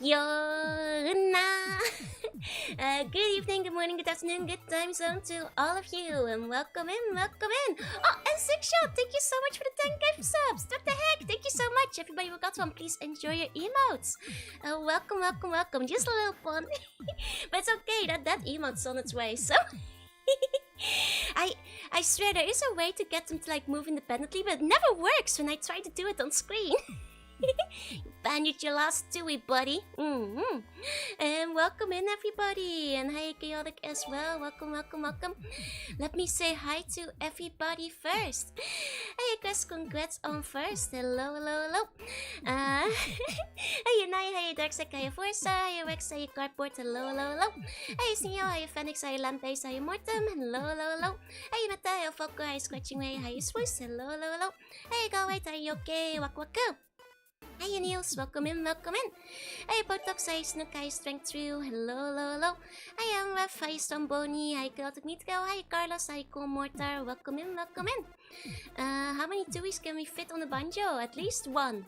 Jorunna! Good evening, good morning, good afternoon, good time zone to all of you, and welcome in, welcome in! Oh, and Sixshot, thank you so much for the 10 gift subs! What the heck? Thank you so much! Everybody who got one, please enjoy your emotes! Welcome, welcome, welcome. Just a little pun. But it's okay, that emote's on its way, so... I swear there is a way to get them to like move independently, but it never works when I try to do it on screen. You bandaged your last Tooie, buddy. And welcome in, everybody. And hi, Chaotic as well. Welcome, welcome, welcome. Let me say hi to everybody first. Hey, guys, congrats on first. Hello, hello, hello. Hey, Naya, hi, Darkseid, hi, Forza, hi, Rex, hi, Cardboard. Hello, hello, hello. Hey, Sneo, hi, Phoenix, hi, Lampbase, hi, Mortem. Hello, hello, hello. Hey, Mata, hi, Falco, hi, Scratching Way, hi, Swiss. Hello, hello, hello. Hey, go wait, hi, okay, Waku. Hey Niels, welcome in, welcome in. Hey Botox, hi Snook, hi Strength True, hello, hello, hello. Hi Amref, hi Stomboni, hi Chaotic Meatcow, hi Carlos, hi Cool Mortar, welcome in, welcome in. How many Tooies can we fit on the banjo? At least one.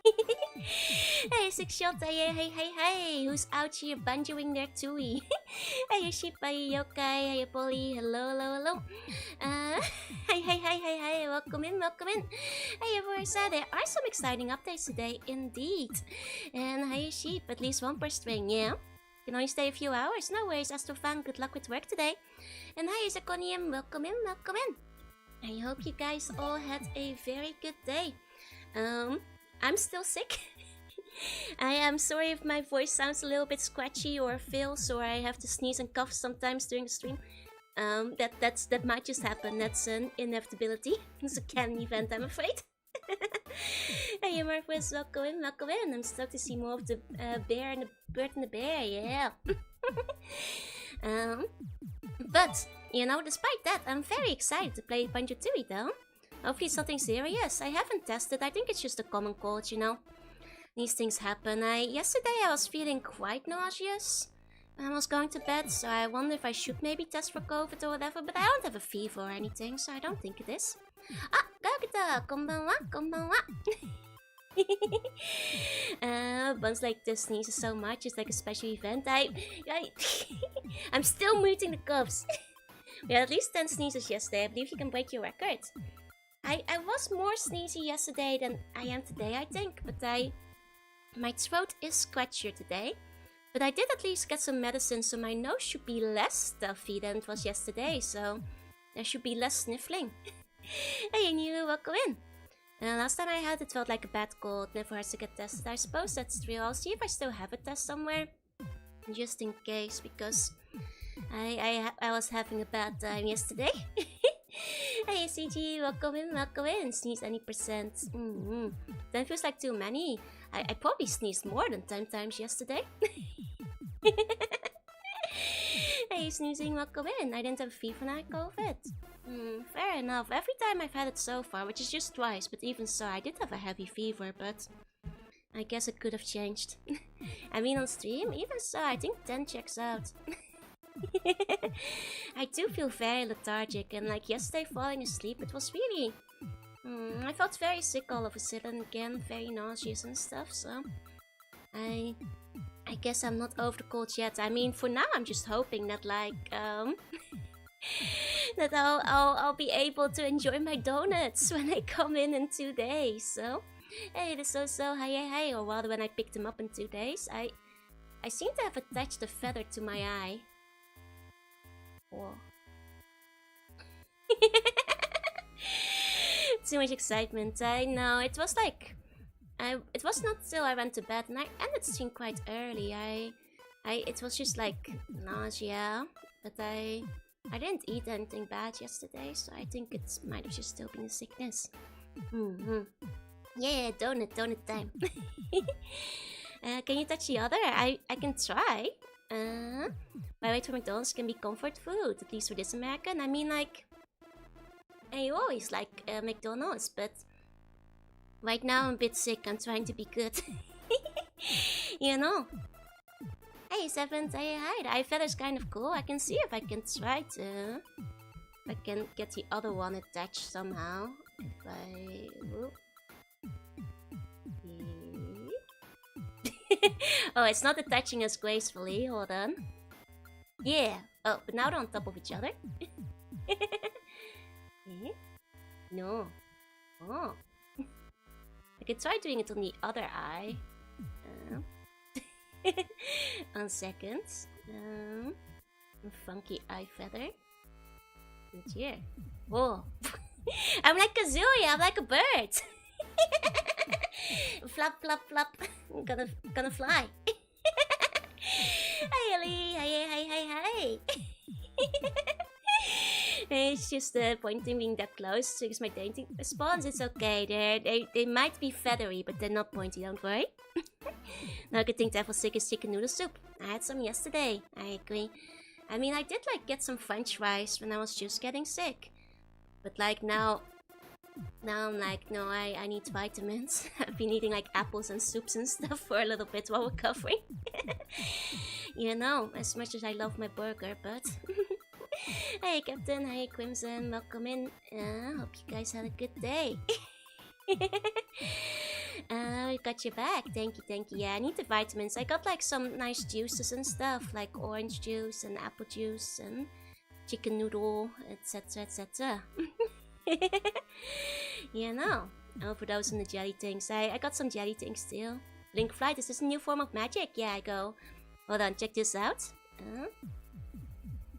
Hey Sixshot, hey, who's out here banjoing their Tooie? Hey Sheep, hi Yokai, hi Polly, hello, hello, hello. Hi, welcome in, welcome in. Hey Versa, there are some exciting updates today, indeed. And hi Sheep, at least one per string, yeah? Can only stay a few hours, no worries, Astrofan, good luck with work today. And hi Zirconium, welcome in, welcome in. I hope you guys all had a very good day. I'm still sick. I am sorry if my voice sounds a little bit scratchy or fails, or I have to sneeze and cough sometimes during the stream. That might just happen. That's an inevitability. It's a canon event, I'm afraid. Hey, Marquez, welcome in, welcome in. I'm stoked to see more of the bear and the bird and the bear, yeah. But you know, despite that, I'm very excited to play Banjo Tooie, though. Hopefully it's nothing serious. I haven't tested. I think it's just a common cold, you know. These things happen. Yesterday I was feeling quite nauseous when I was going to bed, so I wonder if I should maybe test for COVID or whatever, but I don't have a fever or anything, so I don't think it is. Ah, Gagata! Konbanwa, konbanwa! Buns like to sneeze so much, it's like a special event. I'm still muting the coughs. We had at least 10 sneezes yesterday. I believe you can break your record. I was more sneezy yesterday than I am today, I think, but my throat is scratchier today. But I did at least get some medicine, so my nose should be less stuffy than it was yesterday, so there should be less sniffling. Hey, and you, welcome in. Last time I had it felt like a bad cold, never hurts to get tested. I suppose that's true. I'll see if I still have a test somewhere, just in case, because I was having a bad time yesterday. Hey CG, welcome in. Sneeze any percent. That feels like too many. I probably sneezed more than 10 times yesterday. Hey sneezing, welcome in. I didn't have a fever when I had COVID. Fair enough. Every time I've had it so far, which is just twice, but even so, I did have a heavy fever, but I guess it could have changed. I mean on stream, even so, I think 10 checks out. I do feel very lethargic, and like yesterday falling asleep, it was really... I felt very sick all of a sudden again, very nauseous and stuff, so... I guess I'm not over the cold yet. I mean, for now I'm just hoping that like, that I'll be able to enjoy my donuts when I come in 2 days, so... Hey, this so hi, or rather when I picked them up in 2 days, I seem to have attached a feather to my eye. Too much excitement. I know. It was like it was not till I went to bed, and I ended the stream quite early. It was just like nausea, but I didn't eat anything bad yesterday, so I think it might have just still been a sickness. Yeah, donut time. Can you touch the other? I can try. My wait for McDonald's can be comfort food, at least for this American. I mean, like, I always like McDonald's, but right now I'm a bit sick. I'm trying to be good. You know. Hey, Seventh, hey, hi. The eye feather's kind of cool. I can see if I can try to. If I can get the other one attached somehow. If I... Oh, it's not attaching us gracefully. Hold on. Yeah. Oh, but now they're on top of each other. No. Oh. I could try doing it on the other eye. 1 second. Funky eye feather. Good here. Whoa. I'm like a Kazuya, I'm like a bird. Flap, flap, flap. I'm gonna fly. Hi, Ellie. Hi. It's just pointing being that close triggers my dainty response. It's okay. They might be feathery, but they're not pointy, don't worry. Now I could think Devil Sick is chicken noodle soup. I had some yesterday. I agree. I mean, I did like get some French fries when I was just getting sick. But like now I'm like, no, I need vitamins. I've been eating like apples and soups and stuff for a little bit while recovering. You know, as much as I love my burger, but... Hey Captain, hey Crimson, welcome in. Hope you guys had a good day. We got your back, thank you. Yeah, I need the vitamins. I got like some nice juices and stuff, like orange juice and apple juice and chicken noodle, etc. You know, overdose on the jelly things. I got some jelly things still. Blink flight, is this a new form of magic? Yeah, I go. Hold on, check this out.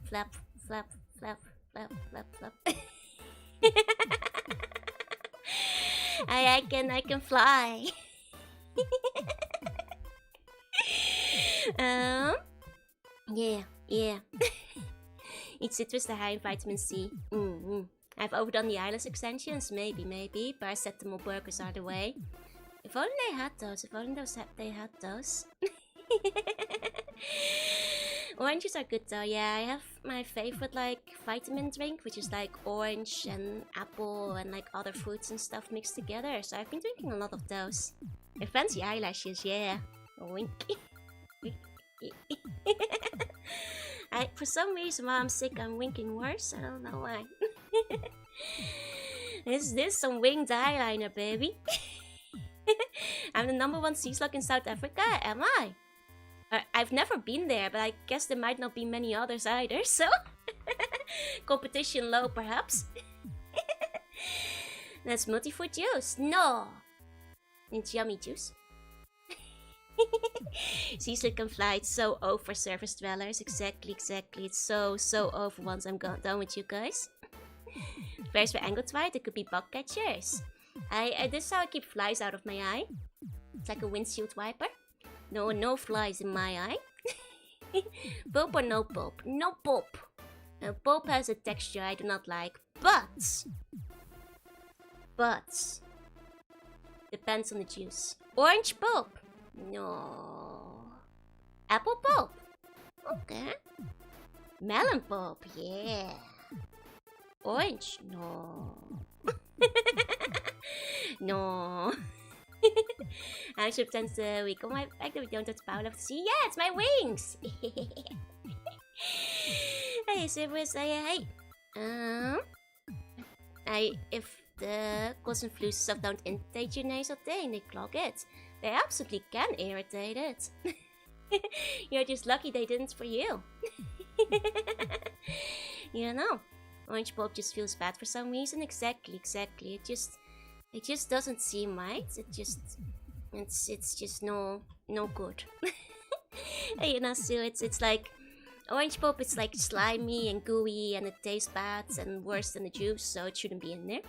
Flap. Flap. I can fly. Yeah. Eat citrus to high in vitamin C. I've overdone the eyeless extensions, maybe. Paracetamol burgers are the way. If only they had those. They had those. Oranges are good though, yeah. I have my favorite like vitamin drink, which is like orange and apple and like other fruits and stuff mixed together. So I've been drinking a lot of those. And fancy eyelashes, yeah. Wink. For some reason while I'm sick, I'm winking worse. I don't know why. Is this some winged eyeliner, baby? I'm the #1 sea slug in South Africa, am I? I've never been there, but I guess there might not be many others either, so... Competition low, perhaps? That's multi-fruit juice. No! It's yummy juice. Sea slug can fly. It's so over surface dwellers. Exactly. It's so over once I'm done with you guys. Bears were angled wide, it could be bug catchers. This is how I keep flies out of my eye. It's like a windshield wiper. No flies in my eye. Pulp or no pulp? No pulp. Pulp has a texture I do not like, but depends on the juice. Orange pulp? No. Apple pulp? Okay. Melon pulp? Yeah. Orange? No. No. I should pretend to weak on my back that we don't have the power left to see. Yeah, it's my wings! Hey, Cerberus, hey. If the coughs and flus stuff don't irritate your nasal thing, they clog it. They absolutely can irritate it. You're just lucky they didn't for you. You know, orange pulp just feels bad for some reason. Exactly. It just doesn't seem right. It's just no good. You know, so it's like orange pulp. It's like slimy and gooey, and it tastes bad and worse than the juice, so it shouldn't be in there.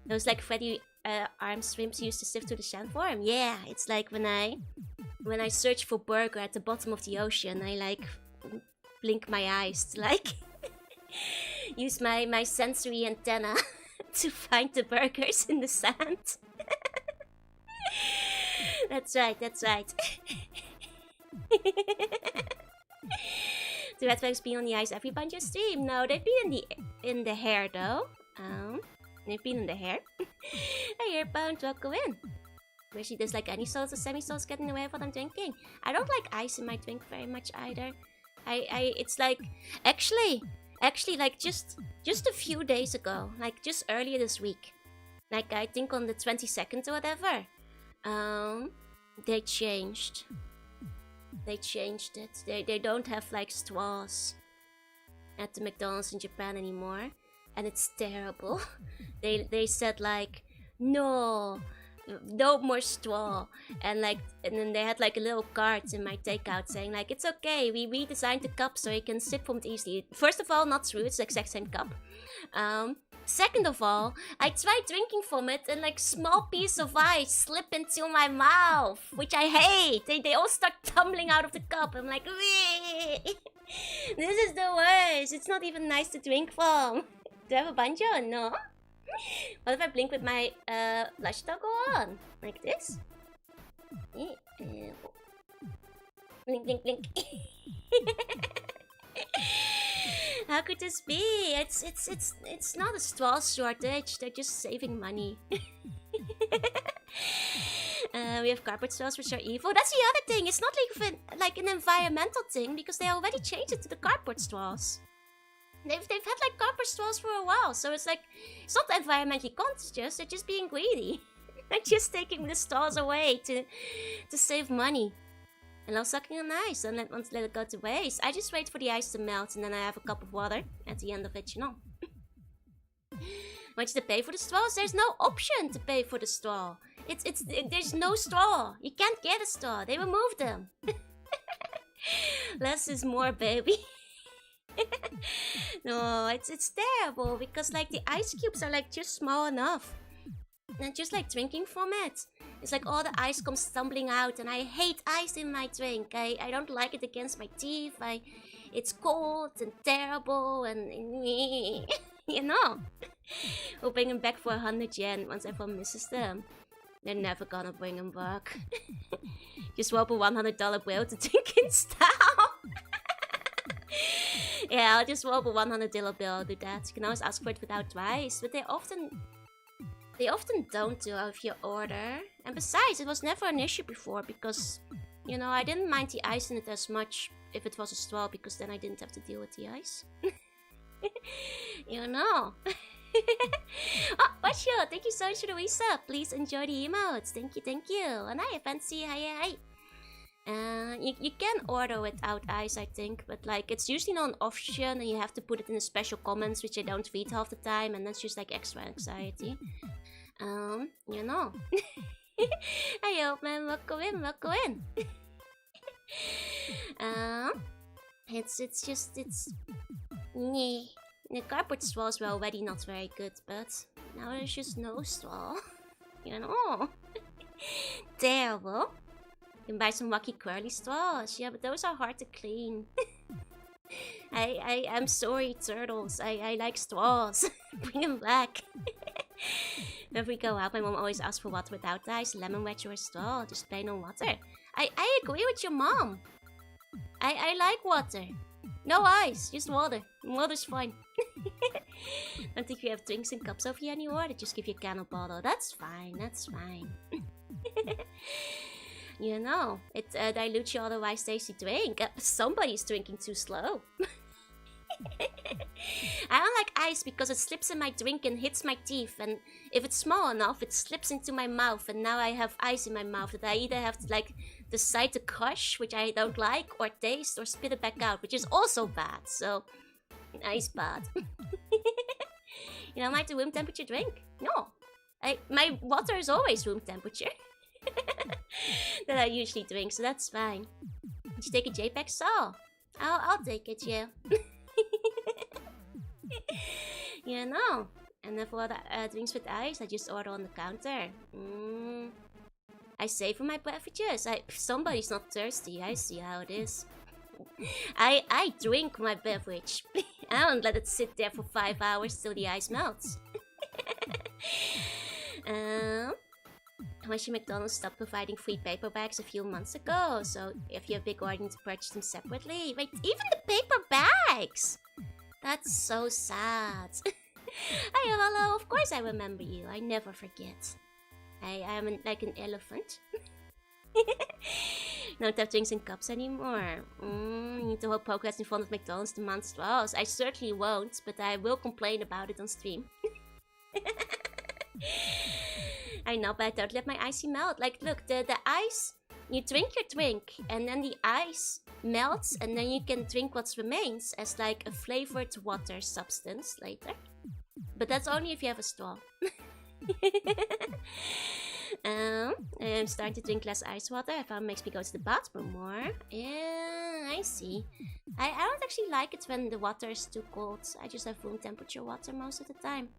Those like Freddy arm shrimps used to sift through the shell for him. Yeah, it's like when I search for burger at the bottom of the ocean, I like blink my eyes to like use my sensory antenna to find the burgers in the sand. That's right. Do red flags been on the ice every Banjo stream? No, they've been in the hair though. They've been in the hair. Hey, you're bound to go in. Where she does like any salts or semi-salts get in the way of what I'm drinking. I don't like ice in my drink very much either. It's like actually like just a few days ago, like just earlier this week, like I think on the 22nd or whatever. They changed. They changed it. They don't have like straws at the McDonald's in Japan anymore, and it's terrible. They said like no more straw, and then they had like a little card in my takeout saying like it's okay, we redesigned the cup so you can sip from it easily. First of all, not true, it's the exact same cup. Second of all, I tried drinking from it and like small piece of ice slip into my mouth, which I hate. They all start tumbling out of the cup. I'm like, wee! This is the worst. It's not even nice to drink from. Do I have a banjo? No. What if I blink with my flash toggle on? Like this? Blink, blink, blink. How could this be? It's not a straw shortage. They're just saving money. We have cardboard straws which are evil. That's the other thing. It's not like an environmental thing because they already changed it to the cardboard straws. They've had like cardboard straws for a while, so it's like it's not environmentally conscious. They're just being greedy. They're just taking the straws away to save money. And I'm sucking on ice and let it go to waste. I just wait for the ice to melt and then I have a cup of water at the end of it, you know. Want you to pay for the straws? There's no option to pay for the straw. There's no straw. You can't get a straw. They removed them. Less is more, baby. No, it's terrible because like the ice cubes are like just small enough. And just like drinking from it, it's like all the ice comes tumbling out, and I hate ice in my drink. I don't like it against my teeth. It's cold and terrible, and you know. We'll bring them back for 100 yen once everyone misses them. They're never gonna bring them back. Just swap a $100 bill to drink in style. Yeah, I'll just swap a $100 bill. I'll do that. You can always ask for it without rice, but they often don't do if you order. And besides, it was never an issue before because, you know, I didn't mind the ice in it as much if it was a straw because then I didn't have to deal with the ice. You know. Oh, Basho, thank you so much for the resub. Please enjoy the emotes. Thank you. And hi, Fancy. Hi. You can order without ice, I think, but like it's usually not an option and you have to put it in the special comments, which I don't read half the time, and that's just like extra anxiety. You know. I hope, man, welcome in. It's the cardboard straws were already not very good, but now there's just no straw. You know. Terrible. You can buy some wacky curly straws. Yeah, but those are hard to clean. I'm sorry, turtles. I like straws. Bring them back. When we go out, my mom always asks for water without ice, lemon wedge or a straw. Just plain on water. I agree with your mom. I like water. No ice, just water. Water's fine. Don't think we have drinks and cups over here anymore. They just give you a can or bottle. That's fine. You know, it dilutes your otherwise tasty drink. Somebody's drinking too slow. I don't like ice because it slips in my drink and hits my teeth, and if it's small enough, it slips into my mouth, and now I have ice in my mouth that I either have to like decide to crush, which I don't like, or taste, or spit it back out, which is also bad. So, ice bad. You don't like the room temperature drink? No, my water is always room temperature. That I usually drink, so that's fine. Did you take a JPEG saw? I'll take it, yeah. You know. And then for the drinks with ice, I just order on the counter. I save for my beverages. Somebody's not thirsty. I see how it is. I drink my beverage. I don't let it sit there for 5 hours till the ice melts. Actually, McDonald's stopped providing free paper bags a few months ago, so if you're a big order, you need to purchase them separately. Wait, even the paper bags! That's so sad. Hi, hello, of course I remember you. I never forget. I am like an elephant. Don't have drinks in cups anymore. You need to hold progress in front of McDonald's demand straws. I certainly won't, but I will complain about it on stream. I know, but I don't let my icy melt. Like, look, the ice you drink your drink, and then the ice melts, and then you can drink what remains as like a flavored water substance later. But that's only if you have a straw. I'm starting to drink less ice water. I found it makes me go to the bathroom more. Yeah, I see. I don't actually like it when the water is too cold. I just have room temperature water most of the time.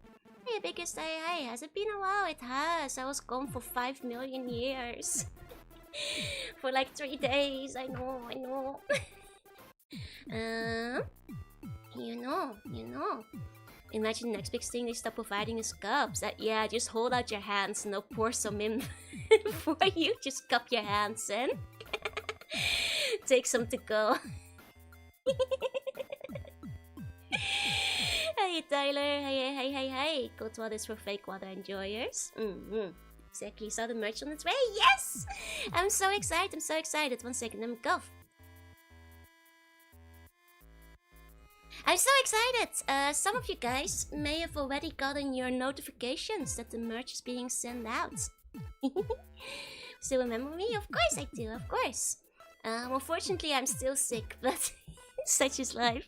Hey, biggest hey, has it been a while? It has. I was gone for 5 million years. For like 3 days. I know. You know. Imagine the next big thing they stop providing us cups. Yeah, just hold out your hands and they'll pour some in for you. Just cup your hands in. Take some to go. Hey Tyler, hey. Cold water is for fake water enjoyers. Exactly, saw the merch on its way. Yes! I'm so excited. 1 second, let me go. I'm so excited! Some of you guys may have already gotten your notifications that the merch is being sent out. Still remember me? Of course I do, of course. Unfortunately, I'm still sick, but such is life.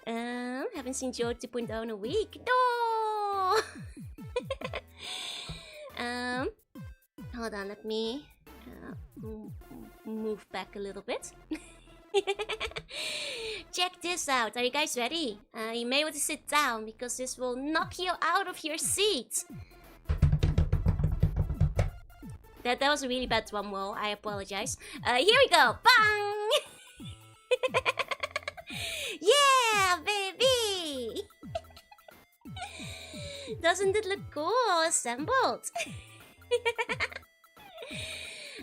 Haven't seen Joe 2.0 in a week. No! Hold on, let me move back a little bit. Check this out. Are you guys ready? You may want to sit down because this will knock you out of your seat. That was a really bad drum roll. I apologize. Here we go. Bang! Yeah, baby! Doesn't it look cool all assembled?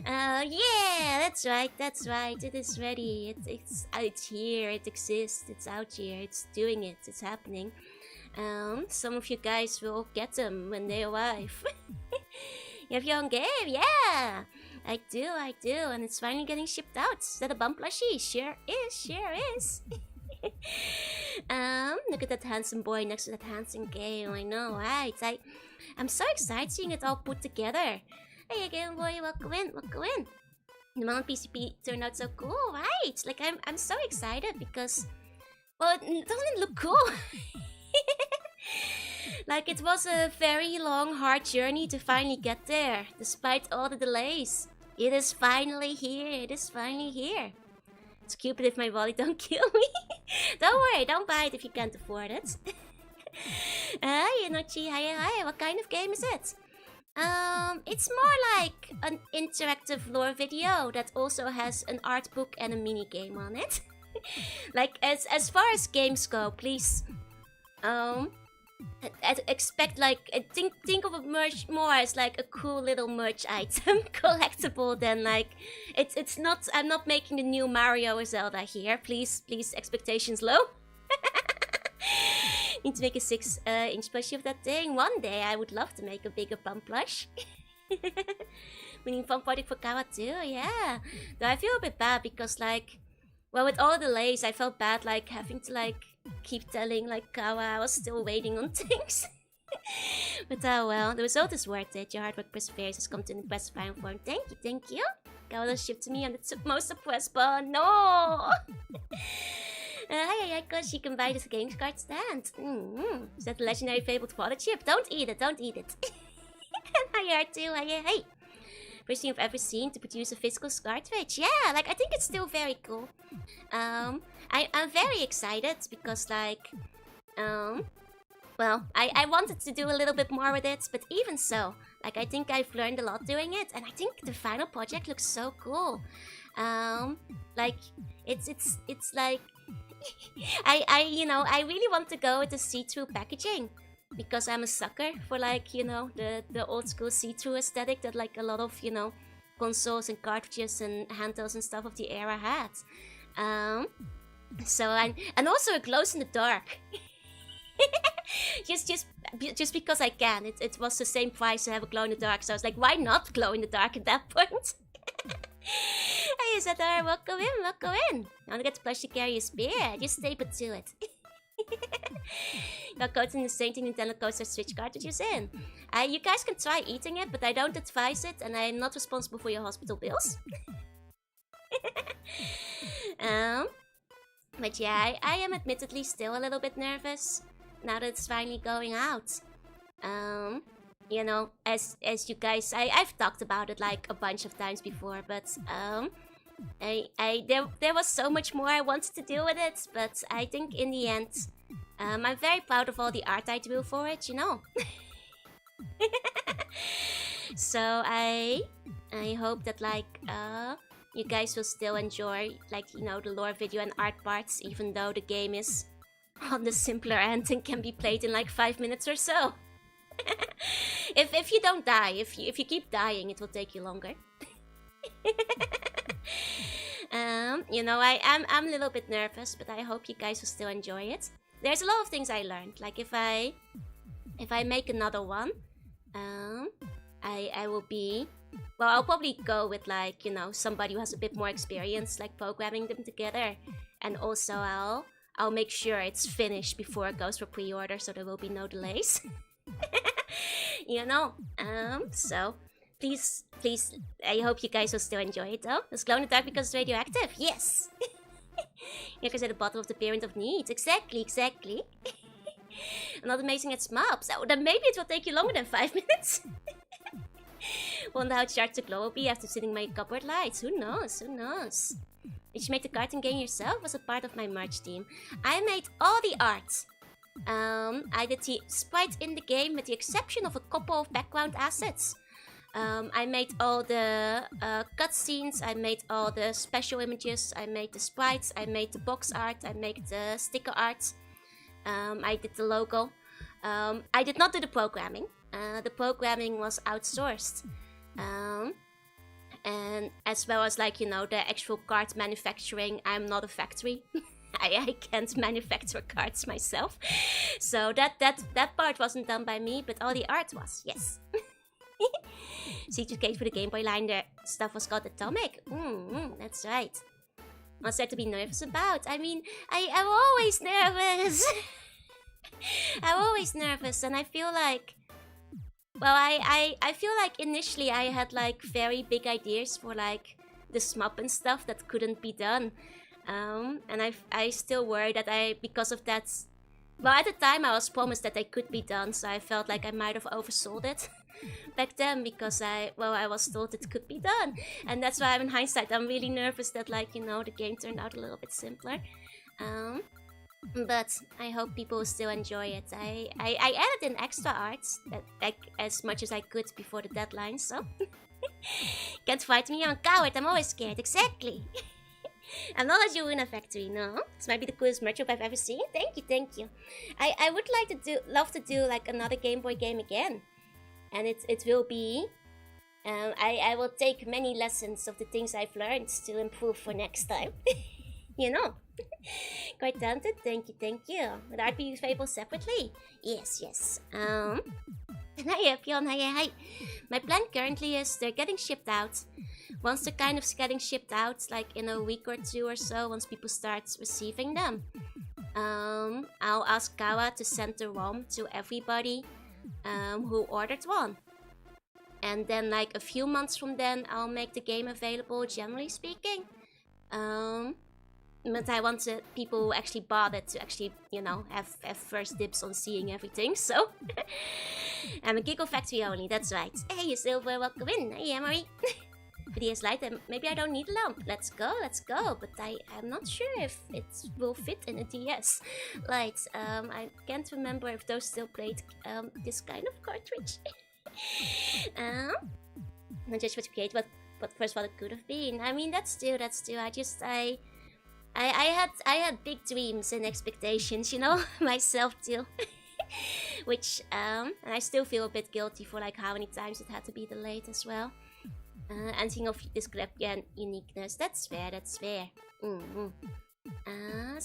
Yeah, that's right. It is ready. It's here. It exists. It's out here. It's doing it. It's happening. Some of you guys will get them when they arrive. You have your own game? Yeah, I do, and it's finally getting shipped out. Is that a bum plushie? Sure is. Look at that handsome boy next to that handsome game. I know, right? I'm so excited seeing it all put together. Hey, Game Boy, welcome in. The Mayan PCP turned out so cool, right? Like, I'm so excited because, well, doesn't it look cool? Like, it was a very long, hard journey to finally get there, despite all the delays. It is finally here. It's Cupid if my volley don't kill me. Don't worry, don't buy it if you can't afford it. Yunochi, hi. What kind of game is it? It's more like an interactive lore video that also has an art book and a mini game on it. Like, as far as games go, please, expect like think of a merch more as like a cool little merch item collectible than like it's not. I'm not making the new Mario or Zelda here. Please, expectations low. Need to make a 6-inch plushie of that thing. One day I would love to make a bigger pump plush. Meaning fun project for Kawa too, yeah. Though I feel a bit bad because like, well, with all the delays I felt bad like having to like keep telling like Kawa I was still waiting on things. But well, the result is worth it. Your hard work perseveres has come to an impressive final form. Thank you. Kawa was shipped to me on the most suppressed bar. No! Hi, cause you can buy this games card stand. Is that the legendary fabled water chip? Don't eat it. Hi, R2. Hey. First thing I've ever seen to produce a physical cartridge. Yeah, like I think it's still very cool. I'm very excited because like, well, I wanted to do a little bit more with it, but even so, like I think I've learned a lot doing it, and I think the final project looks so cool. Like it's like. I really want to go with the see-through packaging because I'm a sucker for like, the old school see-through aesthetic that like a lot of, consoles and cartridges and handhelds and stuff of the era had. And also it glows in the dark. just because I can. It was the same price to have a glow in the dark, so I was like, why not glow in the dark at that point? Hey, Zadar, welcome in. I want to get the plush to carry a spear. Just stay put to it. Got codes in the same thing Nintendo codes are Switch cartridges in. You guys can try eating it, but I don't advise it, and I'm not responsible for your hospital bills. But yeah, I am admittedly still a little bit nervous now that it's finally going out. You know, as you guys, I've talked about it like a bunch of times before, but there was so much more I wanted to do with it, but I think in the end, I'm very proud of all the art I drew for it, you know. So I hope that like you guys will still enjoy like, you know, the lore video and art parts, even though the game is on the simpler end and can be played in like 5 minutes or so. If you don't die, if you keep dying, it will take you longer. You know, I'm a little bit nervous, but I hope you guys will still enjoy it. There's a lot of things I learned. Like if I make another one, I will be, well, I'll probably go with like, you know, somebody who has a bit more experience, like programming them together, and also I'll make sure it's finished before it goes for pre-order, so there will be no delays. You know, so please, I hope you guys will still enjoy it though. Does glow in the dark because it's radioactive? Yes! Like I said, the bottle of the parent of need. Exactly. I'm not amazing at smaps. Oh, then maybe it will take you longer than 5 minutes. Wonder how charged the glow will be after sitting my cupboard lights. Who knows? Did you make the cartoon game yourself? Was a part of my merch team. I made all the art. I did the sprite in the game with the exception of a couple of background assets. I made all the cutscenes, I made all the special images, I made the sprites, I made the box art, I made the sticker art, I did the logo. I did not do the programming. The programming was outsourced. And as well as like, you know, the actual card manufacturing, I'm not a factory. I can't manufacture cards myself. So that part wasn't done by me, but all the art was, yes. Secret case for the Game Boy line, the stuff was called Atomic. That's right. What's there to be nervous about? I mean, I'm always nervous. I'm always nervous, and I feel like, well, I feel like initially I had like very big ideas for like the SMUP and stuff that couldn't be done. And I still worry that because of that, well, at the time I was promised that they could be done, so I felt like I might have oversold it back then, because I was told it could be done. And that's why in hindsight, I'm really nervous that, like, you know, the game turned out a little bit simpler. But I hope people will still enjoy it. I added in extra arts, that, like, as much as I could before the deadline, so... Can't fight me, I'm a coward, I'm always scared, exactly. I'm not a Jorunna factory, no. This might be the coolest merch I've ever seen. Thank you. I would like to love to do like another Game Boy game again. And it will be... I will take many lessons of the things I've learned to improve for next time. You know. Quite talented, thank you. Would art be available separately? Yes. Hiya, Pion, hi. My plan currently is they're getting shipped out. Once they're kind of getting shipped out, like in a week or two or so, once people start receiving them, I'll ask Kawa to send the ROM to everybody who ordered one. And then like a few months from then, I'll make the game available, generally speaking. But I want people who actually bought it to actually, you know, have first dibs on seeing everything, so... I'm a Giggle Factory only, that's right. Hey, Silver, welcome in. Hey, Mary. DS light, maybe I don't need a lamp. Let's go. But I'm not sure if it will fit in a DS light. I can't remember if those still played this kind of cartridge. Not just what you create, but first what it could have been. I mean, that's true. I had big dreams and expectations, you know, myself too. Which, and I still feel a bit guilty for like how many times it had to be delayed as well. And thinking of discrepancy and uniqueness, that's fair. It's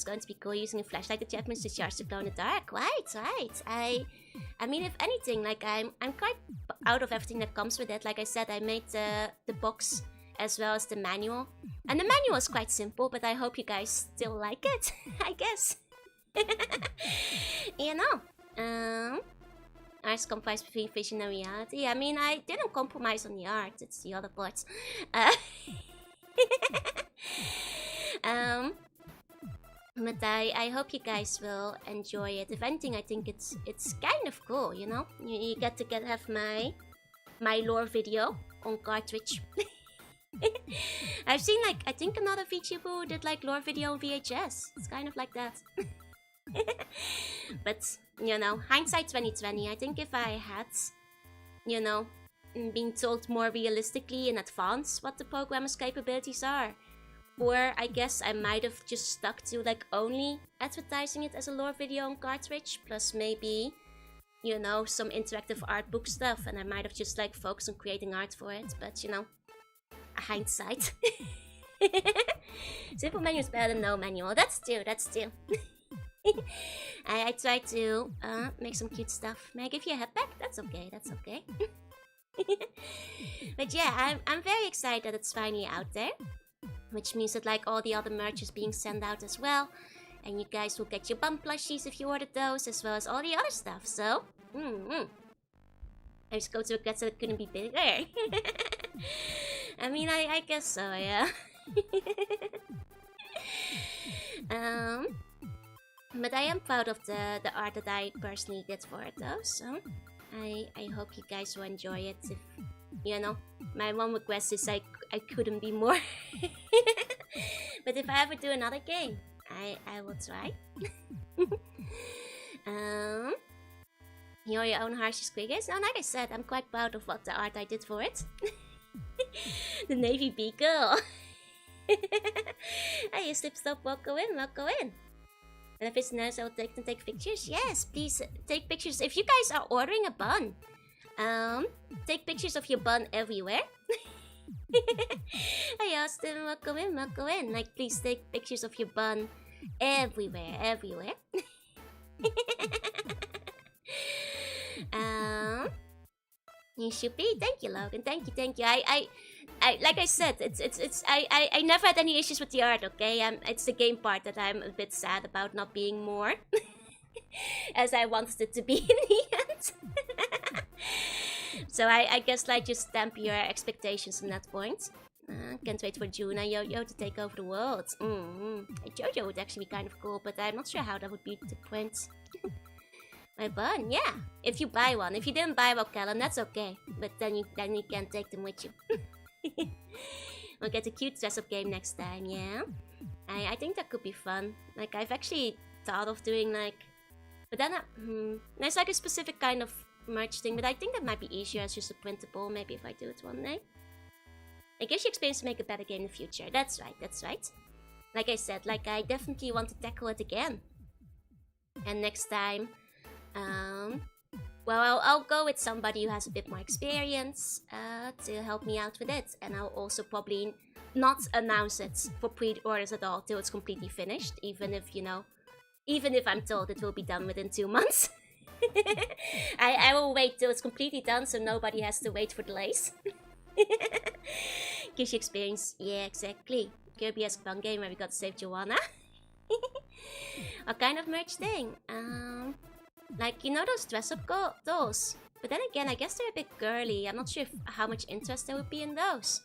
going to be cool using a flashlight achievements to charge the glow in the dark. Right. I mean, if anything, like I'm quite out of everything that comes with it. Like I said, I made the box as well as the manual. And the manual is quite simple, but I hope you guys still like it, I guess. You know, art's compromise between fiction and reality. I mean, I didn't compromise on the art. It's the other parts. But I hope you guys will enjoy it. If anything, I think it's kind of cool, you know? You get to have my lore video on cartridge. I've seen like, I think another VTuber who did like lore video on VHS. It's kind of like that. But, you know, hindsight 2020, I think if I had, you know, been told more realistically in advance what the programmer's capabilities are, or I guess I might have just stuck to like only advertising it as a lore video on cartridge, plus maybe, you know, some interactive art book stuff, and I might have just like focused on creating art for it, but you know, hindsight. Simple menu is better than no manual. That's true, that's true. I tried to make some cute stuff. May I give you a head back? That's okay, that's okay. But yeah, I'm very excited that it's finally out there. Which means that like all the other merch is being sent out as well. And you guys will get your bum plushies if you ordered those, as well as all the other stuff. So, I just go to regrets that it couldn't be bigger. I mean, I guess so, yeah. But I am proud of the art that I personally did for it though, so I hope you guys will enjoy it. If, you know, my one request is I couldn't be more. But if I ever do another game, I will try. You're your own harshest crickets? No, like I said, I'm quite proud of what the art I did for it. The Navy Beagle. Hey, you slip, stop, walk, go in, walk, go in. And if it's nice, I'll take pictures. Yes, please take pictures. If you guys are ordering a bun, take pictures of your bun everywhere. Hey Austin, welcome in, welcome in. Like, please take pictures of your bun everywhere, everywhere. You should be. Thank you, Logan. Thank you, thank you. I like I said, I never had any issues with the art. Okay, it's the game part that I'm a bit sad about not being more, as I wanted it to be in the end. So I guess like just stamp your expectations on that point. Can't wait for Jorunna Yo-Yo to take over the world. Jojo would actually be kind of cool, but I'm not sure how that would be to print. My bun, yeah. If you buy one. If you didn't buy one, Callum, that's okay. But then you can take them with you. We'll get a cute dress-up game next time, yeah? I think that could be fun. Like, I've actually thought of doing like... But then, there's like a specific kind of merch thing, but I think that might be easier as just a printable, maybe if I do it one day. It gives you experience to make a better game in the future. That's right, that's right. Like I said, like I definitely want to tackle it again. And next time, well, I'll go with somebody who has a bit more experience to help me out with it. And I'll also probably not announce it for pre-orders at all till it's completely finished, even if, you know, even if I'm told it will be done within 2 months. I will wait till it's completely done so nobody has to wait for delays. Gives you experience. Yeah, exactly. Kirby-esque fun game where we got to save Jorunna. What kind of merch thing? Like, you know those dress-up dolls? But then again, I guess they're a bit girly. I'm not sure how much interest there would be in those.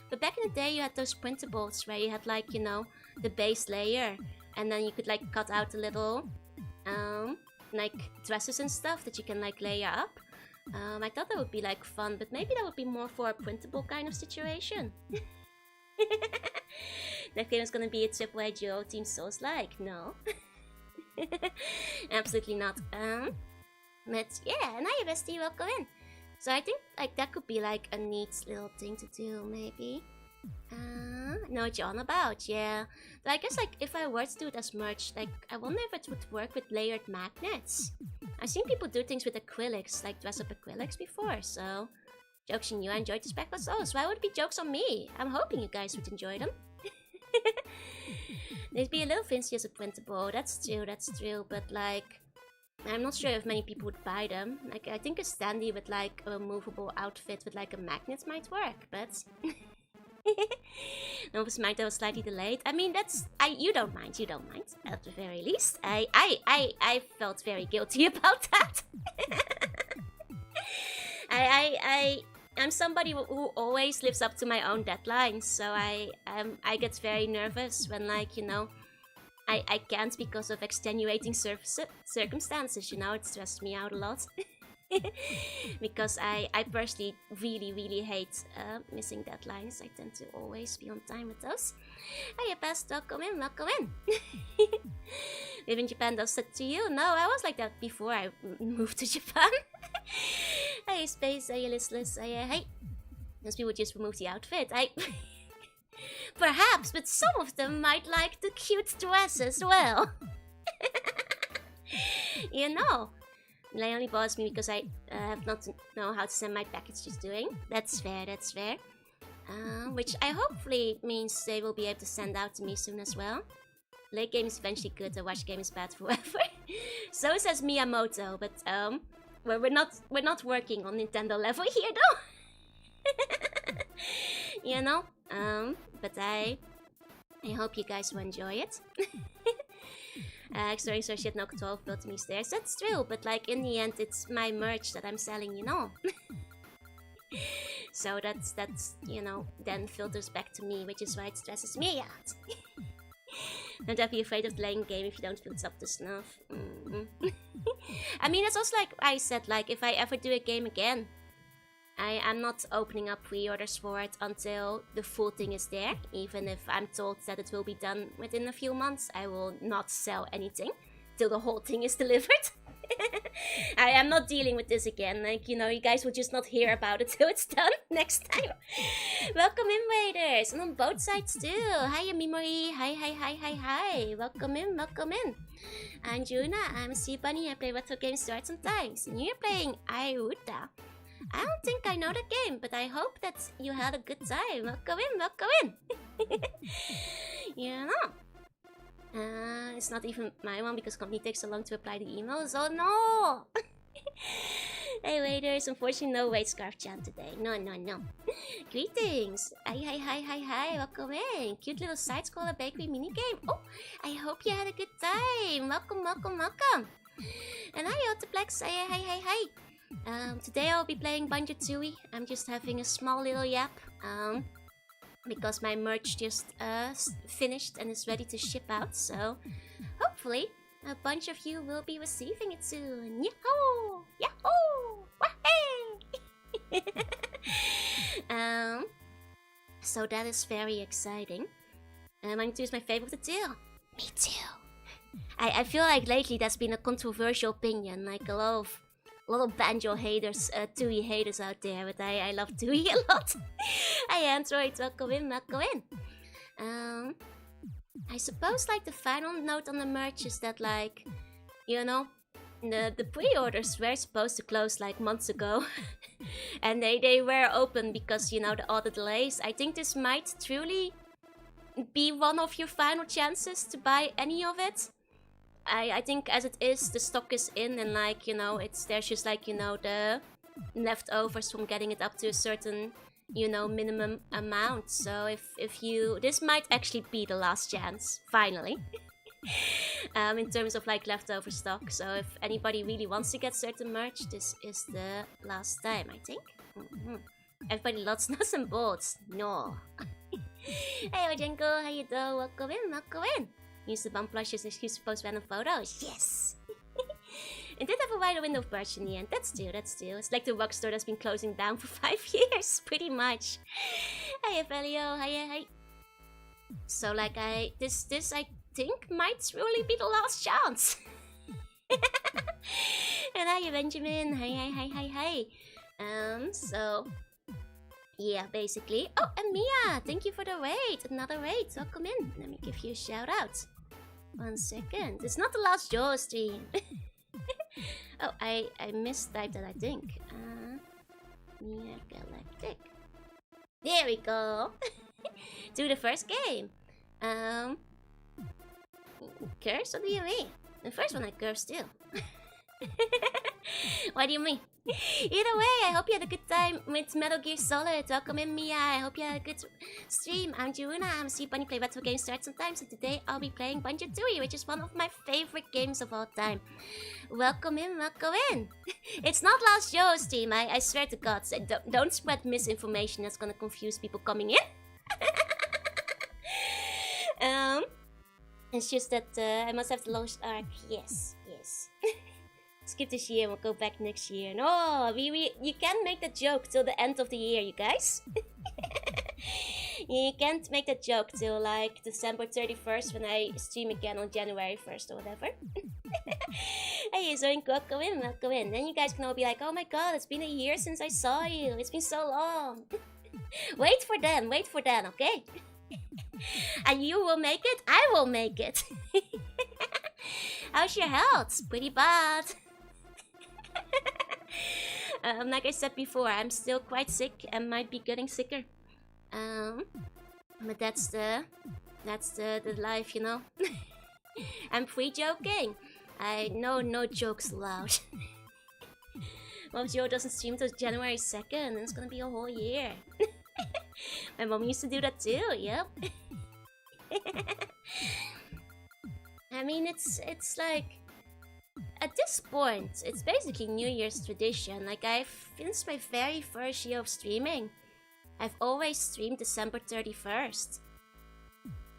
But back in the day, you had those printables where you had like, you know, the base layer. And then you could like cut out the little, like dresses and stuff that you can like layer up. I thought that would be like fun, but maybe that would be more for a printable kind of situation. That game is gonna be a AAA duo Team Souls-like. No. Absolutely not. But yeah, and hi bestie, welcome in. So I think like that could be like a neat little thing to do, maybe. Know what you're on about, yeah. But I guess like if I were to do it as merch, like I wonder if it would work with layered magnets. I've seen people do things with acrylics, like dress up acrylics before, so jokes on you, I enjoyed the speckless. Oh, so why would it be jokes on me? I'm hoping you guys would enjoy them. They'd be a little fancy as a printable, that's true, but like I'm not sure if many people would buy them. Like I think a standee with like a removable outfit with like a magnet might work, but Novus might was slightly delayed. I mean, you don't mind. At the very least, I felt very guilty about that. I'm somebody who always lives up to my own deadlines, so I get very nervous when, like, you know, I can't because of extenuating circumstances. You know, it stressed me out a lot. Because I personally really hate missing deadlines. I tend to always be on time with those. Hey, best, welcome in. Live in Japan does that to you? No, I was like that before I moved to Japan. Hey, Space, hey, listless, hey. Those people just remove the outfit. Perhaps, but some of them might like the cute dress as well. You know. They only bothers me because I have not know how to send my packages doing. That's fair. Which I hopefully means they will be able to send out to me soon as well. Late game is eventually good, the watch game is bad forever. So says Miyamoto, but we're not working on Nintendo level here though. You know? But I hope you guys will enjoy it. External so shit, no control, built to me stairs. That's true, but like in the end, it's my merch that I'm selling, you know. So that's you know, then filters back to me, which is why it stresses me out. Don't be afraid of playing game if you don't feel it's up to snuff. I mean, it's also like I said, like if I ever do a game again, I'm not opening up pre-orders for it until the full thing is there. Even if I'm told that it will be done within a few months, I will not sell anything till the whole thing is delivered. I am not dealing with this again. Like, you know, you guys will just not hear about it till it's done next time. Welcome in, Raiders. And on both sides too. Hi, Memory. Hi. Welcome in. I'm Jorunna. I'm a sea bunny. I play retro games to art sometimes. And you're playing Ayuda. I don't think I know the game, but I hope that you had a good time. Welcome in. You know. It's not even my one because company takes so long to reply the emails. Oh no! Hey waiters, unfortunately no wait scarf chan today. No. Greetings. Hi. Welcome in. Cute little side scroller bakery minigame. Oh, I hope you had a good time. Welcome. And hi Autoplex. Hi. Today I'll be playing Banjo Tooie. I'm just having a small little yap. Because my merch just finished and is ready to ship out. So hopefully a bunch of you will be receiving it soon. Yahoo! Wahey! So that is very exciting. Banjo Tooie is my favorite of the two. Me too. I feel like lately that's been a controversial opinion. Like a lot of Banjo haters, Tooie haters out there, but I love Tooie a lot. Hi Android, welcome in. I suppose like the final note on the merch is that, like, you know, the pre-orders were supposed to close like months ago. And they were open because, you know, all the delays. I think this might truly be one of your final chances to buy any of it. I think as it is, the stock is in and, like, you know, there's just like, you know, the leftovers from getting it up to a certain, you know, minimum amount. So if you, this might actually be the last chance, finally. In terms of like leftover stock. So if anybody really wants to get certain merch, this is the last time, I think. Everybody loves nuts and bolts. No. Hey Ojenko, how you doing? Welcome in. Use the bump flush as an excuse to post random photos. Yes! It did have a wider window of merch in the end. That's true. It's like the rock store that's been closing down for 5 years, pretty much. Hiya, Felio. Hi. So, like, this I think might really be the last chance. And hiya, Benjamin. Hi. So, yeah, basically. Oh, and Mia, thank you for the raid. Another raid. Welcome in. Let me give you a shout out. 1 second. It's not the last Joe stream. Oh, I mistyped that, I think. Mia Galactic. There we go. Do the first game. Curse? What do you mean? The first one I cursed too. What do you mean? Either way, I hope you had a good time with Metal Gear Solid. Welcome in, Mia. I hope you had a good stream. I'm Jorunna. I'm a Sweet Bunny, play retro games start sometimes. And today I'll be playing Banjo Tooie, which is one of my favorite games of all time. Welcome in, welcome in. It's not Last Joe's stream, I swear to God. So don't spread misinformation that's gonna confuse people coming in. It's just that I must have the Lost Ark. Yes. Skip this year and we'll go back next year. No, you can't make that joke till the end of the year, you guys. You can't make that joke till like December 31st when I stream again on January 1st or whatever. Hey, Zoink, welcome in. Then you guys can all be like, oh my god, it's been a year since I saw you. It's been so long. Wait for them, okay? And you will make it, I will make it. How's your health? Pretty bad. Like I said before, I'm still quite sick and might be getting sicker. But that's the life, you know. I'm free joking. I know no jokes allowed. Well, Joe doesn't stream till January 2nd, and it's gonna be a whole year. My mom used to do that too, yep. I mean, it's like, at this point, it's basically New Year's tradition. Like, since my very first year of streaming, I've always streamed December 31st.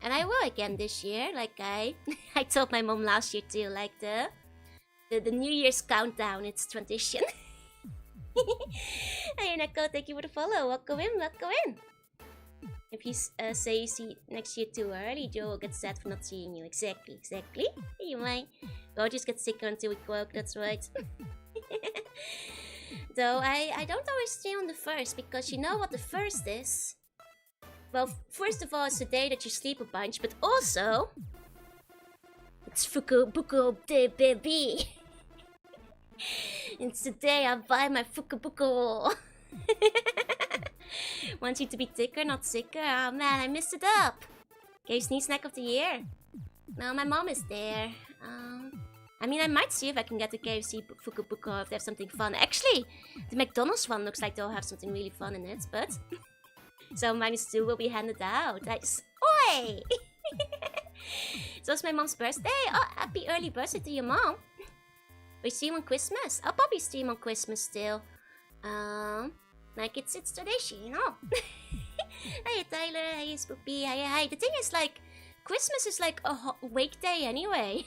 And I will again this year, like I told my mom last year too, like the New Year's countdown, it's tradition. Hey Neko, thank you for the follow, welcome in. If you say you see next year too early, Joe will get sad for not seeing you. Exactly. You might. Go just get sicker until we croak, that's right. Though I don't always stream on the first, because you know what the first is? Well, first of all, it's the day that you sleep a bunch, but also... It's Fukubuko Day, baby! It's the day I buy my Fukubuko! Want you to be thicker, not sicker? Oh man, I messed it up! Okay, sneeze snack of the year. No, my mom is there. I mean, I might see if I can get the KFC Fukubuko if they have something fun. Actually, the McDonald's one looks like they'll have something really fun in it, but... So -2 will be handed out. Oi! So it's my mom's birthday. Oh, happy early birthday to your mom. We stream on Christmas. I'll probably stream on Christmas still. Like it's tradition, you know. Hey Tyler, hey Spoopy, hi. The thing is, like, Christmas is like a weekday anyway.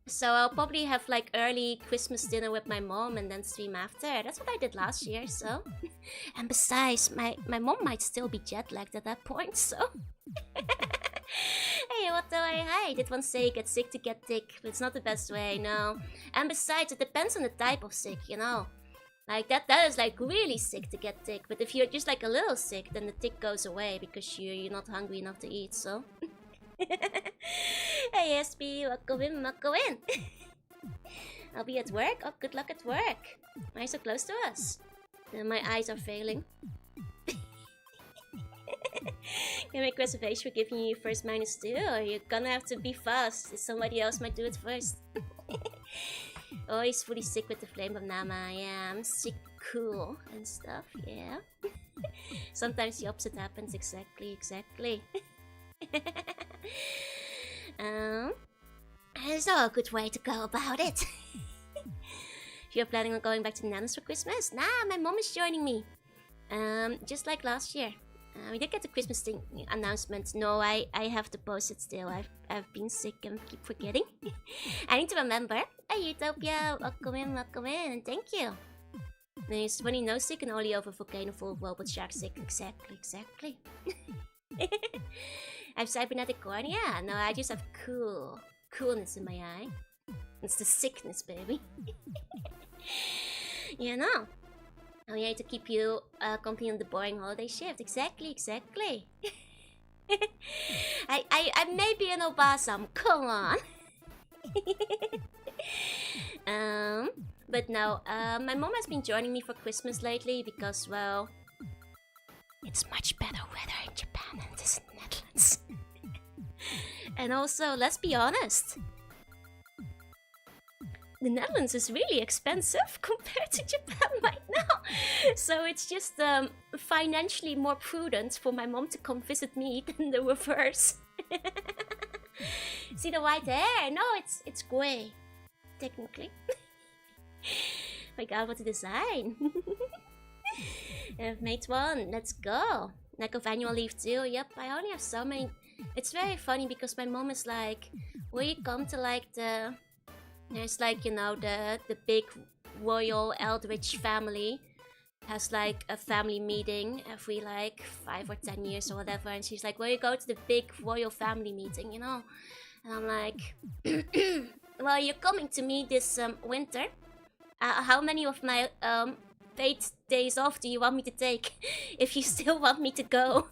So I'll probably have like early Christmas dinner with my mom and then stream after. That's what I did last year, so. And besides, my mom might still be jet lagged at that point, so. Hey, what do I did once say get sick to get thick, but it's not the best way, no. And besides, it depends on the type of sick, you know. Like that is like really sick to get thick, but if you're just like a little sick, then the tick goes away because you're not hungry enough to eat, so. Hey SB, welcome in. I'll be at work. Oh, good luck at work. Why are you so close to us? My eyes are failing. Can make reservation for giving you first -2, or you're gonna have to be fast. Somebody else might do it first. Oh, he's fully sick with the flame of Nama. Yeah, I'm sick cool and stuff, yeah. Sometimes the opposite happens, exactly. There's no good way to go about it. If you're planning on going back to the Netherlands for Christmas, nah, my mom is joining me. Just like last year. We did get the Christmas thing announcement. No, I have to post it still. I've been sick and keep forgetting. I need to remember. Hey Utopia, welcome in, and thank you. There's 20 no sick and only over volcano full of robot shark sick. Exactly. I have cybernetic cornea. No, I just have coolness in my eye. It's the sickness, baby. You know. Oh, yeah, to keep you company on the boring holiday shift. Exactly. I may be an obasam. Come on. But no, my mom has been joining me for Christmas lately because, well, it's much better weather in Japan than it is in the Netherlands. And also, let's be honest. the Netherlands is really expensive compared to Japan right now. So it's just financially more prudent for my mom to come visit me than the reverse. See the white hair? No, it's grey, technically. My god, what a design. I've made one. Let's go. Lack of annual leave too. Yep, I only have so many. It's very funny because my mom is like, will you come to like there's like, you know, the big royal Eldritch family has like a family meeting every like 5 or 10 years or whatever, and she's like, will you go to the big royal family meeting, you know? And I'm like, well, you're coming to me this winter. How many of my paid days off do you want me to take if you still want me to go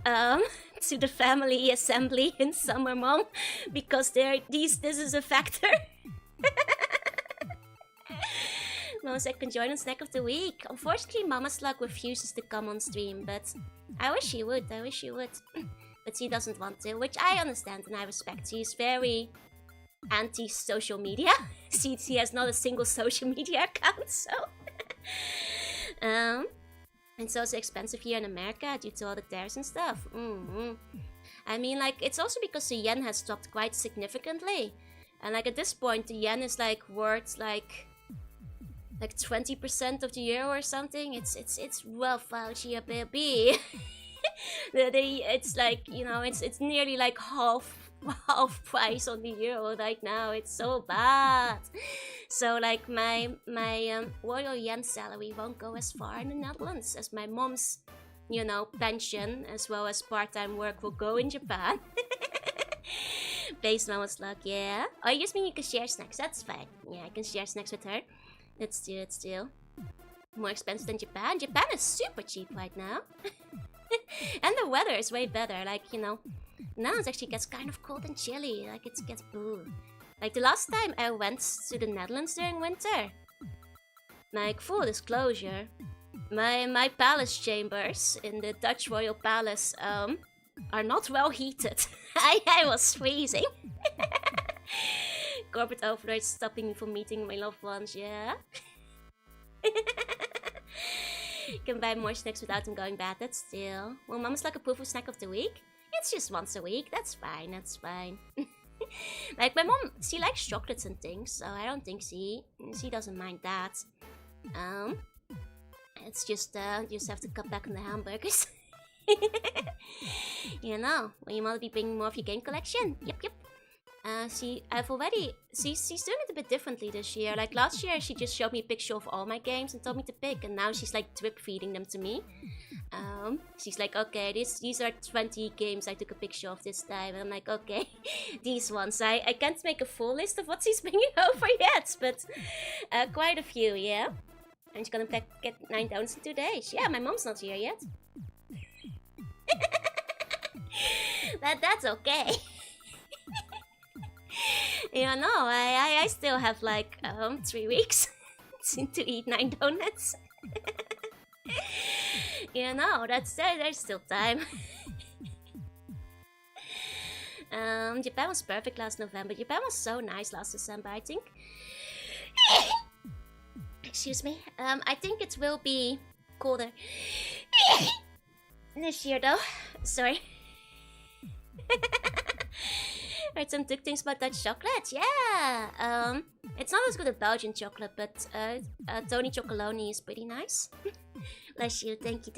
to the family assembly in summer, Mom? Because this is a factor. Mama said can join on Snack of the Week. Unfortunately, Mama Slug refuses to come on stream, but I wish she would. But she doesn't want to, which I understand and I respect. She's very anti-social media. She has not a single social media account, so... It's also expensive here in America due to all the tariffs and stuff. I mean, like, it's also because the yen has dropped quite significantly. And like at this point, the yen is like worth like 20% of the euro or something. It's rough out here, baby. It's like, you know, it's nearly like half price on the euro right now. It's so bad. So like my royal yen salary won't go as far in the Netherlands as my mom's, you know, pension as well as part-time work will go in Japan. Based Mama's luck, yeah. Oh, you just mean you can share snacks? That's fine. Yeah, I can share snacks with her. Let's do. More expensive than Japan. Japan is super cheap right now. And the weather is way better. Like, you know, now it actually gets kind of cold and chilly. Like, it gets boo. Like, the last time I went to the Netherlands during winter, like, full disclosure, my palace chambers in the Dutch Royal Palace, are not well heated. I was freezing. Corporate overlords stopping me from meeting my loved ones, yeah. Can buy more snacks without them going bad, that's still. Well, Mama's like a poo snack of the week? It's just once a week, that's fine. Like, my mom, she likes chocolates and things, so I don't think she doesn't mind that. It's just, you just have to cut back on the hamburgers. You know, will your mother be bringing more of your game collection? Yep. She's doing it a bit differently this year. Like last year, she just showed me a picture of all my games and told me to pick, and now she's like drip feeding them to me. She's like, okay, these are 20 games I took a picture of this time. And I'm like, okay, these ones. I can't make a full list of what she's bringing over yet, but quite a few, yeah. And she's gonna get 9 downs in 2 days. Yeah, my mom's not here yet. That's okay. You know, I still have like 3 weeks to eat 9 donuts. You know, there's still time. Japan was perfect last November. Japan was so nice last December, I think. Excuse me. I think it will be colder this year though. Sorry. Heard some good things about Dutch chocolate. Yeah. It's not as good as Belgian chocolate, but Tony Chocolonely is pretty nice. Bless you. Thank you.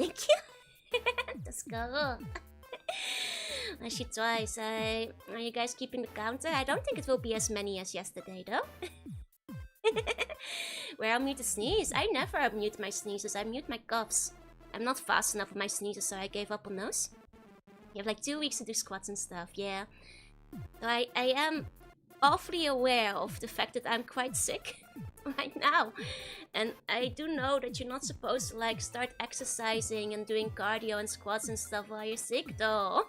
Let's go. Bless you twice. Are you guys keeping the counter? I don't think it will be as many as yesterday, though. Where I'll mute the sneeze. I never mute my sneezes. I mute my coughs. I'm not fast enough with my sneezes, so I gave up on those. You have like 2 weeks to do squats and stuff, yeah. So I am awfully aware of the fact that I'm quite sick right now. And I do know that you're not supposed to like start exercising and doing cardio and squats and stuff while you're sick though.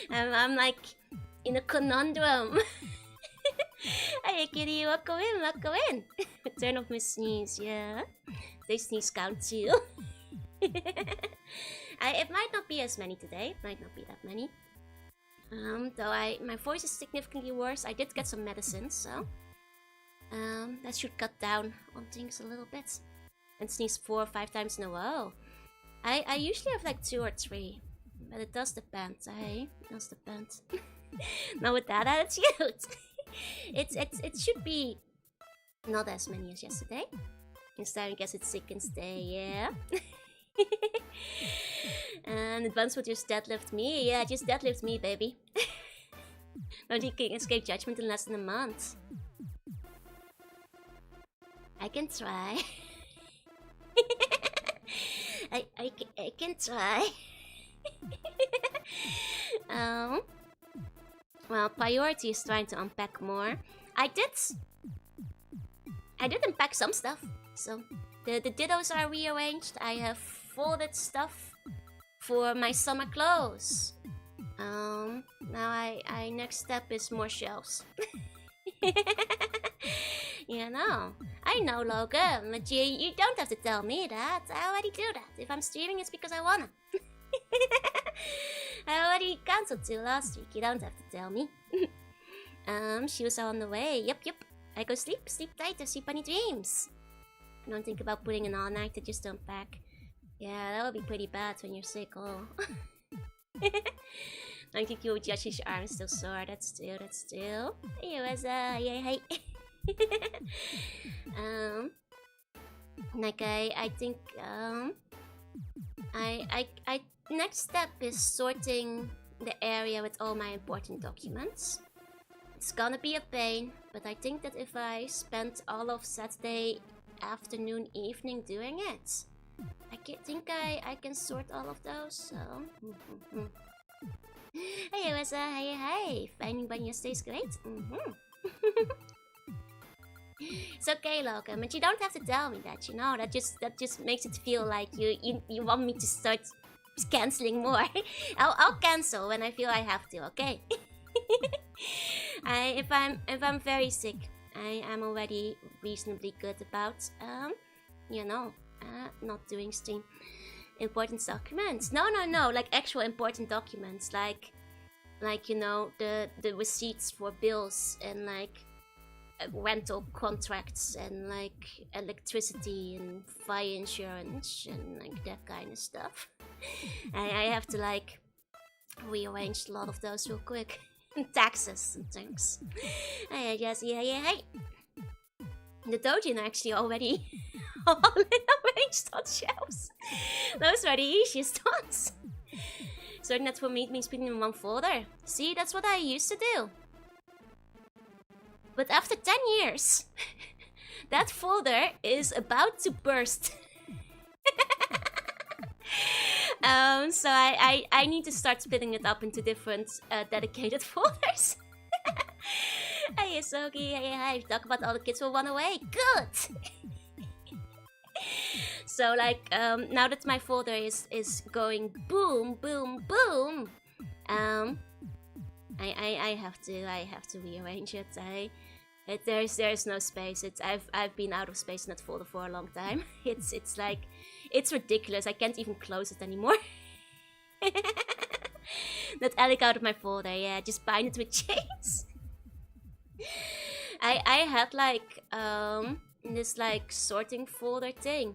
I'm like in a conundrum. Hey kitty, welcome in. Turn off my sneeze, yeah. They sneeze count too. It might not be as many today. It might not be that many. Though my voice is significantly worse. I did get some medicine, so That should cut down on things a little bit. And sneeze 4 or 5 times in a row. I usually have like 2 or 3. But it does depend, hey? It does depend. Now with that attitude, it should be not as many as yesterday. Instead, I guess it's sick instead, yeah. And advance would just deadlift me, yeah, just deadlift me, baby. No, you can escape judgment in less than a month. I can try. I can try. Well, priority is trying to unpack more. I did unpack some stuff. So the dittos are rearranged. I have folded stuff for my summer clothes. Now I next step is more shelves. You know, I know, Logan, but you don't have to tell me that. I already do that. If I'm streaming, it's because I wanna. I already cancelled 2 last week. You don't have to tell me. Shoes are on the way. Yep. I go sleep tight, have funny dreams. Don't think about putting an all-nighter, just don't pack. Yeah, that would be pretty bad when you're sick, oh. I think you would judge his arm is still sore. That's still. Hey, hey. Like I think I next step is sorting the area with all my important documents. It's gonna be a pain, but I think that if I spend all of Saturday afternoon, evening doing it, I think I can sort all of those. So. Hey, Wessa, hey. Finding Bunny stays great. It's okay, Logan, but you don't have to tell me that. You know, that just makes it feel like you want me to start canceling more. I'll cancel when I feel I have to. Okay. If I'm very sick, I'm already reasonably good about you know, not doing stream. Important documents. No, like actual important documents, like you know, the receipts for bills and like rental contracts and like electricity and fire insurance and like that kind of stuff. I have to like rearrange a lot of those real quick. Taxes and things. Hey. The dojin are actually already all arranged on shelves. Those are the easiest ones. Sorting that for me means putting in one folder. See, that's what I used to do. But after 10 years, that folder is about to burst. So I need to start splitting it up into different dedicated folders. Hey, Sogi, hey, talk about all the kids will run away. Good! So, like, now that my folder is going boom, I have to rearrange it. There's no space. I've been out of space in that folder for a long time. It's like, it's ridiculous. I can't even close it anymore. That Alec out of my folder, yeah, just bind it with chains. I had like this like sorting folder thing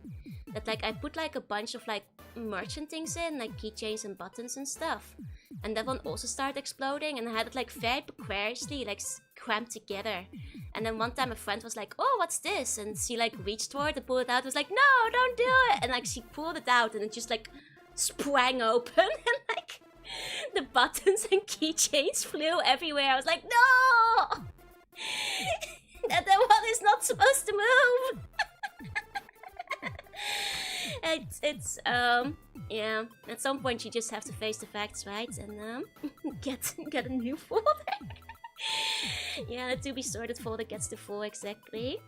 that like I put like a bunch of like merchant things in, like keychains and buttons and stuff, and that one also started exploding, and I had it like very precariously like cramped together. And then one time a friend was like, "Oh, what's this?" And she like reached for it to pull it out. Was like, "No, don't do it!" And like she pulled it out, and it just like sprang open, and like the buttons and keychains flew everywhere. I was like, "No!" That one is not supposed to move. It's yeah. At some point you just have to face the facts, right? And get a new folder. Yeah, the to be sorted folder gets the 4 exactly.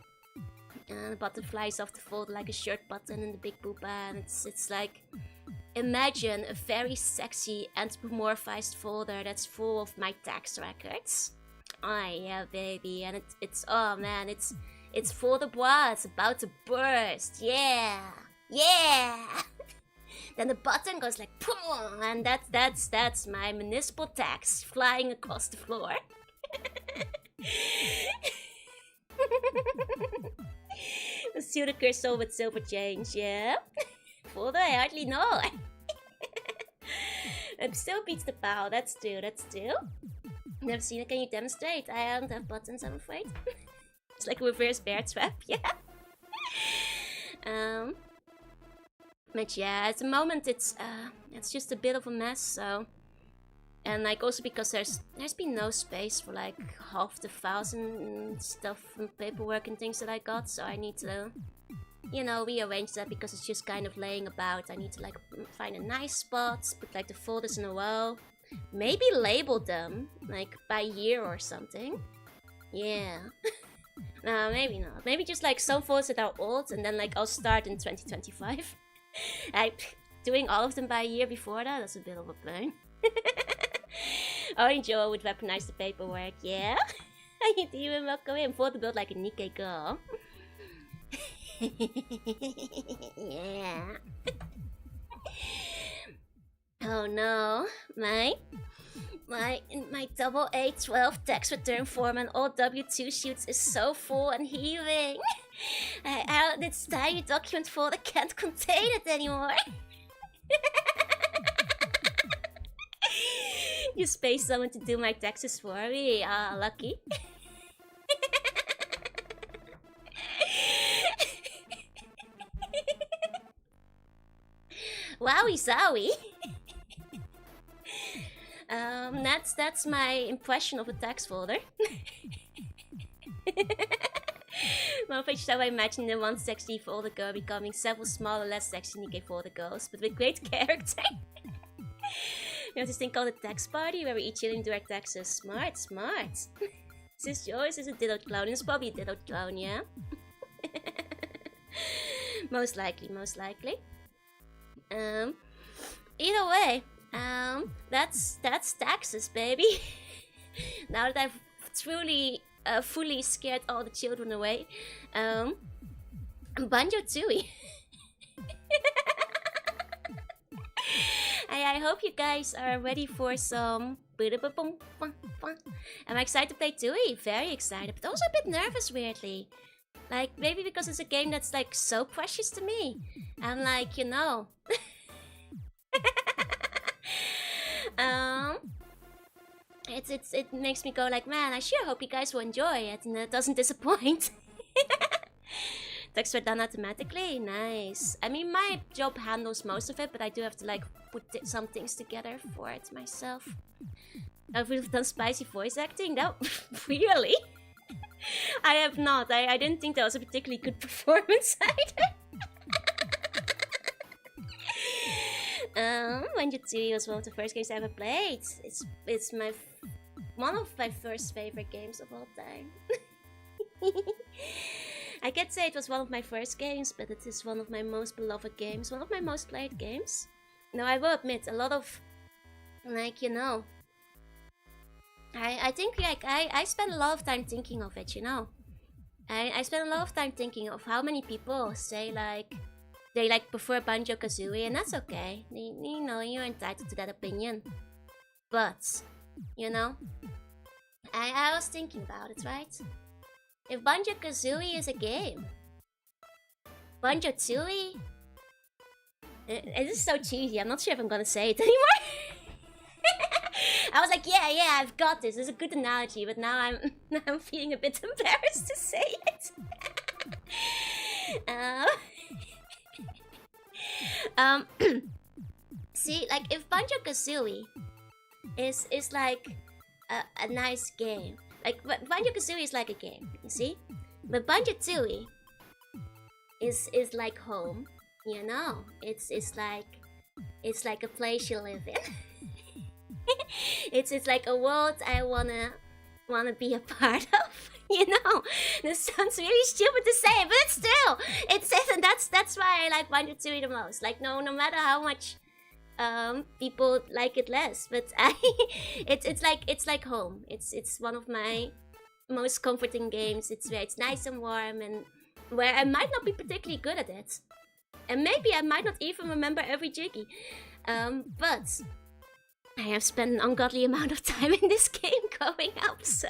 The button flies off the folder like a shirt button in the big booba, and it's like, imagine a very sexy anthropomorphized folder that's full of my tax records. Oh yeah, baby, and it's oh man, it's for the bois, it's about to burst, yeah. Then the button goes like, boom, and that's my municipal tax flying across the floor. Let's do the crystal with silver change, yeah? Folder, I hardly know. It still beats the POW, that's true, that's true. Never seen it, can you demonstrate? I don't have buttons, I'm afraid. It's like a reverse bear trap, yeah. But yeah, at the moment it's just a bit of a mess, so. And like also because there's been no space for like half the files and stuff and paperwork and things that I got, so I need to, you know, rearrange that because it's just kind of laying about. I need to like find a nice spot, put like the folders in a row, maybe label them like by year or something. Yeah. No, maybe not. Maybe just like some folders that are old and then like I'll start in 2025. Like doing all of them by year before that's a bit of a pain. Only Joe would weaponize the paperwork, yeah? How you doing? Welcome in. For the build like a Nikkei girl. Yeah. Oh no, my double A12 tax return form and all W2 sheets is so full and heaving. This tiny document folder can't contain it anymore. You space someone to do my taxes for me. Ah, lucky. Wowie zowie. That's my impression of a tax folder. One page how I imagine the one sexy folder girl becoming several smaller, less sexy Nikkei folder girls, but with great character. We have this thing called a tax party where we each chilling do our taxes. Smart, smart. Is this yours? Is it Diddled Clown? It's probably a Diddled Clown, yeah? Most likely, most likely. Either way, that's taxes, baby. Now that I've truly, fully scared all the children away, Banjo Tooie. I hope you guys are ready for some. I'm excited to play Tooie, very excited, but also a bit nervous weirdly. Like, maybe because it's a game that's like so precious to me. I'm like, you know. It makes me go like, man, I sure hope you guys will enjoy it and it doesn't disappoint. Texts were done automatically, nice. I mean, my job handles most of it, but I do have to like put some things together for it myself. I would have done spicy voice acting? No, really? I have not. I didn't think that was a particularly good performance either. Banjo Tooie was one of the first games I ever played. It's one of my first favorite games of all time. I can't say it was one of my first games, but it is one of my most beloved games, one of my most played games. Now I will admit, a lot of, like, you know, I think like I spend a lot of time thinking of it, you know. I spend a lot of time thinking of how many people say like they like prefer Banjo Kazooie, and that's okay. You know, you're entitled to that opinion. But, you know, I was thinking about it, right? If Banjo Kazooie is a game, Banjo Tooie, it is so cheesy. I'm not sure if I'm gonna say it anymore. I was like, yeah, I've got this. It's a good analogy, but now I'm feeling a bit embarrassed to say it. See, like if Banjo Kazooie is like a nice game. Like, Banjo Kazooie is like a game, you see? But Banjo Tooie is like home, you know? It's like a place you live in. It's like a world I wanna be a part of, you know? This sounds really stupid to say, but it's true. And that's why I like Banjo Tooie the most. Like, no matter how much people like it less, but it's like home. It's one of my most comforting games. It's where it's nice and warm, and where I might not be particularly good at it, and maybe I might not even remember every jiggy, but I have spent an ungodly amount of time in this game growing up, so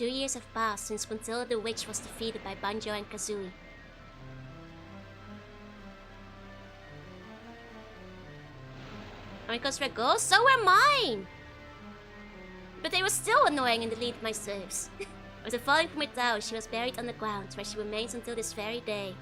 2 years have passed since Puntilla the Witch was defeated by Banjo and Kazooie. Because we're ghosts, so were mine! But they were still annoying and deleted my saves. After falling from her tower, she was buried underground, where she remains until this very day.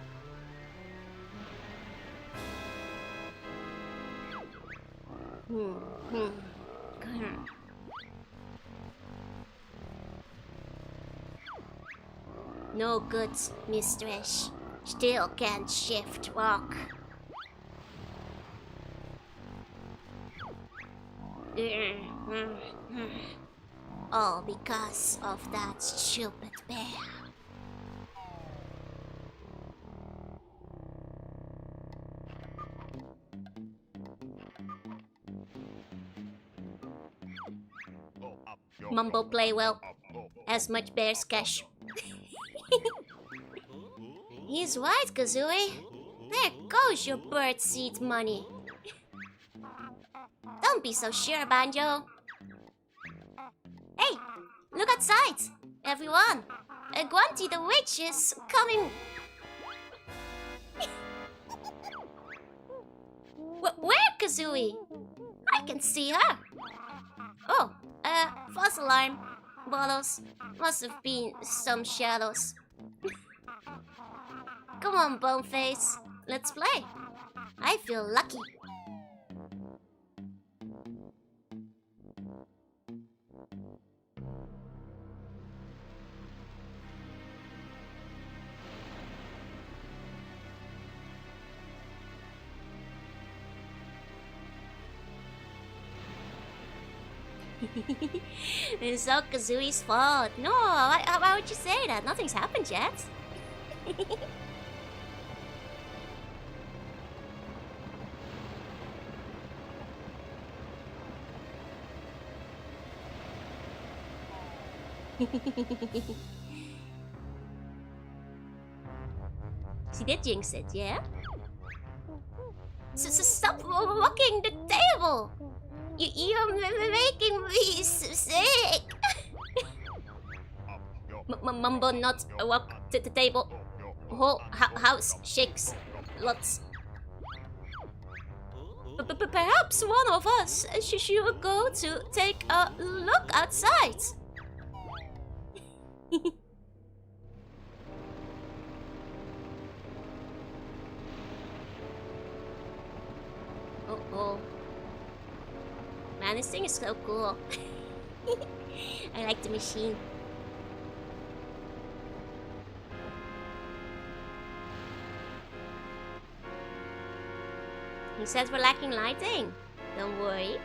No good, mistress. Still can't shift walk. All because of that stupid bear. Mumbo play well. Has much bear's cash. He's right, Kazooie. There goes your birdseed money. Don't be so sure, Banjo. Hey, look outside, everyone. Grunty the Witch is coming. Where, Kazooie? I can see her. Oh, false alarm. Bottles. Must have been some shadows. Come on, Boneface. Let's play. I feel lucky. It's all Kazooie's fault. No, why would you say that? Nothing's happened yet. She did jinx it, yeah? So stop walking the table! You're making me sick! Mumbo not walk to the table. Whole house shakes lots. Perhaps one of us should go to take a look outside. Uh-oh. Man, this thing is so cool. I like the machine. He says we're lacking lighting. Don't worry.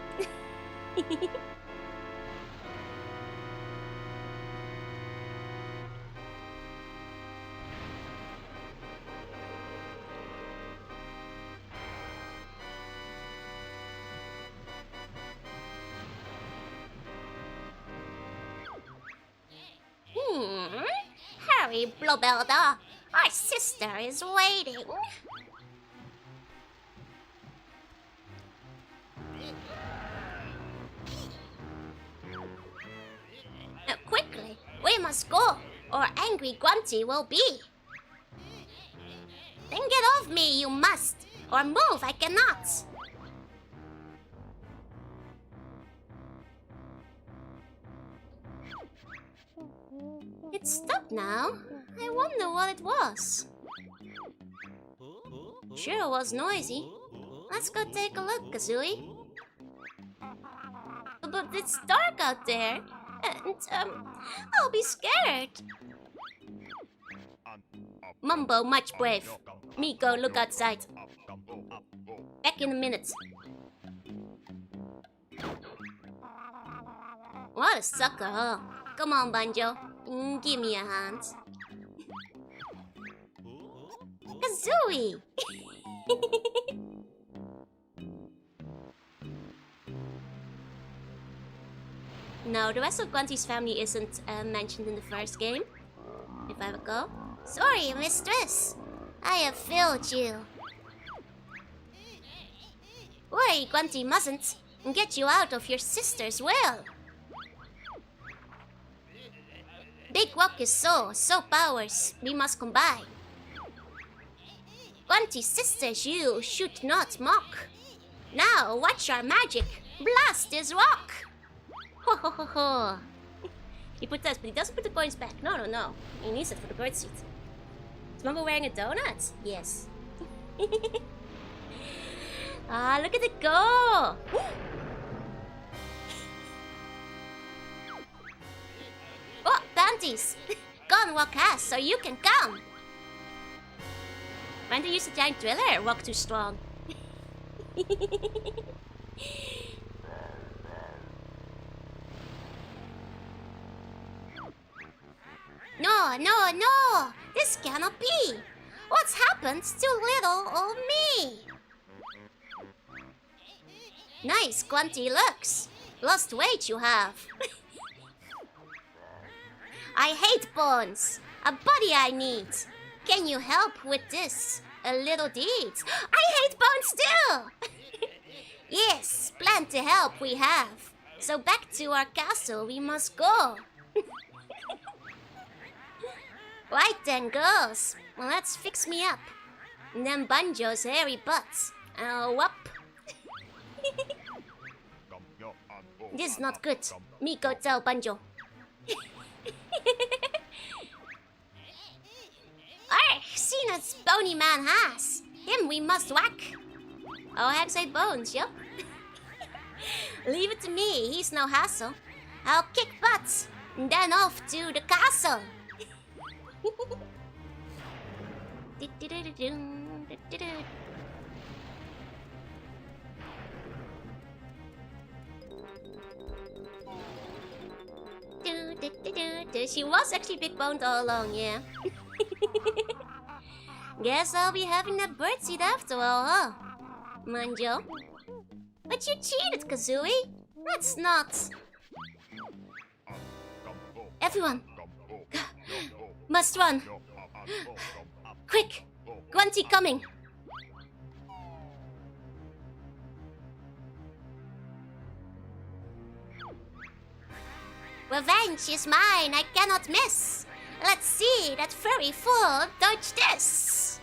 Hurry, Blobelda. Our sister is waiting. Quickly, we must go, or angry Grunty will be. Then get off me, you must, or move, I cannot. It stopped now. I wonder what it was. Sure was noisy. Let's go take a look, Kazooie. But it's dark out there, and I'll be scared. Mumbo, much brave. Me go look outside. Back in a minute. What a sucker, huh? Come on, Banjo. Give me a hand. Kazooie! No, the rest of Grunty's family isn't mentioned in the first game, if I recall. Sorry, mistress. I have failed you. Worry, Grunty mustn't get you out of your sister's will. Big walk is so powers we must combine. Quanti sisters, you should not mock. Now watch our magic. Blast this rock. Ho ho ho ho. He put that, but he doesn't put the coins back. No. He needs it for the bird seat. Is Mumbo wearing a donut? Yes. Ah, look at it go! Oh, panties! Gone walk fast so you can come! Trying to use the giant driller, walk too strong. No! This cannot be! What's happened to little old me? Nice Quanti looks. Lost weight you have. I hate bones. A body I need. Can you help with this? A little deed. I hate bones too! Yes, plan to help we have. So back to our castle we must go. Right then, girls. Well, let's fix me up. And then Banjo's hairy butts. Whoop. This is not good. Me go tell Banjo. Seen as bony man has. Him we must whack. Oh, Hags ate bones, yup. Leave it to me, he's no hassle. I'll kick butts, and then off to the castle. She was actually big boned all along, yeah. Guess I'll be having that birdseed after all, huh? Manjo? But you cheated, Kazooie! That's not... Everyone! Must run! Quick! Grunty coming! Revenge is mine, I cannot miss! Let's see that furry fool dodge this!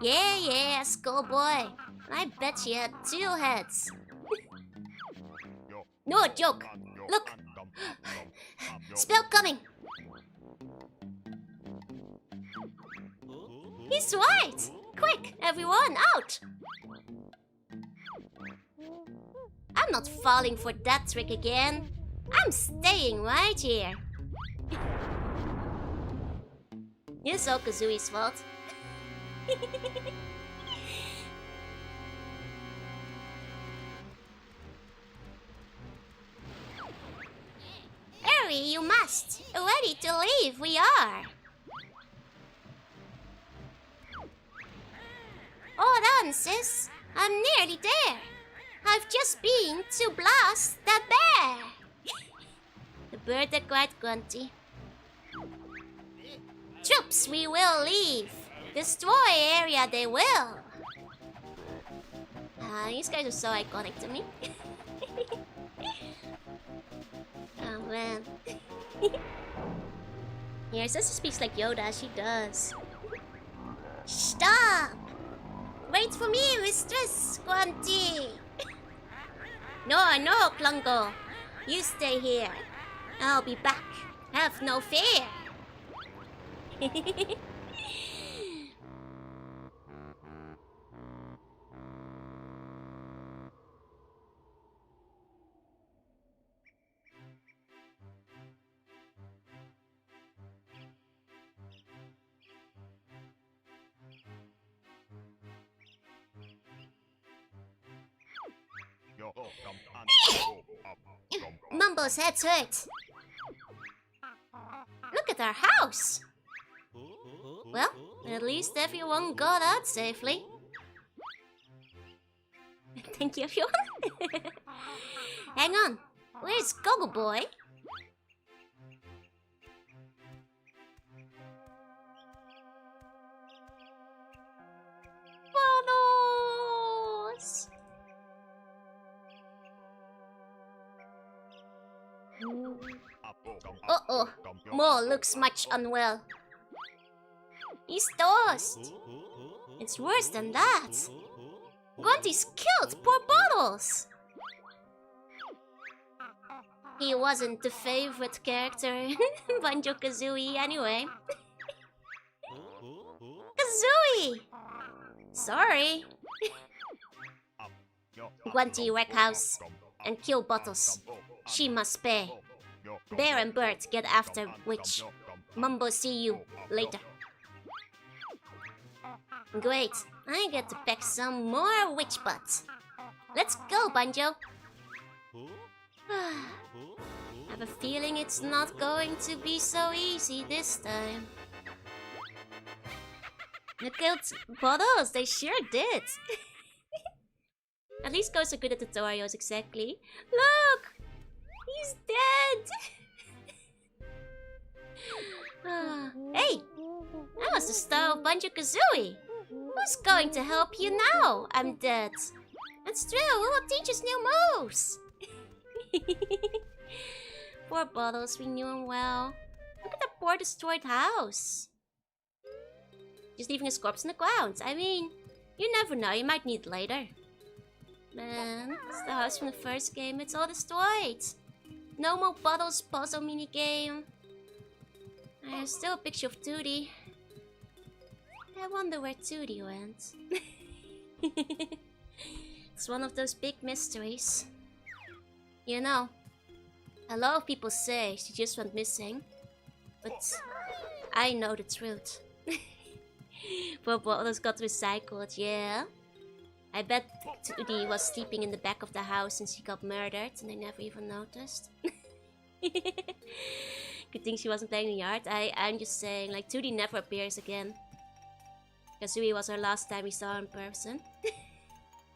Yeah, schoolboy. I bet she had 2 heads. No joke. Look. Spell coming. He's right. Quick, everyone, out. I'm not falling for that trick again. I'm staying right here. It's all Kazooie's fault. Hurry, you must. Ready to leave, we are. Hold on, sis. I'm nearly there. I've just been to blast that bear. The bird are quite grunty. Troops, we will leave. Destroy area they will. These guys are so iconic to me. Oh man. Yeah, Sister speaks like Yoda, she does. Stop! Wait for me, mistress Grunty. No, Clanker. You stay here. I'll be back. Have no fear. Mumbo's head's hurt. Look at our house. Well, at least everyone got out safely. Thank you, everyone. Hang on. Where's Gogo Boy? Bonos! Uh-oh. Mo looks much unwell. He's toast. It's worse than that. Gunty's killed poor Bottles. He wasn't the favorite character in Banjo Kazooie anyway. Kazooie! Sorry. Gunty wreck house and kill Bottles. She must pay. Bear and Bird get after Witch. Mumbo see you later. Great, I get to pack some more witch butts. Let's go, Banjo. I have a feeling it's not going to be so easy this time. They killed Bottles, they sure did. At least Ghosts are good at tutorials, exactly. Look! He's dead! Hey! I was the star of Banjo Kazooie! Who's going to help you now? I'm dead. That's true, who will teach us new moves? Poor Bottles, we knew him well. Look at that poor destroyed house. Just leaving his corpse in the ground. I mean, you never know, you might need it later. Man, it's the house from the first game, it's all destroyed. No more Bottles puzzle minigame. There's still a picture of Tootie. I wonder where Tootie went. It's one of those big mysteries. You know, a lot of people say she just went missing. But I know the truth. Poor Bottles got recycled, yeah. I bet Tootie was sleeping in the back of the house and she got murdered and I never even noticed. Good thing she wasn't playing in the yard. I'm just saying, like, Tootie never appears again. Kazooie was her last time we saw her in person.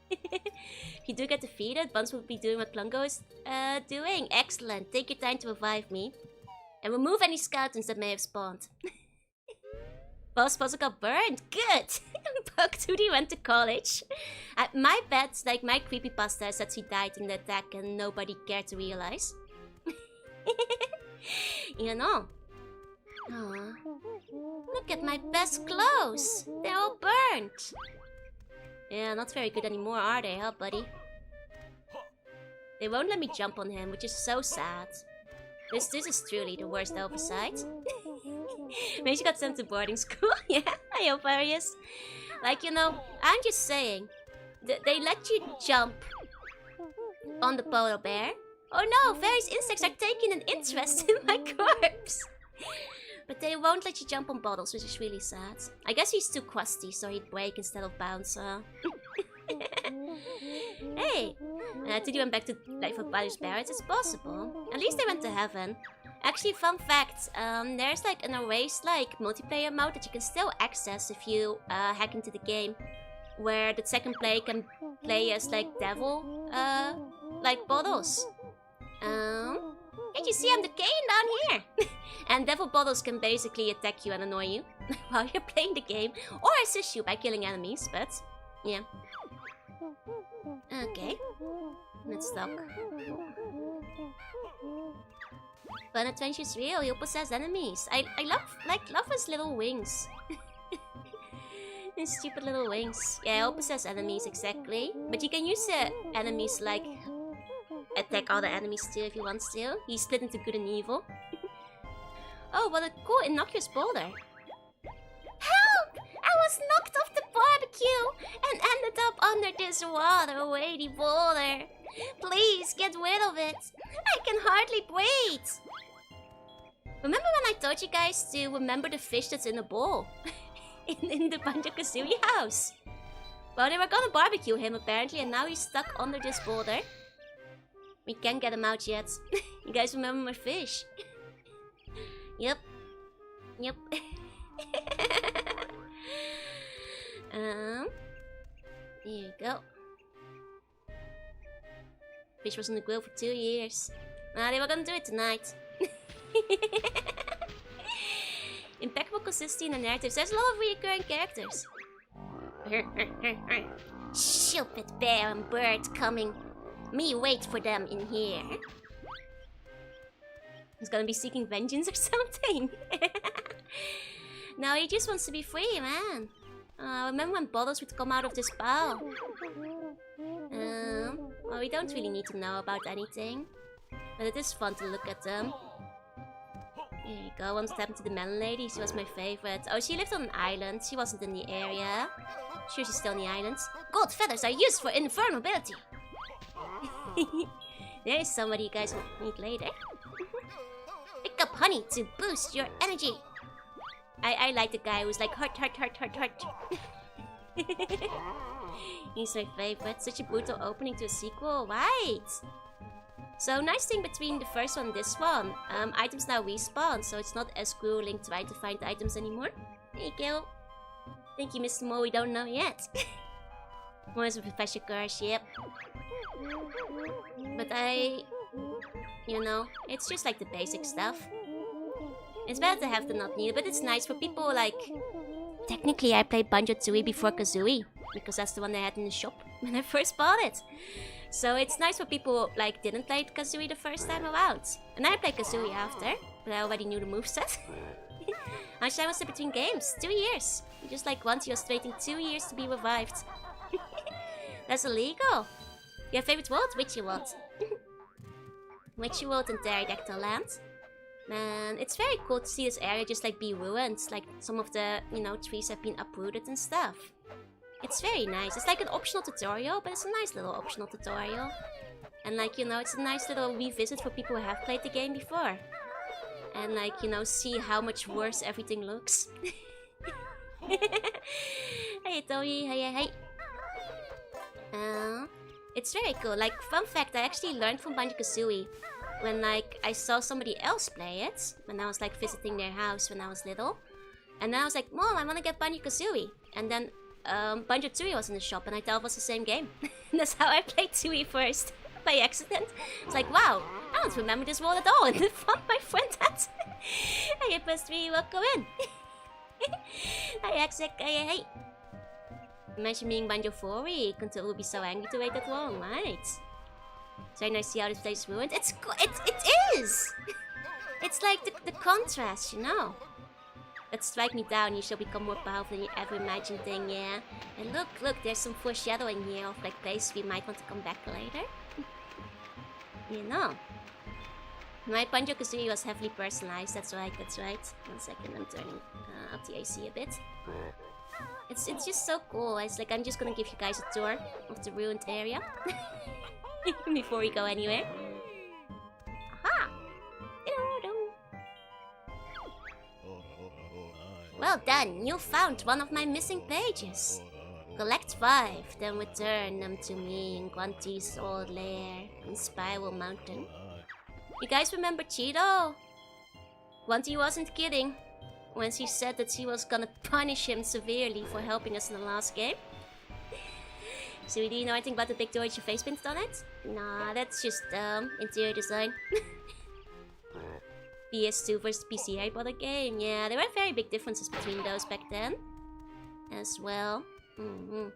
If you do get defeated, Buns will be doing what Clanker is doing. Excellent. Take your time to revive me. And remove any skeletons that may have spawned. Boss puzzle got burned. Good. Bug Tootie went to college. My bet, like my creepypasta, is that she died in the attack and nobody cared to realize. You know. Aww. Look at my best clothes. They're all burnt. Yeah, not very good anymore, are they, huh, buddy? They won't let me jump on him, which is so sad. This is truly the worst oversight. Maybe she got sent to boarding school. Yeah, I hope Arius. Like, you know, I'm just saying. They let you jump on the polar bear. Oh no, various insects are taking an interest in my corpse. But they won't let you jump on Bottles, which is really sad. I guess he's too crusty, so he'd break instead of bounce. Hey! Did you went back to Life of Bio's Barrett? It's possible. At least they went to heaven. Actually, fun fact, there's like an erased like multiplayer mode that you can still access if you hack into the game. Where the second player can play as like devil, like Bottles. Can't you see I'm decaying down here? And Devil Bottles can basically attack you and annoy you while you're playing the game. Or assist you by killing enemies, but yeah. Okay. Let's talk. Fun adventure's real, you'll possess enemies. I love his little wings. His stupid little wings. Yeah, he'll possess enemies, exactly. But you can use the enemies like attack all the enemies too if you want to. He's split into good and evil. Oh, what a cool innocuous boulder. Help! I was knocked off the barbecue and ended up under this water-weighty boulder. Please get rid of it. I can hardly breathe. Remember when I told you guys to remember the fish that's in the bowl? in the Banjo Kazooie house? Well, they were gonna barbecue him apparently and now he's stuck under this boulder. We can't get him out yet. You guys remember my fish? Yep. Yep. Here you go. Fish was on the grill for 2 years. Nah, they were gonna do it tonight. Impeccable consistency in the narratives. There's a lot of recurring characters. Stupid bear and bird coming. Me wait for them in here. He's gonna be seeking vengeance or something. No, he just wants to be free, man. Remember when bottles would come out of this bowl? Well, we don't really need to know about anything. But it is fun to look at them. Here you go, one step into the melon lady. She was my favorite. Oh, she lived on an island. She wasn't in the area. Sure, she's still in the islands. Gold feathers are used for invulnerability. There is somebody you guys will meet later. Pick up honey to boost your energy. I like the guy who's like heart. He's my favorite. Such a brutal opening to a sequel, right? So nice thing between the first one and this one. Items now respawn, so it's not as grueling trying to find items anymore. There you go. Thank you, Mr. Mo, we don't know yet. One is a Professor Curse, yep. But you know, it's just like the basic stuff. It's better to have the not needed, but it's nice for people like... Technically, I played Banjo Tooie before Kazooie, because that's the one they had in the shop when I first bought it. So it's nice for people who like didn't play Kazooie the first time around. And I played Kazooie after, but I already knew the moveset. How much time was it between games? 2 years. Just like once, you're waiting 2 years to be revived. That's illegal. Your favorite world? Witchy World. Witchy World and Pterodactyl Land. Man, it's very cool to see this area just like be ruined. Like some of the, you know, trees have been uprooted and stuff. It's very nice. It's like an optional tutorial, but it's a nice little optional tutorial. And like, you know, it's a nice little revisit for people who have played the game before. And like, you know, see how much worse everything looks. Hey, Tony. Hey. It's very cool. Like, fun fact, I actually learned from Banjo-Kazooie when like I saw somebody else play it when I was like visiting their house when I was little. And then I was like, Mom, I want to get Banjo-Kazooie. And then Banjo Tooie was in the shop and I thought it was the same game. That's how I played Tooie first, by accident. It's like, wow, I don't remember this world at all, and the fun my friend had. Hey, +3, welcome in. Hi, Axek, hey. Imagine being Banjo 4 Control would be so angry to wait that long, right? It's very nice to see how this place is ruined. It is! It's like the contrast, you know? But strike me down, you shall become more powerful than you ever imagined thing, yeah? And look, there's some foreshadowing here of like places we might want to come back later. You know. My Banjo-Kazooie was heavily personalized, that's right. 1 second, I'm turning up the AC a bit. It's just so cool. It's like I'm just gonna give you guys a tour of the ruined area. Before we go anywhere. Aha! Well done, you found one of my missing pages. Collect 5, then return them to me in Guanti's old lair in Spiral Mountain. You guys remember Cheato? Guanti wasn't kidding when she said that she was gonna punish him severely for helping us in the last game. So do you know anything about the big door with your face painted on it? Nah, that's just interior design. PS2 versus PC Harry Potter game. Yeah, there were very big differences between those back then. As well. You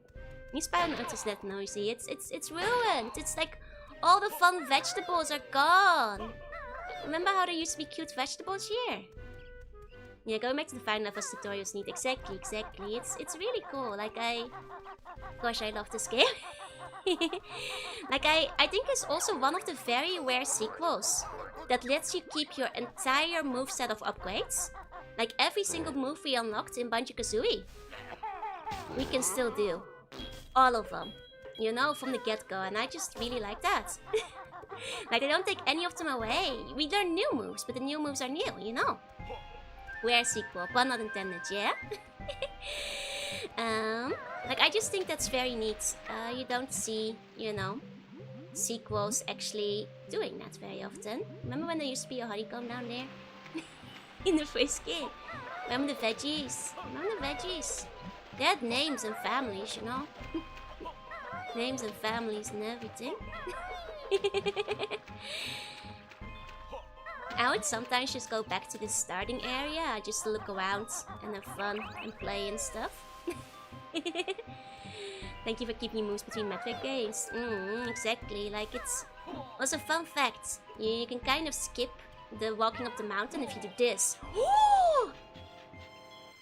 Spiral Mountain's that noisy. It's ruined. It's like all the fun vegetables are gone. Remember how there used to be cute vegetables here? Yeah, going back to the final levels tutorials neat. Exactly. It's really cool. Like gosh, I love this game. Like I think it's also one of the very rare sequels that lets you keep your entire moveset of upgrades. Like every single move we unlocked in Banjo-Kazooie, we can still do. All of them. You know, from the get-go, and I just really like that. Like, I don't take any of them away. We learn new moves, but the new moves are new, you know? Rare sequel, pun not intended, yeah? Like, I just think that's very neat. You don't see, you know, sequels actually doing that very often. Remember when there used to be a honeycomb down there? In the first game? Remember the veggies? They had names and families, you know? Names and families and everything. I would sometimes just go back to the starting area just to look around and have fun and play and stuff. Thank you for keeping moves between Metroid games. Exactly, like it's also a fun fact. You can kind of skip the walking up the mountain if you do this.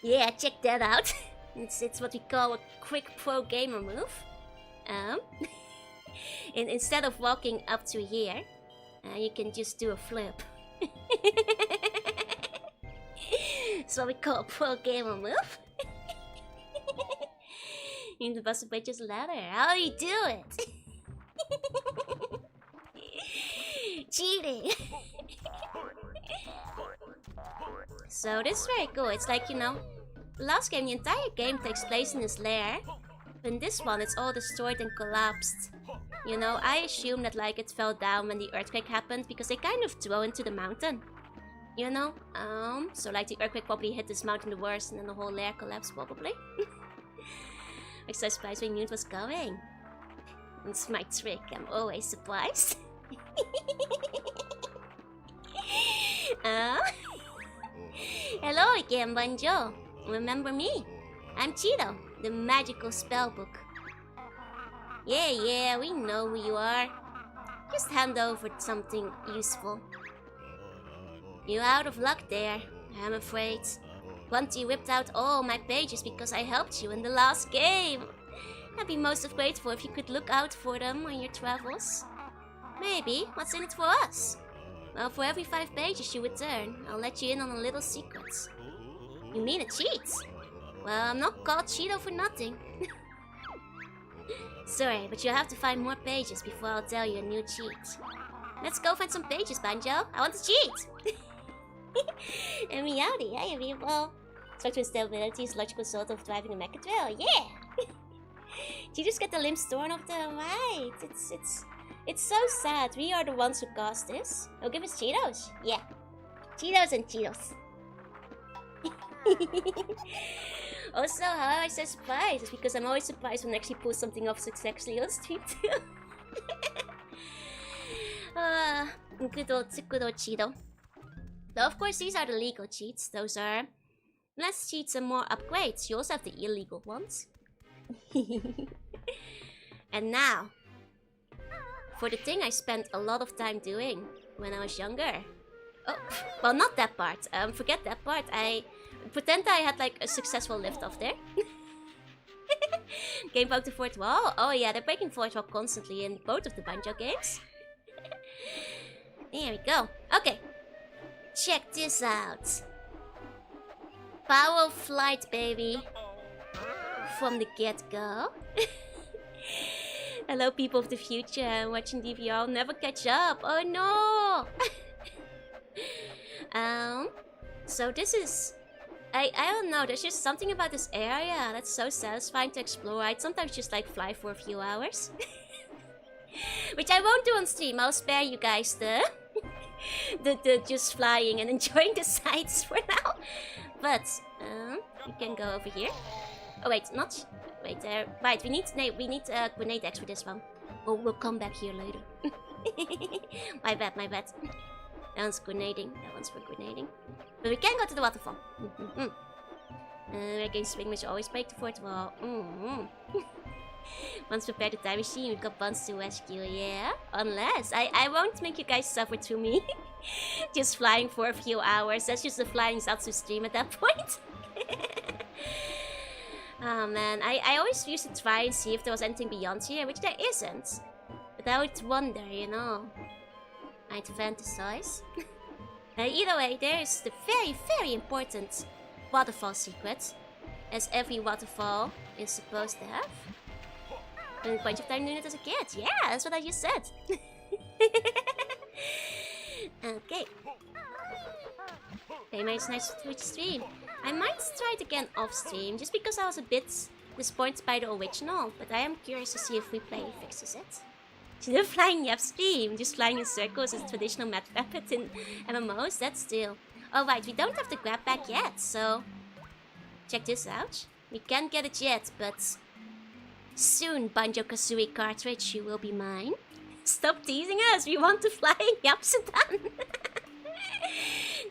Yeah, check that out. It's what we call a quick pro gamer move. And instead of walking up to here, you can just do a flip. It's what we call a pro gamer move. You need to bust a bitch's ladder. How do you do it? Cheating. So this is very cool. It's like, you know, the last game, the entire game takes place in this lair. In this one, it's all destroyed and collapsed. You know, I assume that like it fell down when the earthquake happened because they kind of throw into the mountain. You know? So like the earthquake probably hit this mountain the worst and then the whole lair collapsed probably. I'm so surprised when I knew it was coming. It's my trick, I'm always surprised. Hello again, Banjo. Remember me? I'm Cheato, the magical spellbook. Yeah, we know who you are. Just hand over something useful. You're out of luck there, I'm afraid. Once you whipped out all my pages because I helped you in the last game. I'd be most grateful if you could look out for them on your travels. Maybe, what's in it for us? Well, for every 5 pages you return, I'll let you in on a little secret. You mean a cheat? Well, I'm not called Cheato for nothing. Sorry, but you'll have to find more pages before I'll tell you a new cheat. Let's go find some pages, Banjo. I want to cheat! And Meowdy, hi people. Structural stability is logical sort of driving a mecha trail, yeah! Did you just get the limbs torn off the right? It's so sad. We are the ones who caused this. Oh, give us Cheetos? Yeah. Cheetos and Cheetos. Also, how am I so surprised? It's because I'm always surprised when I actually pull something off successfully on stream too. Good old Cheeto. Though of course these are the legal cheats. Those are less cheats and more upgrades. You also have the illegal ones. And now, for the thing I spent a lot of time doing when I was younger. Oh, well, not that part. Forget that part. I pretend I had like a successful lift off there. Game broke the fourth wall. Oh yeah, they're breaking fourth wall constantly in both of the Banjo games. There we go. Okay, check this out. Power of flight, baby. From the get-go. Hello, people of the future. I'm watching DVR. I'll never catch up. Oh no! So this is... I don't know. There's just something about this area that's so satisfying to explore. I'd sometimes just like fly for a few hours. Which I won't do on stream. I'll spare you guys the just flying and enjoying the sights for now. But we can go over here. Oh wait, not wait there. Right, we need grenade X for this one. We'll come back here later. My bad. That one's grenading. That one's for grenading. But we can go to the waterfall. We're going swing, which always break the fourth wall. Once prepared the time machine, we've got buns to rescue, yeah? Unless I won't make you guys suffer through me. Just flying for a few hours. That's just the flying Zatsu stream at that point. Oh man, I always used to try and see if there was anything beyond here, which there isn't. But I would wonder, you know. I'd fantasize. Either way, there is the very important waterfall secret. As every waterfall is supposed to have. And a bunch of time doing it as a kid. Yeah, that's what I just said. Okay. Okay, it's nice Twitch stream. I might try it again off stream, just because I was a bit disappointed by the original. But I am curious to see if replay fixes it. Still flying Yap stream, just flying in circles as traditional mad rabbit in MMOs, that's still... Alright, we don't have the grab bag yet, so... Check this out. We can't get it yet, but... Soon, Banjo-Kazooie cartridge, you will be mine. Stop teasing us, we want to fly Yapsudan.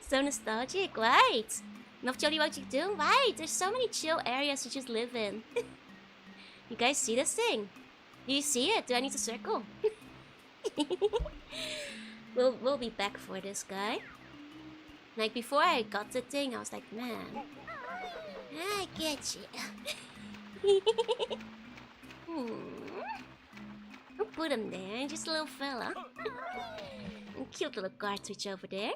So nostalgic, right? Enough jolly what you do? Right, there's so many chill areas to just live in. You guys see this thing? Do you see it? Do I need to circle? We'll be back for this guy. Like, before I got the thing, I was like, man, I get you. Who put him there? Just a little fella. And cute little cartridge over there.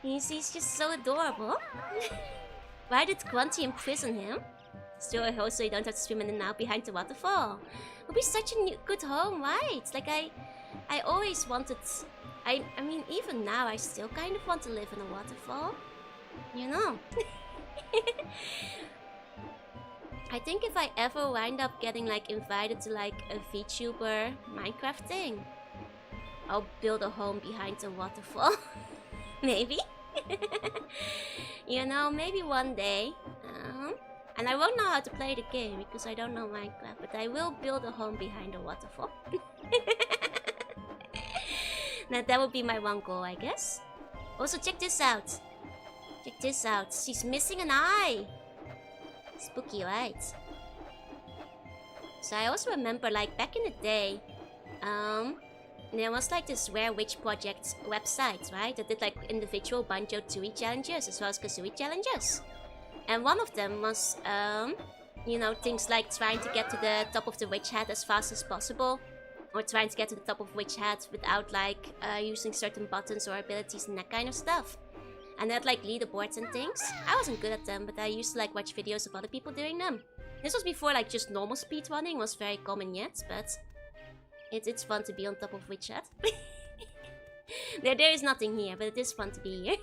He's just so adorable. Why did Grunty imprison him? Still, I hope so you don't have to swim in and out behind the waterfall. It would be such a good home, right? Like, I always wanted... I mean, even now, I still kind of want to live in a waterfall. You know? I think if I ever wind up getting, like, invited to, like, a VTuber Minecraft thing, I'll build a home behind a waterfall. Maybe. You know, maybe one day. And I won't know how to play the game because I don't know Minecraft, but I will build a home behind a waterfall. Now that would be my one goal, I guess. Also, check this out. Check this out. She's missing an eye. Spooky, right? So I also remember, like, back in the day, there was like this Rare Witch Project website, right? That did like individual Banjo Tooie challenges as well as Kazooie challenges. And one of them was, you know, things like trying to get to the top of the witch hat as fast as possible. Or trying to get to the top of witch hat without like using certain buttons or abilities and that kind of stuff. And they had like leaderboards and things. I wasn't good at them, but I used to like watch videos of other people doing them. This was before like just normal speedrunning was very common yet, but it's fun to be on top of witch hat. There is nothing here, but it is fun to be here.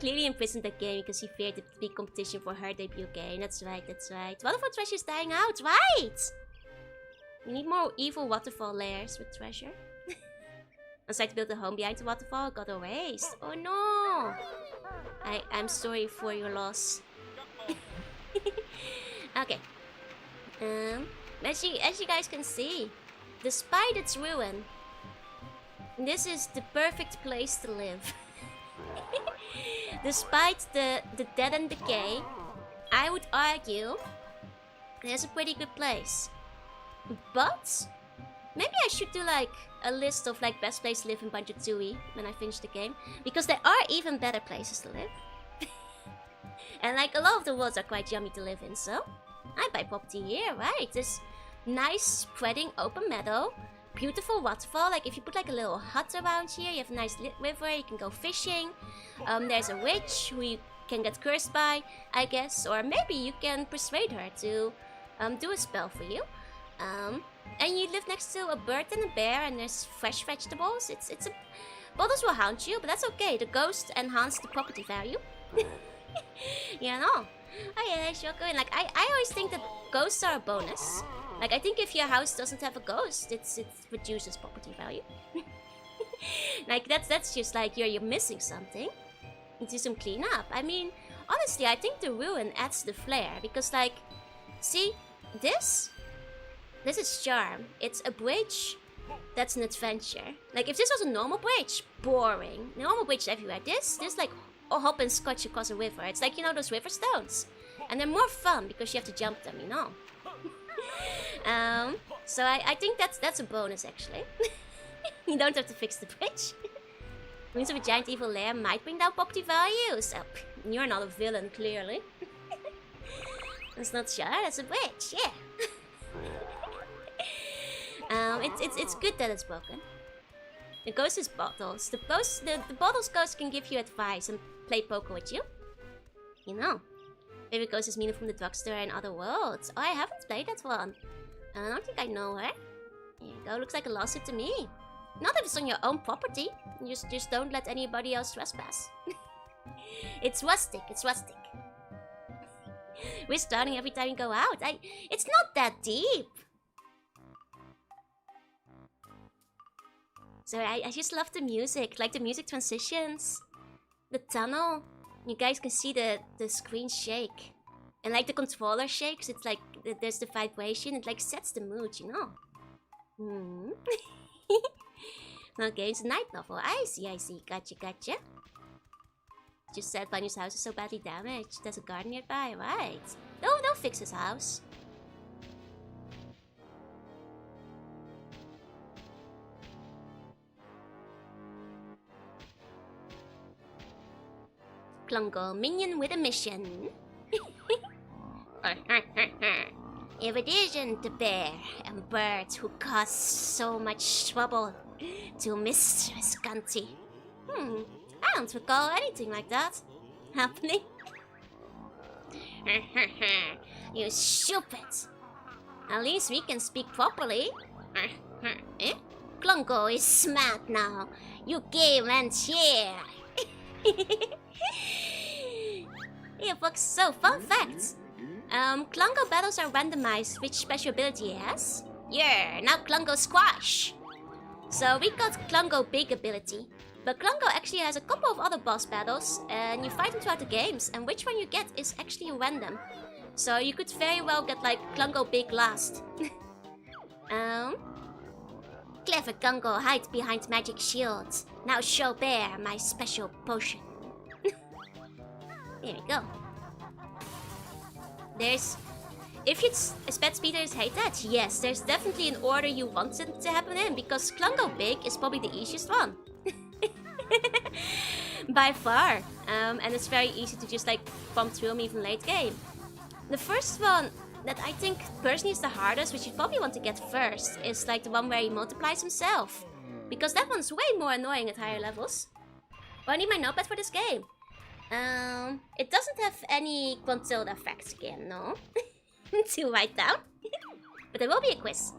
Clearly imprisoned the game because he feared it would be competition for her debut game. That's right, that's right. Waterfall treasure is dying out, right? We need more evil waterfall layers with treasure. I tried to build a home behind the waterfall, got erased. Oh no! I'm sorry for your loss. Okay. As you guys can see, despite its ruin, this is the perfect place to live. Despite the dead and decay, I would argue it's a pretty good place. But maybe I should do like a list of like best place to live in Banjo Tooie when I finish the game, because there are even better places to live. And like a lot of the worlds are quite yummy to live in, so I buy property here, right? This nice spreading open meadow, beautiful waterfall. Like if you put like a little hut around here, you have a nice river, you can go fishing. There's a witch who you can get cursed by, I guess, or maybe you can persuade her to do a spell for you. And you live next to a bird and a bear, and there's fresh vegetables. It's a... Boulders will haunt you, but that's okay. The ghost enhance the property value. You know? Oh yeah, sure going. Like I always think that ghosts are a bonus. Like I think if your house doesn't have a ghost, it reduces property value. Like that's just like you're missing something. You do some cleanup. I mean, honestly, I think the ruin adds the flair because like, see, this is charm. It's a bridge. That's an adventure. Like if this was a normal bridge, boring. Normal bridge everywhere. This like hop and scotch across a river. It's like, you know, those river stones. And they're more fun because you have to jump them, you know. So I think that's a bonus actually. You don't have to fix the bridge. Ruins of a giant evil lair might bring down property values. Oh, you're not a villain, clearly. That's not sure, that's a bridge, yeah. It's good that it's broken. The ghost is bottles. The bottles ghost can give you advice and play poker with you. You know. Maybe ghost is Mina from the drugstore and other worlds. Oh, I haven't played that one. I don't think I know her. Here you go, looks like a lawsuit to me. Not if it's on your own property. Just don't let anybody else trespass. It's rustic, it's rustic. We're starting every time we go out. It's not that deep. So I just love the music, like the music transitions, the tunnel. You guys can see the screen shake, and like the controller shakes. It's like there's the vibration. It like sets the mood, you know. Okay, it's a night novel. I see. Gotcha. Just said Banjo's house is so badly damaged. There's a garden nearby, right? They'll fix his house. Clungo, minion with a mission. If it isn't the bear and bird who caused so much trouble to Mistress Gunty. I don't recall anything like that happening. You stupid. At least we can speak properly. Clungo is mad now. You game and here. Yeah, folks, so fun fact. Clungo battles are randomized which special ability he has. Yeah, now Clungo squash. So we got Clungo big ability. But Clungo actually has a couple of other boss battles, and you fight them throughout the games, and which one you get is actually random. So you could very well get like Clungo big last. Clever Clungo hides behind magic shields. Now show Bear my special potion. There we go. If it's sped speeders hate that, yes, there's definitely an order you want it to happen in, because Clungo big is probably the easiest one. By far. And it's very easy to just like bump through them even late game. The first one that I think personally is the hardest, which you probably want to get first, is like the one where he multiplies himself. Because that one's way more annoying at higher levels. Oh, I need my notepad for this game. It doesn't have any Quantilda effects again, no? To write down. But there will be a quiz.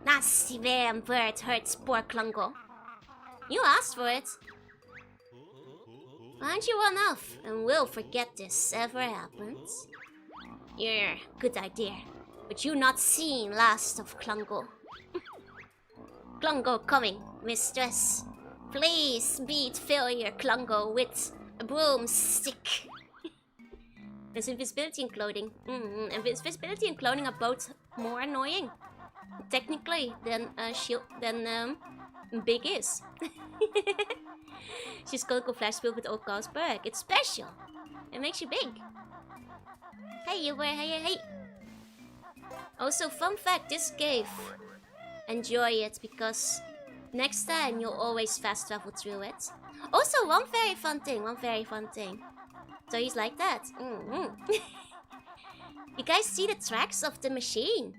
Nasty bear and bird hurts poor Clungo. You asked for it. Aren't you one off, and we'll forget this ever happens? Yeah, good idea. But you not seen last of Clungo. Clungo coming, mistress. Please beat failure Clungo with a broomstick. There's invisibility and clothing. Invisibility and clothing are both more annoying, technically, than shield Big is. She's gonna go flash build with old Carlsberg. It's special. It makes you big. Hey, you were hey. Also, fun fact, this cave. Enjoy it, because next time you'll always fast travel through it. Also, one very fun thing. So he's like that. You guys see the tracks of the machine?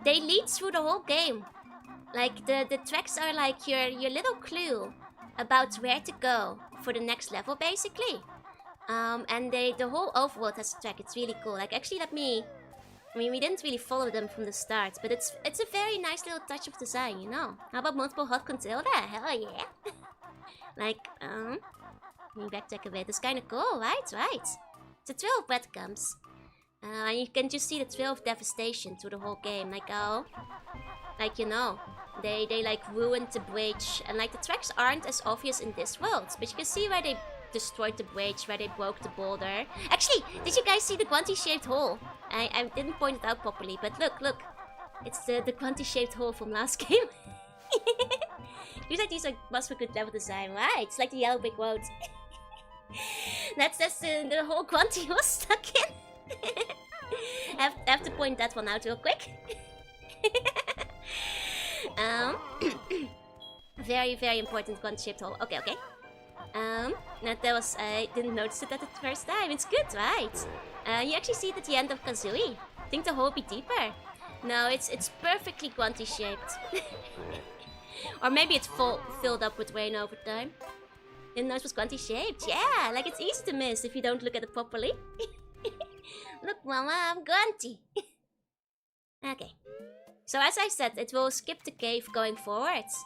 They lead through the whole game. Like the tracks are like your little clue about where to go for the next level, basically. And the whole overworld has a track. It's really cool. Like, actually, we didn't really follow them from the start, but it's a very nice little touch of design, you know. How about multiple hot Quantilda? Hell yeah. Like, let me backtrack a bit. It's kind of cool, right? It's a trail of breadcrumbs. And you can just see the trail of devastation through the whole game. Like, you know, they like ruined the bridge, and like the tracks aren't as obvious in this world, but you can see where they destroyed the bridge, where they broke the boulder. Actually, did you guys see the Quanti-shaped hole? I didn't point it out properly, but look. It's the Quanti-shaped hole from last game. Feels like these must be good level design, right? It's like the yellow brick road. That's the whole Quanti was stuck in. I have to point that one out real quick. Very, very important Quanti-shaped hole. Okay. I didn't notice it at the first time. It's good, right? You actually see it at the end of Kazooie. Think the hole will be deeper. No, it's perfectly Quanti-shaped. Or maybe it's filled up with rain over time. Didn't know it was Quanti-shaped. Yeah, like it's easy to miss if you don't look at it properly. Look, Mama, I'm Quanti. Okay. So as I said, it will skip the cave going forwards.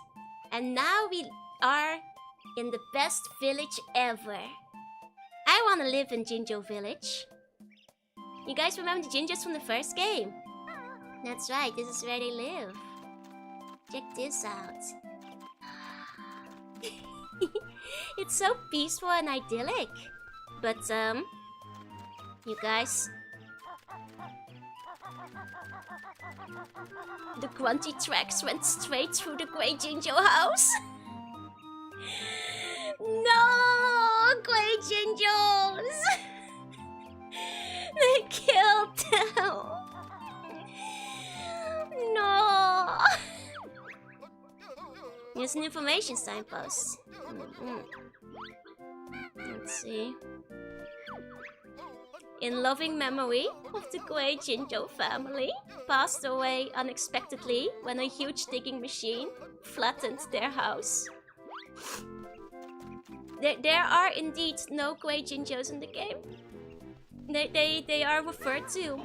And now we are in the best village ever. I want to live in Jinjo Village. You guys remember the Jinjos from the first game? That's right, this is where they live. Check this out. It's so peaceful and idyllic. But, you guys... The Quanti tracks went straight through the Grey Jinjo house. No! Grey Jinjos! They killed them! No! Here's an information signpost. Let's see. In loving memory of the great Jinjo family, passed away unexpectedly when a huge digging machine flattened their house. There are indeed no great Jinjos in the game. They are referred to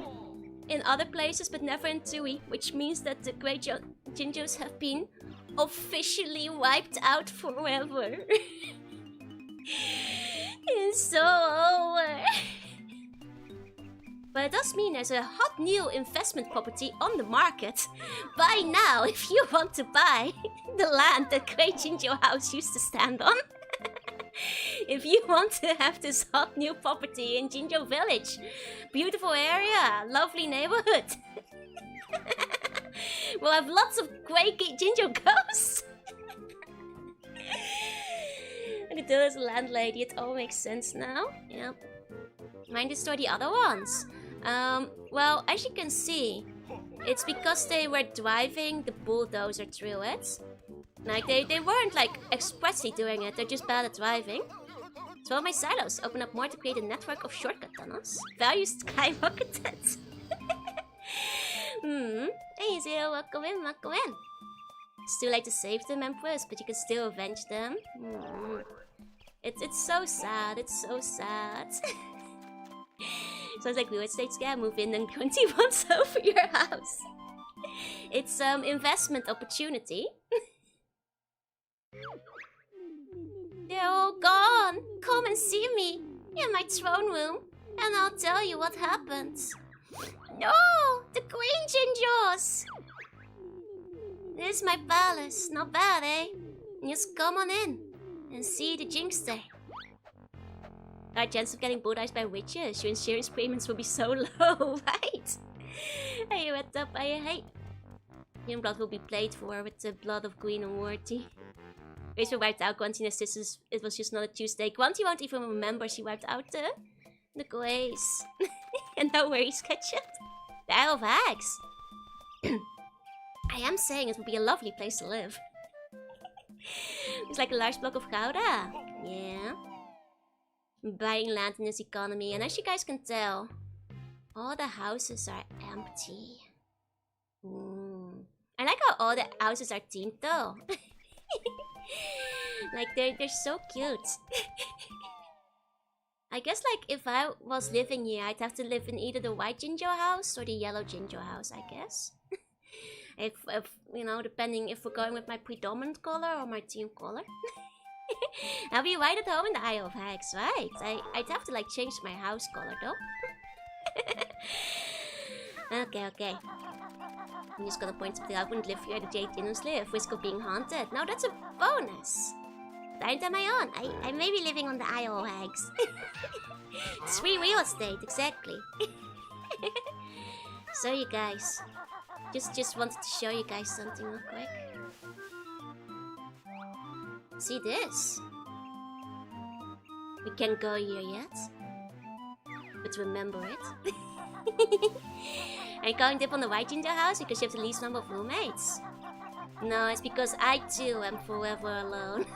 in other places, but never in Tooie, which means that the great Jinjos have been officially wiped out forever. It's so over. But it does mean there's a hot new investment property on the market. Buy now if you want to buy the land that Great Jinjo House used to stand on. If you want to have this hot new property in Jinjo Village. Beautiful area, lovely neighborhood. We'll have lots of great Jinjo ghosts. I could do as a landlady, it all makes sense now. Yep. Mind destroy the other ones. Well, as you can see, it's because they were driving the bulldozer through it. Like, they weren't, like, expressly doing it, they're just bad at driving. So all my silos open up more to create a network of shortcut tunnels. Value skyrocketed. Hey, Zero, welcome in, welcome in. It's too late to save them, Empress, but you can still avenge them. It's so sad, it's so sad. Sounds like real estate scam, move in and 20 months over your house. It's investment opportunity. They're all gone. Come and see me in my throne room and I'll tell you what happened. No! The Queen Jinjos! This is my palace. Not bad, eh? Just come on in and see the Jingster. Our chance of getting bulldozed by witches, your insurance payments will be so low, right? Hey, what's up? Hey. Human blood will be played for with the blood of Queen and Warty. Race were wiped out, Quanti and sisters. It was just not a Tuesday. Quanti won't even remember she wiped out the Grace. And now where he's ketchup? The Isle of Hags. I am saying it would be a lovely place to live. It's like a large block of Gouda. Yeah. Buying land in this economy, and as you guys can tell, all the houses are empty. I like how all the houses are themed though. Like they're so cute. I guess like if I was living here, I'd have to live in either the white Jinjo house or the yellow Jinjo house, I guess. if you know, depending if we're going with my predominant color or my team color. I'll be right at home in the Isle of Hags, right? I'd have to like change my house color though. Okay. I'm just gonna point something out. I wouldn't live here, the Jade Dinos live. Risk of being haunted. No, that's a bonus. Aren't on my own. I may be living on the Isle of Hags. It's free real estate, exactly. So you guys, just wanted to show you guys something real quick. See this? We can't go here yet, but remember it. Are you going dip on the white Jinjo house because you have the least number of roommates? No, it's because I too am forever alone.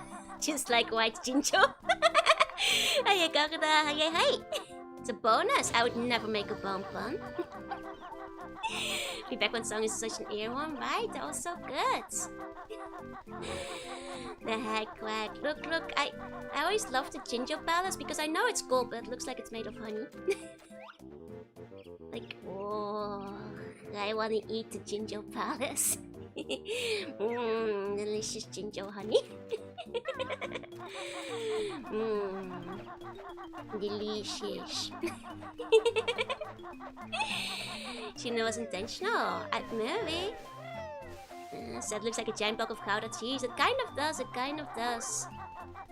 Just like white Jinjo. Hey, it's a bonus. I would never make a bomb pun. Feedback one song is such an earworm, right? That was so good. The heck, quack. Look, I always loved the Jinjo Palace because I know it's gold, but it looks like it's made of honey. Like, oh, I want to eat the Jinjo Palace. Delicious Jinjo honey. Delicious. She knows it was intentional. Maybe. So it looks like a giant block of Gouda cheese. It kind of does.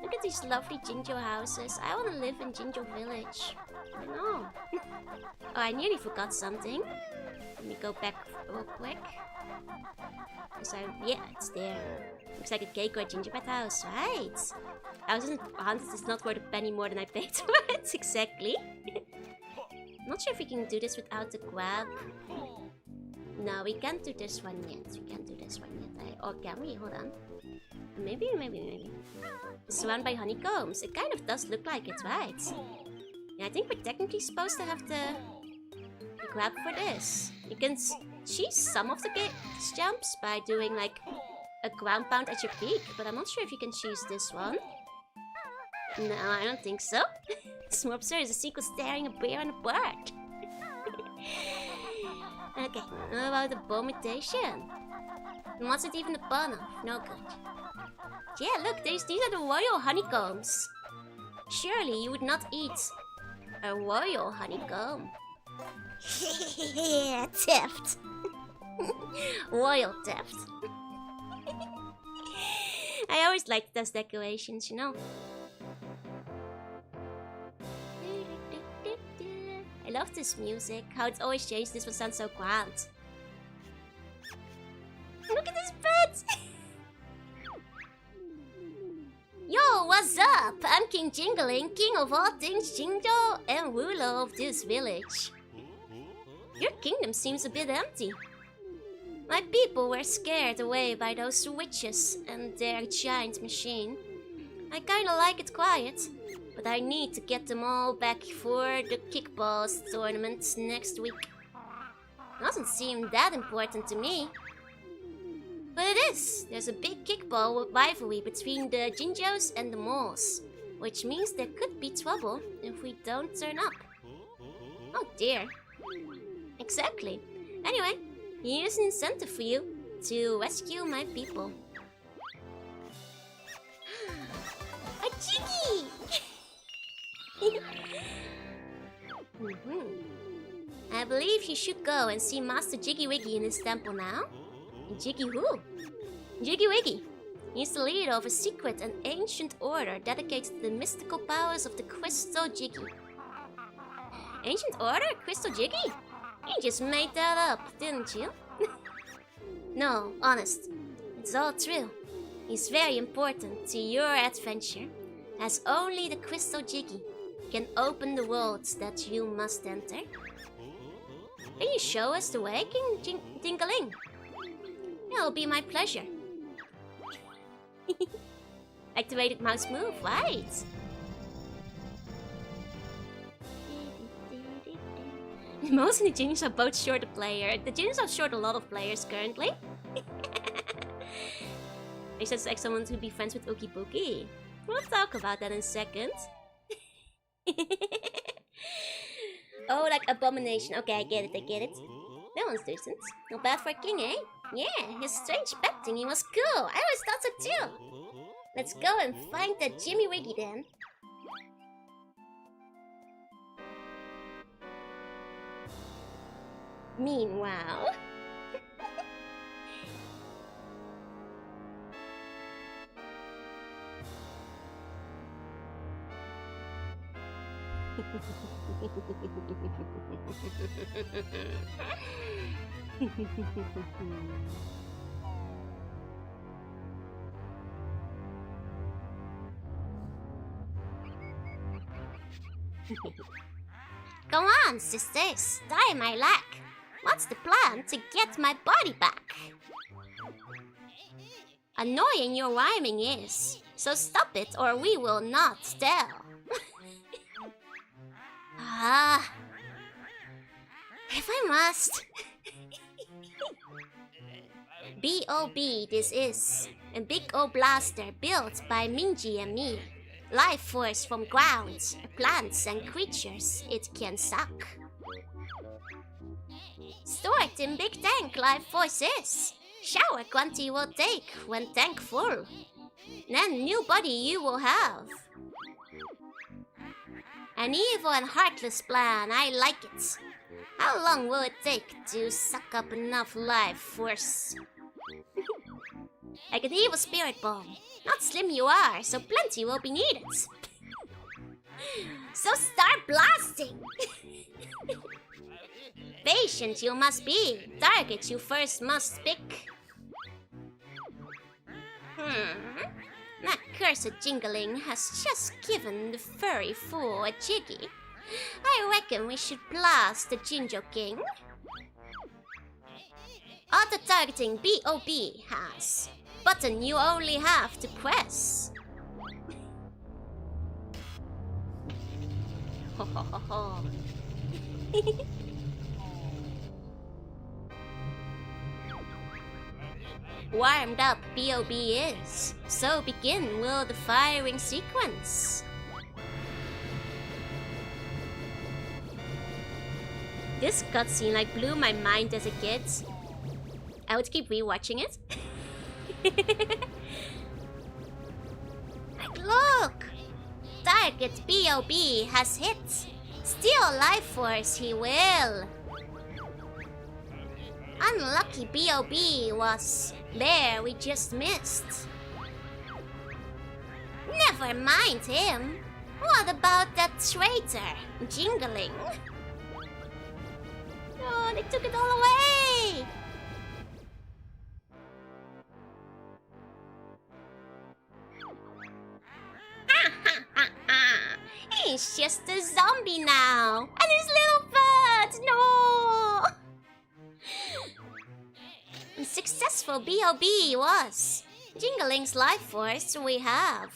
Look at these lovely Jinjo houses. I want to live in Jinjo Village. I know. Oh, I nearly forgot something. Let me go back real quick. Yeah, it's there. Looks like a cake or a gingerbread house, right? 1,100 is not worth a penny more than I paid for it, exactly. Not sure if we can do this without the grab. No, we can't do this one yet. We can't do this one yet. Or can we? Hold on. Maybe. It's surrounded by honeycombs. It kind of does look like it, right? Yeah, I think we're technically supposed to have the grab for this. You can cheese some of the jumps by doing like a ground pound at your peak, but I'm not sure if you can choose this one. No, I don't think so. Smurfster is a sequel starring a bear and a bird. Okay, what about the abomination? And what's it even a bun of? No good. Yeah, look, these are the royal honeycombs. Surely you would not eat a royal honeycomb. Theft. Royal theft. I always liked those decorations, you know. I love this music. How it's always changed. This one sounds so grand. Look at this bed! Yo, what's up? I'm King Jingling, king of all things Jingdo and ruler of this village. Your kingdom seems a bit empty. My people were scared away by those witches and their giant machine. I kinda like it quiet, but I need to get them all back for the kickballs tournament next week. Doesn't seem that important to me. But it is! There's a big kickball rivalry between the Gingos and the moles, which means there could be trouble if we don't turn up. Oh dear. Exactly. Anyway, here's an incentive for you to rescue my people. A Jiggy! I believe you should go and see Master Jiggywiggy in his temple now. Jiggy who? Jiggywiggy. He's the leader of a secret and ancient order dedicated to the mystical powers of the Crystal Jiggy. Ancient order? Crystal Jiggy? You just made that up, didn't you? No, honest. It's all true. He's very important to your adventure, as only the Crystal Jiggy can open the worlds that you must enter. Can you show us the way, King Dingaling? It'll be my pleasure. Activated mouse move, right? Most of the Gingos are both short a player. The Gingos are short a lot of players currently. Except like someone to be friends with Ookie Bookie. We'll talk about that in a second. Oh, like abomination. Okay, I get it. That one's decent. Not bad for a king, eh? Yeah, his strange pet thingy was cool. I always thought so too. Let's go and find that Jiggywiggy then. Meanwhile... Go on, sisters, tie my leg. What's the plan to get my body back? Annoying your rhyming is, so stop it or we will not tell. If I must. B.O.B. this is. A big old blaster built by Minji and me. Life force from ground, plants and creatures it can suck. Stored in big tank life force is. Shower quantity will take when tank full. Then new body you will have. An evil and heartless plan, I like it. How long will it take to suck up enough life force? Like an evil spirit bomb. Not slim you are, so plenty will be needed. So start blasting! Patient you must be. Target you first must pick. That cursed Jingling has just given the furry fool a jiggy. I reckon we should blast the Jinjo King. Auto-targeting BOB has. Button you only have to press. Ho ho ho ho. Warmed up BOB is, so begin will the firing sequence. This cutscene like blew my mind as a kid. I would keep rewatching it. Like, look! Target BOB has hit. Steal life force he will. Unlucky BOB was there we just missed. Never mind him. What about that traitor, Jingling? Oh, they took it all away! He's just a zombie now! And his little bird! No! Successful BOB was. Jingling's life force we have.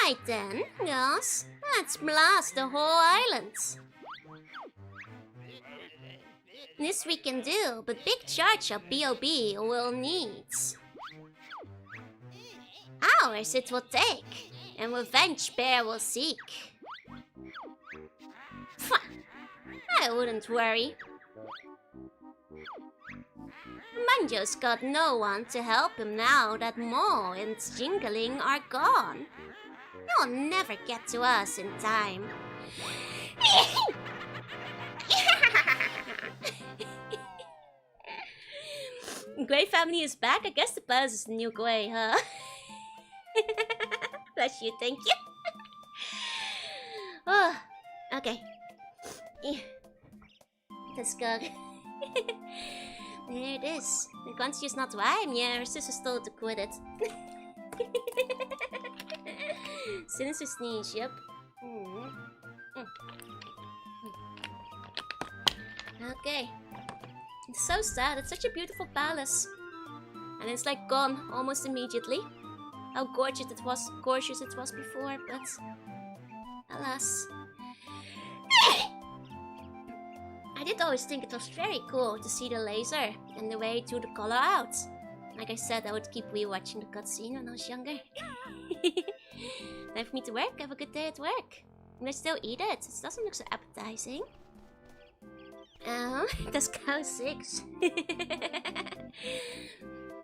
Right then, yes. Let's blast the whole island. This we can do, but big charge of BOB will need. Hours it will take, and revenge bear will seek. I wouldn't worry. Banjo's got no one to help him now that Mo and Jingling are gone. He'll never get to us in time. Grey family is back? I guess the buzz is the new Grey, huh? Bless you, thank you. Oh, okay. Let's go. There it is. The country is not rhyme. Yeah, her sister stole to quit it. Sinister sneeze, yep. Okay. It's so sad. It's such a beautiful palace. And it's like gone almost immediately. How gorgeous it was before, but alas. I did always think it was very cool to see the laser and the way it drew the color out. Like I said, I would keep rewatching the cutscene when I was younger. Time for me to work. Have a good day at work. And I still eat it. It doesn't look so appetizing. That's cow 6.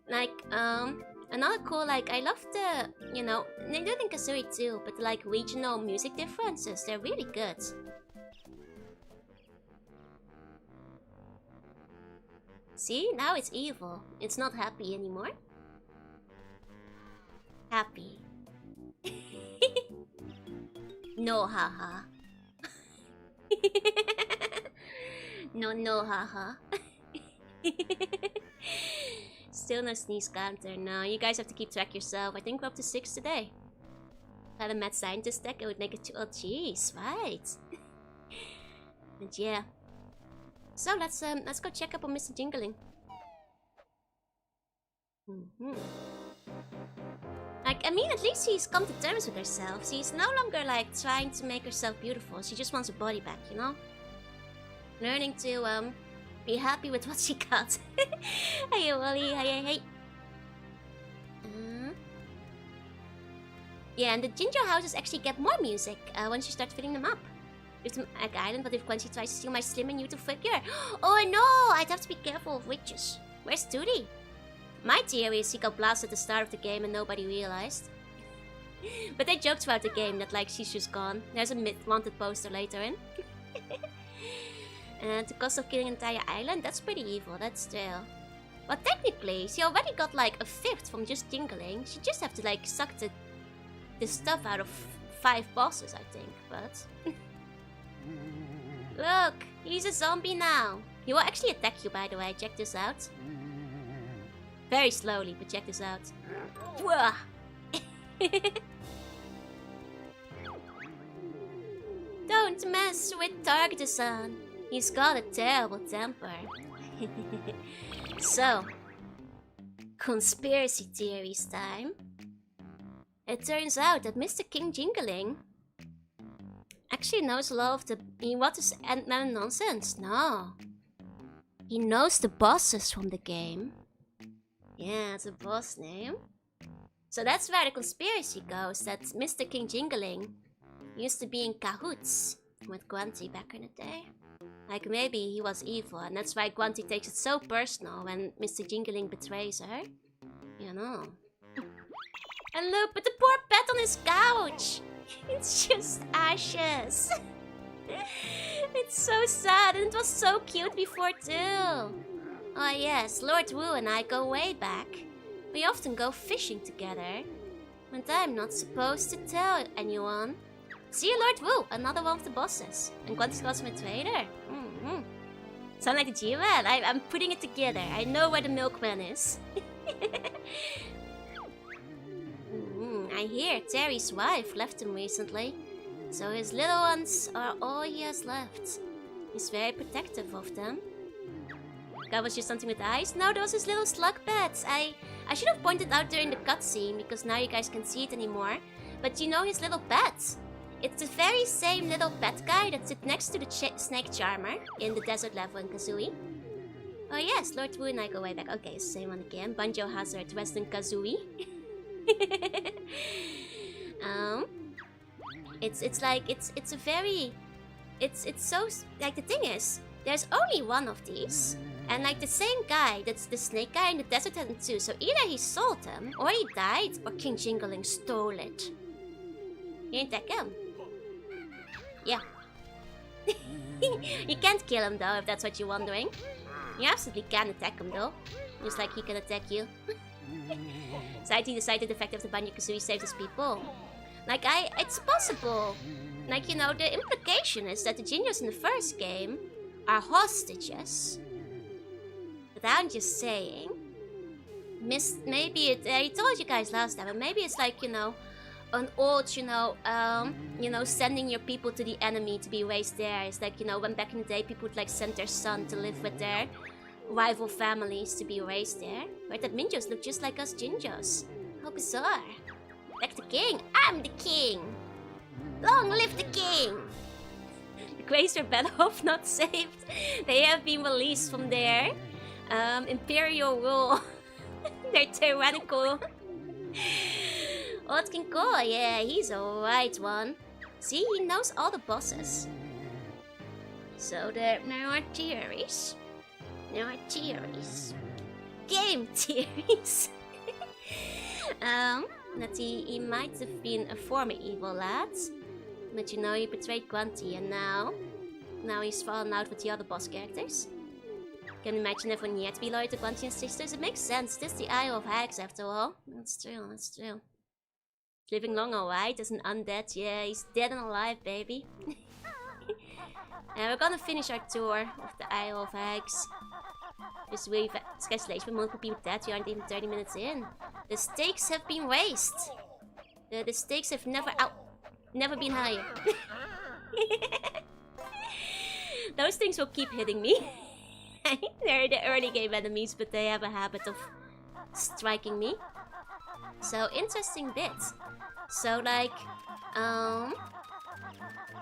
Like, another cool, like, I love the, you know, they do it in Kazooie too, but like regional music differences, they're really good. See, now it's evil. It's not happy anymore. Happy. No haha. No haha. Still no sneeze counter. No, you guys have to keep track yourself. I think we're up to 6 today. Had a mad scientist deck, I would make it to. Oh jeez, right. And yeah. So let's go check up on Mr. Jingling. Like, I mean, at least she's come to terms with herself. She's no longer like trying to make herself beautiful. She just wants her body back, you know? Learning to be happy with what she got. Hey Wally, hey. Yeah, and the ginger houses actually get more music once you start filling them up. It's an egg island, but if Quincy tries to steal my slim and youthful figure, oh no! I'd have to be careful of witches. Where's Tootie? My theory is he got blasted at the start of the game and nobody realized. But they joked throughout the game that like she's just gone. There's a wanted poster later in. And the cost of killing an entire island, that's pretty evil, that's true. But technically, she already got like a 5th from just jingling. She just have to like suck the stuff out of 5 bosses, I think, but... Look, he's a zombie now. He will actually attack you, by the way. Check this out. Very slowly, but check this out. Don't mess with Targitzan. He's got a terrible temper. So, conspiracy theories time. It turns out that Mr. King Jingling actually knows a lot of the... What is Ant-Man nonsense? No. He knows the bosses from the game. Yeah, it's a boss name. So that's where the conspiracy goes, that Mr. King Jingling used to be in cahoots with Guanti back in the day. Like maybe he was evil, and that's why Guanti takes it so personal when Mr. Jingling betrays her. You know. And look, but the poor pet on his couch! It's just ashes. It's so sad, and it was so cute before too. Oh yes, Lord Wu and I go way back. We often go fishing together. But I'm not supposed to tell anyone. See you, Lord Wu, another one of the bosses. And Guanti calls him a traitor. Sound like a G-Man. I'm putting it together. I know where the milkman is. I hear Terry's wife left him recently. So his little ones are all he has left. He's very protective of them. That was just something with eyes? No, those his little slug pets. I should have pointed out during the cutscene, because now you guys can see it anymore. But you know his little pets. It's the very same little pet guy that sits next to the snake charmer in the desert level in Kazooie. Oh yes, Lord Wu and I go way back. Okay, same one again. Banjo Hazard, Western Kazooie. It's so, like, the thing is, there's only one of these, and like the same guy, that's the snake guy in the desert had him too, so either he sold them, or he died, or King Jingling stole it. You ain't that him? Yeah. You can't kill him though, if that's what you're wondering. You absolutely can attack him though, just like he can attack you. Saiti decided the fact of the Banjo-Kazooie saves his people. Like, it's possible. Like, you know, the implication is that the Gingos in the first game are hostages. But I'm just saying. Maybe I told you guys last time, but maybe it's like, you know, an old, sending your people to the enemy to be raised there. It's like, you know, when back in the day people would like send their son to live with their rival families to be raised there. Right, that Minjos look just like us Gingos. How bizarre. Like the king, I'm the king! Long live the king! The Grays are better off not saved. They have been released from their imperial rule. Their tyrannical. Old King Ko, yeah, he's a right one. See, he knows all the bosses. So there are theories. There are theories. Game theories. That he might have been a former evil lad. But you know, he betrayed Guanti, and now he's fallen out with the other boss characters. Can imagine everyone yet be loyal to Guanti and sisters. It makes sense. This is the Isle of Hags after all. That's true, that's true. Living long, alright, as an undead. Yeah, he's dead and alive, baby. And we're gonna finish our tour of the Isle of Hags. Just wait, congratulations, with multiple people dead, we aren't even 30 minutes in. The stakes have been raised. The stakes have never been higher. Those things will keep hitting me. They're the early game enemies, but they have a habit of striking me. So, interesting bit. So, like, there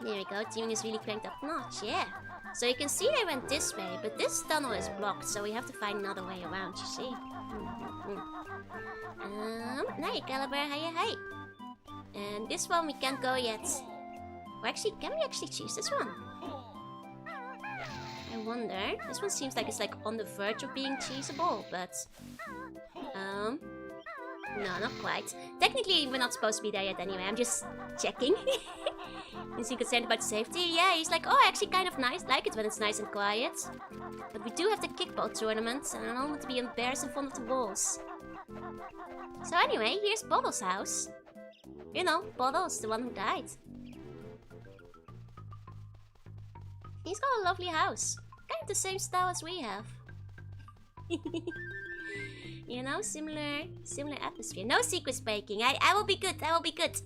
we go, teaming is really cranked up notch, yeah. So you can see they went this way, but this tunnel is blocked, so we have to find another way around, you see. Hey, Caliber, hi. And this one we can't go yet. Or actually, can we actually choose this one? I wonder. This one seems like it's like on the verge of being cheesable, but... no, not quite. Technically, we're not supposed to be there yet anyway, I'm just checking. Is he concerned about safety? Yeah, he's like, oh, actually kind of nice. Like it when it's nice and quiet. But we do have the kickball tournament, and I don't want to be embarrassed in front of the walls. So anyway, here's Bottle's house. You know, Bottle's the one who died. He's got a lovely house. Kind of the same style as we have. You know, similar atmosphere. No secrets breaking. I will be good. I will be good.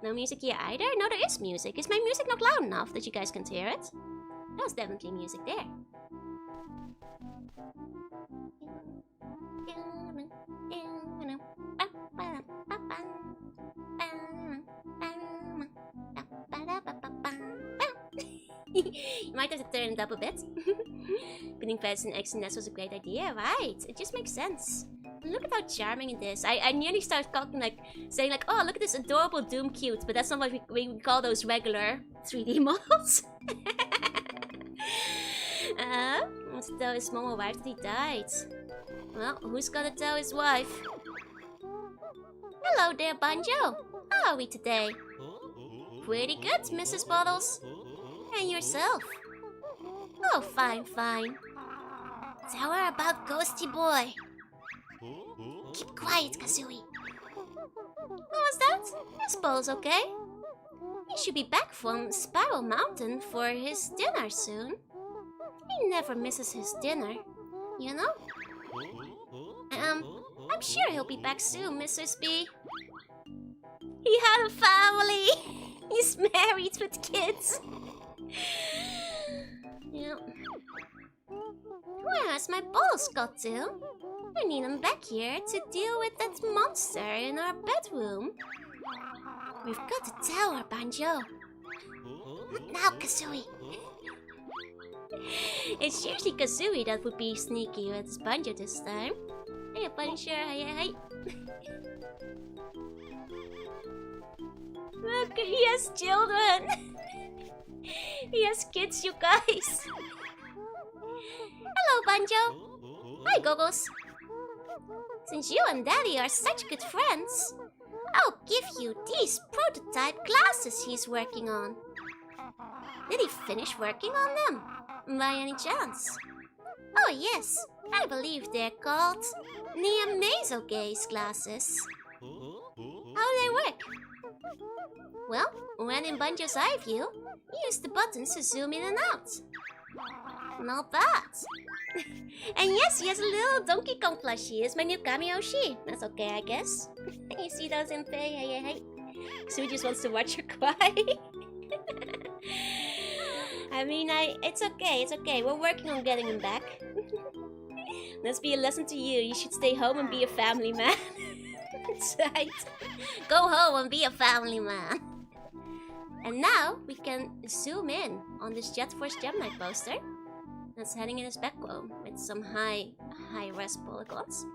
No music here either? No, there is music. Is my music not loud enough that you guys can hear it? There's definitely music there. You might have to turn it up a bit. Putting pads and eggs and nest was a great idea, right? It just makes sense. Look at how charming it is. I nearly started talking saying like, oh, look at this adorable Doom cute, but that's not what we call those regular 3D models. What's to tell his mom or wife that he died? Well, who's gonna tell his wife? Hello there, Banjo. How are we today? Pretty good, Mrs. Bottles. And yourself? Oh, fine, fine. Tell her about Ghosty Boy. Keep quiet, Kazooie. What was that? His bowl's okay. He should be back from Spiral Mountain for his dinner soon. He never misses his dinner, you know? I'm sure he'll be back soon, Mrs. B. He had a family. He's married with kids. Yeah. Where has my balls got to? I need them back here to deal with that monster in our bedroom. We've got to tell her, Banjo. Not now, Kazooie. It's usually Kazooie that would be sneaky with his Banjo this time. Hey, Banjo, hey. Look, he has children. He has kids, you guys. Hello, Banjo. Hi, Gogos. Since you and Daddy are such good friends, I'll give you these prototype glasses he's working on. Did he finish working on them, by any chance? Oh yes, I believe they're called Nasal Gaze glasses. How do they work? Well, when in Banjo's eye view, use the buttons to zoom in and out. Not bad. And yes, he has a little Donkey Kong plushie. It's my new Kamiyoshi. That's okay, I guess. You see those in pay? Hey. Sue just wants to watch her cry. I mean, it's okay. We're working on getting him back. Let's be a lesson to you. You should stay home and be a family man. That's right. Go home and be a family man. And now we can zoom in on this Jet Force Gemini poster that's heading in his back row with some high-res polygons.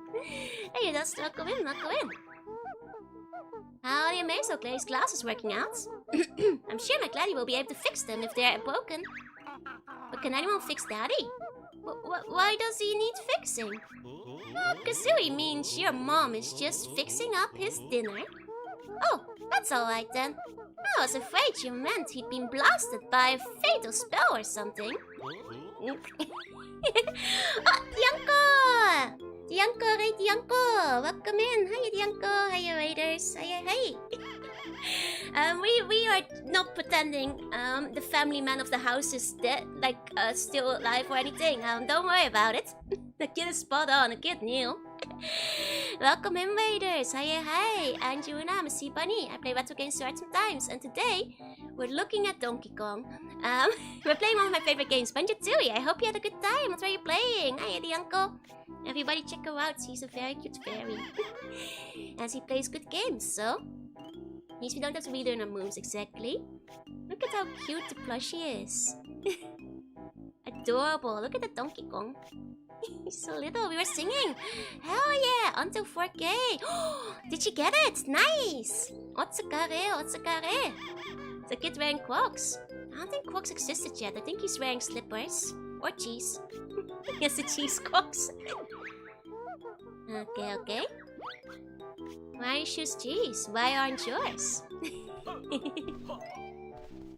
Hey, that's welcome in. How the Amazo Clay's glasses working out? I'm sure my Gladdy will be able to fix them if they're broken. But can anyone fix Daddy? Why does he need fixing? Well, Kazooie means your mom is just fixing up his dinner. Oh, that's alright then. I was afraid you meant he'd been blasted by a fatal spell or something. Oh, Dianko! Dianko! Welcome in! Hiya, Dianko! Hiya, Raiders! Hiya! We are not pretending the family man of the house is dead, still alive or anything. Don't worry about it. The kid is spot on, the kid knew. Welcome in, Raiders! Hi! I'm Jorunna, I'm a sea bunny. I play retro games sometimes, and today we're looking at Donkey Kong. We're playing one of my favorite games, Banjo Tooie. I hope you had a good time. What are you playing? Hiya, the uncle. Everybody check her out. She's a very cute fairy. And she plays good games, so... At least we don't have to relearn our moves exactly. Look at how cute the plushie is. Adorable. Look at the Donkey Kong. He's so little. We were singing. Hell yeah. Until 4K. Did you get it? Nice. Otsukare. The kid wearing Crocs. I don't think Crocs existed yet. I think he's wearing slippers. Or cheese. Yes, the cheese Crocs. Okay. Why are your shoes cheese? Why aren't yours?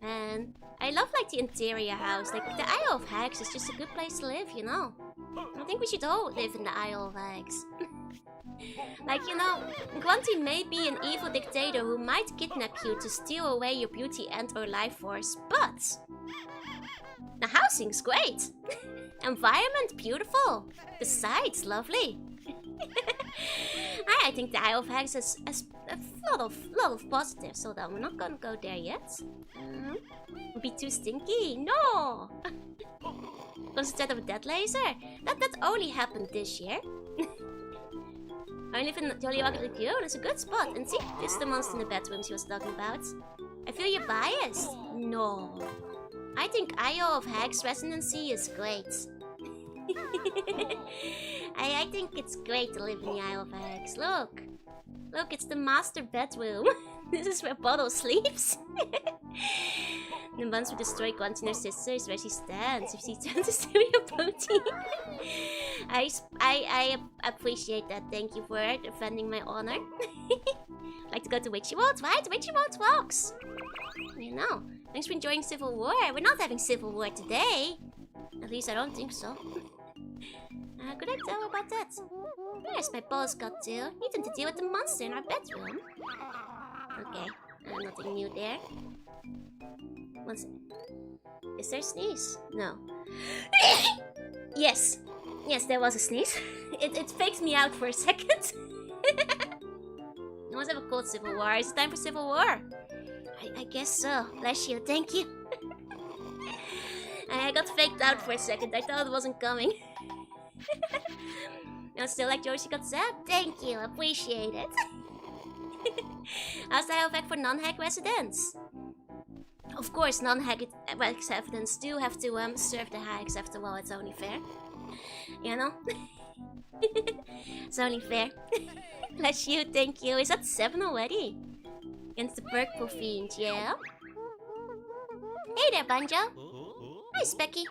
And I love the interior house. The Isle of Hags is just a good place to live, you know. I think we should all live in the Isle of Hags. Grunty may be an evil dictator who might kidnap you to steal away your beauty and or life force, but the housing's great. Environment beautiful. The sights lovely. I think the Isle of Hags has lot of positives. Hold on, we're not gonna go there yet. Would be too stinky. No. Instead of a dead laser. That only happened this year. I live in Jiggywiggy Lagoon. It's a good spot. And see, this is the monster in the bedroom she was talking about. I feel you're biased. No. I think Isle of Hags residency is great. I think it's great to live in the Isle of Hags. Look. Look, it's the master bedroom. This is where Bottle sleeps. And once we destroy Container Sisters, where she stands, if she turns to cereal protein. I appreciate that. Thank you for defending my honor. Like to go to Witchy World, right? Witchy World rocks. You know. Thanks for enjoying Civil War. We're not having Civil War today. At least I don't think so. Could I tell about that? Where's my boss got to? Needing to deal with the monster in our bedroom. Okay, nothing new there. Is there a sneeze? No. Yes. Yes, there was a sneeze. It faked me out for a second. No one's ever called Civil War. Is it time for Civil War? I guess so. Bless you. Thank you. I got faked out for a second. I thought it wasn't coming. No, still like Josie got zapped? Thank you. Appreciate it. How's the effect for non-hack residents? Of course, non-hack residents do have to serve the hags. After all, it's only fair. You know? It's only fair. Bless you, thank you. Is that 7 already? Against the purple fiend, yeah? Hey there, Banjo. Hi, Specky.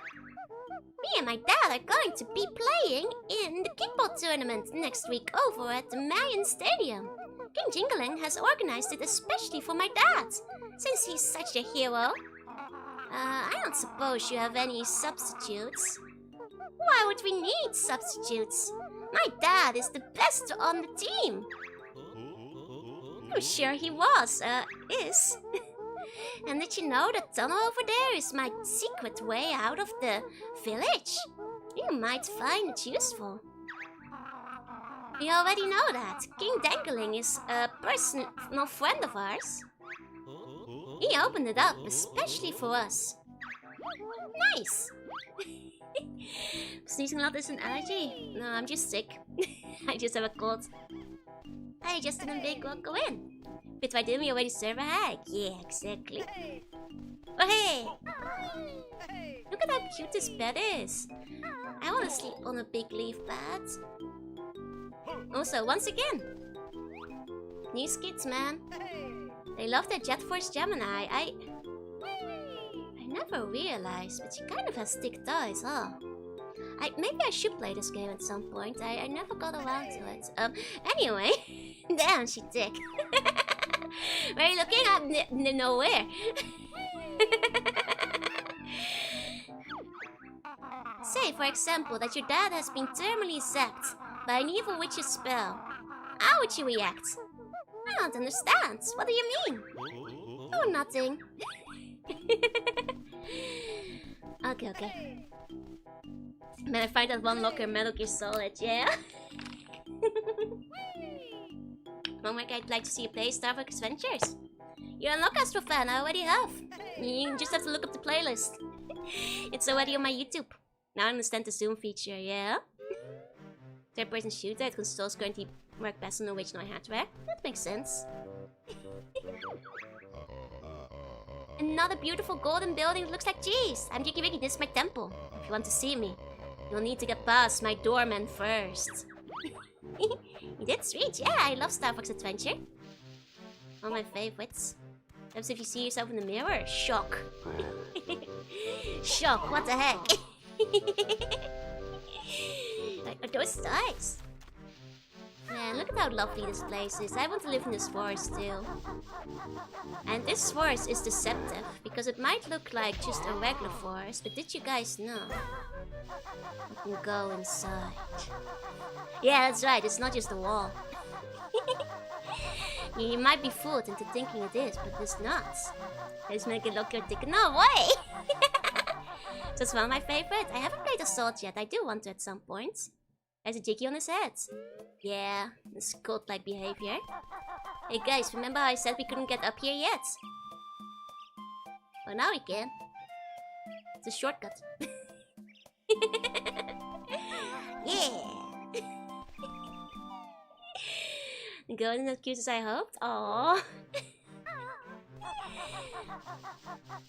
Me and my dad are going to be playing in the kickball tournament next week over at the Mayan Stadium. King Jingling has organized it especially for my dad, since he's such a hero. I don't suppose you have any substitutes. Why would we need substitutes? My dad is the best on the team. I'm sure he is. And did you know the tunnel over there is my secret way out of the village? You might find it useful. We already know that. King Dangling is a personal friend of ours. He opened it up especially for us. Nice! Sneezing a lot is an allergy. No, I'm just sick. I just have a cold. I just didn't big go in. But why didn't we already serve a hag? Yeah, exactly. Oh hey! Look at how cute this bed is. I want to sleep on a big leaf bed. Also, once again, new skits, man. They love their Jet Force Gemini. I never realized, but she kind of has thick thighs, huh? Maybe I should play this game at some point. I never got around to it. Anyway, damn, she thick. Where are you looking? I'm nowhere. Say, for example, that your dad has been terminally zapped by an evil witch's spell. How would you react? I don't understand. What do you mean? Oh, nothing. Okay. Man, I find that one locker Metal Gear Solid, yeah? Oh my god, I'd like to see you play Star Fox Adventures. You're a Lockastro fan, I already have. You just have to look up the playlist. It's already on my YouTube. Now I understand the zoom feature, yeah? Third-person shooter, consoles currently work best on original hardware. That makes sense. Another beautiful golden building that looks like cheese. I'm Jiggywiggy, this is my temple. If you want to see me, you'll need to get past my doorman first. You did sweet, yeah, I love Star Fox Adventure. One of my favorites. Perhaps if you see yourself in the mirror, shock. Shock, what the heck? Are those stars? Man, look at how lovely this place is. I want to live in this forest too. And this forest is deceptive, because it might look like just a regular forest, but did you guys know? You can go inside. Yeah, that's right, it's not just a wall. You might be fooled into thinking it is, but it's not. Let's make it look like no way! That's one of my favorites. I haven't played Assault yet, I do want to at some point. There's a Jiggy on his head. Yeah, this cult-like behavior. Hey guys, remember how I said we couldn't get up here yet? Well, now we can. It's a shortcut. Yeah! Going as cute as I hoped? Aww.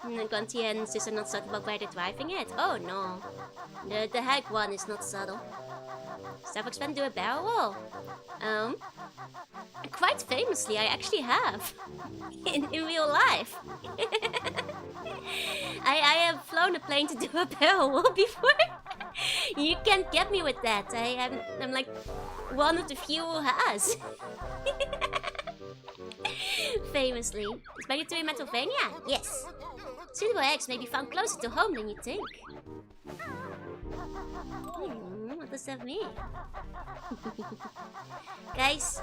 Gonti and Sis are not subtle about where they're driving it. Oh no. The hag one is not subtle. Starbucks fan do a barrel roll? Quite famously, I actually have. in real life. I have flown a plane to do a barrel roll before. You can't get me with that. I'm like one of the few who has. Famously. Is Banjo Tooie Metroidvania? Yes. Suitable eggs may be found closer to home than you think. What does that mean? Guys,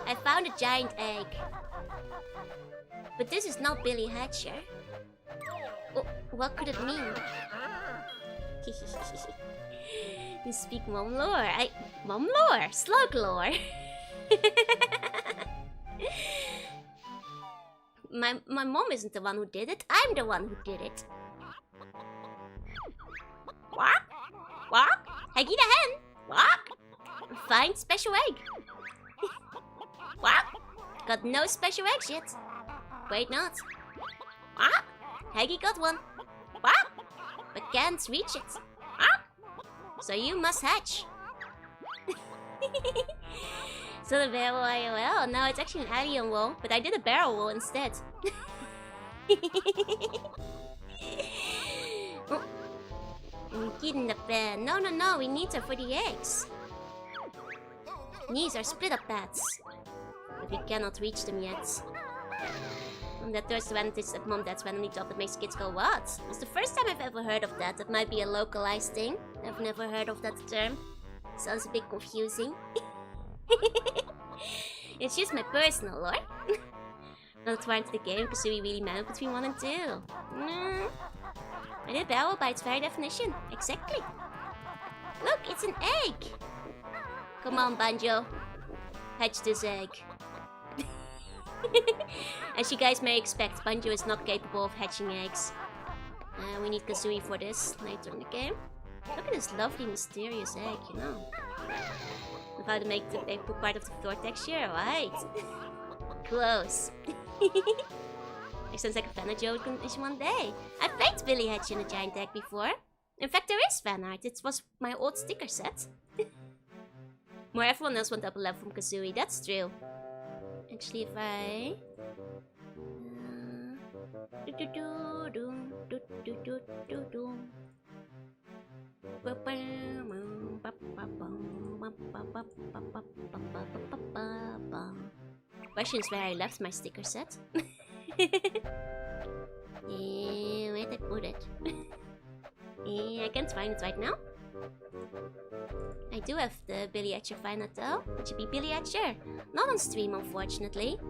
I found a giant egg. But this is not Billy Hatcher. Oh, what could it mean? You speak mom lore. Mom lore? Slug lore. My mom isn't the one who did it. I'm the one who did it. What? What? Haggy the hen. What? Find special egg. What? Got no special eggs yet. Wait, not. What? Haggy got one. What? But can't reach it. What? So you must hatch. So the barrel IOL? No, it's actually an alien roll, but I did a barrel roll instead. Oh. Get in the bed. No, we need her for the eggs. These are split up paths. But we cannot reach them yet. And that there's the advantage that mom dads randomly drop that makes kids go, what? It's the first time I've ever heard of that. That might be a localized thing. I've never heard of that term. Sounds a bit confusing. It's just my personal lore. Not far into the game, because we really managed between 1 and 2. I did barrel by its very definition. Exactly. Look, it's an egg. Come on, Banjo. Hatch this egg. As you guys may expect, Banjo is not capable of hatching eggs. We need Kazooie for this later in the game. Look at this lovely, mysterious egg, you know. Of how to make the egg part of the floor texture, right? Close. It sounds like a fan art Joe would condition one day. I played Billy Hatch in a giant egg before. In fact, there is fan art. It was my old sticker set. More everyone else went up a level from Kazooie, that's true. Actually, if I... Question is where I left my sticker set. Where'd I put it? I can't find it right now. I do have the Billy Hatcher final though. It should be Billy Hatcher. Not on stream, unfortunately.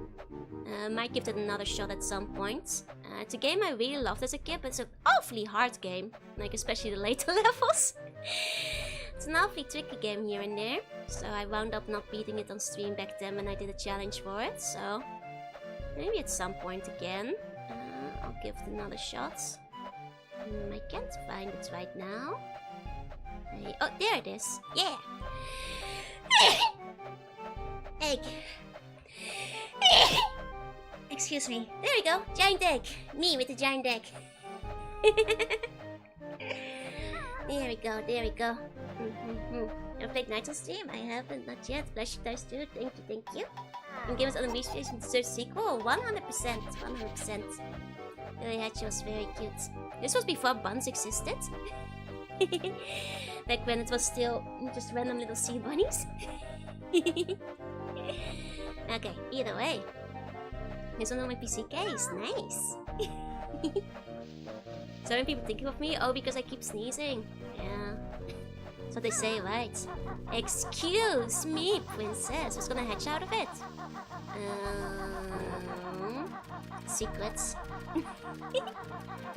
Might give it another shot at some point. It's a game I really loved as a kid, but it's an awfully hard game. Like, especially the later levels. It's an awfully tricky game here and there. So I wound up not beating it on stream back then when I did a challenge for it. So maybe at some point again. I'll give it another shot. I can't find it right now. Oh, there it is. Yeah. Egg. Excuse me. There we go. Giant egg. Me with the giant egg. There we go. There we go. Have played Night on stream? I haven't. Not yet. Flash dice too. Thank you. Thank you. And games on the Administration deserves sequel. 100%. 100%. Billy Hatcher was very cute. This was before buns existed. Back when it was still just random little seed bunnies. Okay, either way. This one on my PC case, nice. So many people thinking of me, oh, because I keep sneezing. Yeah, that's what they say, right? Excuse me, princess. What's gonna hatch out of it? Secrets.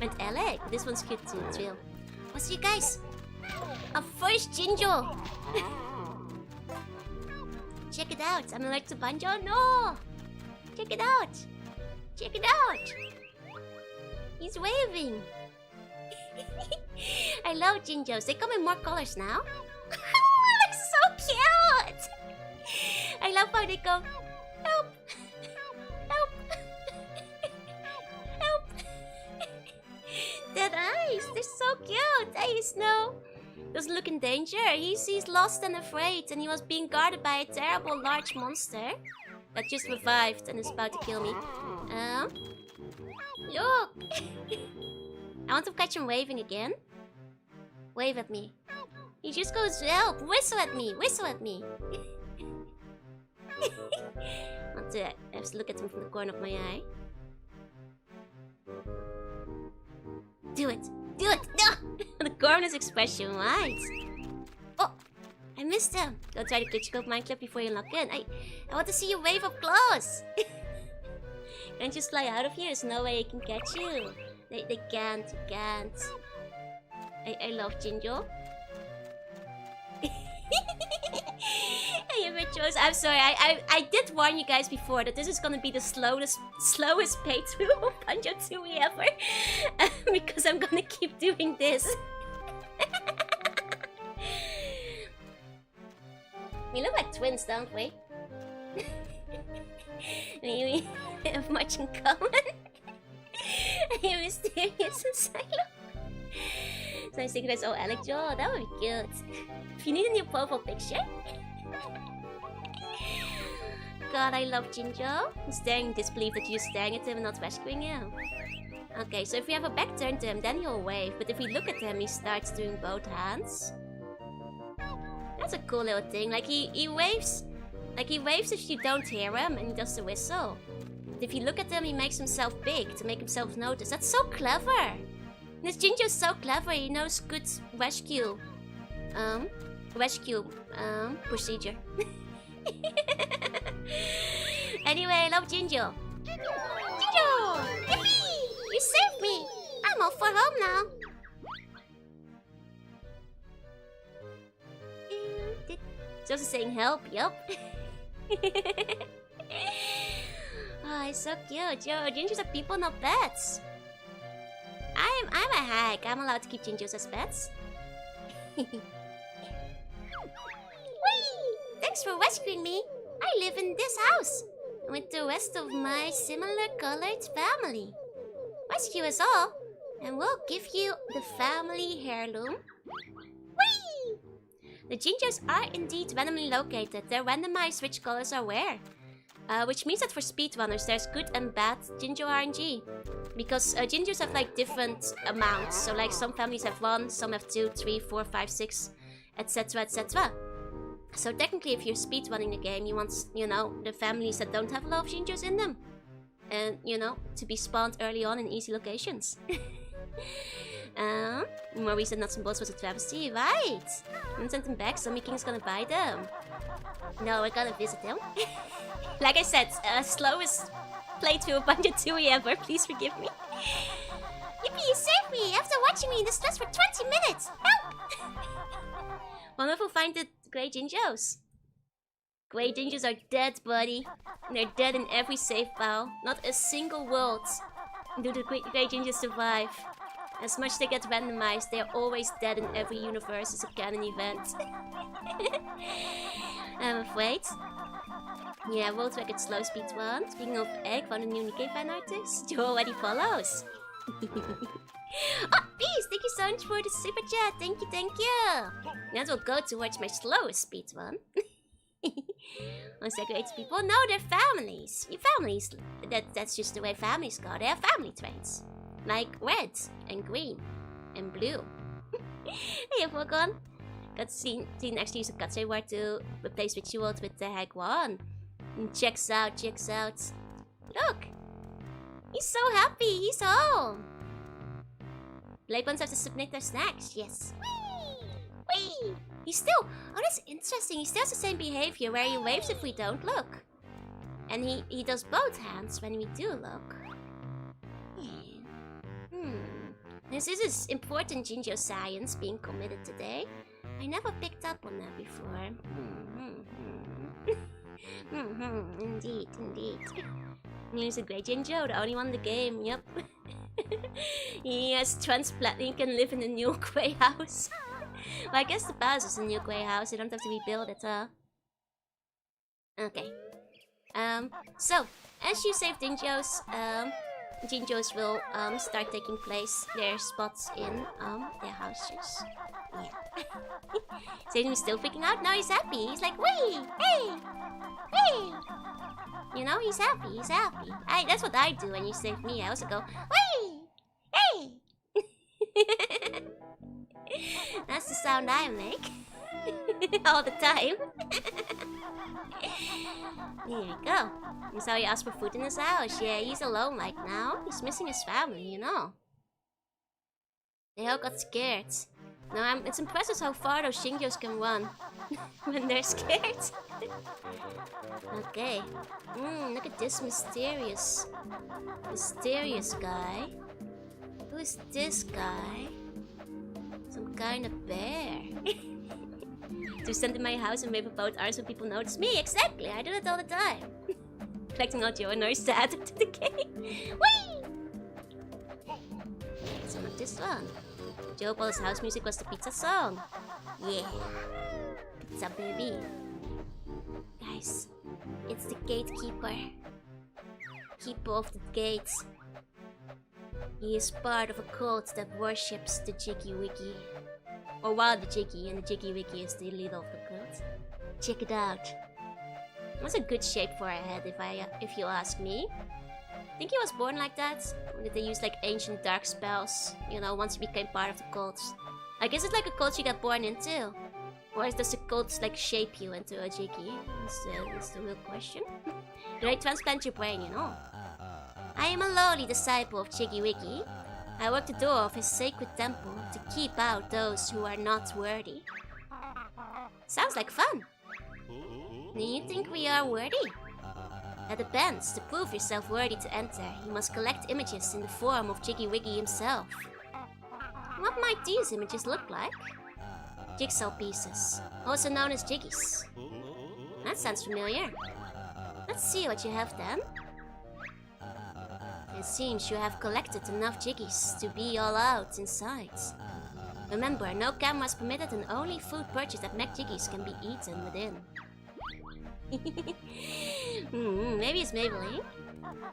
And Alec, this one's cute too, it's real. Oh, see you guys. Our first Jinjo! Check it out, I'm allergic to Banjo. No! Check it out! Check it out! He's waving! I love Gingos. They come in more colors now. They're so cute! I love how they go, help! Help! Help! Dead eyes! They're so cute! Hey, Snow! Doesn't look in danger. He's lost and afraid, and he was being guarded by a terrible large monster that just revived and is about to kill me. Look! I want to catch him waving again. Wave at me. He just goes, help! Whistle at me! Whistle at me! I want to have to look at him from the corner of my eye. Do it! Do it! No! The corner's expression, right? Oh! I missed him! Go try the glitch code Minecraft before you lock in. I want to see you wave up close! Can't you fly out of here? There's no way I can catch you. They can't, you can't. I love Jinjo. Hey, Rituals, I'm sorry. I did warn you guys before that this is gonna be the slowest playthrough of Banjo Tooie ever. Because I'm gonna keep doing this. We look like twins, don't we? We have much in common. You're mysterious and silent. So I think that's all Alec Joe. That would be cute. If you need a new profile picture. God, I love Jinjo. I'm staring in disbelief that you're staring at him and not rescuing him. Okay, so if we have a back turn to him, then he'll wave. But if we look at him, he starts doing both hands. That's a cool little thing. Like he waves. Like he waves if you don't hear him, and he does the whistle. But if you look at him, he makes himself big to make himself notice. That's so clever. This Jinjo's so clever. He knows good rescue. Procedure. Anyway, I love Jinjo. Jinjo! Yippee! You saved me! I'm off for home now. Just saying help, yup. Oh, it's so cute. Yo, Jinjos are people, not pets. I'm a hag. I'm allowed to keep Jinjos as pets. Whee! Thanks for rescuing me. I live in this house with the rest of my similar colored family. Rescue us all, and we'll give you the family heirloom. Whee! The Jinjos are indeed randomly located. They're randomized which colors are where. Which means that for speedrunners, there's good and bad Jinjo RNG. Because Jinjos have like different amounts. So like some families have 1, some have 2, 3, 4, 5, 6, etc, etc. So technically if you're speedrunning the game, you want, you know, the families that don't have a lot of Jinjos in them. And, you know, to be spawned early on in easy locations. More reason nuts and bolts was a travesty, right? I'm send them back, so Miking's gonna buy them. No, we're gonna visit them. Like I said, slowest playthrough of Banjo Tooie ever. Please forgive me. Yippee, you saved me after watching me in distress for 20 minutes. Help! Wonder if we'll find the Grey Jinjos. Grey Jinjos are dead, buddy. And they're dead in every save file. Not a single world do the Grey Jinjos survive. As much as they get randomized, they're always dead in every universe as a canon event. I'm afraid. Yeah, World Record Slow Speed 1. Speaking of egg, found a new Nikkei fan artist. Joe already follows. Oh, Peace! Thank you so much for the super chat. Thank you, thank you. That will go towards my slowest speed one. Once they're great people, no, they're families. Your families, that's just the way families go. They have family traits. Like red and green and blue. Hey, everyone. Cutscene actually use a cutscene where to replace rituals with the Hag 1. And checks out. Look! He's so happy, he's home! Blade ones have to submit their snacks, yes. Whee! He's still... Oh, that's interesting. He still has the same behavior where he waves if we don't look. And he does both hands when we do look. This is important Jinjo science being committed today. I never picked up on that before. Indeed, indeed. He's a great Jinjo, the only one in the game, yep. He has transplant, he can live in a new grey house. Well, I guess the palace is a new grey house, you don't have to rebuild it, Okay. So, as you save Jinjos, Jinjos will start taking their spots in their houses. Yeah. Satan's still freaking out. Now he's happy. He's like, wee, hey, hey. You know, he's happy. He's happy. That's what I do when you save me. I also go, wee, hey. That's the sound I make all the time. There you go. That's how he asked for food in his house. Yeah, he's alone right now. He's missing his family, you know. They all got scared. No, it's impressive how far those Gingos can run when they're scared. Okay. Look at this mysterious guy. Who is this guy? Some kind of bear. To stand in my house and wave a boat arms when people notice me. Exactly, I do that all the time. Collecting audio and noise to add to the game. Whee! So not this one. Joe Paul's house music was the pizza song. Yeah. Pizza baby. Guys, it's the gatekeeper. Keeper of the gates. He is part of a cult that worships the Jiggywiggy. Or the Jiggy, and the Jiggywiggy is the leader of the cult. Check it out. That's a good shape for a head, if you ask me. Think he was born like that? Or did they use like ancient dark spells? You know, once he became part of the cult. I guess it's like a cult you got born into. Or does the cult like shape you into a Jiggy? That's the real question. Did I transplant your brain, you know? I am a lowly disciple of Jiggywiggy. I work the door of his sacred temple to keep out those who are not worthy. Sounds like fun. Do you think we are worthy? That depends. To prove yourself worthy to enter, you must collect images in the form of Jiggywiggy himself. What might these images look like? Jigsaw pieces, also known as jiggies. That sounds familiar. Let's see what you have then. It seems you have collected enough jiggies to be all out inside. Remember, no cameras permitted and only food purchased at Mac Jiggies can be eaten within. Maybe it's Maybelline.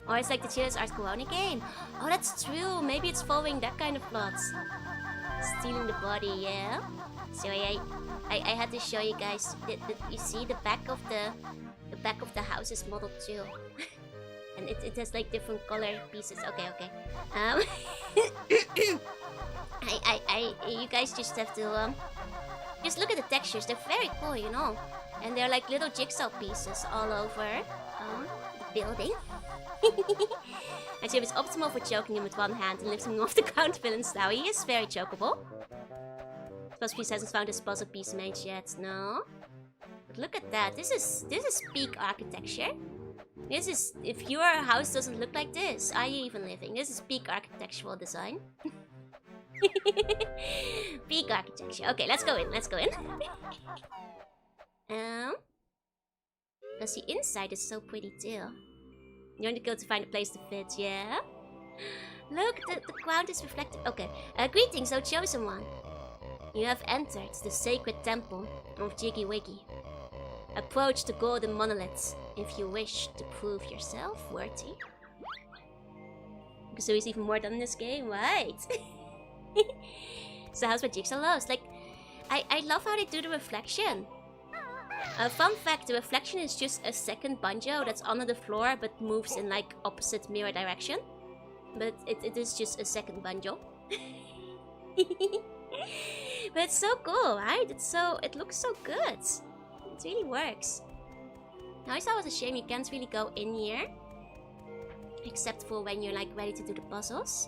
Or it's like the Cheatos Art Corona game. Oh, that's true. Maybe it's following that kind of plot. Stealing the body, yeah. So I had to show you guys that you see the back of the house is modeled too. And it has like different color pieces. Okay. You guys just have to just look at the textures. They're very cool, you know. And they're like little jigsaw pieces all over the building. Actually, it's optimal for choking him with one hand and lifting him off the ground villain style. He is very chokeable. Plus, hasn't found his puzzle piece mage yet. No. But look at that. This is peak architecture. This is, if your house doesn't look like this, are you even living? This is peak architectural design. Peak architecture. Okay, let's go in. Because the inside is so pretty too. You only go to find a place to fit, yeah? Look, the ground is reflected. Okay, greetings, O chosen one. You have entered the sacred temple of Jiggywiggy. Approach the golden monolith if you wish to prove yourself worthy. So he's even more done in this game, right? So how's my Jigsaw loves? Like, I love how they do the reflection. Fun fact, the reflection is just a second banjo that's under the floor but moves in like opposite mirror direction. But it is just a second banjo. But it's so cool, right? It looks so good. It really works. Now I thought it was a shame you can't really go in here. Except for when you're like ready to do the puzzles.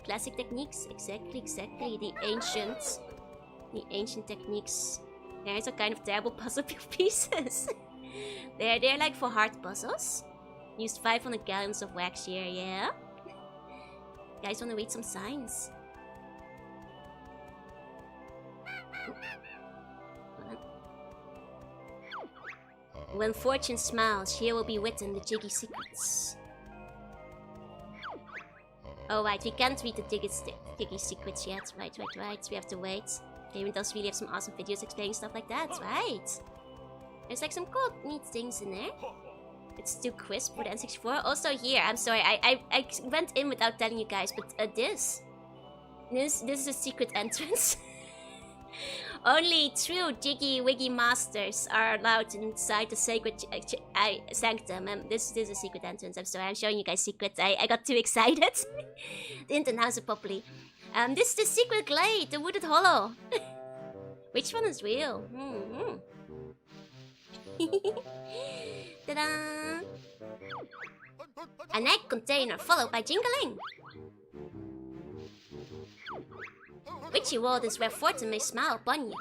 Classic techniques, exactly. The ancient techniques. There's a kind of terrible puzzle pieces. they're like for hard puzzles. Used 500 gallons of wax here, yeah? You guys wanna read some signs? When fortune smiles, here will be written the Jiggy secrets. Oh right, we can't read the Jiggy secrets yet. Right. We have to wait. Game does really have some awesome videos explaining stuff like that, right? There's like some cool, neat things in there. It's too crisp for the N64. Also here, I'm sorry, I went in without telling you guys, but this is a secret entrance. Only true Jiggywiggy masters are allowed inside the sacred sanctum. This is a secret entrance. I'm sorry, I'm showing you guys secrets. I got too excited. Didn't announce it properly. This is the secret glade, the wooded hollow. Which one is real? Ta-da! An egg container followed by jingling. Witchy world is where fortune may smile upon you.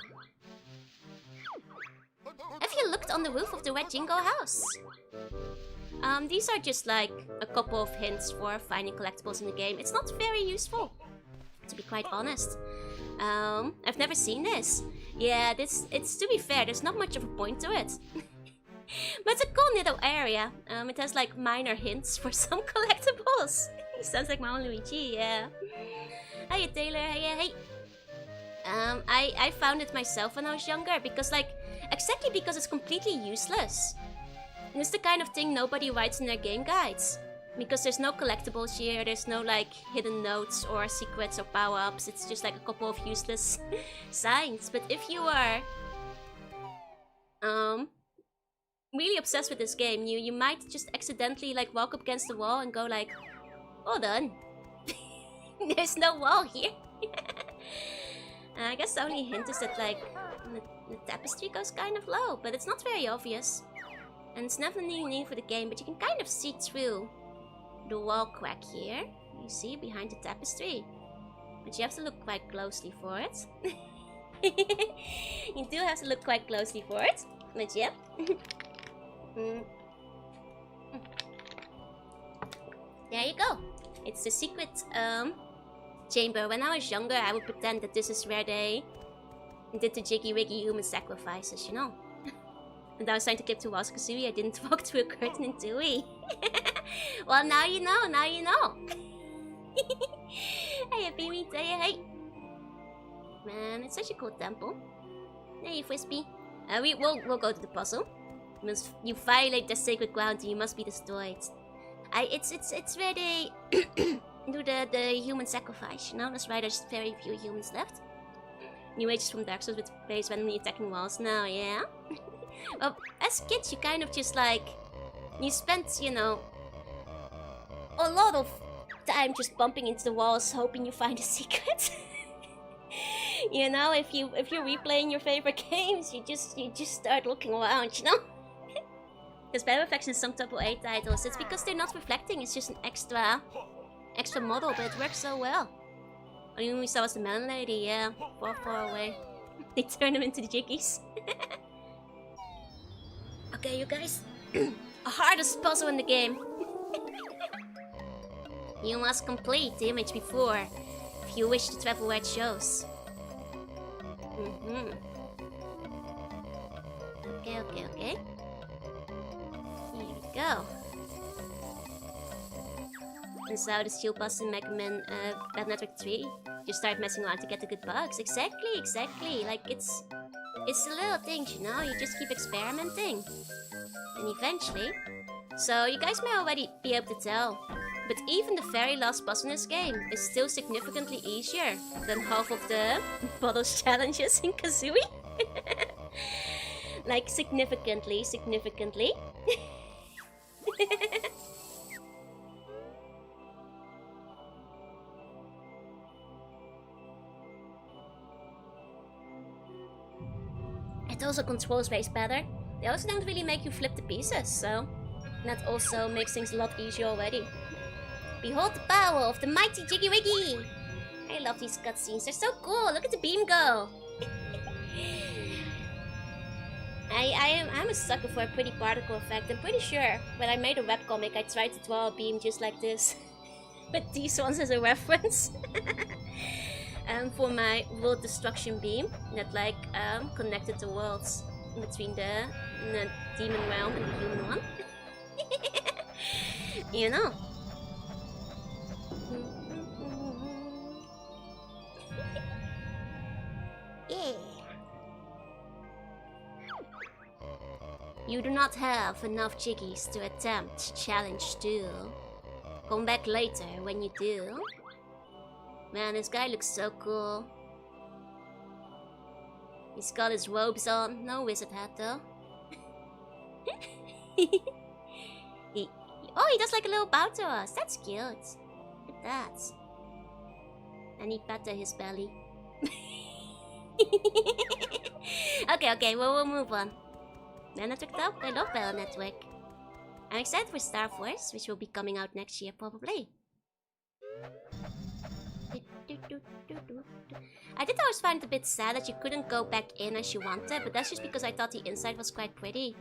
Have you looked on the roof of the red Jingo house? These are just like a couple of hints for finding collectibles in the game. It's not very useful, to be quite honest. I've never seen this. Yeah, it's to be fair, there's not much of a point to it. But it's a cool little area. It has like minor hints for some collectibles. Sounds like my own Luigi, yeah. Hiya Taylor, hey. I found it myself when I was younger because exactly because it's completely useless. And it's the kind of thing nobody writes in their game guides. Because there's no collectibles here, there's no like hidden notes or secrets or power-ups. It's just like a couple of useless signs. But if you are really obsessed with this game, you might just accidentally like walk up against the wall and go like, hold on. There's no wall here. I guess the only hint is that like the tapestry goes kind of low, but it's not very obvious. And it's definitely new for the game, but you can kind of see through the wall crack here. You see behind the tapestry. But you have to look quite closely for it. You do have to look quite closely for it. But yep. There you go. It's the secret chamber. When I was younger, I would pretend that this is where they did the Jiggywiggy human sacrifices, you know. And I was trying to keep to Kazooie. I didn't walk through a curtain in Tooie. Well, now you know. Now you know. Hey, baby, hey. Man, it's such a cool temple. Hey, Frisbee. We'll go to the puzzle. You violate the sacred ground and you must be destroyed. It's where they do the human sacrifice, you know? That's why there's very few humans left. New Ages from Dark Souls with base randomly attacking walls now, yeah? Well, as kids, you kind of just like... You spent, you know... a lot of time just bumping into the walls, hoping you find a secret. You know, if you're replaying your favorite games, you just start looking around, you know? Because battle effects in some AA titles, it's because they're not reflecting, it's just an extra model, but it works so well. Only one we saw was the melon lady, yeah, far away. They turn them into the jiggies. Okay, you guys, a hardest puzzle in the game. You must complete the image before, if you wish to travel where it shows. Okay. Here we go. And so the steel bus in Mega Man Battle Network 3, you start messing around to get the good bugs. Exactly. Like it's the little things, you know. You just keep experimenting, and eventually. So you guys may already be able to tell, but even the very last boss in this game is still significantly easier than half of the bottles challenges in Kazooie. Like significantly. It also controls ways better. They also don't really make you flip the pieces, so that also makes things a lot easier already. Behold the power of the mighty Jiggywiggy! I love these cutscenes, they're so cool! Look at the beam go! I'm a sucker for a pretty particle effect. I'm pretty sure when I made a webcomic I tried to draw a beam just like this. With these ones as a reference. For my world destruction beam that like connected the worlds. between the demon realm and the human one. You know. Yeah. You do not have enough Jiggies to attempt challenge 2. Come back later when you do. Man, this guy looks so cool. He's got his robes on, no wizard hat though. he does like a little bow to us. That's cute. Look at that. And he patted his belly. Okay, well, we'll move on. Bell Network though? I love Bell Network. I'm excited for Star Force, which will be coming out next year probably. I did always find it a bit sad that you couldn't go back in as you wanted, but that's just because I thought the inside was quite pretty.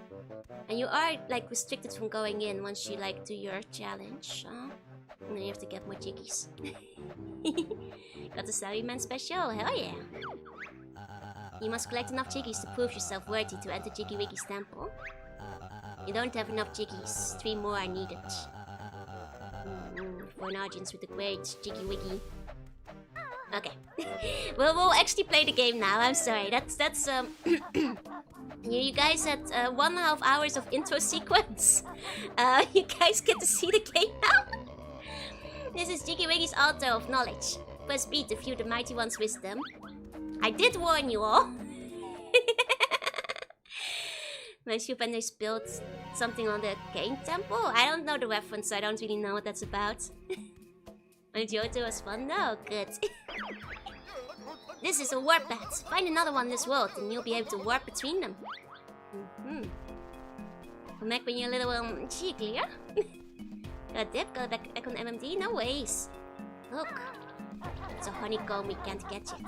And you are like restricted from going in once you like do your challenge. And then you have to get more Jiggies. Got the Salaryman special, hell yeah! You must collect enough Jiggies to prove yourself worthy to enter Jiggywiggy's temple. You don't have enough Jiggies, 3 more are needed. For an audience with a great Jiggywiggy. Okay. Well, we'll actually play the game now. I'm sorry. That's you guys had 1.5 hours of intro sequence. You guys get to see the game now. This is Jiggywiggy's altar of knowledge. Press B to view the mighty one's wisdom. I did warn you all. My Super built something on the Mayan Temple. I don't know the reference, so I don't really know what that's about. And Johto was fun? No, good. This is a warp path. Find another one in this world, and you'll be able to warp between them. Come back when you're a little jiggly, huh? Got a dip, got back on MMD? No ways. Look. It's a honeycomb, we can't catch it.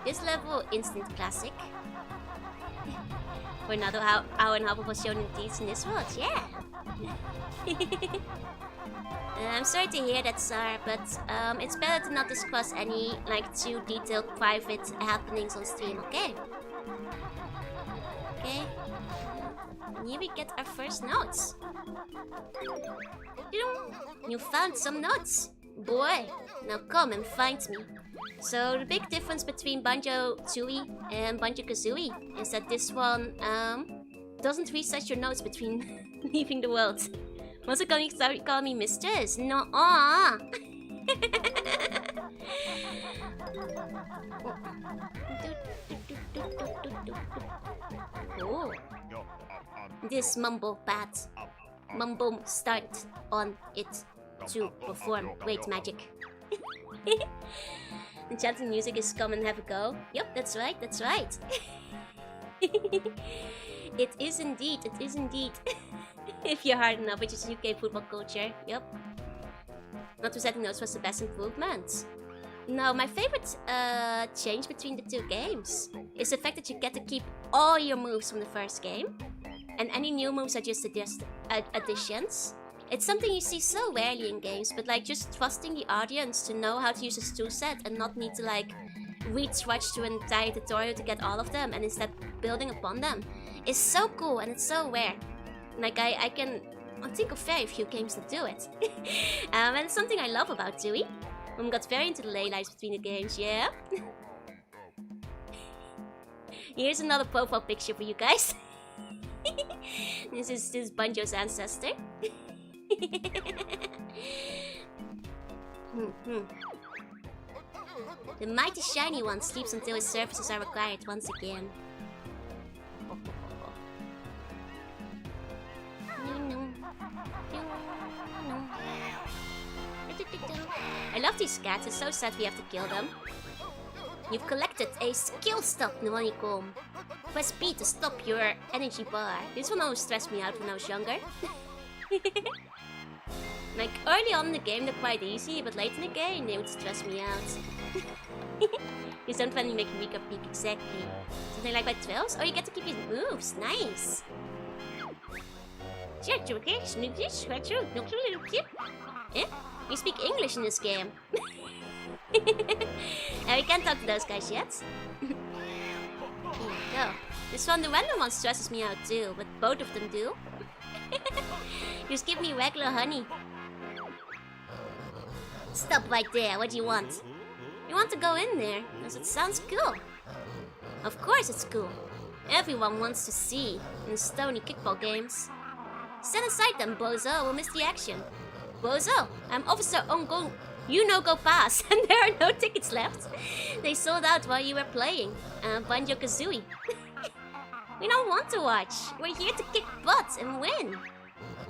This level, instant classic. For another hour and a half of us shown in deeds in this world, yeah. I'm sorry to hear that, sir, but it's better to not discuss any like too detailed private happenings on stream, okay? Okay. And here we get our first notes. You found some notes, boy. Now come and find me. So the big difference between Banjo Tooie and Banjo Kazooie is that this one doesn't reset your notes between leaving the world. Also, can you start calling me mistress? No, Oh. This Mumbo path. Mumbo start on it to perform great magic. Enchanting music is come and have a go. Yep, that's right, that's right. It is indeed, it is indeed. If you're hard enough, which is UK football culture. Yep. Not resetting notes was the best improvement. No, my favorite change between the 2 games is the fact that you get to keep all your moves from the first game. And any new moves are just additions. It's something you see so rarely in games, but like just trusting the audience to know how to use a tool set and not need to like read swatch through an entire tutorial to get all of them and instead building upon them is so cool and it's so rare. Like I can think of very few games that do it. And it's something I love about Tooie. Got very into the ley lines between the games, yeah? Here's another profile picture for you guys. This is Banjo's ancestor. The mighty shiny one sleeps until his services are required once again. I love these cats, it's so sad we have to kill them. You've collected a skill stop, Nuanicom. Press B to stop your energy bar. This one always stressed me out when I was younger. Like, early on in the game they're quite easy, but late in the game they would stress me out. You don't finally make weaker peak exactly. Something like by 12s? Oh, you get to keep your moves, nice! Eh? We speak English in this game. We can't talk to those guys yet. go. This one, the random one stresses me out too, but both of them do. Just give me regular honey. Stop right there, what do you want? You want to go in there? Because it sounds cool. Of course it's cool. Everyone wants to see in stony kickball games. Stand aside then, bozo, we'll miss the action. Bozo, I'm Officer Ongo. You no go pass, and there are no tickets left. They sold out while you were playing. Banjo Kazooie. We don't want to watch. We're here to kick butt and win.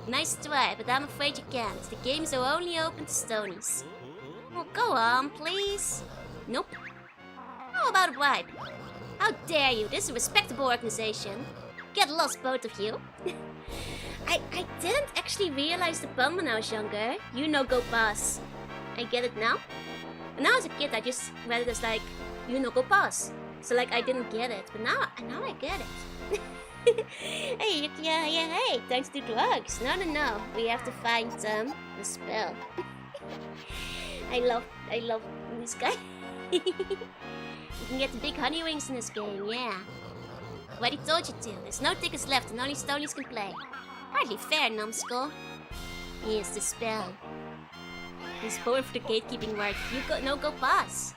Nice try, but I'm afraid you can't. The games are only open to stonies. Well, go on, please. Nope. How about a bribe? How dare you? This is a respectable organization. Get lost, both of you. I didn't actually realize the pun when I was younger. You no go pass. I get it now. When I was a kid, I just read it as like, you no go pass. So like I didn't get it, but now I get it. Hey, yeah, hey, time to do drugs. No, we have to find the spell. I love this guy. You can get the big honey wings in this game, yeah. Already told you to. There's no tickets left and only stonies can play. Hardly fair, numbskull. Here's the spell. He's going for the gatekeeping work. You go pass.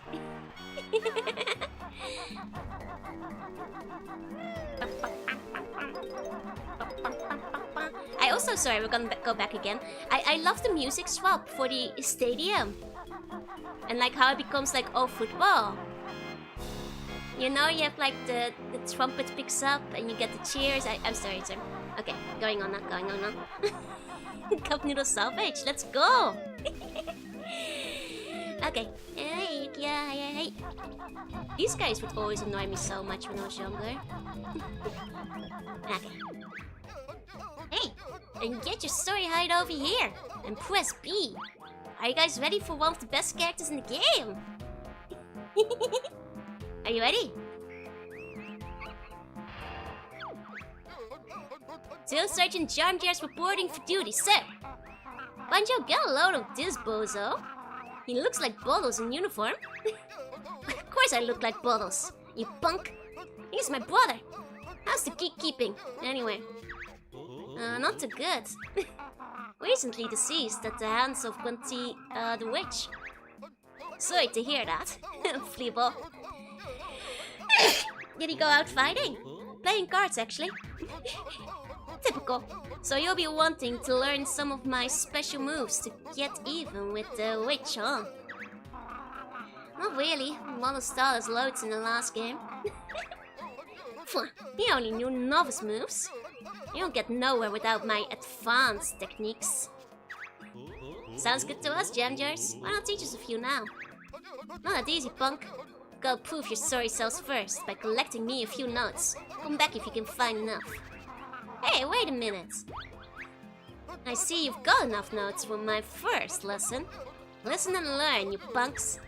I also, sorry, we're gonna go back again. I love the music swap for the stadium. And like how it becomes like all football. You know, you have like the trumpet picks up and you get the cheers. I'm sorry. Okay, going on now. Cup noodle salvage, let's go! Okay, hey, yeah, hey. These guys would always annoy me so much when I was younger. Okay. Hey, and get your story hide over here and press B. Are you guys ready for one of the best characters in the game? Are you ready? Drill Sergeant Jarmjar's reporting for duty, sir. Banjo, get a load of this bozo. He looks like Bottles in uniform. Of course I look like Bottles, you punk. He's my brother. How's the gatekeeping? Anyway. Not too good. Recently deceased at the hands of Quinty, the witch. Sorry to hear that, Fleaball. Did he go out fighting? Playing cards, actually. Typical. So you'll be wanting to learn some of my special moves to get even with the witch, huh? Not really. Model style as loads in the last game. He only knew novice moves. You don't get nowhere without my advanced techniques. Sounds good to us, Jamjars. Why not teach us a few now? Not that easy, punk. Go prove your sorry selves first by collecting me a few notes. Come back if you can find enough. Hey, wait a minute. I see you've got enough notes from my first lesson. Listen and learn, you punks.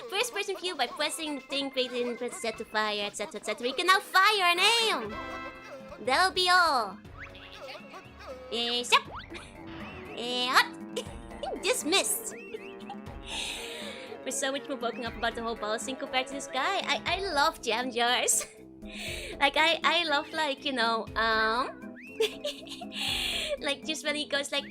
First person view by pressing the thing created in set to fire, etc, etc. You can now fire and aim! That'll be all. Yep. Hot. Dismissed. We're so much more woken up about the whole ball scene compared to this guy. I love jam jars. Like I love, like, you know, like just when he goes like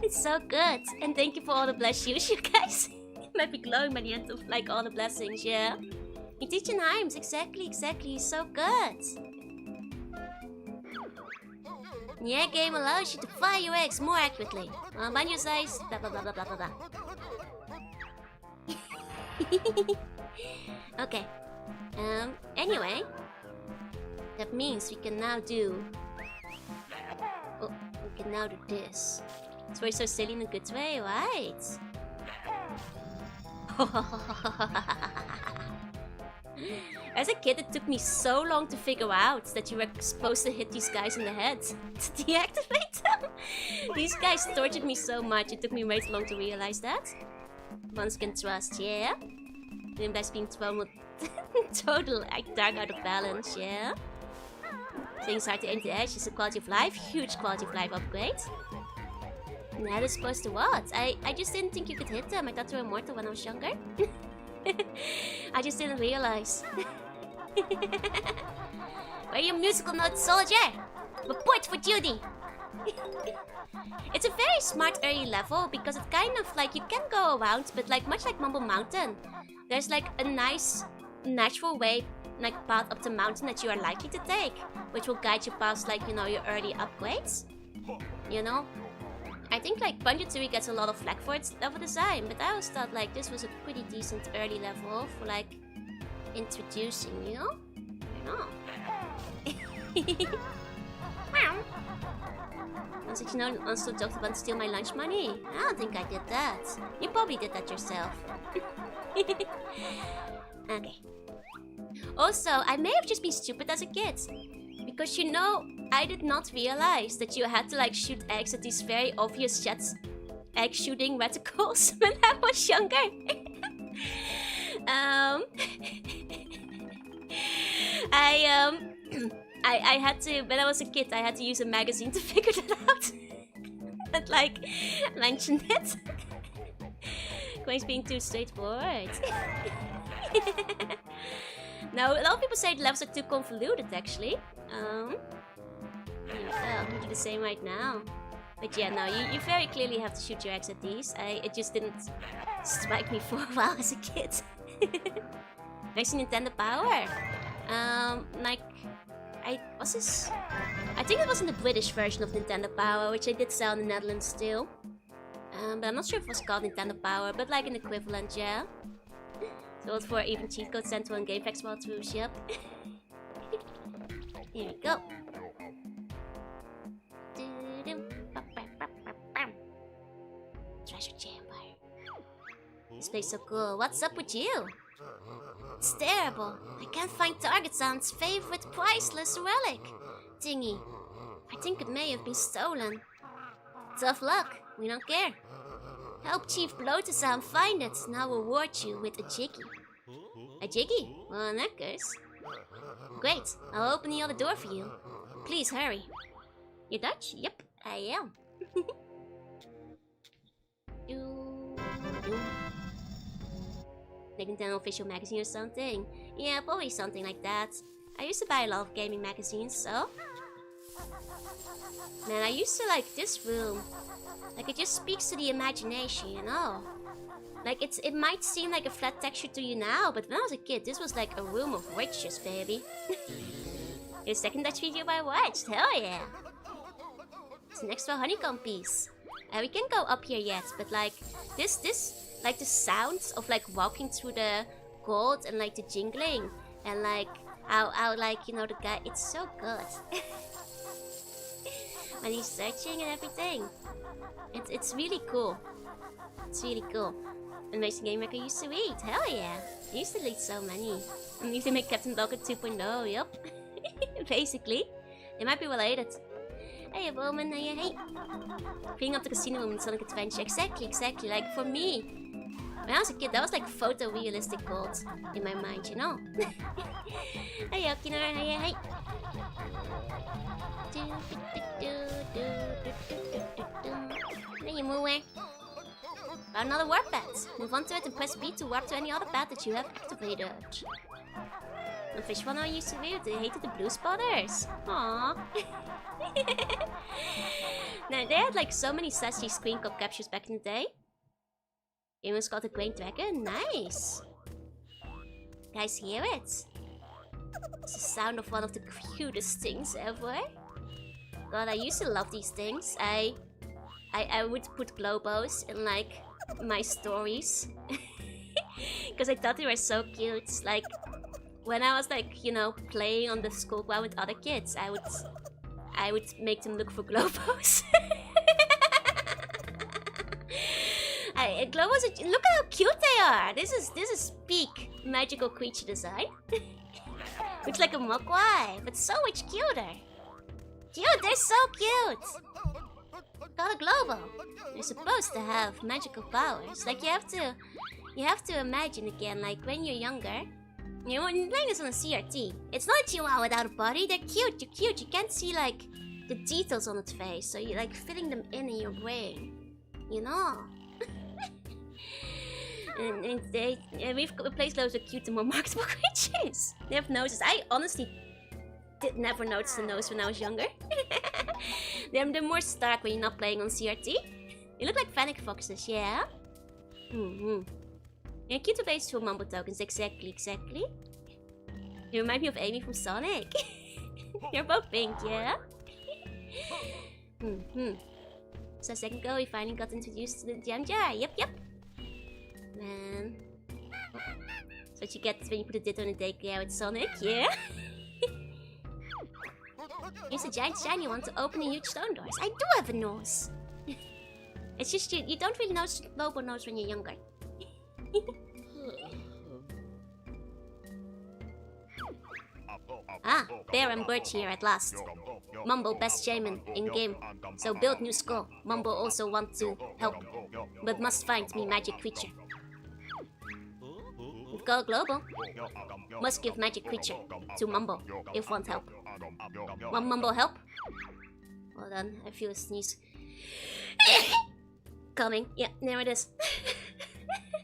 it's so good. And thank you for all the blessings, you guys. Might be glowing by the end of like all the blessings, yeah. You teach in Heims, exactly, he's so good. Yeah, game allows you to fire your eggs more accurately. Banjo size, blah blah blah blah blah blah. Okay. Anyway, that means we can now do. Oh, we can now do this. It's very so silly in a good way, right? As a kid, it took me so long to figure out that you were supposed to hit these guys in the head to deactivate them. These guys tortured me so much, it took me way too long to realize that. Once can trust, yeah? Then best being thrown with total dark out of balance, yeah? Things hard to aim the edge is a quality of life, huge quality of life upgrade. And that is supposed to what? I just didn't think you could hit them. I thought they were mortal when I was younger. I just didn't realize. Where are your musical notes, soldier? Report for duty! It's a very smart early level because it's kind of like you can go around, but like much like Mumbo Mountain, there's like a nice natural way, like path up the mountain that you are likely to take, which will guide you past like, you know, your early upgrades. You know? I think like Banjo Tooie gets a lot of flack for its level design, but I always thought like this was a pretty decent early level for like introducing, you know? Once you know, also joked about steal my lunch money. I don't think I did that. You probably did that yourself. Okay. Also, I may have just been stupid as a kid. Because you know, I did not realize that you had to like shoot eggs at these very obvious egg shooting reticles when I was younger. I had to, when I was a kid, I had to use a magazine to figure that out. But like, mention it. Queen's being too straightforward. Now, a lot of people say the levels are too convoluted, actually. I'll do the same right now. But yeah, no, you very clearly have to shoot your eggs at these. It just didn't strike me for a while as a kid. Next to Nintendo Power. Like, I think it was in the British version of Nintendo Power, which I did sell in the Netherlands still. But I'm not sure if it was called Nintendo Power, but like an equivalent, yeah. Sold for even cheat code central and game packs while through ship. Here we go. Treasure chamber. This place is so cool. What's up with you? It's terrible. I can't find Targitzan's favorite priceless relic thingy. I think it may have been stolen. Tough luck. We don't care. Help Chief Bloatazan find it, and I'll reward you with a Jiggy. A Jiggy? Well, in that case. Great, I'll open the other door for you. Please hurry. You're Dutch? Yep, I am. Like Nintendo official magazine or something. Yeah, probably something like that. I used to buy a lot of gaming magazines, so... Man, I used to like this room. Like, it just speaks to the imagination, you know? Like, it might seem like a flat texture to you now, but when I was a kid, this was like a room of riches, baby. The second Dutch video I watched, hell yeah! It's an extra honeycomb piece. We can't go up here yet, but like, like the sounds of like walking through the gold and like the jingling, and like, how like, you know, the guy, it's so good. When he's searching and everything. It's really cool. It's really cool. Amazing Game Maker used to read. Hell yeah. I used to read so many. I used to make Captain Dogger 2.0, yup. Basically. They might be related. Hey, Roman, hey. Cleaning up the casino room in Sonic Adventure. Exactly. Like, for me, when I was a kid, that was like photorealistic gold in my mind, you know? Hey, Okina, hey. There you move away. Got another warp pad. Move on to it and press B to warp to any other pad that you have activated. The fish one I used to read, they hated the blue spotters. Aww. Now, they had like so many sassy screen cap captures back in the day. Game was called the Green Dragon. Nice. Guys, hear it? It's the sound of one of the cutest things ever. God, I used to love these things. I would put globos in like my stories because I thought they were so cute. Like when I was like, you know, playing on the school ground with other kids, I would make them look for globos. Globos, look how cute they are. This is peak magical creature design. Looks like a mogwai, but so much cuter. Dude, they're so cute! Call a Globo. They're supposed to have magical powers. Like, you have to imagine again, like, when you're younger, You know, you're playing this on a CRT. It's not a chihuahua without a body. They're cute. You're cute. You can't see like the details on its face, so you're like fitting them in your brain. You know. and we've replaced loads of cute and more marketable creatures. They have noses. I honestly did never notice the nose when I was younger. They're more stark when you're not playing on CRT. You look like fennec foxes, yeah? Yeah, cute based for Mumbo tokens, exactly. You remind me of Amy from Sonic. You're both pink, yeah? So a second ago, we finally got introduced to the jam jar. Yep. Man. That's what you get when you put a ditto in a daycare with Sonic, yeah? Here's a giant shiny one to open the huge stone doors. I do have a nose. It's just you don't really notice Lobo nose when you're younger. Ah, Bear and Birch here at last. Mumbo best shaman in game, so build new skull. Mumbo also want to help, but must find me magic creature. Go global. Must give magic creature to Mumbo if want help. Want Mumbo help? Hold on, I feel a sneeze. Coming. Yeah, there it is.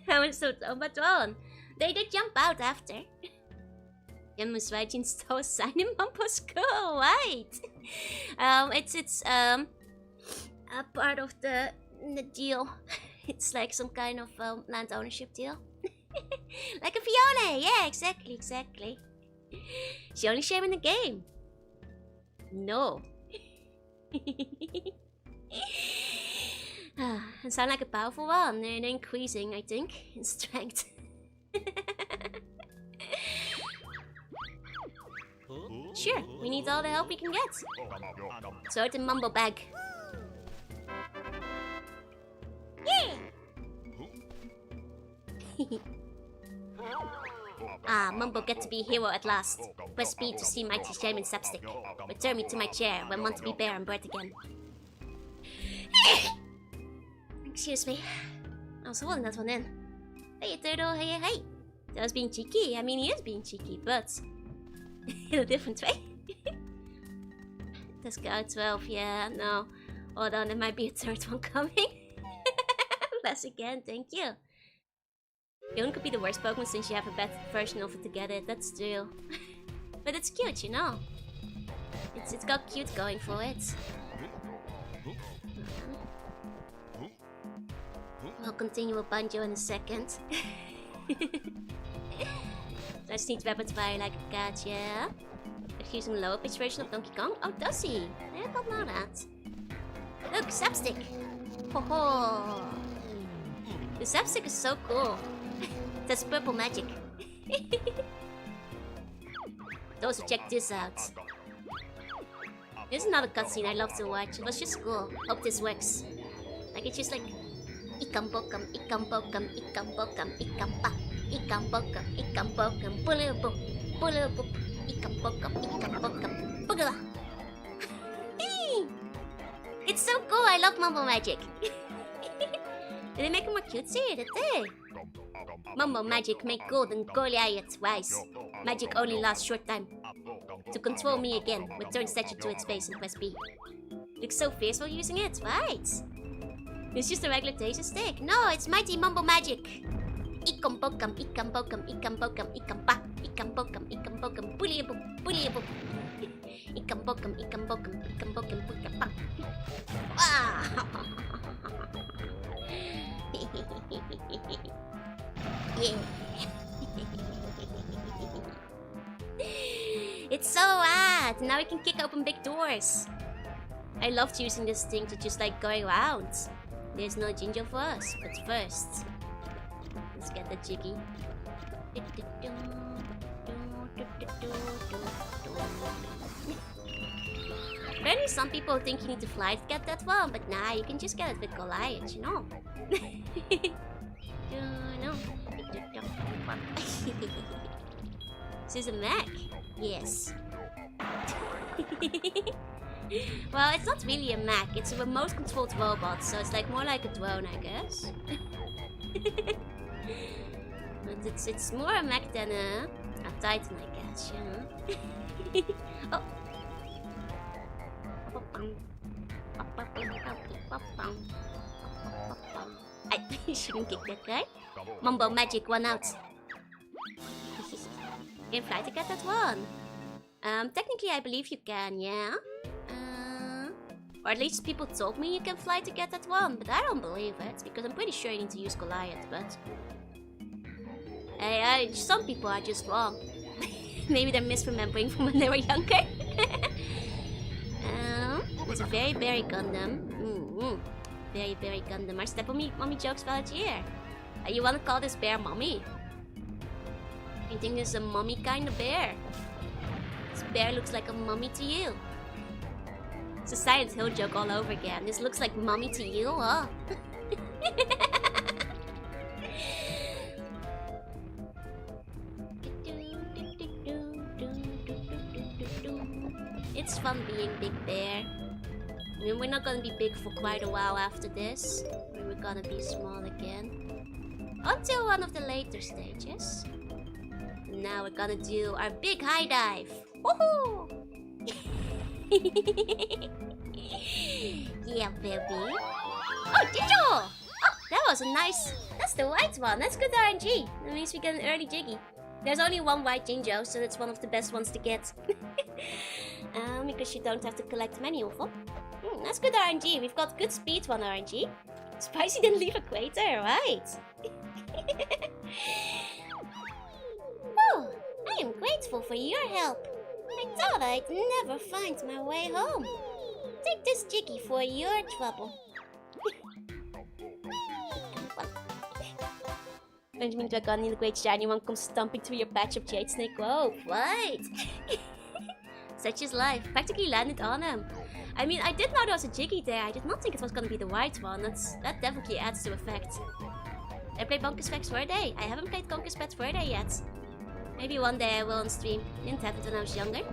I was so much on. They did jump out after. Gemma's writing stole a sign in Mumbo's skull, right? It's a part of the deal. It's like some kind of land ownership deal. Like a Fiona, yeah, exactly. She only shame in the game. No. I sound like a powerful one. They're increasing, I think, in strength. Sure, we need all the help we can get. Throw it in Mumbo bag. Yeah! Mumbo get to be hero at last. Press B to see mighty shaman Sapstick. Return me to my chair when want to be Bear and Bird again. Excuse me. I was holding that one in. Hey, Turtle, hey. That was being cheeky. I mean, he is being cheeky, but in a different way. Let's go 12, yeah, no. Hold on, there might be a third one coming. Bless again, thank you. Jorunna could be the worst Pokemon since you have a bad version of it to get it, that's true. But it's cute, you know. It's got cute going for it. I'll continue with Banjo in a second. I just need to rapid fire like a cat, yeah? He's using a lower pitch version of Donkey Kong? Oh, does he? I don't know that. Look, Sapstick! Ho ho! The Sapstick is so cool. That's purple magic. Also, check this out. There's another cutscene I love to watch. It was just cool. Hope this works. Like, it's just like... Ikambokam, ikambokam, ikambokam, ikampa. Ikambokam, ikambokam, bulubum, bulubum. Ikambokam, ikambokam, bugala. It's so cool, I love Mumbo magic. Did they make it more cutesy? Did they? Mumbo magic make gold and Goliath wise. Magic only lasts short time. To control me again, return statue to its base and press B. Looks so fierce while using it, right? It's just a regular taser stick. No, it's mighty Mumbo magic. Ikambokam, ikambokam, ikambokam, ikampa. Ikambokam, ikambokam, bullyabum, bullyabum. Ikambokam, ikambokam, ikambokam, bukapa. Yeah. It's so rad. Now we can kick open big doors. I loved using this thing to just like go around. There's no ginger for us, but first, let's get the Jiggy. Apparently some people think you need to fly to get that one, but nah, you can just get it with Goliath, you know. This is a mech. Yes. Well, it's not really a mech, it's a remote controlled robot, so it's like more like a drone, I guess. But it's more a mech than a A Titan, I guess, you know. Oh. I shouldn't kick that guy. Mumbo magic, 1 out. You can fly to get that one. Technically I believe you can, yeah. Or at least people told me you can fly to get that one, but I don't believe it, because I'm pretty sure you need to use Goliath, but... some people are just wrong. Maybe they're misremembering from when they were younger. It's a very Gundam. Very Gundam. Our Step on Me mommy jokes valid here. You wanna call this bear mommy? You think this is a mommy kind of bear? This bear looks like a mummy to you. It's a Silent Hill joke all over again. This looks like mommy to you, huh? It's fun being Big Bear. I mean, we're not gonna be big for quite a while after this. We're gonna be small again. Until one of the later stages. Now we're gonna do our big high dive. Woohoo! Yeah, baby. Oh, Jiggyo! Oh, that was a nice... That's the white one. That's good RNG. That means we get an early Jiggy. There's only one white Jinjo, so that's one of the best ones to get. Because you don't have to collect many of them. That's good RNG. We've got good speed 1 RNG. Spicy didn't leave a crater, right? Oh, I am grateful for your help. I thought I'd never find my way home. Take this Jiggy for your trouble. Don't you mean to a gun in the great shiny one comes stomping through your patch of Jade Snake? Whoa, what? Such is life. Practically landed on him. I mean, I did know there was a Jiggy there. I did not think it was gonna be the white one. That definitely adds to effect. I play Bonkers Facts for a day. I haven't played Bonkers Pets for a day yet. Maybe one day I will on stream. Didn't have it when I was younger.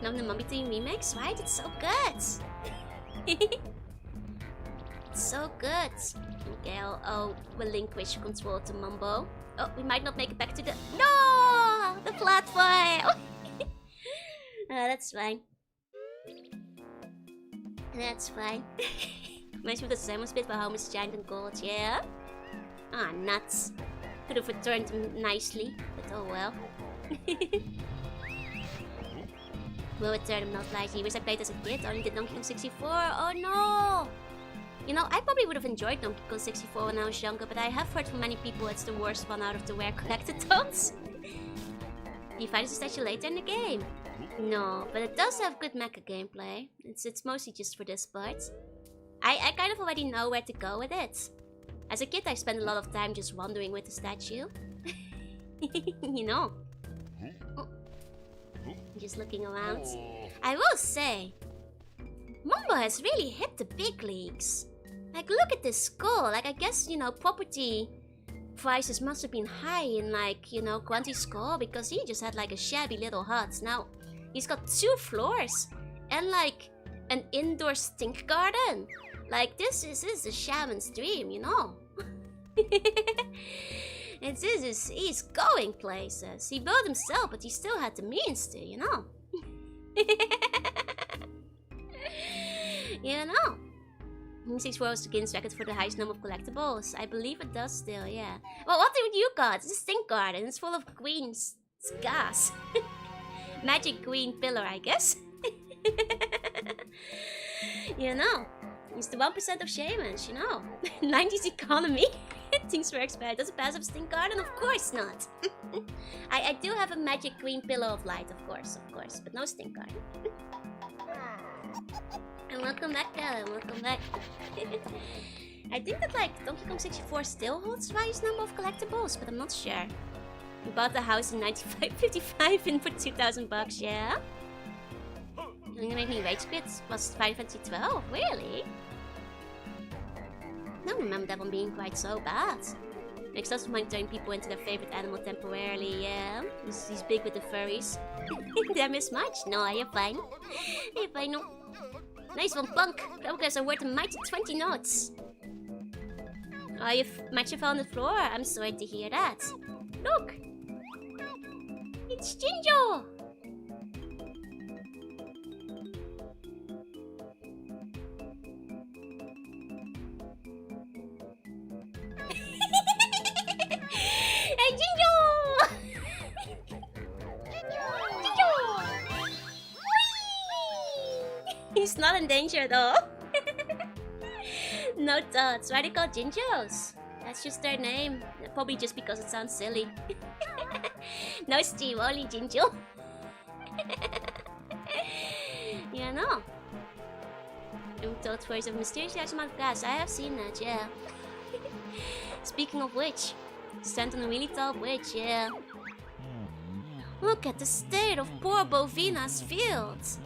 Love the Mummy Team remix, right? It's so good. It's so good. Okay, I'll relinquish control to Mumbo. Oh, we might not make it back to the... No! The platform! That's fine. That's fine. Reminds me of the Salmon Spit for Homer's Giant and Gold, yeah? Ah, nuts. Could have returned him nicely, but oh well. Will return him not like he was I played as a kid, only did Donkey Kong 64. Oh no! You know, I probably would have enjoyed Donkey Kong 64 when I was younger, but I have heard from many people it's the worst one out of the rare collectathons. You find the statue later in the game? No, but it does have good mecha gameplay. It's mostly just for this part. I kind of already know where to go with it. As a kid, I spent a lot of time just wandering with the statue. You know. Oh. Just looking around. I will say, Mumbo has really hit the big leagues. Like, look at this skull. Like, I guess, you know, property prices must have been high in, like, you know, Grunty's skull, because he just had, like, a shabby little hut. Now, he's got 2 floors and, like, an indoor stink garden. Like, this is a shaman's dream, you know. He's going places. He built himself, but he still had the means to, you know. You know. 64 was the Guinness record for the highest number of collectibles. I believe it does still, yeah. Well, what did you got? It's a stink garden. It's full of green gas. Magic green pillar, I guess. You know. It's the 1% of shamans, you know. 90s economy. Things were expired. Does it pass up stink garden? Of course not. I do have a magic green pillow of light, of course. But no stink garden. And welcome back, Callum. Welcome back. I think that, like, Donkey Kong 64 still holds the highest number of collectibles, but I'm not sure. We bought the house in 1955 and for 2,000 bucks, yeah? You're gonna make me rage quit? Was Final Fantasy 12? Really? I don't remember that one being quite so bad. Makes us mind turning people into their favorite animal temporarily, yeah? He's big with the furries. Did I miss much? No, you're fine. You're fine, no. Nice one, Punk! Progress are worth a mighty 20 knots. Oh, your matcha fell on the floor? I'm sorry to hear that. Look! It's Jinjo! Hey, Jinjo! Jinjo! He's not in danger though. No thoughts. Why are they called Jinjos? That's just their name. Probably just because it sounds silly. No Steve, only Jinjo. Yeah, no. Thought words of mysterious amount of gas. I have seen that, yeah. Speaking of which, stand on a really tall bridge, yeah. Look at the state of poor Bovina's fields.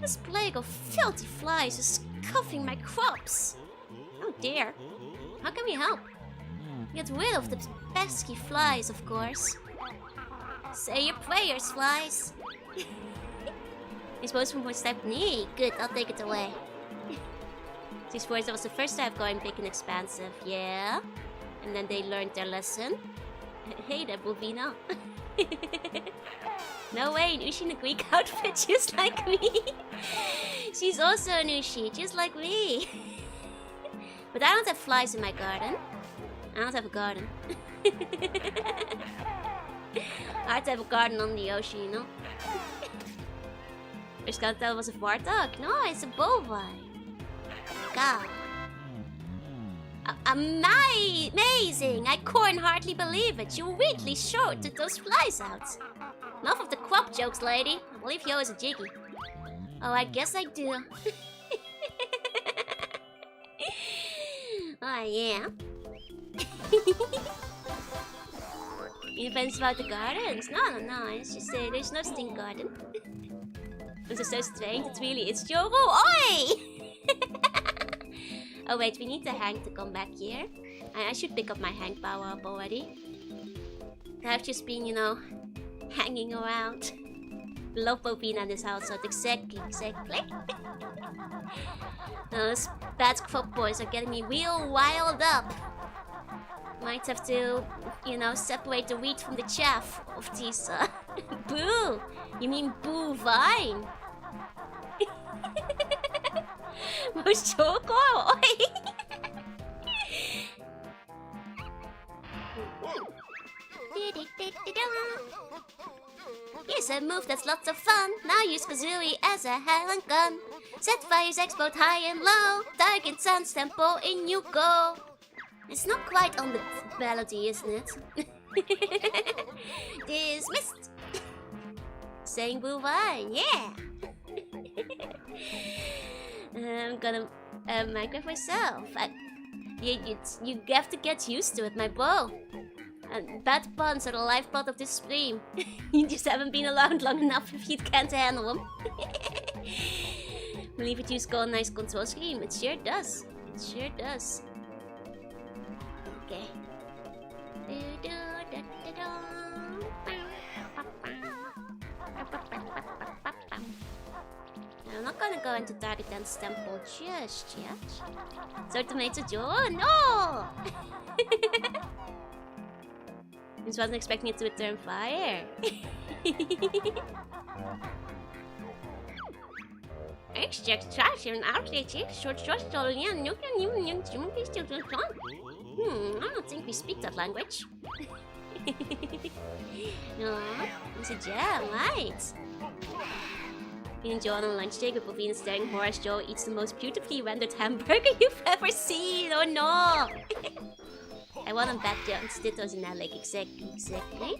This plague of filthy flies is scuffing my crops. Oh dear. How can we help? Get rid of the pesky flies, of course. Say your prayers, flies. You're supposed to step knee. Good, I'll take it away. These words was the first time going big and expansive, yeah? And then they learned their lesson. Hey there, Bovina. No way, Nushi in a Greek outfit just like me. She's also a Nushi, just like me. But I don't have flies in my garden. I don't have a garden. Hard to have a garden on the ocean, you know? First can't tell it was a warthog. No, it's a bovine. God. Amazing! I can't hardly believe it. You really showed those flies out. Enough of the crop jokes, lady. I believe you is a jiggy. Oh, I guess I do. Oh, yeah. Events about the gardens? No. It's just there's no stink garden. This is so strange. It's Joru. Oi! Oh wait, we need the hang to come back here. I should pick up my hang power up already. I've just been, you know, hanging around. Love Bovina in this household. Exactly. Those bad crop boys are getting me real wild up. Might have to, you know, separate the wheat from the chaff of these, Boo! You mean boo-vine? Most choco? Oi! Here's a move that's lots of fun. Now use Kazooie as a hand gun. Set fires explode high and low. Targitzan's temple, in you go. It's not quite on the melody, isn't it? Dismissed. Saying blue vine, yeah. I'm gonna Minecraft myself. You have to get used to it, my bro. Bad puns are the lifeblood of this stream. You just haven't been around long enough if you can't handle them. Believe it, you score a nice control scheme. It sure does. It sure does. Okay. I'm not gonna go into Targitzan's temple just yet. So tomato Joe, no! Just wasn't expecting it to return fire. Extraction outrage, short I don't think we speak that language. No, it's a jam, right? Being Joe on a lunch break with Bovina staring horror as Joe eats the most beautifully rendered hamburger you've ever seen. Oh no! I want him back there on Stitos in that lake. Exactly.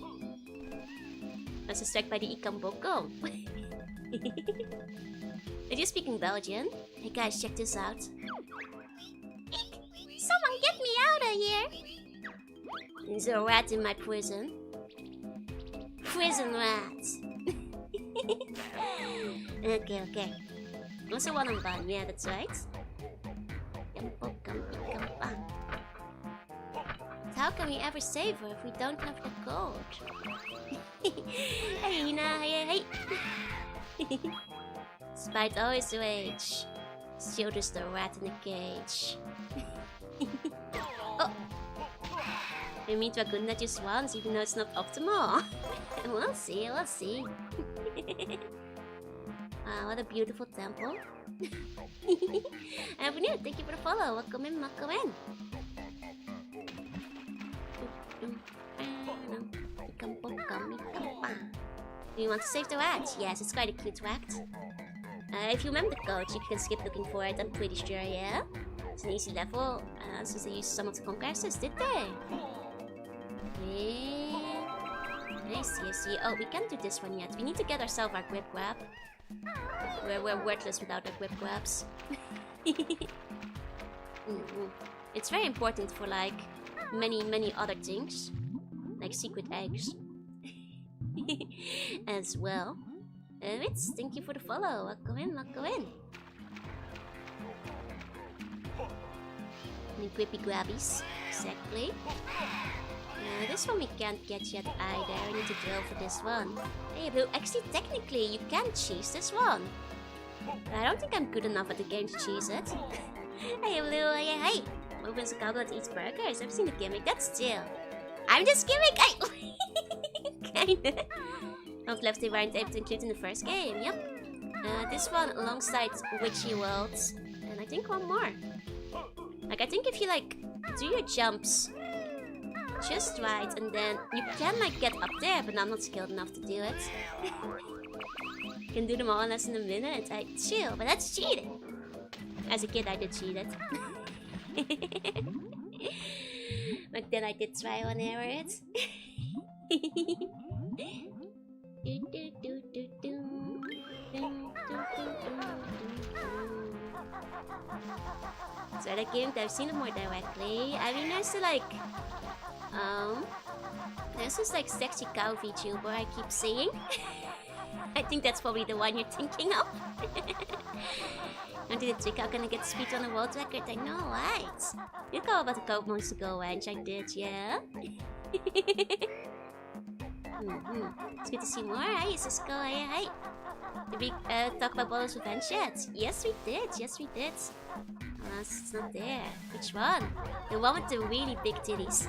That's a strike by the Ikamboko. Are you speaking Belgian? Hey guys, check this out. Someone get me out of here! There's a rat in my prison. Prison rats. Okay. Also one on bun, yeah, that's right. How can we ever save her if we don't have the code? Hey, Hina, hey. Spite always rage. Still just a rat in a cage. Oh. I mean, Jorunna just once, even though it's not optimal. We'll see, we'll see. What a beautiful temple. Avenue, thank you for the follow. Welcome in, welcome in. Do you want to save the rat? Yes, it's quite a cute rat. If you remember the code, you can skip looking for it, I'm pretty sure, yeah? It's an easy level, since they used some of the conquests, did they? Yeah. I see. Oh, we can't do this one yet. We need to get ourselves our grip grab. We're worthless without our grip grabs. It's very important for, like, many other things. Like secret eggs. As well. Ritz, thank you for the follow. Welcome in, welcome in. Any grippy grabbies. Exactly. This one we can't get yet either. I need to drill for this one. Hey, Blue, actually, technically, you can cheese this one. But I don't think I'm good enough at the game to cheese it. Hey, Blue, hey. Opens a cowgirl that eats burgers. I've seen the gimmick. That's chill. I'm just gimmick. Kinda. Not left they weren't able to include in the first game. Yep. This one alongside Witchy Worlds. And I think one more. Like, I think if you, like, do your jumps just right, and then you can, like, get up there, but I'm not skilled enough to do it. You can do them all in less than a minute. I chill, but that's cheating. As a kid, I did cheat it. But then I did try and error it. So the game, I've seen it more directly. I mean, there's like, there's this like sexy cow VTuber I keep seeing. I think that's probably the one you're thinking of. Don't do the trick, how can I get speed on the world record? I know, right? You know about the coke months ago, and I did, yeah? It's good to see more. Hi, Cisco. Hi. Did we talk about Ballers Revenge yet? Yes, we did. Alas, it's not there. Which one? The one with the really big titties.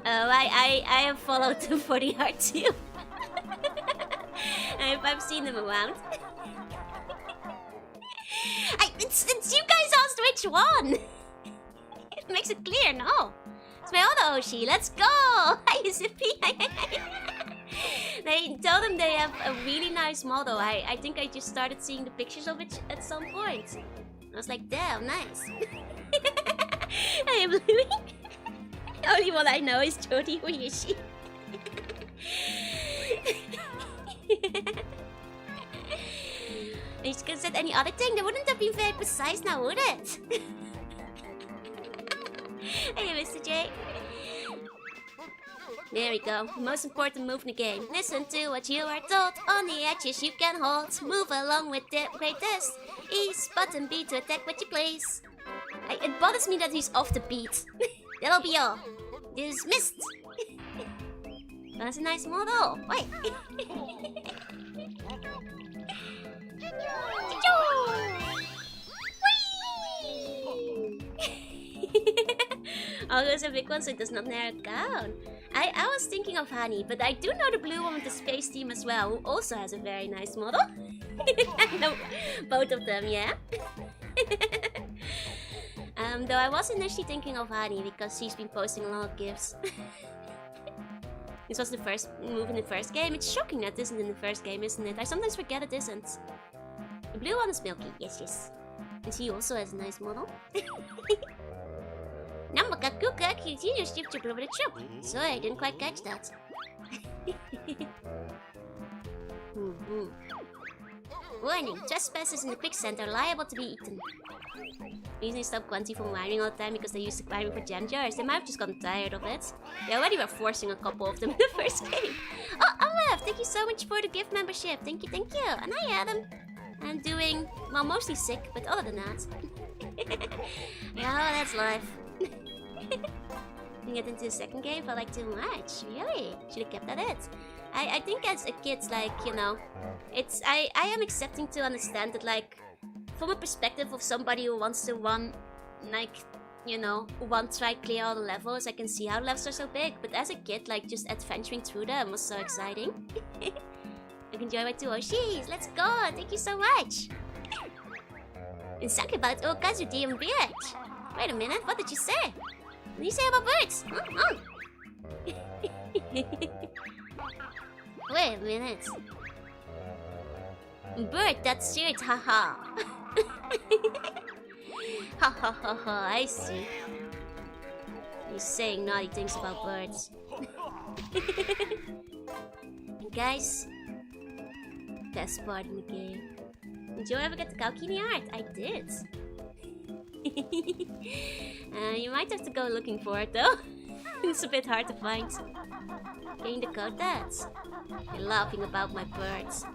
I have followed them for the art too. I've seen them around. It's you guys asked which one. It makes it clear, no? It's my other Oshi. Let's go. Hi, Zippy. They told them they have a really nice model. I think I just started seeing the pictures of it at some point. I was like, damn, nice. I am Louie. The only one I know is Jody. Who is she? If you could have said any other thing, that wouldn't have been very precise now, would it? Hey, Mr. J. There we go. The most important move in the game. Listen to what you are told. On the edges you can hold. Move along with the greatest ease. Button B to attack what you please. It bothers me that he's off the beat. That'll be all. Dismissed. That's a nice model. Wait. Oh, there's a big one, so it does not narrow it down. I was thinking of Honey, but I do know the blue one with the space team as well, who also has a very nice model. No, both of them, yeah. Though I was initially thinking of Honey because she's been posting a lot of gifs. This was the first move in the first game. It's shocking that isn't in the first game, isn't it? I sometimes forget it isn't. The blue one is Milky, yes. And she also has a nice model. Namakakuka continues to jump over the troop. Sorry, I didn't quite catch that. Warning, trespassers in the quicksand are liable to be eaten. Reason stop Quanti from whining all the time because they used to whining for gem jars. They might have just gotten tired of it. They already were forcing a couple of them in the first game. Oh, Olaf, thank you so much for the gift membership. Thank you. And hi, Adam. I'm doing, well, mostly sick, but other than that. Yeah, that's life. Get into the second game felt like too much. Really? Should have kept at it. I think as a kid, like, you know, it's I am accepting to understand that, like, from a perspective of somebody who wants to run, like, you know, one try clear all the levels. I can see how levels are so big. But as a kid, like, just adventuring through them was so exciting. I can enjoy my 2 Oshis. Let's go. Thank you so much. And talk about all kinds of damn birds. Wait a minute. What did you say? What did you say about birds? Wait a minute. Bird, that's it. Haha. Ha ha ha ha. I see. You're saying naughty things about birds. And guys, best part in the game. Did you ever get the Kalkini art? I did. You might have to go looking for it though. It's a bit hard to find. Can you decode that? You're laughing about my birds.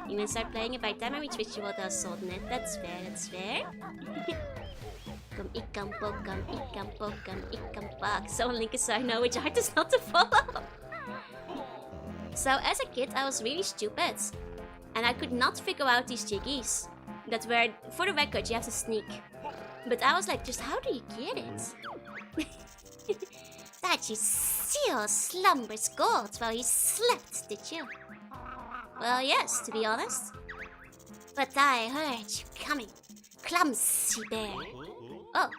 You may start playing it by the time I reach visual to assault net. That's fair, that's fair. Come ikam ikam pak. So Link is so I know which artist not to follow. So as a kid I was really stupid. And I could not figure out these jiggies. That were, for the record, you have to sneak. But I was like, just how do you get it? That you still slumbers gold while you slept, did you? Well, yes, to be honest. But I heard you coming, clumsy bear. Oh.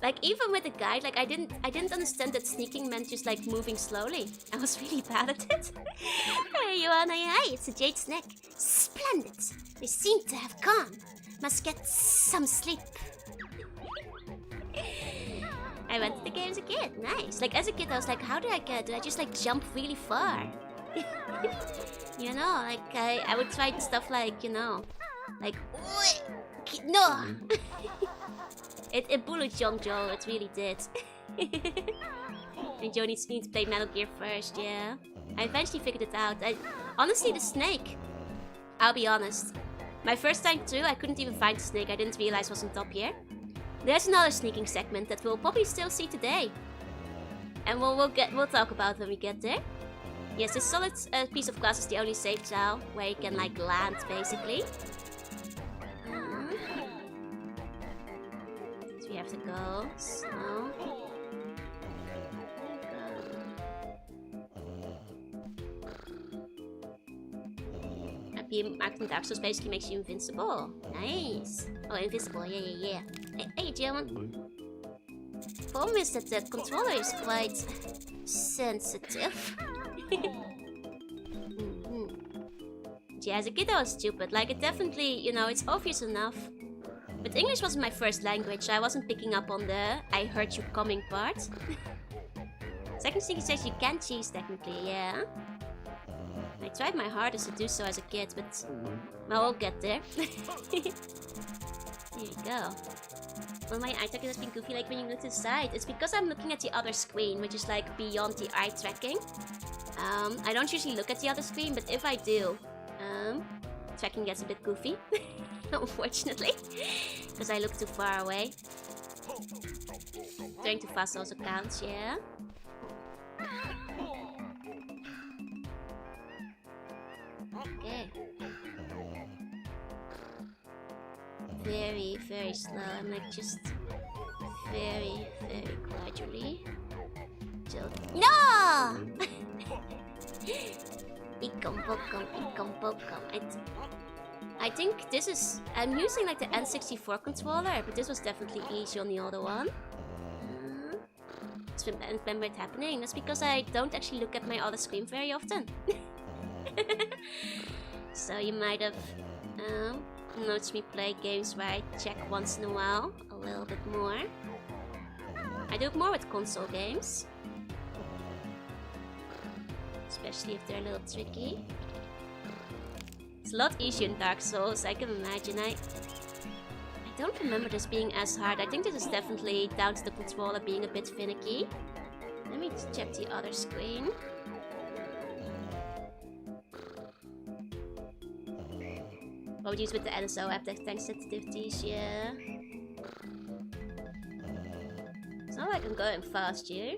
Like, even with the guide, like, I didn't understand that sneaking meant just, like, moving slowly. I was really bad at it. Hey, Johanna, hey, it's a jade snake. Splendid. They seem to have gone. Must get some sleep. I went to the game as a kid. Nice. Like, as a kid, I was like, how did I get it? Did I just, like, jump really far? You know, like, I would try stuff like, you know, like, no! It bullied Young Joe, it really did. And Joe needs me to play Metal Gear first, yeah. I eventually figured it out. Honestly, the snake, I'll be honest. My first time through, I couldn't even find the snake. I didn't realize it was on top here. There's another sneaking segment that we'll probably still see today. And we'll talk about it when we get there. Yes, this solid piece of glass is the only safe zone where you can, like, land, basically. We have to go slow. Being acting Dark Souls basically makes you invincible. Nice. Oh, invisible. Yeah. Hey, German. Problem is that the controller is quite sensitive. Yeah, as a kid I was stupid. Like, it definitely, you know, it's obvious enough. But English wasn't my first language, so I wasn't picking up on the I heard you coming part. Second thing, he says you can cheese technically, yeah. I tried my hardest to do so as a kid, but well, we'll get there. Here you go. Well, my eye tracking has been goofy like when you look to the side. It's because I'm looking at the other screen, which is like beyond the eye tracking. I don't usually look at the other screen, but if I do, tracking gets a bit goofy. Unfortunately, because I look too far away. Turning too fast also counts, yeah. Okay. Very, very slow. I'm like just very, very gradually. No! I think this is... I'm using like the N64 controller, but this was definitely easy on the other one. It's remember it happening. That's because I don't actually look at my other screen very often. So you might have noticed me play games where I check once in a while, a little bit more. I do it more with console games. Especially if they're a little tricky. It's a lot easier in Dark Souls, I can imagine. I don't remember this being as hard. I think this is definitely down to the controller being a bit finicky. Let me check the other screen. Oh, use with the NSO app that tank sensitivities, yeah. It's not like I'm going fast here.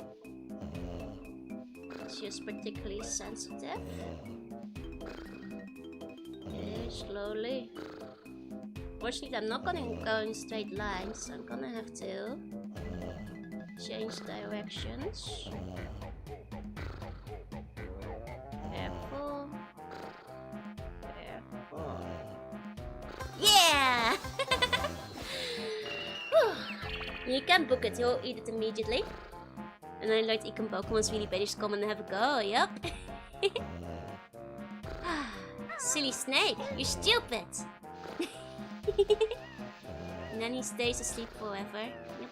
It's just particularly sensitive. Okay, slowly. Fortunately, I'm not gonna go in straight lines, so I'm gonna have to change directions. Careful. Careful. Yeah! You can book it, you'll eat it immediately. And I learned Econ Pokemon's really bad, just come and have a go, yup. Silly snake, you're stupid! And then he stays asleep forever. Yep.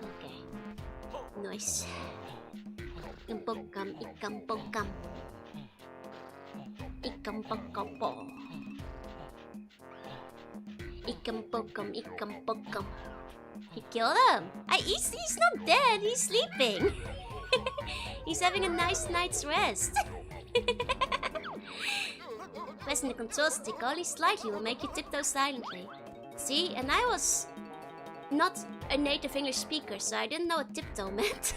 Okay. Nice. Ikam Pokam. Ikam Pokopo. Ikam Pokam. He killed him! He's not dead, he's sleeping! He's having a nice night's rest. Pressing the control stick only slightly will make you tiptoe silently. See, and I was not a native English speaker, so I didn't know what tiptoe meant.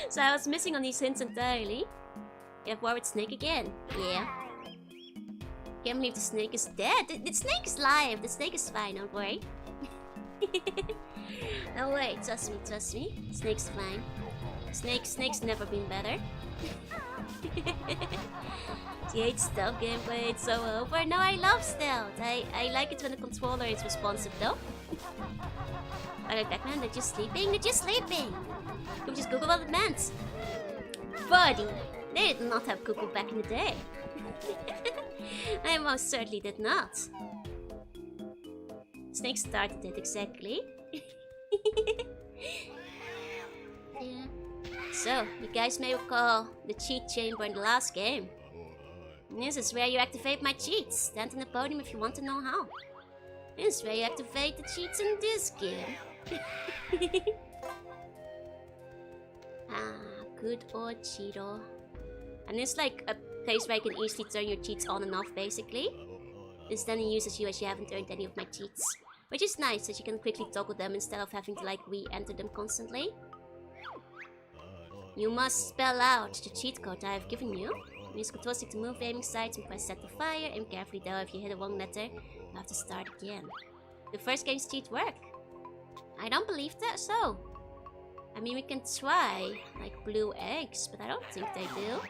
So I was missing on these hints entirely. You have war with Snake again. Yeah. Can't believe the snake is dead. The snake is alive. The snake is fine, don't worry. No way, trust me. Snake's fine. Snake's never been better. She hates stealth gameplay, it's so over. No, I love stealth. I like it when the controller is responsive though. Alright, Pac-Man, they're just sleeping? They're just sleeping! You just Google what it meant. Buddy, they did not have Google back in the day. I most certainly did not. Snake started it, exactly. Yeah. So, you guys may recall the cheat chamber in the last game. This is where you activate my cheats. Stand on the podium if you want to know how. This is where you activate the cheats in this game. Good old Cheato. And it's like a place where you can easily turn your cheats on and off, basically. This then uses you as you haven't earned any of my cheats. Which is nice, that you can quickly toggle them instead of having to like re-enter them constantly. You must spell out the cheat code I have given you. Use control stick to move aiming sights and press set to fire. Aim carefully though, if you hit the wrong letter, you have to start again. The first game's cheat work. I don't believe that so. I mean, we can try, like blue eggs, but I don't think they do.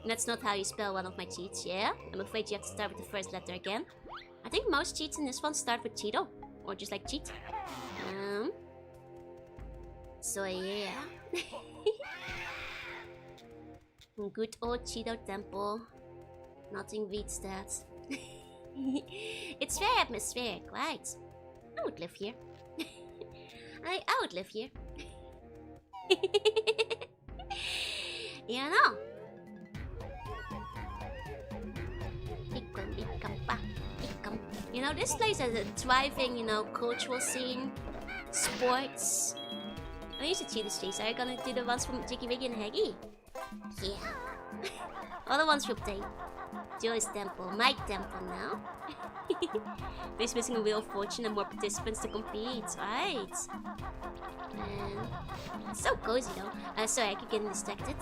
And that's not how you spell one of my cheats, yeah? I'm afraid you have to start with the first letter again. I think most cheats in this one start with Cheato, or just like cheat. So yeah. Good old Cheato Temple. Nothing beats that. It's very atmospheric, right? I would live here. I would live here. You know. You know, this place has a thriving, you know, cultural scene, sports. I used to cheat the streets. Are you gonna do the ones from Jiggywiggy and Haggy? Yeah. All the ones from Joy's Temple, my temple now. This missing a Wheel of Fortune and more participants to compete, right? And it's so cozy though. Sorry, I keep getting distracted.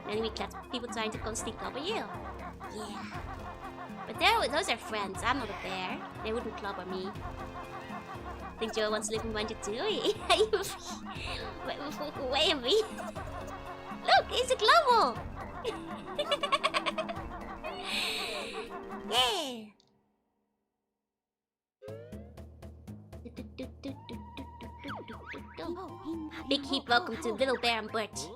Enemy people trying to constantly cover you. Yeah. But those are friends. I'm not a bear. They wouldn't clobber me. I think Joe wants to live in Banjo Tooie. Wait a minute. Look, it's a global! Yeah! Big heap welcome to Little Bear and Birch.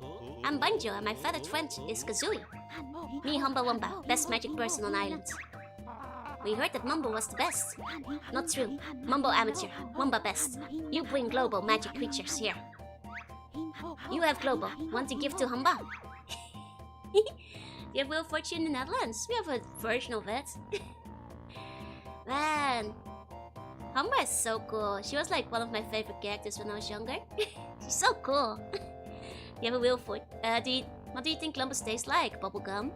I'm Banjo and my feathered friend is Kazooie. Me, Humba Wumba, best magic person on island. We heard that Mumbo was the best. Not true. Mumbo amateur, Wumba best. You bring global magic creatures here. You have global. Want to give to Humba? You have Wheel of Fortune in the Netherlands? We have a version of it. Man. Humba is so cool. She was like one of my favorite characters when I was younger. She's so cool. You have a Wheel of Fortune. What do you think Columbus tastes like? Bubblegum?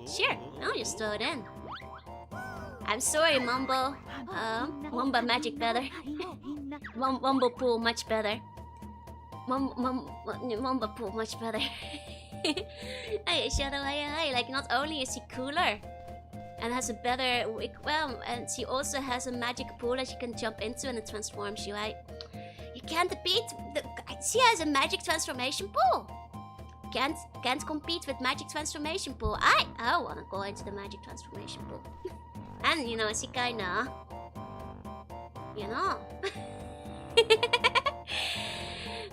Sure, I'll just throw it in. I'm sorry, Mumbo. Wumba magic better. Mumbo pool much better. Mumba pool much better. Hey, Shadow, hey. Like, not only is he cooler and has a better wigwam, and she also has a magic pool that you can jump into and it transforms you. You can't beat she has a magic transformation pool. Can't compete with magic transformation pool. I wanna go into the magic transformation pool. And you know, she kinda, you know.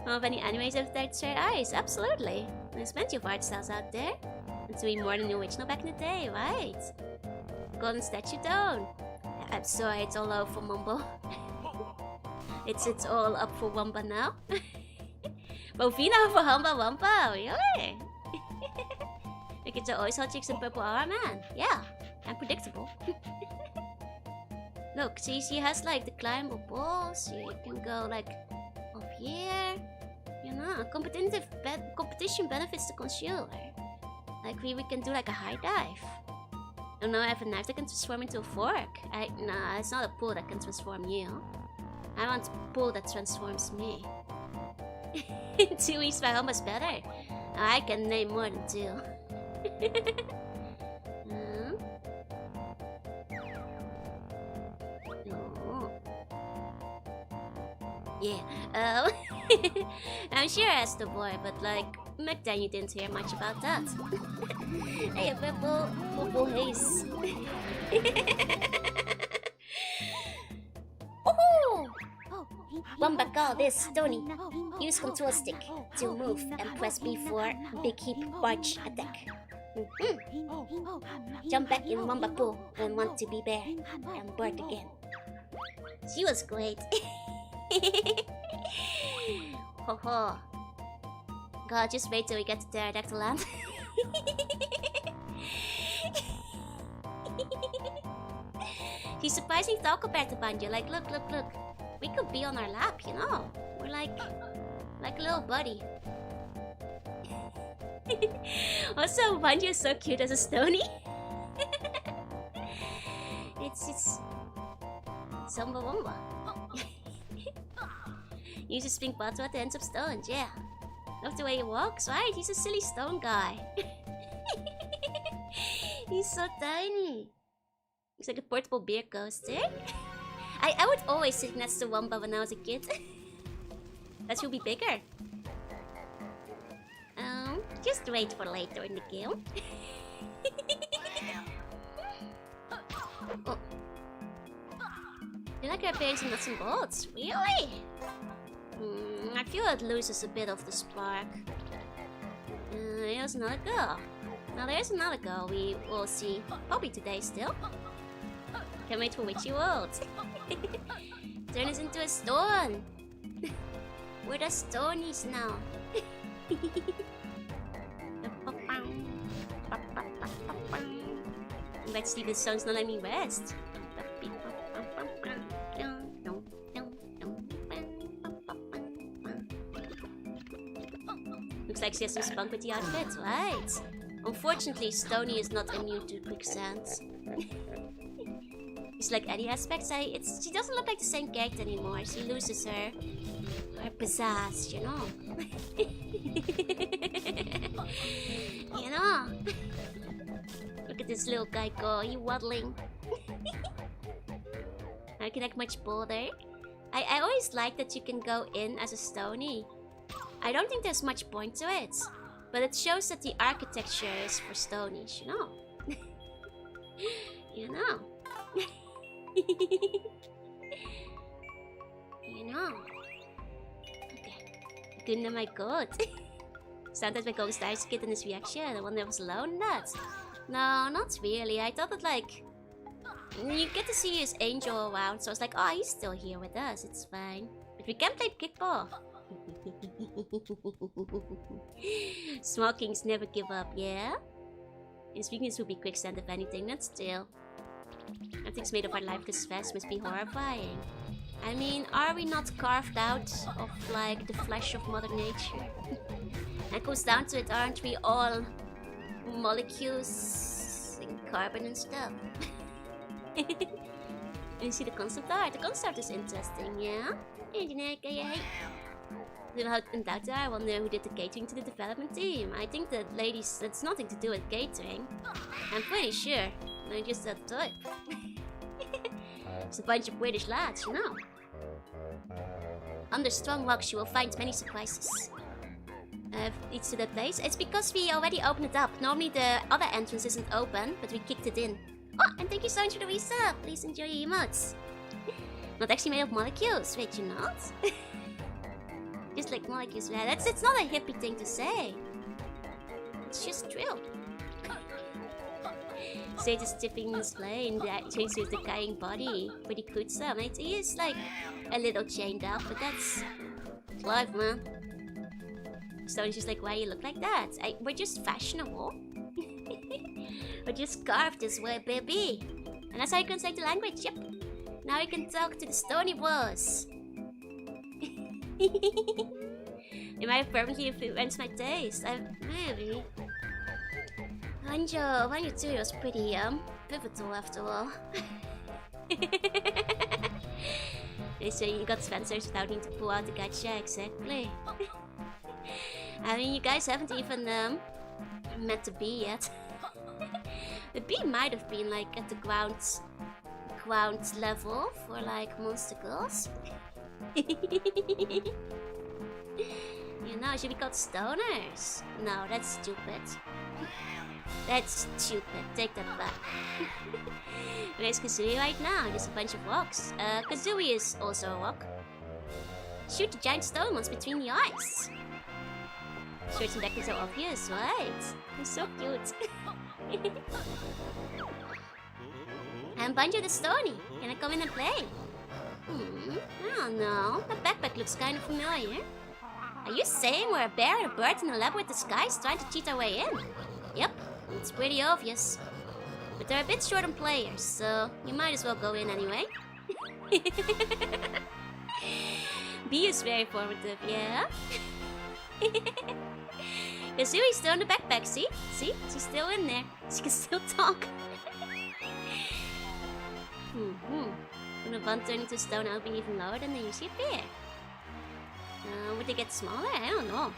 Of any animes with their straight eyes, absolutely. There's plenty of art styles out there. It's way more than the original back in the day, right? Golden Statue Down. I'm sorry, it's all over for Mumbo. It's all up for Wamba now. Bovina for Humba Wamba, really? Look at the always hot chicks in purple armor, man. Yeah, unpredictable. Look, see, she has like the climbable balls. You can go like up here. You know, competition benefits the consumer. Like we can do like a high dive. Oh no, I have a knife that can transform into a fork. Nah, it's not a pool that can transform you. I want a pool that transforms me. 2 weeks by how much better? I can name more than 2. Oh. Yeah, I'm sure I asked the boy, but like, back then you didn't hear much about that. Hey, purple haze. Wamba call this Stony. Use control stick to move and press B for big heap barge attack. Jump back in Wamba pool when want to be bear and bird again. She was great. Ho ho. God, just wait till we get to Pterodactyl land. He's surprisingly tall compared to Banjo. Like, look. We could be on our lap, you know. We're like a little buddy. Also, Banjo is so cute as a Stony. it's Zumba Wumba. Uses pink bottle at the ends of stones, yeah. Love the way he walks, right? He's a silly stone guy. He's so tiny. Looks like a portable beer coaster. I would always sit next to Wamba when I was a kid. That should be bigger. Just wait for later in the game. Oh. You like our parents in nuts and bolts? Really? I feel it loses a bit of the spark. Here's another girl. Now there's another girl we will see probably today still. Can't wait for Witchy World. Turn us into a stone. We're the Stonies now. Let's see, the sun's not letting me rest. Looks like she has some spunk with the outfit, right? Unfortunately, Stony is not immune to quicksand. It's like any aspects, she doesn't look like the same character anymore. She loses her pizzazz, you know. You know. Look at this little guy go, he waddling. I can act much bolder. I always like that you can go in as a Stony. I don't think there's much point to it, but it shows that the architecture is for Stonies, you know. You know. You know. Okay. Gunda, my god. Sometimes my ghost dies kid in his reaction. I wonder if I was alone in that. No, not really. I thought that like you get to see his angel around, so I was like, oh, he's still here with us. It's fine. But we can play kickball. Small kings never give up, yeah? His weakness would be quicksand if anything, not still. Nothing's made of our life this fast must be horrifying. I mean, are we not carved out of like the flesh of Mother Nature? It goes down to it, aren't we all molecules and carbon and stuff? And you see the concept art? The concept is interesting, yeah? Without in doubt, I wonder who did the catering to the development team. I think that ladies, that's nothing to do with catering. I'm pretty sure. I just said type. It's a bunch of British lads, you know. Under strong rocks, you will find many surprises. Leads to that place. It's because we already opened it up. Normally the other entrance isn't open, but we kicked it in. Oh, and thank you so much for the resub. Please enjoy your emotes. Not actually made of molecules, wait, you not? Just like molecules, yeah. It's not a hippie thing to say. It's just true. Sage is tipping his plane, changed his decaying body. Pretty good stuff, mate. He is like a little chained up, but that's life, man. Stone's just like, why you look like that? We're just fashionable. We're just carved this way, baby. And that's how you translate the language, yep. Now you can talk to the Stony Boys. It might have permanently influenced my taste. Maybe. Banjo Tooie was pretty pivotal after all. They say you got Spencer's without needing to pull out the gacha, exactly. I mean, you guys haven't even met the bee yet. The bee might have been like at the ground level for like monster girls. You know, it should be called stoners. No, that's stupid. That's stupid. Take that back. Where's Kazooie right now? Just a bunch of rocks. Kazooie is also a rock. Shoot the giant stone ones between the eyes. Shorts and back is so obvious, right? He's so cute. And Banjo the Stony. Can I come in and play? I don't know. That backpack looks kind of familiar. Are you saying we're a bear and a bird in a labyrinth disguise trying to cheat our way in? Yep, it's pretty obvious. But they're a bit short on players, so you might as well go in anyway. B is very formative, yeah? Kazooie's still in the backpack, see? See? She's still in there. She can still talk. When a bun turn into stone, I'll be even lower than they usually appear. Would they get smaller? I don't know.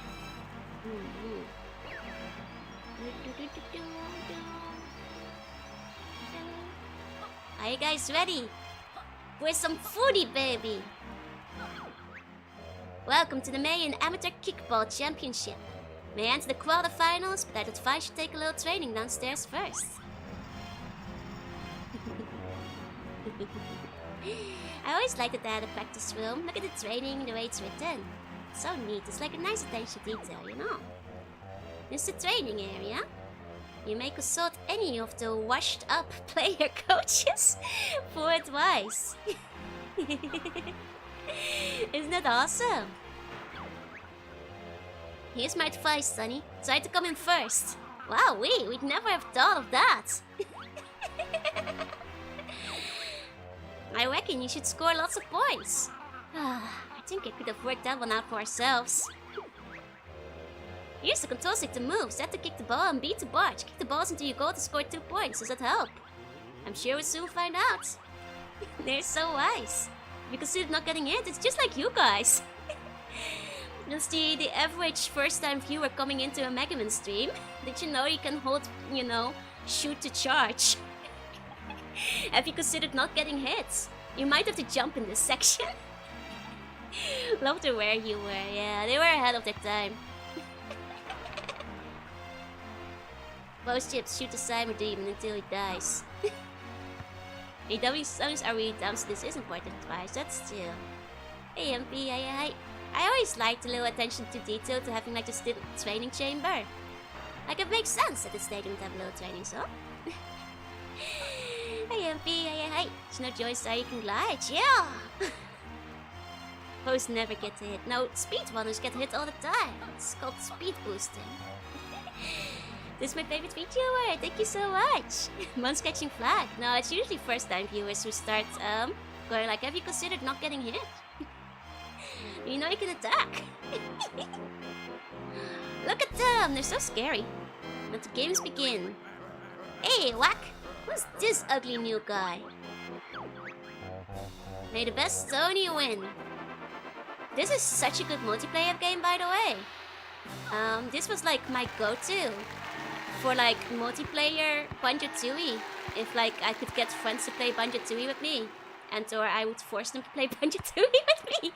Are you guys ready? For some foodie, baby! Welcome to the Mayan Amateur Kickball Championship. May enter the quarterfinals, but I'd advise you take a little training downstairs first. I always liked that they had a practice room. Look at the training, the way it's written. It's so neat, it's like a nice attention to detail, you know. It's the training area. You may consult any of the washed up player coaches for advice. Isn't that awesome? Here's my advice, Sonny. Try to come in first. Wow, we'd never have thought of that. I reckon you should score lots of points. I think I could have worked that one out for ourselves. Here's the control stick to move. Set to kick the ball and B to barge. Kick the balls into your goal to score 2 points. Does that help? I'm sure we'll soon find out. They're so wise. If you consider not getting hit, it's just like you guys. That's the average first-time viewer coming into a Mega Man stream. Did you know you can hold, shoot to charge? Have you considered not getting hit? You might have to jump in this section. Loved it where you were. Yeah, they were ahead of their time. Most chips shoot the Cyber Demon until he dies. Hey, dummy songs are really dumb, so this is important advice. That's still. Hey, MP, I always liked a little attention to detail to having like this little training chamber. Like, it makes sense that the stadium would have a little training, so. Hey, MP, hey. There's no choice how you can glide, yeah! Posts never get hit. No, speed runners get hit all the time. It's called speed boosting. This is my favorite VTuber, thank you so much! Mon's catching flag. No, it's usually first-time viewers who start, going like, have you considered not getting hit? You know you can attack! Look at them! They're so scary. Let the games begin. Hey, whack! Who's this ugly new guy? May the best Sony win. This is such a good multiplayer game, by the way. This was like my go-to for like multiplayer Banjo Tooie. If like I could get friends to play Banjo Tooie with me, and or I would force them to play Banjo Tooie with me.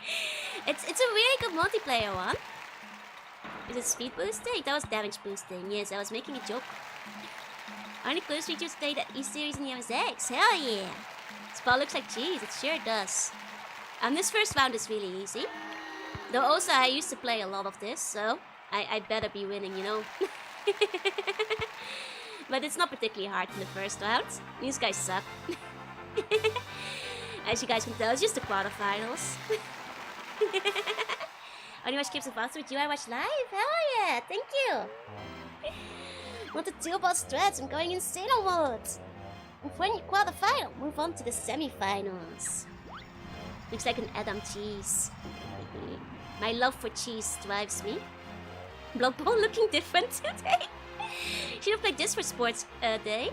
It's a really good multiplayer one. Is it speed boosting? That was damage boosting. Yes, I was making a joke. Only close features play that E-series in the MSX. Hell yeah! This ball looks like cheese. It sure does. This first round is really easy. Though also I used to play a lot of this, so I better be winning, you know. But it's not particularly hard in the first round. These guys suck. As you guys can tell, it's just the quarterfinals. Only watch clips of us with you, I watch live? Hell yeah, thank you! Want the 2-ball strats, I'm going in Sailor mode! And when you quarterfinal, move on to the semi-finals. Looks like an Adam cheese. My love for cheese drives me. Block ball looking different today. Should have played this for sports day.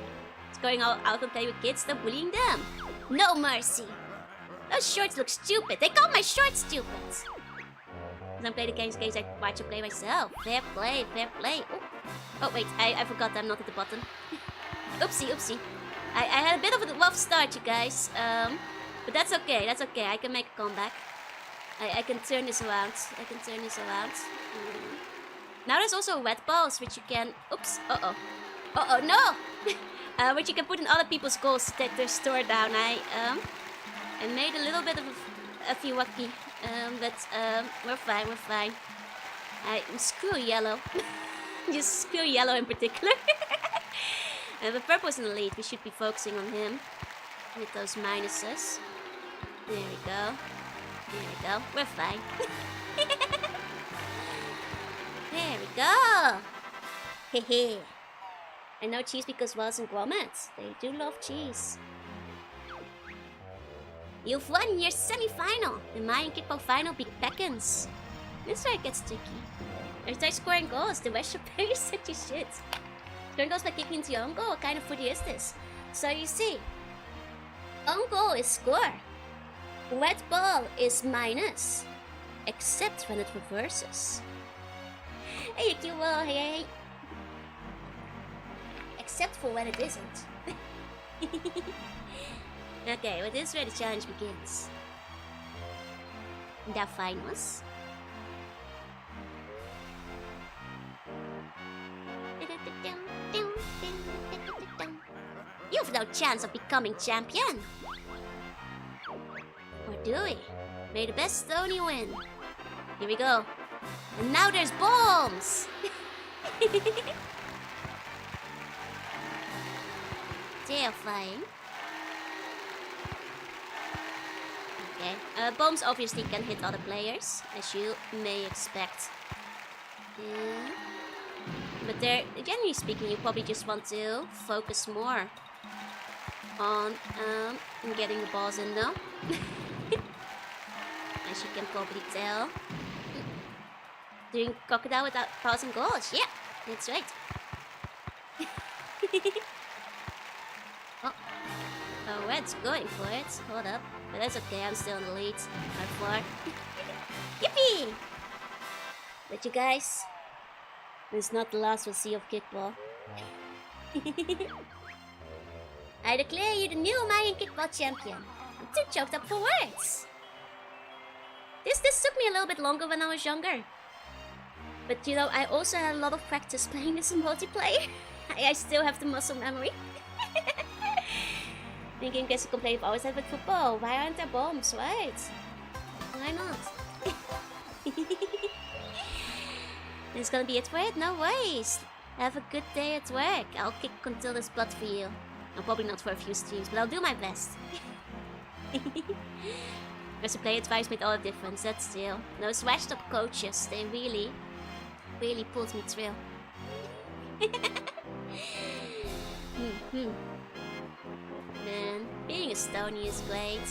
It's going out and play with kids, stop bullying them. No mercy. Those shorts look stupid. They call my shorts stupid. As I play the games I watch and play myself. Fair play, fair play. Oh wait, I forgot I'm not at the bottom. Oopsie. I had a bit of a rough start, you guys. But that's okay, I can make a comeback. I can turn this around. Now there's also wet balls, which you can... Oops, uh-oh, no! Which you can put in other people's goals to take their store down. I made a little bit of a few wacky, but we're fine. Screw yellow. Just screw yellow in particular. But purple's in the lead, we should be focusing on him. With those minuses. There we go. We're fine. There we go. Hehe. I know cheese because Wells and grommets. They do love cheese. You've won your semi-final. The Mayan Temple final beckons. This is where it gets tricky. If you start scoring goals, the rest of players said you shit. Scoring goals by kicking into your own goal. What kind of footy is this? So you see, own goal is score. Wet ball is minus. Except when it reverses. Hey, you will, hey. Except for when it isn't. Okay, well, this is where the challenge begins. The finals. You've no chance of becoming champion. Or do we? May the best Stony win. Here we go. And now there's bombs! Terrifying. Okay. Bombs obviously can hit other players, as you may expect. But there, generally speaking, you probably just want to focus more on getting the balls in, though. As you can probably tell. Doing crocodile without passing goals. Yeah, that's right. Oh, Red's going for it. Hold up. But that's okay, I'm still in the lead. By far. Yippee! But you guys, this is not the last we'll see of kickball. I declare you the new Mayan kickball champion. I'm too choked up for words. This took me a little bit longer when I was younger. But you know, I also had a lot of practice playing this in multiplayer. I still have the muscle memory. Thinking guess you can play always have with football. Why aren't there bombs, right? Why not? This is gonna be it for it? No worries. Have a good day at work. I'll kick until there's blood for you. I'm probably not for a few streams, but I'll do my best. Because the play advice made all the difference, that's still. Those washed up coaches, they really pulled me through. Man, being a Stony is great.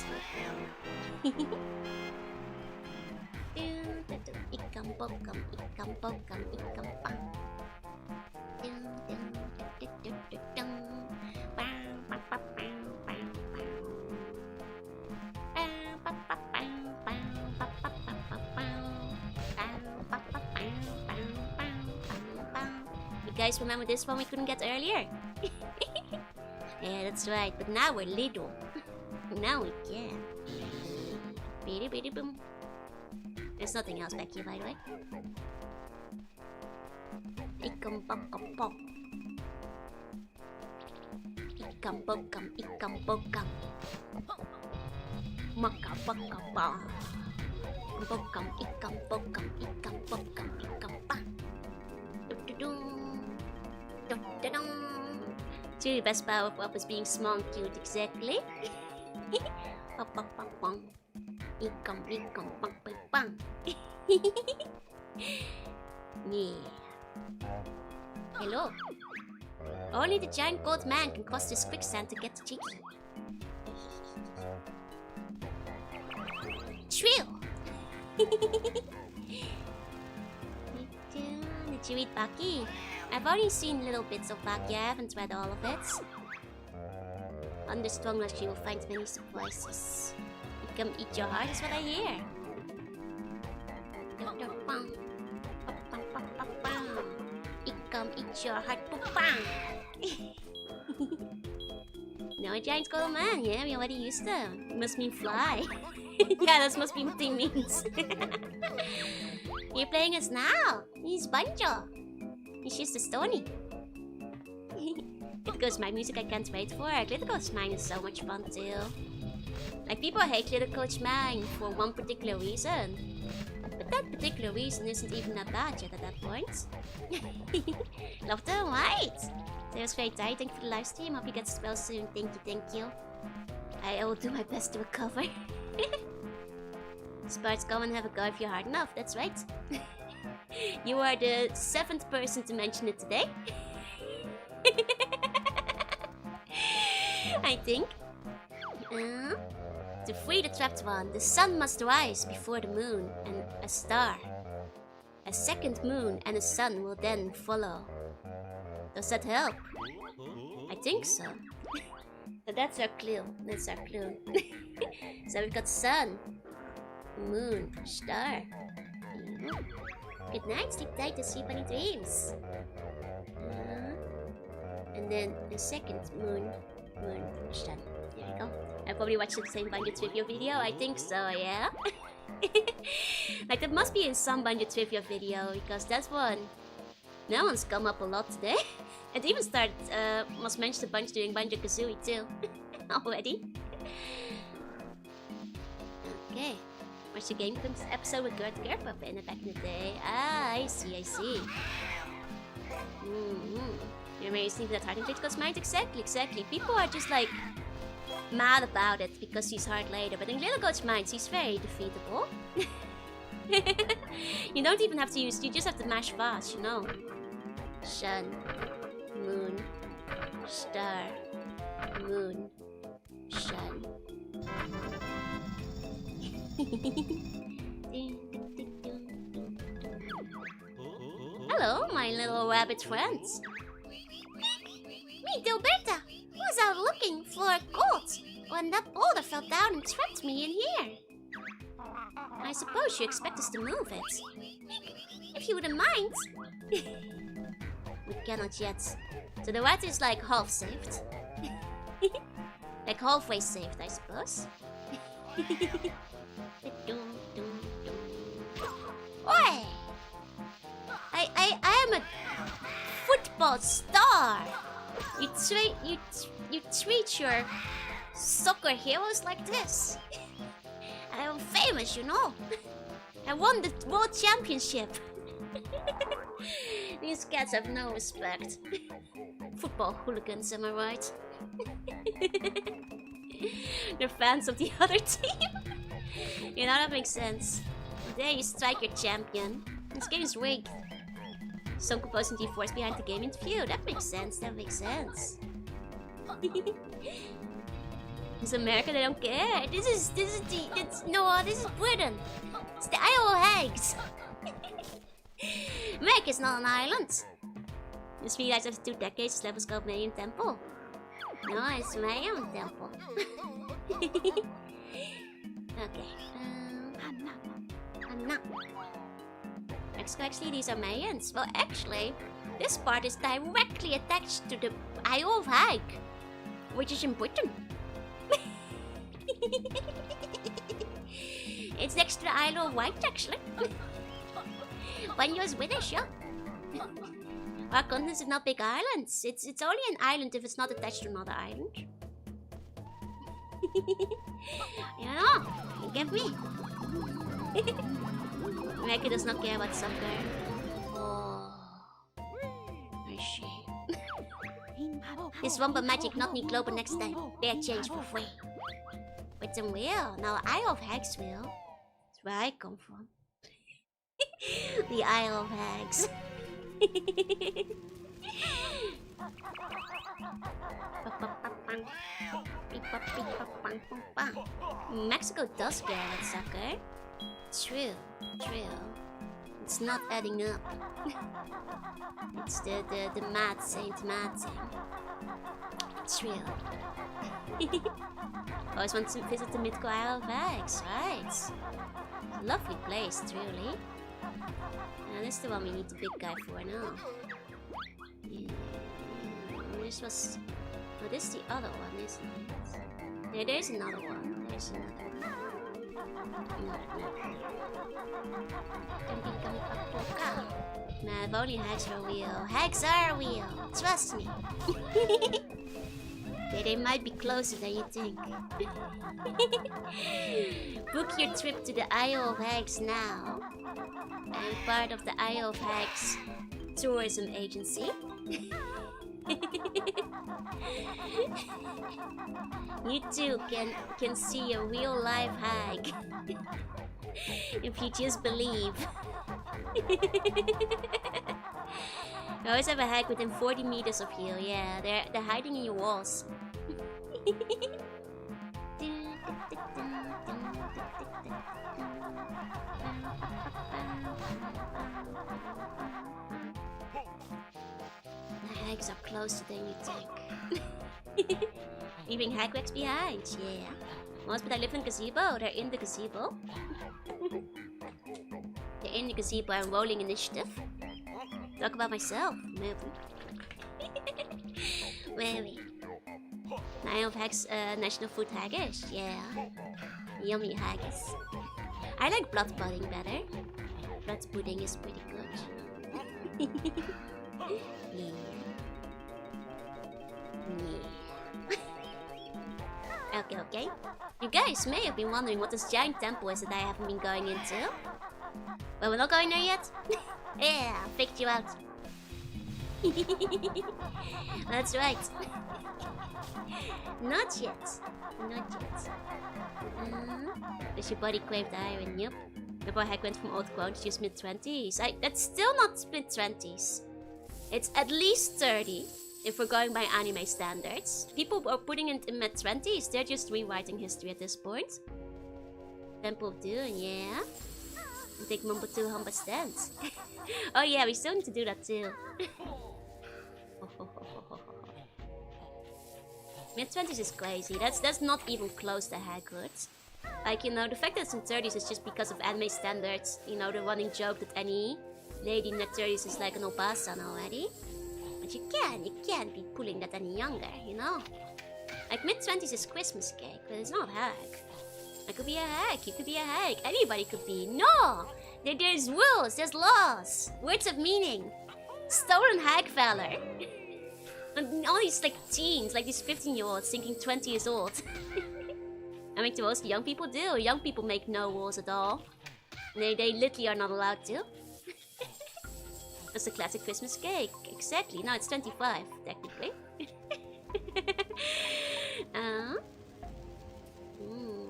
You guys remember this one we couldn't get earlier? Yeah, that's right. But now we're little. Now we can. Beady beady boom. There's nothing else back here, by the way. Ikam bokam bok. Ikam bokam, ikam bokam. Maka baka ba. Bokam, ikam bokam, ikam bokam, ikam ba. The best power up is being small and cute, exactly. Ikam, ikam, bang, bang, bang. Yeah. Hello. Only the giant gold man can cross this quicksand to get to Jiggy. Trill! Did you read Baki? I've only seen little bits of Baki, I haven't read all of it. Under Stronglash you will find many surprises. You come eat your heart is what I hear. You come eat your heart. No, a giant golden man, yeah, we already used them. It must mean fly. Yeah, that must be what it means. You're playing us now. He's Banjo. He's just a Stony. Glitter Coach Mine music I can't wait for. Glitter Coach Mine is so much fun too. Like, people hate Glitter Coach Mine for one particular reason. But that particular reason isn't even that bad yet at that point. Love the light! So it was very tight. Thank you for the live stream. Hope you get well soon. Thank you, thank you. I will do my best to recover. Sparks, come and have a go if you're hard enough. That's right. You are the 7th person to mention it today. I think. To free the trapped one, the sun must rise before the moon and a star. A second moon and a sun will then follow. Does that help? I think so. So that's our clue. That's our clue. So we've got sun, moon, star. Good night, sleep tight and sleep any dreams. And then the second moon, sun. There you go. I probably watched the same Banjo Trivia video. I think so, yeah. Like, that must be in some Banjo Trivia video, because that's one. That one's come up a lot today. It even started, was mentioned a bunch during Banjo Kazooie too. Already. Okay. Watched the Game Comes episode with Gert Gerpup in it back in the day. Ah, I see, I see. You're very thinking that hard and Glitter Coach Mine? Exactly. People are just like mad about it because he's hard later, but in Glitter Coach Mine, he's very defeatable. You don't even have to use, you just have to mash fast, you know. Sun, moon, star, moon, sun. Hello, my little rabbit friends. Me, Dilberta. I was out looking for gold when that boulder fell down and trapped me in here. I suppose you expect us to move it. If you wouldn't mind. We cannot yet. So the rat is like half saved. Like halfway saved, I suppose. Oi! I am a football star. You treat your soccer heroes like this. I am famous, you know. I won the world championship. These cats have no respect. Football hooligans, am I right? They're fans of the other team. You know, that makes sense. There you strike your champion. This game is rigged. Some composing G-Force behind the game interview. That makes sense, that makes sense. It's America, they don't care. This is Britain. It's the Iowa Hags. America's not an island. Just realized after 2 decades this level's called Mayan Temple. No, it's Mayan Temple. Okay. Mexico, actually, these are Mayans. Well, actually, this part is directly attached to the Isle of Hag, which is important. It's next to the Isle of Wight, actually. Banjo is Swedish, yeah. Our continents are not big islands. It's only an island if it's not attached to another island. You know, you get me? Mecca does not care about soccer. Oh, I see. This Wumbo magic not need global next time. Fair change for free. With some wheel. Now Isle of Hags will. That's where I come from. The Isle of Hags. Mexico does care about soccer. True. It's not adding up. It's the mad saint mad thing. It's real. Always want to visit the mythical Isle of Hags, right? Lovely place, truly. This is the one we need the big guy for now. Yeah. This was... Oh, this is the other one, isn't it? Yeah, there's another one. There's another one. Nah, if only Hags are real. Hags are real. Trust me. They might be closer than you think. Book your trip to the Isle of Hags now. I'm part of the Isle of Hags tourism agency. You too can see a real life hag. If you just believe. You always have a hag within 40 meters of you. Yeah, they're hiding in your walls. The hags are closer than you think. Leaving hagwags behind, yeah. Most but I live in gazebo, they're in the gazebo. They're in the gazebo and rolling initiative. Talk about myself, maybe. Maybe. Isle of Hags, national food haggis, yeah. Yummy haggis. I like blood pudding better. Blood pudding is pretty good. Yeah. Okay. You guys may have been wondering what this giant temple is that I haven't been going into. Well, we're not going there yet? Yeah, I picked you out. That's right. Not yet. Does your body crave the iron? Yep. The boy hack went from old grown to just mid-20s. That's still not mid-20s. It's at least 30. If we're going by anime standards. People are putting it in mid-20s. They're just rewriting history at this point. Temple of Doom, yeah. And take Mumbo to humble stance. Oh yeah, we still need to do that too. Mid-20s is crazy. That's not even close to Hagrid. Like, you know, the fact that it's in 30s is just because of anime standards. You know, the running joke that any lady in their 30s is like an obasan already. But you can't be pulling that any younger, you know? Like, mid-20s is Christmas cake, but it's not hag. I could be a hag, you could be a hag, anybody could be. No! There's rules, there's laws, words of meaning. Stolen hag valor. And all these, like, teens, like these 15-year-olds thinking 20 years old. I mean, to most young people do. Young people make no rules at all. They literally are not allowed to. That's a classic Christmas cake. Exactly. No, it's 25, technically.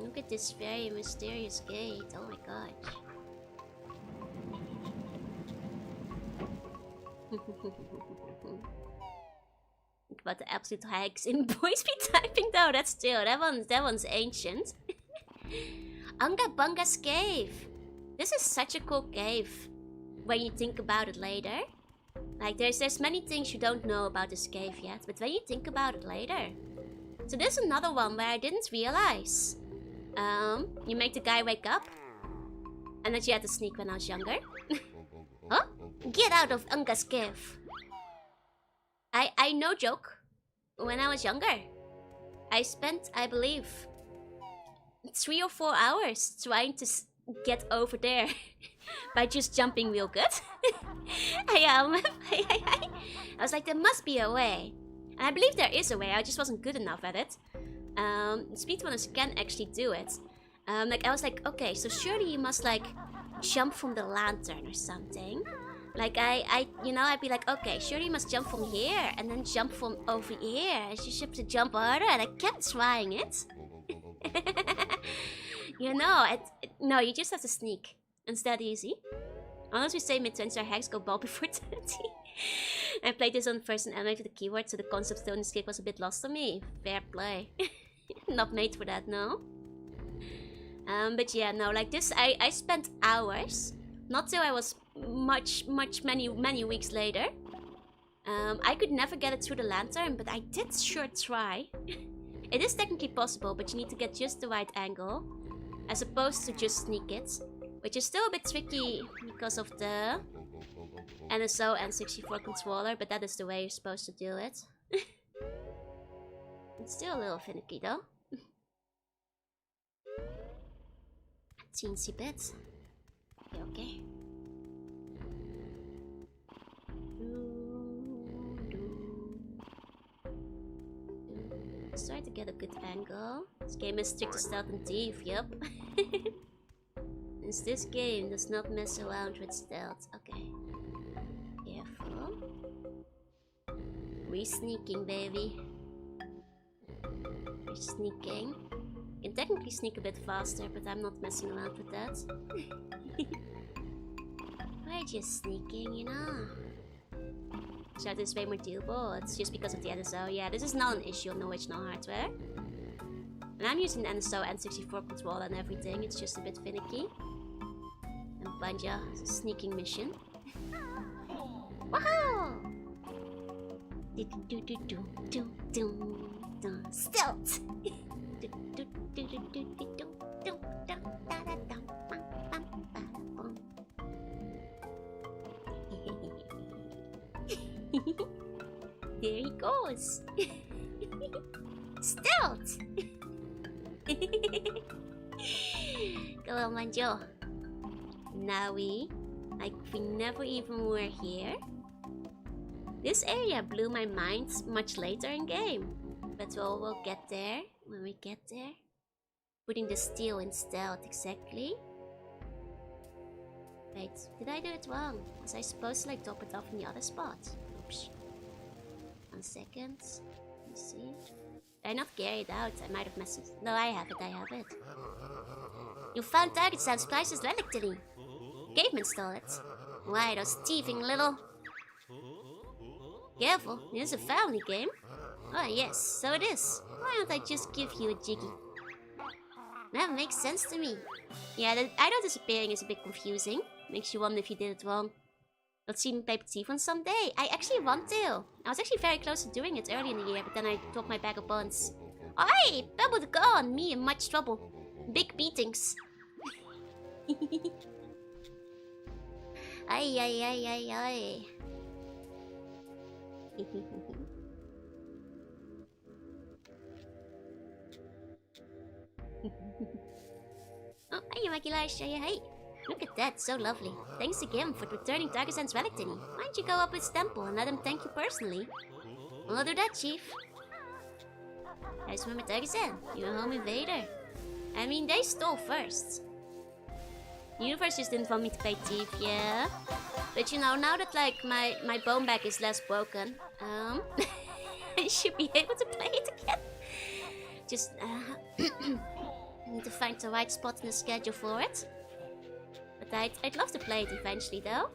Look at this very mysterious gate. Oh my god. Think about the absolute hags in boys be typing though. That's still that one's ancient. Unga Bunga's cave. This is such a cool cave. When you think about it later. Like, there's many things you don't know about this cave yet, but when you think about it later. So there's another one where I didn't realize. You make the guy wake up. And that you had to sneak when I was younger. Huh? Get out of Unga's cave. I no joke. When I was younger, I spent, I believe, 3 or 4 hours trying to get over there by just jumping real good. I was like, there must be a way. And I believe there is a way, I just wasn't good enough at it. Speedrunners can actually do it. Like, I was like, okay, so surely you must, like, jump from the lantern or something. Like, I'd be like, okay, surely you must jump from here, and then jump from over here. You just have to jump harder, and I kept trying it. No, you just have to sneak. It's that easy. Unless we say mid-20s our Hags go ball before 20. I played this on first and animated the keyword, so the concept still in this kick was a bit lost on me. Fair play. Not made for that, no. But yeah, no, like this, I spent hours. Not till I was many weeks later. I could never get it through the lantern, but I did sure try. It is technically possible, but you need to get just the right angle, as opposed to just sneak it, which is still a bit tricky because of the NSO N64 controller, but that is the way you're supposed to do it. It's still a little finicky though. A teensy bit. Okay. Let's try to get a good angle. This game is strict to stealth and thief, yup. This game does not mess around with stealth. Okay. Careful. We're sneaking, baby. We're sneaking. You can technically sneak a bit faster, but I'm not messing around with that. We're just sneaking, you know. Cheato is way more doable. It's just because of the NSO. Yeah, this is not an issue on the original hardware. And I'm using the NSO N64 controller and everything. It's just a bit finicky. And Banjo is a sneaking mission. Wow! Stealth! There he goes. Stealth. Come on, Banjo. Now we never even were here. This area blew my mind much later in game, but we'll get there when we get there. Putting the steel in stealth, exactly. Wait, did I do it wrong? Was I supposed to like top it off in the other spot? Oops. 1 second. Let me see. Did I not carry it out? I might have messed it. No, I have it. You found Targitzan's priceless relic, Tilly. Caveman stole it. Why, those thieving little... Careful, this is a family game. Oh yes, so it is. Why don't I just give you a jiggy? That makes sense to me. Yeah, the idol disappearing is a bit confusing. Makes you wonder if you did it wrong. Let's see me play Tiefon someday. I actually want to. I was actually very close to doing it early in the year, but then I dropped my bag of bones. Oi! Double the gun! Me in much trouble. Big beatings. Ay. Oh, hey, Makilash, hey. Look at that, so lovely. Thanks again for returning Targitzan's relic to me. Why don't you go up his temple and let him thank you personally? I'll do that, Chief. I just remember Targitzan, you're a home invader. I mean, they stole first. The universe just didn't want me to play Thief, yeah. But you know, now that like my bone bag is less broken, I should be able to play it again. Just I need to find the right spot in the schedule for it. But I'd love to play it eventually, though.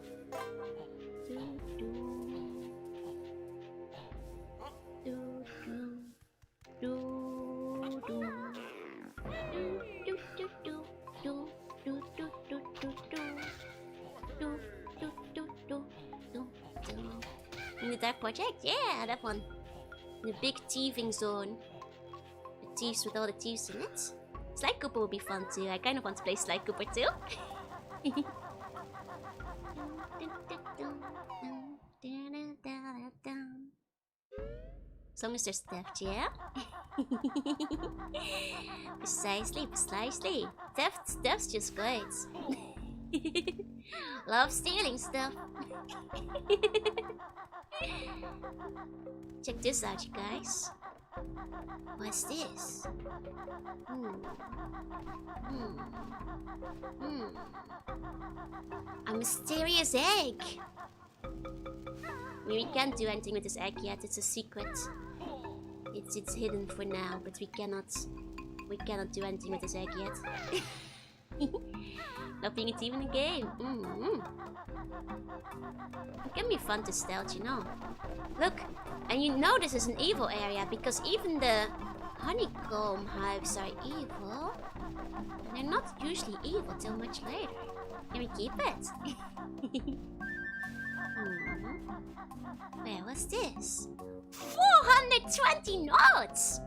In the Dark Project? Yeah, that one. In the big thieving zone. The thieves with all the thieves in it. Sly Cooper will be fun too. I kind of want to play Sly Cooper too. As long as there's theft, yeah? Precisely. Theft's just great. Love stealing stuff. Check this out, you guys. What's this? A mysterious egg. We can't do anything with this egg yet. It's a secret. It's hidden for now, but we cannot do anything with this egg yet. Not being a team in the game. It can be fun to stealth, you know. Look, and you know this is an evil area because even the honeycomb hives are evil. They're not usually evil till much later. Can we keep it? Where was this? 420 notes!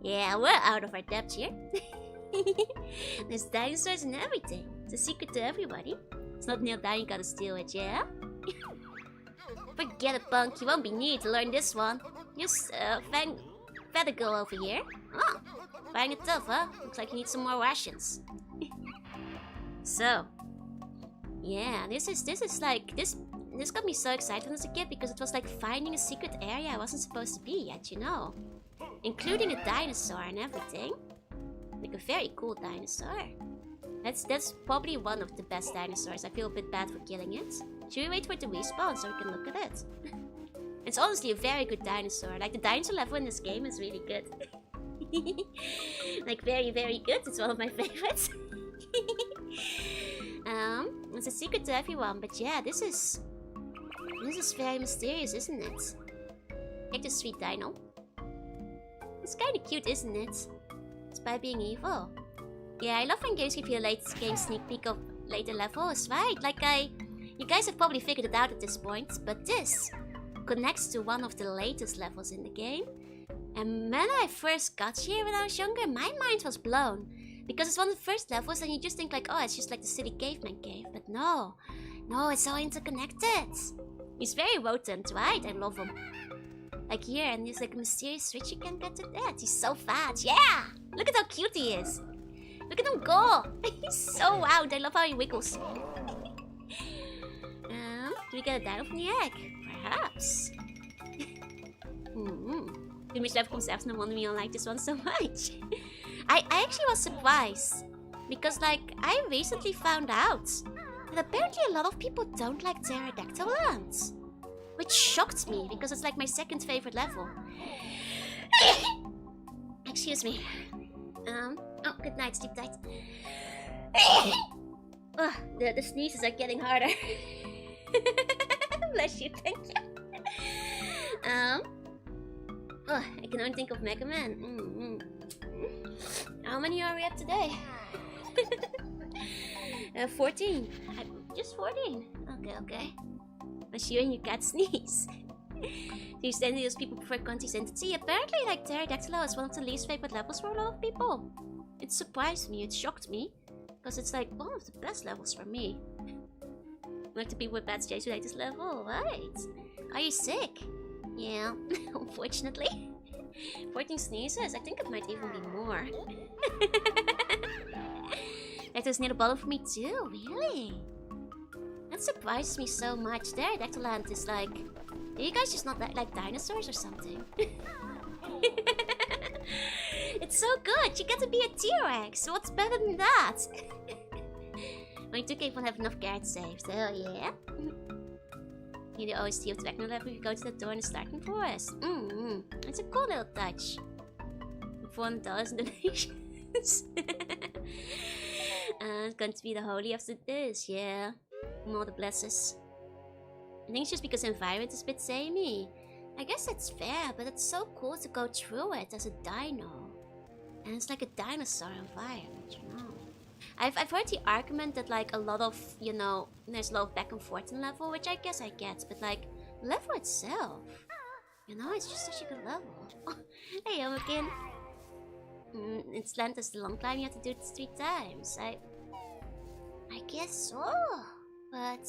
Yeah, we're out of our depth here. There's dinosaurs and everything. It's a secret to everybody. It's not nailed down, you gotta steal it, yeah? Forget it, punk. You won't be needed to learn this one. Just, feather girl over here. Oh, find it tough, huh? Looks like you need some more rations. So, yeah, this got me so excited as a kid because it was like finding a secret area I wasn't supposed to be yet, you know. Including a dinosaur and everything. Like a very cool dinosaur. That's probably one of the best dinosaurs. I feel a bit bad for killing it. Should we wait for it to respawn so we can look at it? It's honestly a very good dinosaur. Like the dinosaur level in this game is really good. Like very, very good. It's one of my favorites. It's a secret to everyone, but yeah, this is very mysterious, isn't it? Like the sweet dino. It's kinda cute, isn't it? Despite being evil. Yeah, I love when games give you a late game sneak peek of later levels, right? Like you guys have probably figured it out at this point, but this connects to one of the latest levels in the game. And when I first got here when I was younger, my mind was blown. Because it's one of the first levels and you just think like, oh, it's just like the silly caveman cave. But no, it's all interconnected. He's very potent, right? I love him. Like here, and there's like a mysterious switch you can get to that. He's so fat, yeah! Look at how cute he is. Look at him go! He's so loud, I love how he wiggles. Do we get a dino from the egg? Perhaps. Which level comes after? No wonder we don't like this one so much. I actually was surprised. Because like, I recently found out that apparently a lot of people don't like pterodactyl lands. Which shocked me, because it's like my second favorite level. Excuse me. Oh, good night, sleep tight. The sneezes are getting harder. Bless you, thank you. I can only think of Mega Man. How many are we at today? 14. Just 14. Okay. But you and your cat sneeze. Do you stand those people prefer consistency? Apparently, like Pterodactyl is one of the least favorite levels for a lot of people. It surprised me, it shocked me. Because it's like one of the best levels for me. Like the people with bad stage who like this level, right? Are you sick? Yeah, unfortunately. 14 sneezes? I think it might even be more. That was near the bottom for me too, really? That surprises me so much. Pterodactyl land is like... Do you guys just not like dinosaurs or something? It's so good! You get to be a T-Rex! What's better than that? Only 2K won't have enough carrots saved. Oh yeah? You always steal the techno level if you go to the door in the starting forest. It's a cool little touch. $400 donations. It's going to be the holy after this, yeah. More the blesses. I think it's just because the environment is a bit samey. I guess that's fair, but it's so cool to go through it as a dino. And it's like a dinosaur environment, you know. I've heard the argument that like a lot of, you know, there's a lot of back and forth in level, which I guess I get, but like, the level itself, you know, it's just such a good level. Hey, Omekin. It's land as the long climb, you have to do it 3 times. I guess so, but...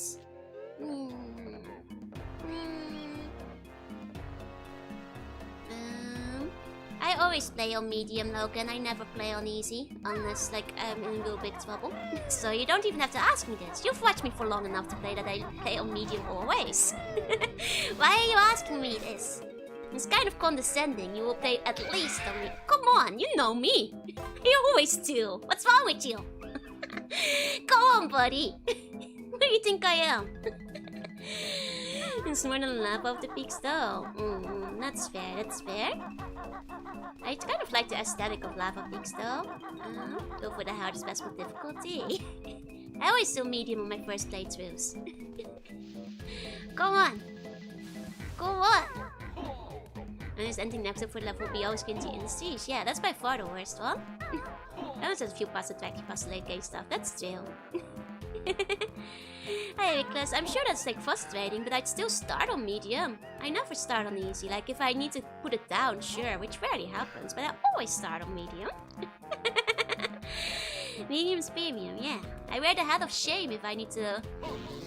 always play on medium, Logan. I never play on easy, unless like I'm in a little bit trouble. So you don't even have to ask me this. You've watched me for long enough to play that I play on medium always. Why are you asking me this? It's kind of condescending. You will play at least on me. Come on, you know me. You always do. What's wrong with you? Come on, buddy. Who do you think I am? It's more than a lap of the peaks though. That's fair, that's fair. I kind of like the aesthetic of lava peaks though. Go for the hardest possible difficulty. I always do medium on my first playthroughs. Go on. Go on. And there's anything next up for level BO Skinty Industries. Yeah, that's by far the worst one. That was just a few past the tracky, past the late game stuff. That's chill. Hey, Nicholas, I'm sure that's like frustrating, but I'd still start on medium. I never start on easy. Like if I need to put it down, sure, which rarely happens, but I always start on medium. Medium's premium, yeah. I wear the hat of shame if I need to...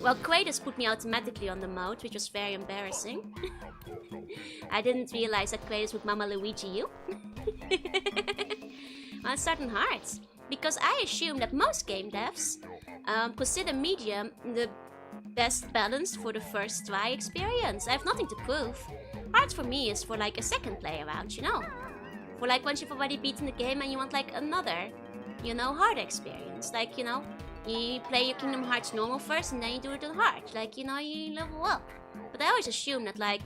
Well, Kratos put me automatically on the mode, which was very embarrassing. I didn't realize that Kratos would Mama Luigi you. I'll start on hard, because I assume that most game devs consider medium the best balance for the first try experience. I have nothing to prove. Hard for me is for like a second play around, you know? For like once you've already beaten the game and you want like another, you know, hard experience. Like, you know, you play your Kingdom Hearts normal first and then you do it on hard. Like, you know, you level up. But I always assume that like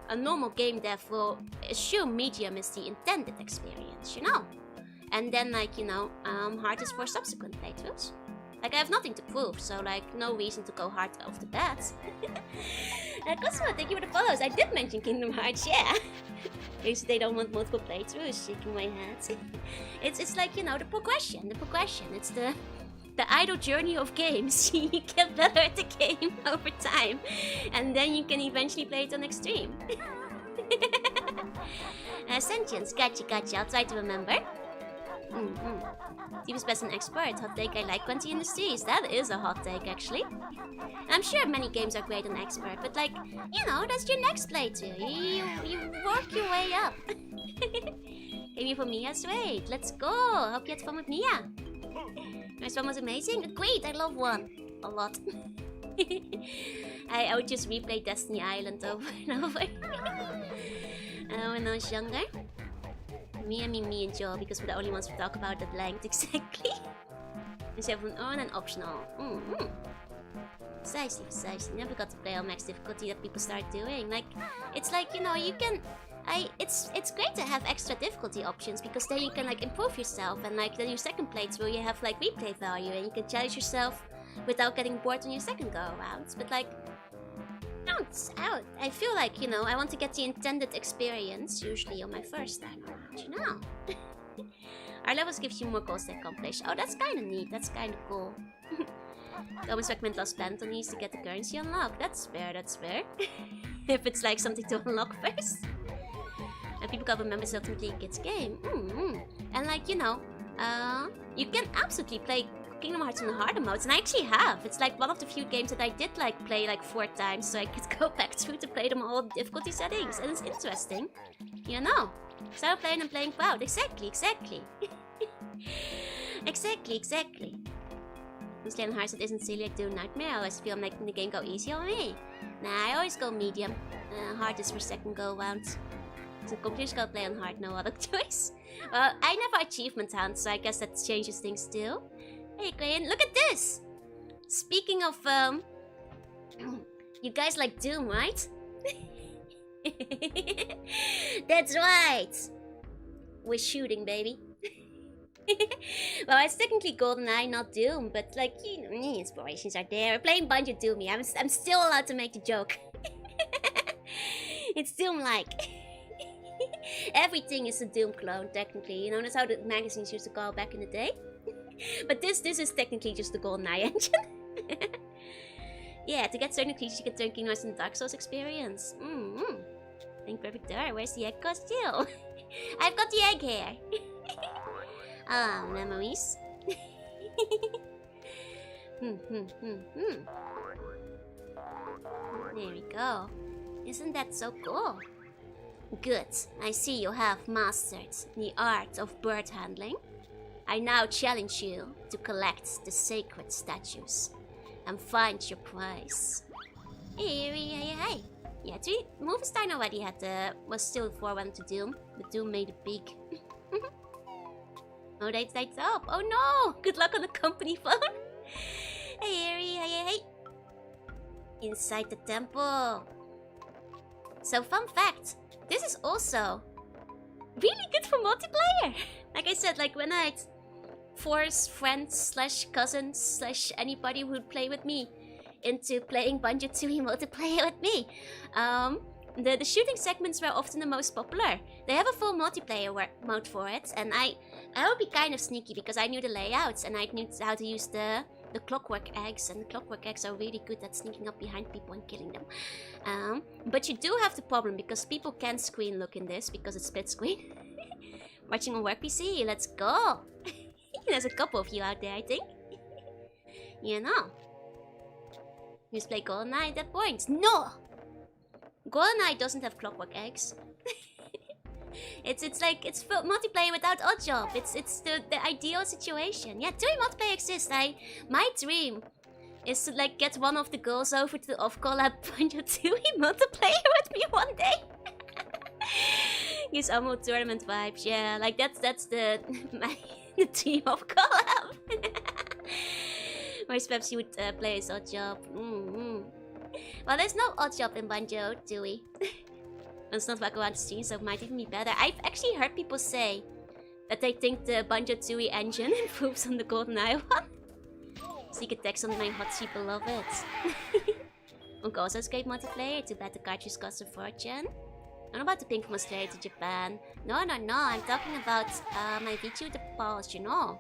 a normal game dev will assume medium is the intended experience, you know? And then like, you know, hard is for subsequent playthroughs. Like I have nothing to prove, so like no reason to go hard off the bat. Cosmo, thank you for the follows. I did mention Kingdom Hearts, yeah. If they don't want multiple playthroughs, shaking my head. It's like, you know, the progression. It's the idle journey of games. You get better at the game over time, and then you can eventually play it on extreme. Sentience, gotcha. I'll try to remember. Team's best and expert. Hot take, I like Quanty Industries. That is a hot take, actually. I'm sure many games are great on expert, but like, you know, that's your next playthrough. You work your way up. Maybe for Mia's wait. Let's go. Hope you had fun with Mia. First one was amazing. Agreed, I love one. A lot. I would just replay Destiny Island over and over. When I was younger. Me and Joe, because we're the only ones who talk about that length exactly. Instead of an on and optional. Precisely. Never got to play on max difficulty that people start doing. Like, it's like, you know, you can... It's great to have extra difficulty options, because then you can like improve yourself, and like then your second playthrough you have like replay value and you can challenge yourself without getting bored on your second go around. But like, I feel like, you know, I want to get the intended experience usually on my first time around, you know. Our levels gives you more goals to accomplish. Oh, that's kind of neat. That's kind of cool. Always recommend Lost Planet on these to get the currency unlocked. That's fair. If it's like something to unlock first. And people can remember it's ultimately a kid's game. And like, you know, you can absolutely play Kingdom Hearts on the harder modes, and I actually have. It's like one of the few games that I did like play like 4 times, so I could go back through to play them all difficulty settings, and it's interesting, you know. Start playing and playing proud. Exactly. exactly. Playing Hearts, it isn't silly like doing Nightmare. I always feel I'm making the game go easy on me. Nah, I always go medium. Hard is for second go round. So computers gotta play on hard, no other choice. Well, I never achievement hunt, so I guess that changes things too. Hey, Graham, look at this! Speaking of, you guys like Doom, right? That's right! We're shooting, baby. Well, it's technically GoldenEye, not Doom, but like, you know, the inspirations are there. We're playing Banjo Tooie. I'm still allowed to make the joke. It's Doom-like. Everything is a Doom clone, technically. You know, that's how the magazines used to call back in the day. But this is technically just the GoldenEye engine. Yeah, to get certain creatures, you can turn Kingdom Hearts into Dark Souls experience. Think perfect there. Where's the egg costume? I've got the egg here. Ah, memories. There we go. Isn't that so cool? Good. I see you have mastered the art of bird handling. I now challenge you to collect the sacred statues and find your prize. Hey. Yeah, Wolfenstein already had was still forerunner to Doom, but Doom made it big. Oh, that's up. Oh no! Good luck on the company phone. Hey. Inside the temple. So, fun fact. This is also really good for multiplayer. Like I said, like when I'd force friends / cousins / anybody who would play with me into playing Banjo Tooie multiplayer with me. The shooting segments were often the most popular. They have a full multiplayer mode for it, and I would be kind of sneaky because I knew the layouts and I knew how to use the clockwork eggs, and the clockwork eggs are really good at sneaking up behind people and killing them. But you do have the problem because people can screen look in this because it's split screen. Watching on work PC, let's go. There's a couple of you out there, I think. You know. You just play GoldenEye at that point. No! GoldenEye doesn't have clockwork eggs. it's multiplayer without oddjob. It's the ideal situation. Yeah, Tooie multiplayer exists. My dream is to like get one of the girls over to the off-collab Banjo Tooie multiplayer with me one day. Use Ammo tournament vibes. Yeah, like that's the team of collab. Whereas perhaps you would play as oddjob. Well, there's no oddjob in Banjo Tooie. It's not back around the scene, so it might even be better. I've actually heard people say that they think the Banjo Tooie engine improves on the GoldenEye one. Secret text on my hot sheet below it. Uncle also has great multiplayer. Too bad the cartridge costs a fortune. I'm about to ping from Australia to Japan. No. I'm talking about my Vtuber pals, you know.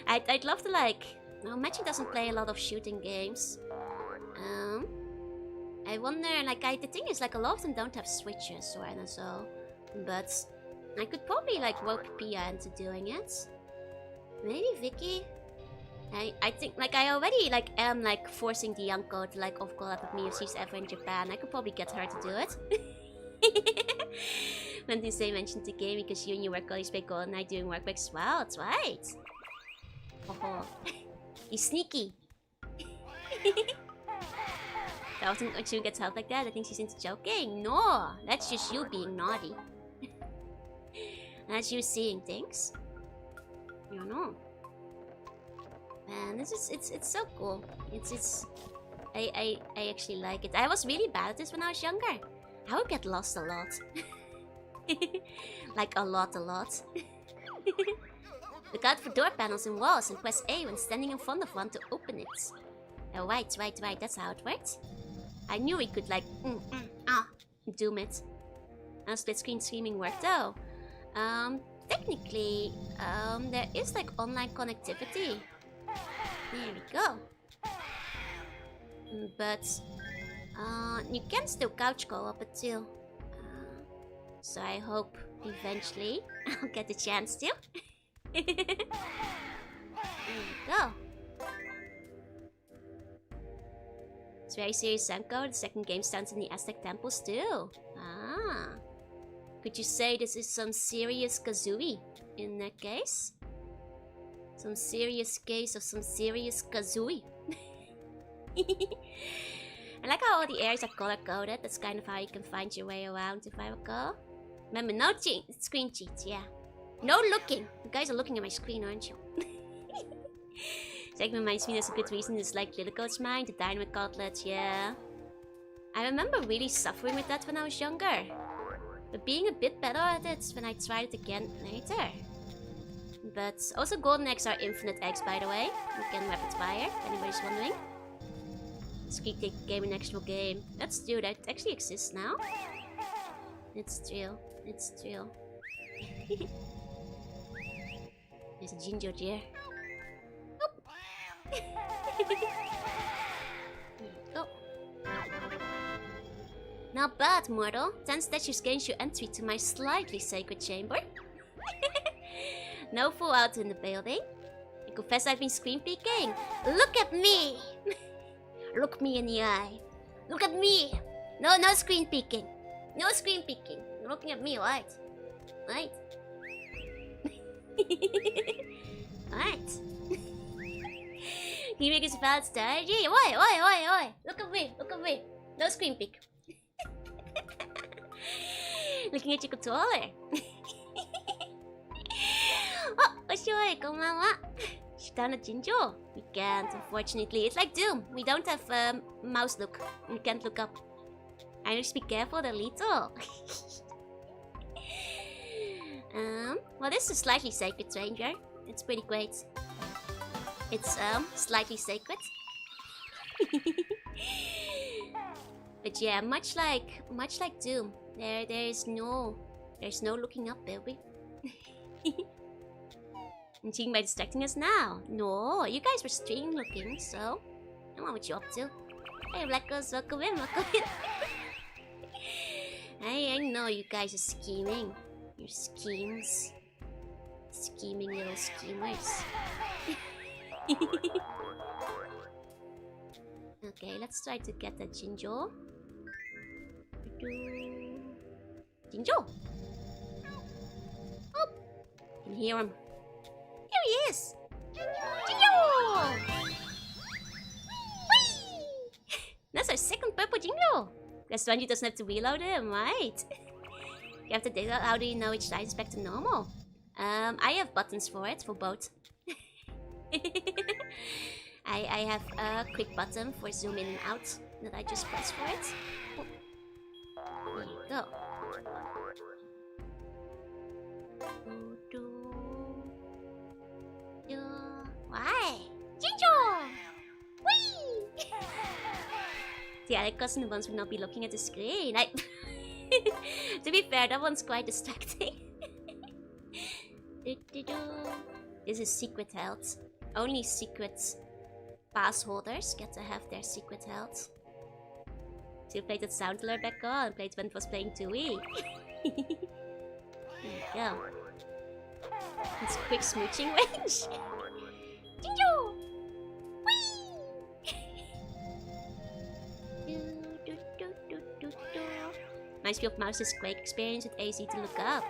I'd love to like. No, Magic doesn't play a lot of shooting games. I wonder, like, the thing is, like, a lot of them don't have switches or NSO, but I could probably like work Pia into doing it. Maybe Vicky. I think, like, I already like am like forcing the uncle to like off collab with me if she's ever in Japan. I could probably get her to do it. When you say mention the game because you and your work colleagues play GoldenEye doing work as well. That's right. Oh, you sneaky. I often when she gets help like that, I think she's into joking. No, that's just you being naughty. That's you seeing things. You know. Man, this is it's so cool. I actually like it. I was really bad at this when I was younger. I would get lost a lot. Like a lot. Look out for door panels and walls and press A when standing in front of one to open it. Oh, right, that's how it works. I knew we could like doom it. Split screen streaming worked though. Technically, there is like online connectivity. There we go. But you can still couch co-op it too. So I hope eventually I'll get the chance to. There we go. It's very serious, Senko. The second game stands in the Aztec temples too. Ah. Could you say this is some serious Kazooie in that case? Some serious case of some serious Kazooie. I like how all the areas are color coded. That's kind of how you can find your way around, if I recall. Remember, no screen cheats, yeah. No looking. You guys are looking at my screen, aren't you? That reminds me, there's a good reason it's like Lilico's mine, the dynamite gauntlet, yeah. I remember really suffering with that when I was younger. But being a bit better at it when I tried it again later. But also golden eggs are infinite eggs, by the way. You can rapid fire, if anybody's wondering. Squeak take game an actual game. That's true, that actually exists now. It's true. There's a ginger deer. Go. Not bad, mortal. 10 statues gains you entry to my slightly sacred chamber. No fool out in the building. I confess I've been screen peeking. Look at me! Look me in the eye. Look at me! No screen peeking. No screen peeking. You're looking at me, right? Right? Right? Can you make us a valid strategy? Oi! Look at me! No screen peek. Looking at your controller. Oh, Oshoi, konbanwa. Shitana Jinjo. We can't, unfortunately. It's like Doom. We don't have mouse look. We can't look up. I just be careful, they're lethal. Well, this is slightly sacred, stranger. It's pretty great. It's slightly sacred. But yeah, much like Doom, there's no looking up, baby. And seeing by distracting us now. No, you guys were stream looking, so I don't know what you're up to. Hey, Blackos, welcome in. I know you guys are scheming. Your schemes. Scheming little schemers. Okay, let's try to get that Jinjo. Jinjo! Oh! I can hear him. Here he is! Jinjo! Whee! That's our second purple Jinjo! That's one you doesn't have to reload him, right? You have to dig out how do you know which side is back to normal? I have buttons for it, for both. I have a quick button for zoom in and out that I just press for it. Oh. There you go. Why? Jinjo! Whee! The other cousin ones would not be looking at the screen. To be fair, that one's quite distracting. This is secret health. Only secret pass holders get to have their secret health. So you played that sound alert back on, played when it was playing Tooie. There you go. It's quick smooching range. Jinjo! Whee! Reminds me of Mouse's Quake experience with AZ to look up.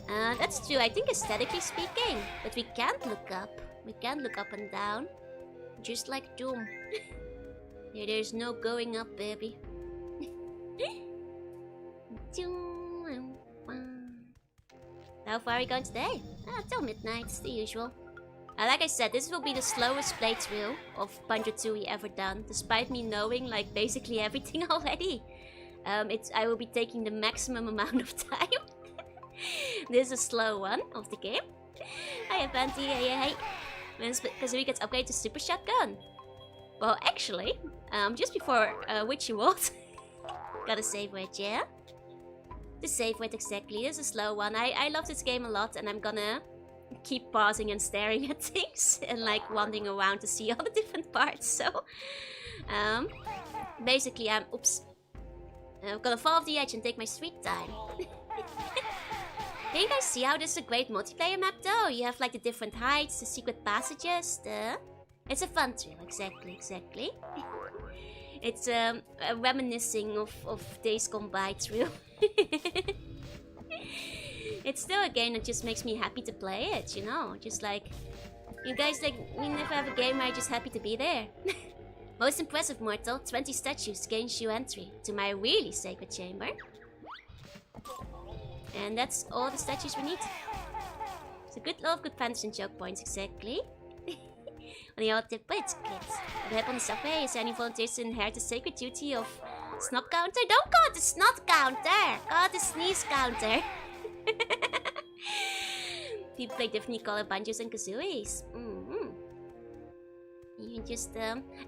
That's true, I think aesthetically speaking. But we can't look up. We can't look up and down. Just like Doom. There's no going up, baby. How far are we going today? Till midnight, it's the usual. Like I said, this will be the slowest playthrough of Banjo Tooie ever done. Despite me knowing like basically everything already. I will be taking the maximum amount of time. This is a slow one of the game. Hi, Panty. Hey. Because we get upgrade to Super Shotgun. Well, actually, just before Witchy World, got a save word, yeah? The save word, exactly. This is a slow one. I love this game a lot, and I'm gonna keep pausing and staring at things and like wandering around to see all the different parts. So, basically, I'm gonna fall off the edge and take my sweet time. Can you guys see how this is a great multiplayer map though? You have like the different heights, the secret passages, It's a fun thrill, exactly. It's a reminiscing of days gone by thrill. It's still a game that just makes me happy to play it, you know? Just like, you guys like, you never have a game where I'm just happy to be there. Most impressive, mortal, 20 statues gains you entry to my really sacred chamber. And that's all the statues we need. It's a lot of good puns and joke points, exactly. On the old tip, but it's good. The head on the subway, is any volunteers to inherit the sacred duty of snot counter? Don't call it the snot counter! Call it the sneeze counter. People play differently colored banjos and kazooies. You can just,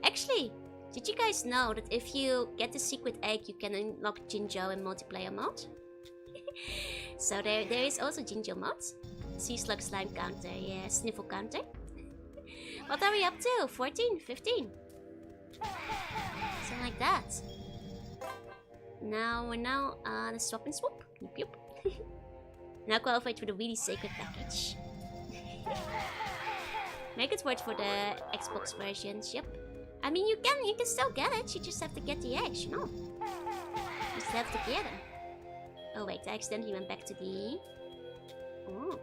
actually, did you guys know that if you get the secret egg, you can unlock Jinjo in multiplayer mode? So there is also Jinjo mode. Sea slug slime counter, yeah, sniffle counter. What are we up to? 14? 15? Something like that. Now we're the swap and swoop. Yup. Now qualified for the really sacred package. Make it work for the Xbox versions, yep. I mean you can still get it, you just have to get the eggs, you know. You just have to get them. Oh wait, I accidentally went back to the... Oh,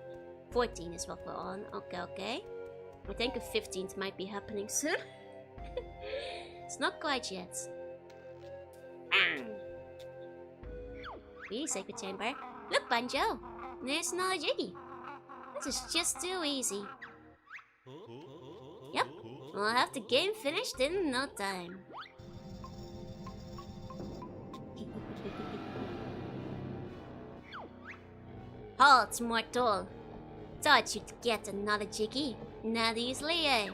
14 is what we're on. Okay, okay. I think a 15th might be happening soon. It's not quite yet. Really, Sacred Chamber. Look, Banjo! There's another Jiggy. This is just too easy. Yep, we'll have the game finished in no time. Halt, mortal! Thought you'd get another Jiggy. Not easily, eh?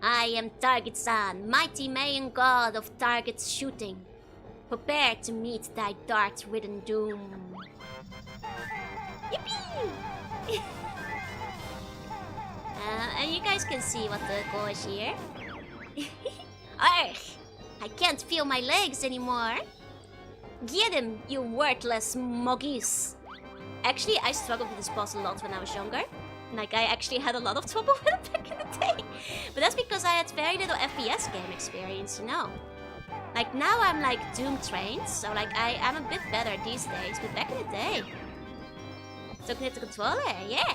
I am Targitzan, mighty Mayan god of target shooting. Prepare to meet thy dart-ridden doom. Yippee! And you guys can see what the goal is here. Argh! I can't feel my legs anymore. Get him, you worthless moggies. Actually, I struggled with this boss a lot when I was younger. Like, I actually had a lot of trouble with it back in the day. But that's because I had very little FPS game experience, you know. Like, now I'm like Doom trained, so like I'm a bit better these days, but back in the day. Took hit the controller, yeah.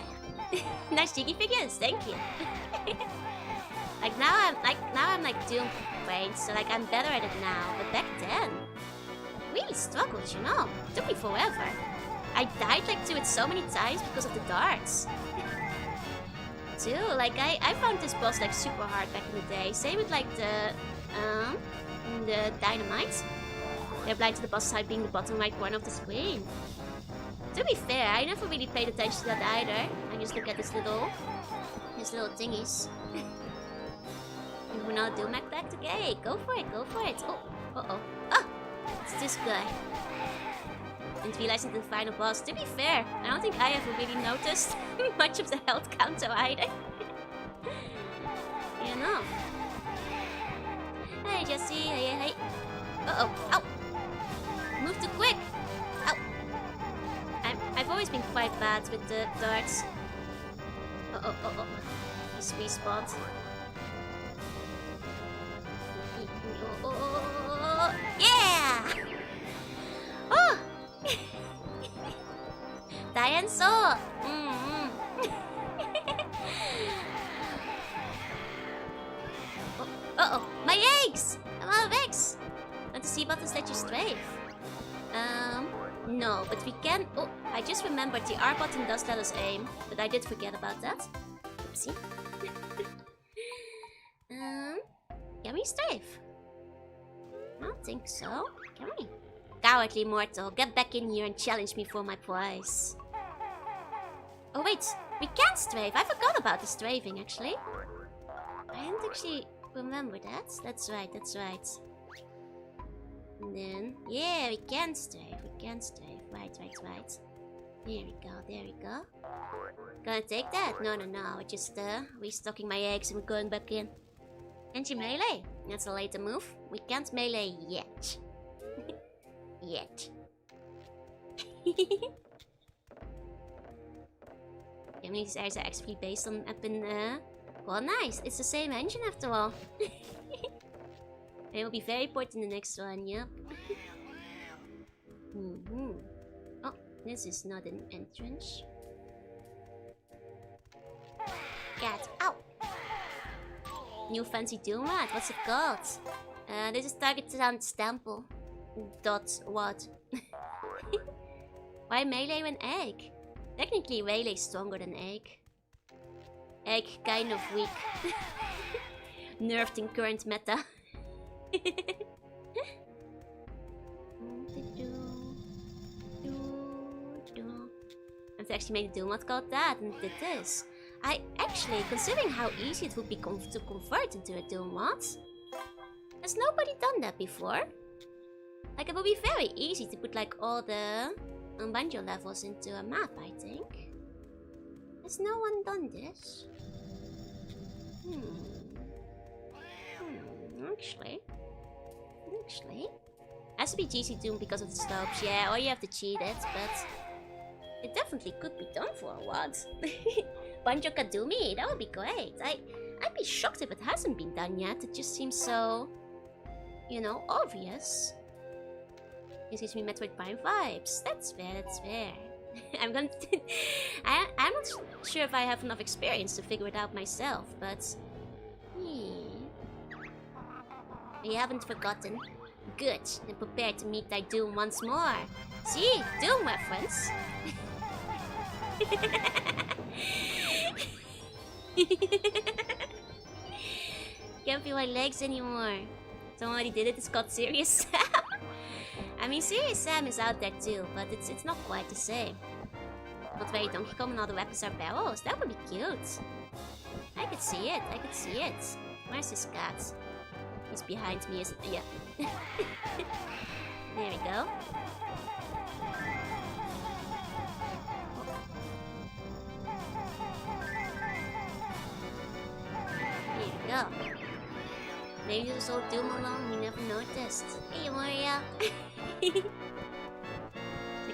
Nice Jiggy figures, thank you. Like now I'm like Doom trained, so like I'm better at it now, but back then really struggled, you know. It took me forever. I died like to it so many times because of the darts. Too, like I found this boss like super hard back in the day. Same with like the dynamite. They applied to the boss side being the bottom right corner of the screen. To be fair, I never really paid attention to that either. I just look at his little thingies. And we're not doing back to okay, go for it, go for it. Oh, it's this guy. And realizing the final boss, to be fair, I don't think I ever really noticed much of the health counter either. You know. Hey Jesse, hey. Uh-oh, ow! Move too quick! Ow! I've always been quite bad with the darts. Oh. He's respawned. Oh, yeah! Oh! Diane saw! Uh-oh, my eggs! I'm out of eggs! Want to see buttons let you strafe? No, but we can... Oh, I just remembered the R button does let us aim, but I did forget about that. Oopsie. Can we strafe? I don't think so. Can we? Cowardly mortal, get back in here and challenge me for my prize. Oh wait, we can strafe. I forgot about the strafing actually. I didn't actually remember that. That's right. And then, yeah, we can strafe. Right. There we go. Gonna take that? No. We're just restocking my eggs and we're going back in. Can't you melee? That's a later move. We can't melee yet. How many of these areas are actually based on up in well, nice. It's the same engine after all. It will be very important in the next one, yep. Oh, this is not an entrance. Cat, ow! New fancy Doom mat, what's it called? This is Targitzan's Temple. What? Why melee when egg? Technically melee is stronger than egg. Egg kind of weak. Nerfed in current meta. I've actually made a Doom mod called that and did this. I actually, considering how easy it would be to convert into a Doom mod, has nobody done that before? Like, it would be very easy to put like all the Banjo levels into a map, I think. Has no one done this? Actually. Has to be GC Doom because of the slopes, yeah, or you have to cheat it, but it definitely could be done for a while. Banjo Kadoomy, that would be great. I'd be shocked if it hasn't been done yet. It just seems so, you know, obvious. It gives me Metroid Prime vibes. That's fair, that's fair. I'm not sure if I have enough experience to figure it out myself, but... We haven't forgotten. Good, and prepare to meet thy doom once more. See, doom reference. Can't feel my legs anymore. Someone already did it, it's called Serious Sam. I mean, Serious Sam is out there too, but it's not quite the same. Not very Donkey Kong and all the weapons are barrels. That would be cute. I could see it, I could see it. Where's this cat? He's behind me, isn't he? Yeah. There we go. There we go. Maybe this old Doom alone, we never noticed. Hey, Maria! Pick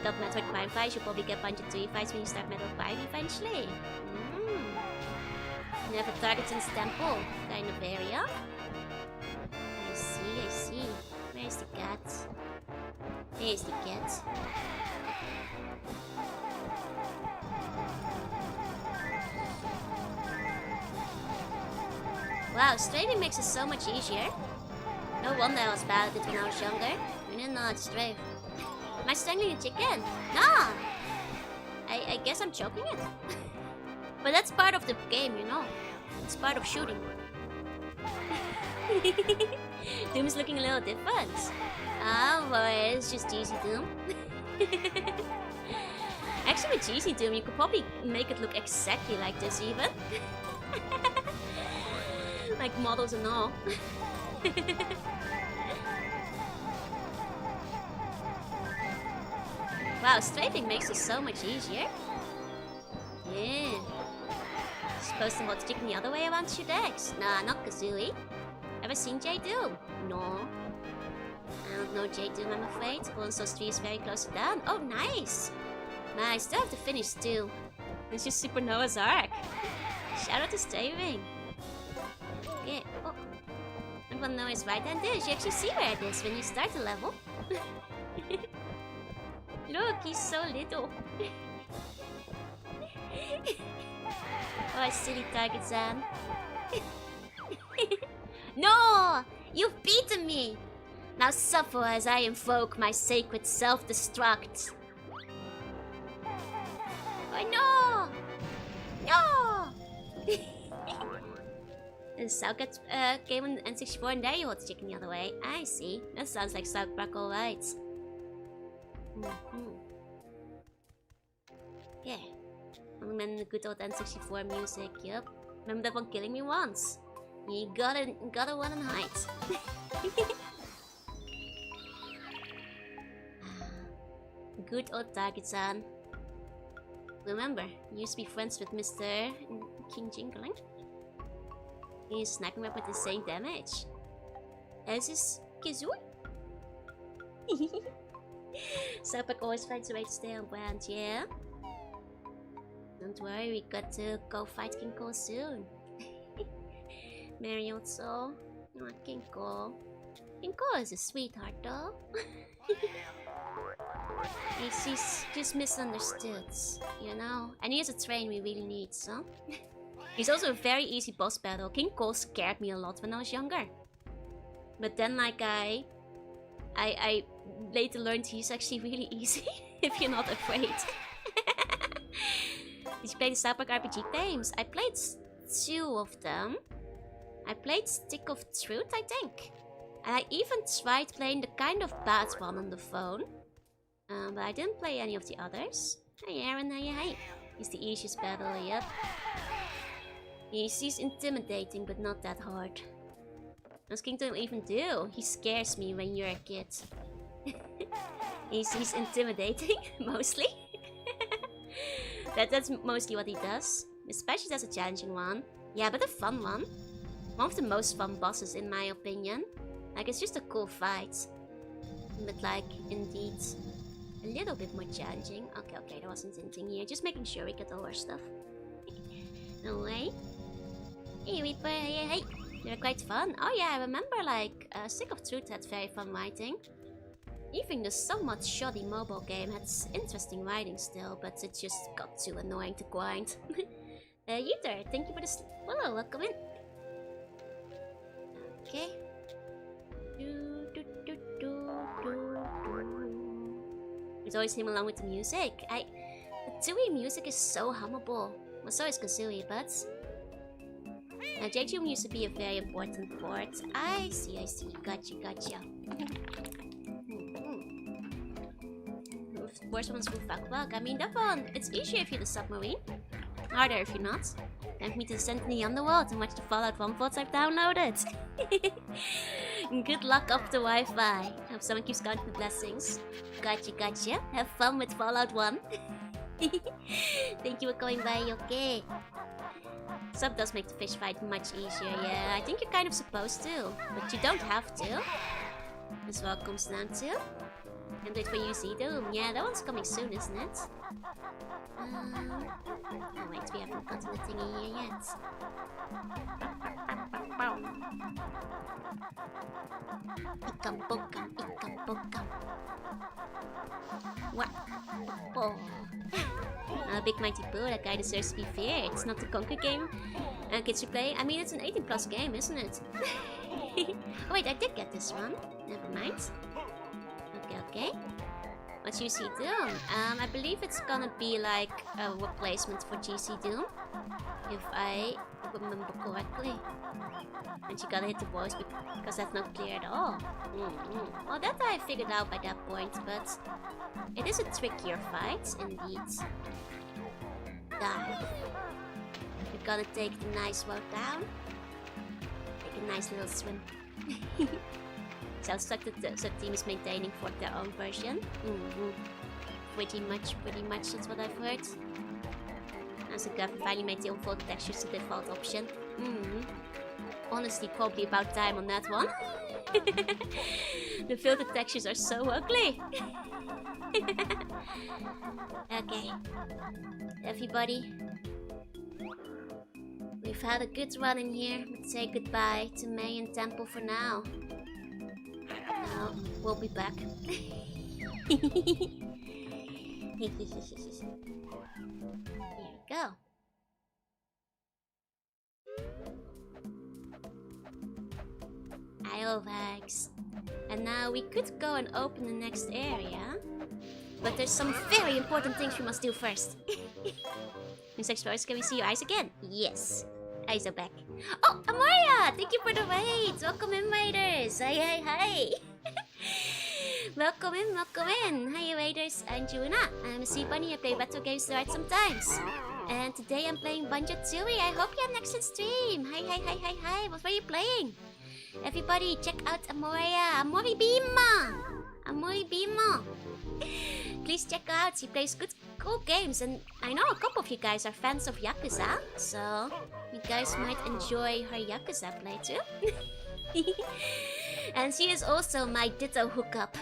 up Metroid Prime 5, you'll probably get Banjo Tooie fights when you start Metroid 5 eventually. You have a Targitzan's Temple kind of area. I see. Where's the cat? There's the cat. Wow, strafing makes it so much easier. No wonder I was bad at it when I was younger. I didn't know how to strafe. Am I strangling a chicken? No! I guess I'm choking it. But that's part of the game, you know. It's part of shooting. Doom is looking a little different. Ah, boy, it's just Easy Doom. Actually, with Easy Doom, you could probably make it look exactly like this, even. Like models and all. Wow, strafing makes it so much easier. Yeah. Supposed to hold chicken the other way around to shoot eggs. Nah, not Kazooie. Ever seen J Doom? No. I don't know J Doom, I'm afraid. Souls 3 is very close to done. Oh, nice! Nah, I still have to finish too. It's just Supernova's Arc. Shout out to strafing. Okay, oh. I want to know his right hand is. You actually see where it is when you start the level. Look, he's so little. Oh, silly Targitzan. No! You've beaten me! Now suffer as I invoke my sacred self-destruct. Oh no! No! The South game on N64 and there you hold the chicken the other way. I see. That sounds like South Park alright. Yeah. I remember the good old N64 music, yup. Remember that one killing me once? You gotta run and hide. Good old Targitzan. Remember, you used to be friends with Mr. King Jingling. He's snacking up with the same damage. As is Kazooie. South always finds a way to stay on brand, yeah? Don't worry, we got to go fight King Cole soon. Mary also. Oh, King Cole. King Cole is a sweetheart though. He's just misunderstood, you know? And he has a train we really need, so... He's also a very easy boss battle. King Cole scared me a lot when I was younger. But then, like, I later learned he's actually really easy if you're not afraid. Did you play the South Park RPG games? I played 2 of them. I played Stick of Truth, I think. And I even tried playing the kind of bad one on the phone. But I didn't play any of the others. Hey Aaron, hey. He's the easiest battle, yep. He's intimidating, but not that hard. What's Kingdom even do? He scares me when you're a kid. he's intimidating, mostly. That's mostly what he does. Especially that's a challenging one. Yeah, but a fun one. One of the most fun bosses in my opinion. Like, it's just a cool fight. But like, indeed, a little bit more challenging. Okay, there wasn't anything here. Just making sure we get all our stuff. No way. Hey Reaper, hey. They were quite fun. Oh yeah, I remember like Stick of Truth had very fun writing. Even the somewhat shoddy mobile game had interesting writing still, but it just got too annoying to grind. Yeter, thank you for the follow, welcome in. Okay. It's always him along with the music. The Tooie music is so hummable. Well, so is Kazooie, but... JGM used to be a very important port. I see. Gotcha. Worst one's with Bug. I mean, that one, it's easier if you're the submarine. Harder if you're not. Time for me to descend in the underworld and watch the Fallout 1 VODs I've downloaded. Good luck up the Wi-Fi. Hope someone keeps counting the blessings. Gotcha. Have fun with Fallout 1. Thank you for coming by, okay? Sub does make the fish fight much easier, yeah. I think you're kind of supposed to, but you don't have to. That's what it comes down to. And wait for UC Doom. Yeah, that one's coming soon, isn't it? Oh wait, we haven't gotten the thingy here yet. Ikam. What? Oh. Big Mighty Boo, that guy deserves to be feared. It's not the Conquer game kids should play. I mean, it's an 18+ game, isn't it? Oh wait, I did get this one. Never mind. Okay. What's UC Doom? I believe it's gonna be like a replacement for GC Doom, if I remember correctly. And you gotta hit the voice because that's not clear at all. Well, that I figured out by that point, but it is a trickier fight, indeed. Dive. We gotta take the nice road down. Take a nice little swim. Sounds like the sub-team is maintaining for their own version. Pretty much, that's what I've heard. As the government finally made the unfold textures the default option. Honestly, probably about time on that one. The filtered textures are so ugly. Okay. Everybody. We've had a good run in here. Let's say goodbye to Mayan Temple for now. No, we'll be back. Here we go. Hi, Hags. And now we could go and open the next area. But there's some very important things we must do first. Miss Explorers, can we see your eyes again? Yes. Eyes are back. Oh, Amaria! Thank you for the raid! Welcome in, raiders! Hi! Welcome in! Hi, raiders! I'm Jorunna. I'm a sea bunny. I play retro games throughout sometimes. And today I'm playing Banjo Tooie. I hope you had an excellent stream. Hi! What were you playing? Everybody, check out Amoria. Amori Bima! Please check her out. She plays cool games, and I know a couple of you guys are fans of Yakuza, so you guys might enjoy her Yakuza playthrough. And she is also my Ditto hookup.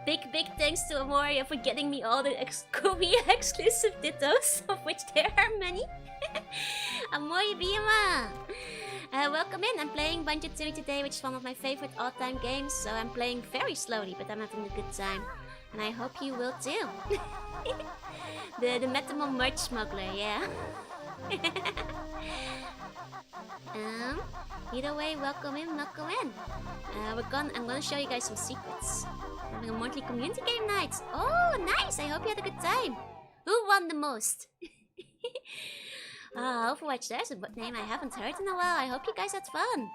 Big thanks to Amoria for getting me all the Korea exclusive Dittos, of which there are many. Amori Bima! Welcome in. I'm playing Banjo Tooie today, which is one of my favorite all-time games, so I'm playing very slowly, but I'm having a good time. And I hope you will too. the Metamol merch smuggler, yeah. Either way, welcome in. I'm gonna show you guys some secrets. Having a monthly community game night. Oh, nice! I hope you had a good time. Who won the most? Overwatch, there's a name I haven't heard in a while. I hope you guys had fun.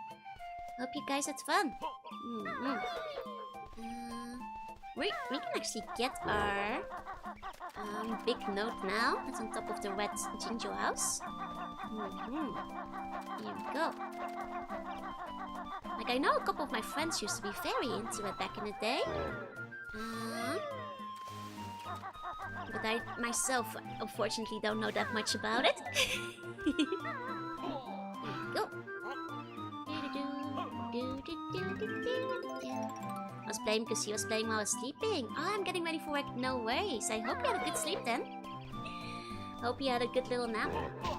We can actually get our big note now. That's on top of the red Jinjo house. Here we go. Like, I know a couple of my friends used to be very into it back in the day. But I myself, unfortunately, don't know that much about it. Here we go. I was playing because he was playing while I was sleeping. Oh, I'm getting ready for work. No worries. I hope you had a good sleep then. Hope you had a good little nap.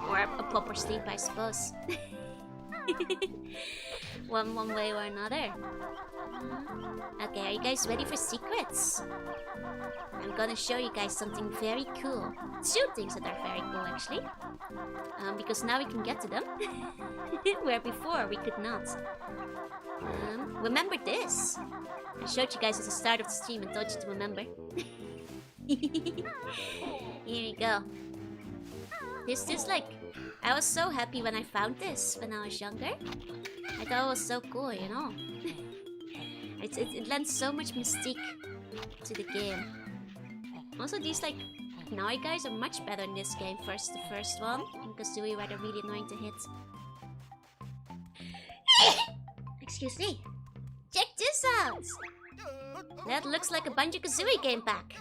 Or a proper sleep, I suppose. one way or another. Okay, are you guys ready for secrets? I'm gonna show you guys something very cool. Two things that are very cool, actually. Because now we can get to them. Where before we could not. Remember this? I showed you guys at the start of the stream and told you to remember. Here we go. This like... I was so happy when I found this when I was younger. I thought it was so cool, you know. It lends so much mystique to the game. Also, these like Canary guys are much better in this game. The first one, because Kazooie were really annoying to hit. Excuse me. Check this out. That looks like a Banjo Kazooie game pack.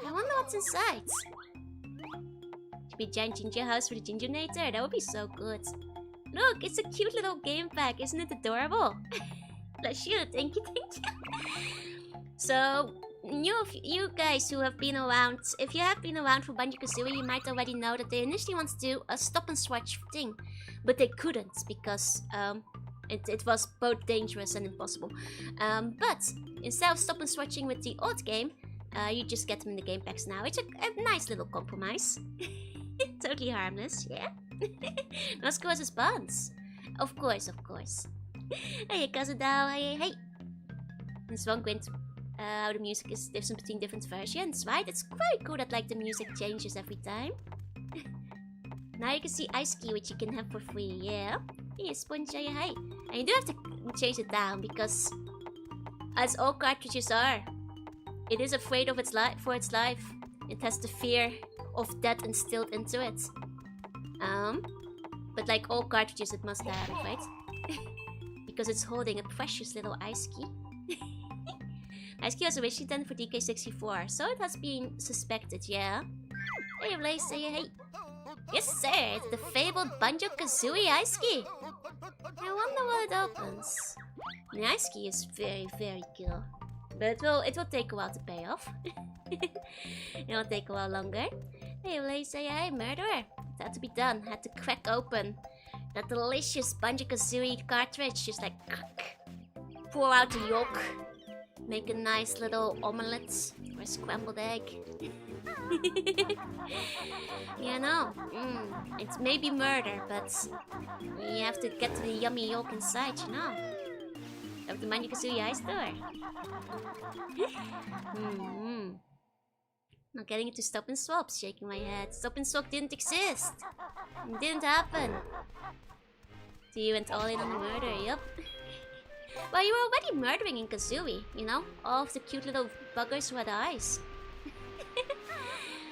I wonder what's inside. Should be a giant ginger house for the Gingernator. That would be so good. Look, it's a cute little game pack. Isn't it adorable? Bless you. Thank you, thank you. So, you guys who have been around, if you have been around for Banjo Kazooie, you might already know that they initially wanted to do a stop and swatch thing, but they couldn't because it was both dangerous and impossible. But instead of stop and swatching with the old game, you just get them in the game packs now. It's a nice little compromise. Totally harmless, yeah. Not as cool as buns. Of course, of course. Hey, Kazadao, hey. This one went how the music is different between different versions, right? It's quite cool that like the music changes every time. Now you can see Ice Key, which you can have for free, yeah. Hey, Sponge, hey. And you do have to change it down because, as all cartridges are, it is afraid of its for its life. It has the fear of death instilled into it. But like all cartridges, it must have it, right? Because it's holding a precious little Ice Key. Ice Key was originally done for DK64, so it has been suspected, yeah. Hey, Blaze, hey. Yes, sir, it's the fabled Banjo Kazooie Ice Key. I wonder what it opens. The Ice Key is very, very cool. But it will take a while to pay off. It'll take a while longer. Hey, Blaze, hey, murderer. It had to be done. Had to crack open that delicious Banjo Kazooie cartridge. Just like pour out the yolk. Make a nice little omelette or a scrambled egg. You know, it's maybe murder, but you have to get to the yummy yolk inside, you know. Of the Banjo Kazooie Ice Store. Not getting into stop and swap, shaking my head. Stop and swap didn't exist. It didn't happen. So you went all in on the murder, yup. Well, you were already murdering in Kazooie, you know? All of the cute little buggers who had eyes.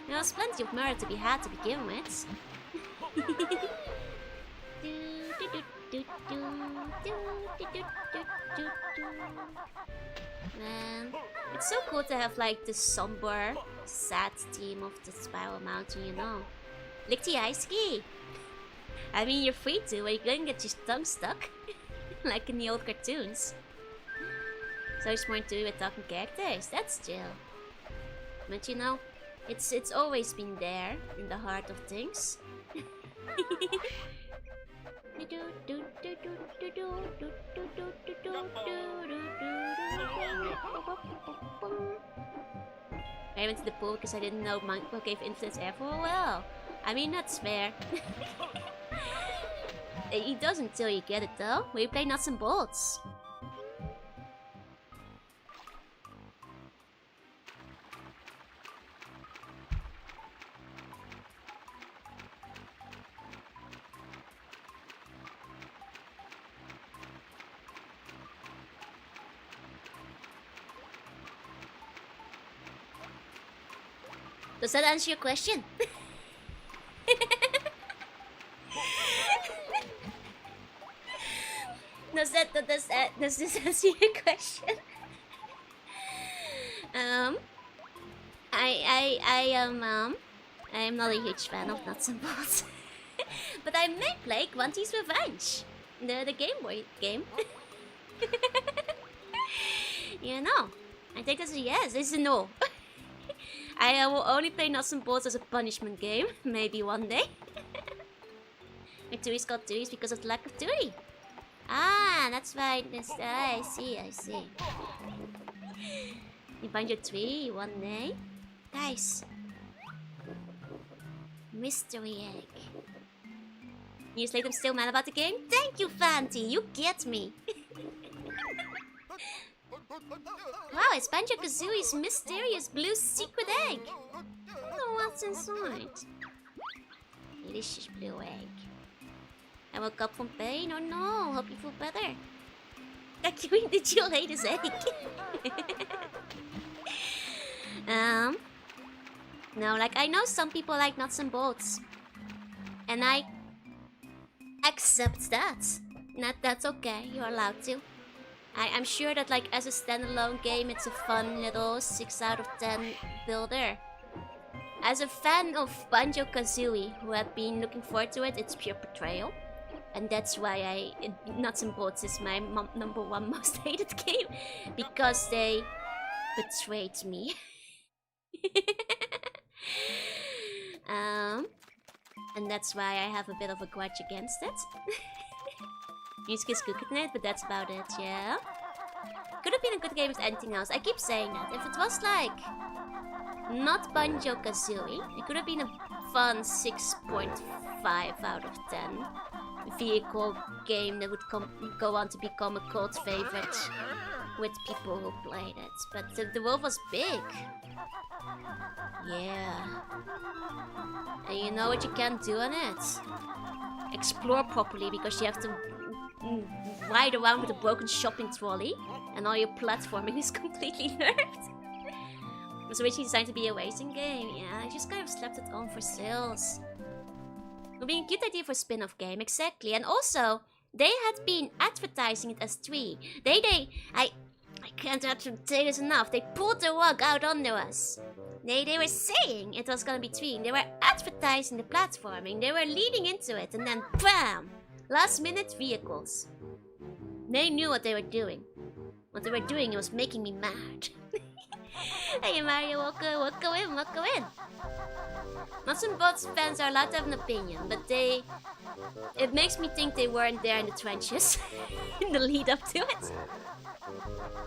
There was plenty of murder to be had to begin with. Man, it's so cool to have like the somber, sad theme of the Spiral Mountain, you know? Lick the Ice Key! I mean, you're free to, but you're gonna get your tongue stuck. Like in the old cartoons. So it's more to do with talking characters, that's chill. But you know, it's always been there in the heart of things. I went to the pool because I didn't know Mumbo gave infinite air for a while. I mean, that's fair. It does until you get it though. We play nuts and bolts. Does that answer your question? Does this answer your question? I am not a huge fan of nuts and bolts. But I may play Grunty's Revenge. The Game Boy game. You know. I think that's a yes, it's a no. I will only play Nuts and Bolts as a punishment game. Maybe one day. My Tooie's called Tooie's because of the lack of Tooie. Ah, that's why this. I see. You Banjo Tooie one day. Guys. Mystery egg. Years later, I'm still mad about the game. Thank you, Fanty. You get me. Wow, it's Banjo Kazooie's mysterious blue secret egg. I don't know what's inside. Delicious blue egg. I woke up from pain. Oh no, hope you feel better. Did you lay this egg? No, like I know some people like Nuts and Bolts. And I accept that. That's okay, you're allowed to. I'm sure that like as a standalone game it's a fun little 6 out of 10 builder. As a fan of Banjo Kazooie who had been looking forward to it, it's pure betrayal. And that's why Nuts and Bolts is my #1 most hated game. Because they betrayed me. And that's why I have a bit of a grudge against it. Music is good in it, but that's about it, yeah? Could have been a good game with anything else. I keep saying that. If it was like not Banjo Kazooie, it could have been a fun 6.5 out of 10 vehicle game that would go on to become a cult favorite with people who played it. But the world was big. Yeah. And you know what you can't do on it? Explore properly, because you have to ride around with a broken shopping trolley and all your platforming is completely nerfed. It was originally designed to be a racing game. Yeah, I just kind of slapped it on for sales. It would be a good idea for a spin-off game, exactly. And also, they had been advertising it as 3. I can't say this enough. They pulled the rug out under us. They were saying it was gonna be 3. They were advertising the platforming. They were leading into it, and then BAM! Last minute vehicles. They knew what they were doing. What they were doing, it was making me mad. Hey Mario, welcome in. Nuts and Bolts fans are allowed to have an opinion, but it makes me think they weren't there in the trenches in the lead up to it.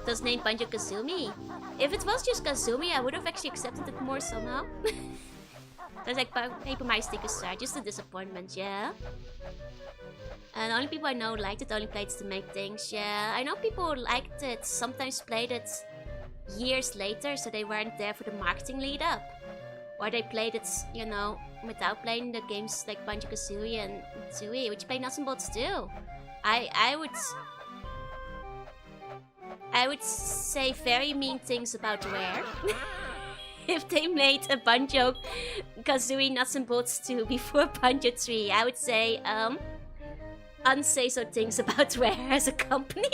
It was named Banjo Kazooie. If it was just Kazooie, I would have actually accepted it more somehow. There's like Paper Mario stickers are just a disappointment, yeah. And the only people I know liked it only played it to make things, yeah. I know people who liked it, sometimes played it years later, so they weren't there for the marketing lead up. Or they played it, you know, without playing the games like Banjo Kazooie and Tooie, which play Nuts and Bolts too. I would say very mean things about Rare if they made a Banjo Kazooie Nuts and Bolts 2 before Banjo 3. I would say unsay so things about Rare as a company.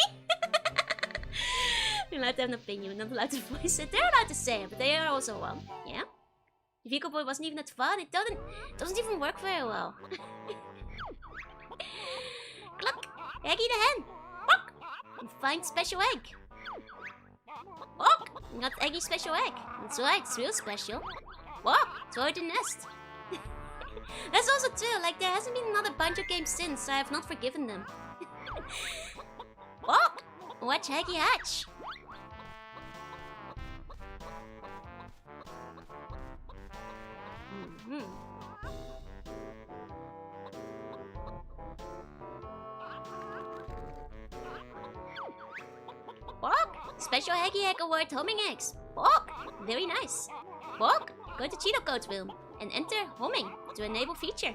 You're allowed to have an opinion, not allowed to voice it. They're allowed to say it, but they are also wrong. Yeah. The Vehicle Boy wasn't even that fun. It doesn't even work very well. Cluck! Eggy the hen! Walk! And find special egg. Walk! Got Eggy's special egg. That's right, it's real special. Walk! Throw it in the nest. That's also true, like there hasn't been another Banjo game since, so I have not forgiven them. Walk! Watch Eggy hatch. Walk! Special Eggy Egg Award homing eggs. Walk! Very nice. Walk! Go to Cheato Code's room and enter homing to enable feature.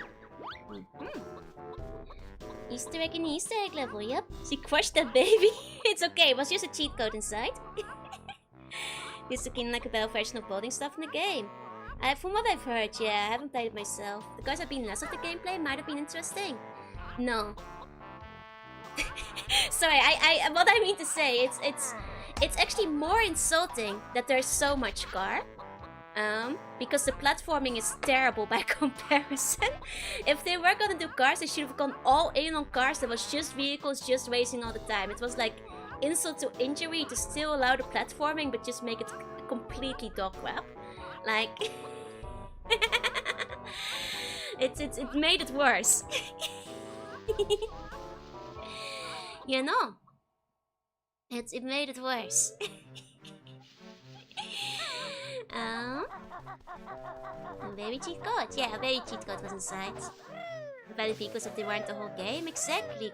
Easter egg in the Easter egg level, yep. She crushed that baby. It's okay, it was just a cheat code inside. This looking like a better version of building stuff in the game. From what I've heard, yeah, I haven't played it myself. Because I've been less of the gameplay, might have been interesting. No. Sorry, what I mean to say, it's actually more insulting that there's so much car. Because the platforming is terrible by comparison. If they were gonna do cars, they should have gone all in on cars. There was just vehicles, just racing all the time. It was like insult to injury to still allow the platforming, but just make it completely dog crap. Like, it made it worse. You know, it made it worse. Very cheat code. Yeah, a very cheat code was inside. Valid vehicles if they weren't the whole game. Exactly.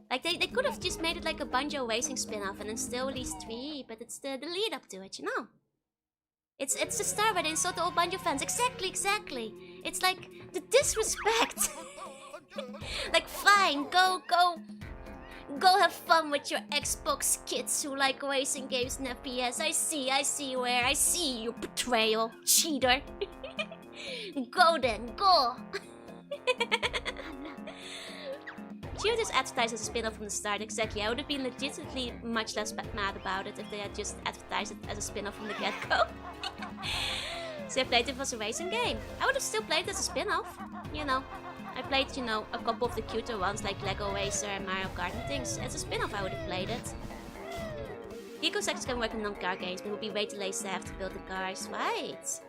Like they could have just made it like a Banjo Racing spin-off and then still released 3, but it's the lead up to it, you know. It's the star where they insult the old Banjo fans. Exactly. It's like the disrespect. Like, fine, go have fun with your Xbox kids who like racing games and FPS. I see you betrayal, cheater. Go then, go. Cheato just advertised as a spin-off from the start, exactly. I would have been legitimately much less mad about it if they had just advertised it as a spin-off from the get-go. So I played it as a racing game. I would have still played it as a spin-off, you know. I played, you know, a couple of the cuter ones like Lego Racer and Mario Kart and things. As a spin-off I would have played it. Vehicle sectors can work in non-car games, but it would be way too late to have to build the cars, right?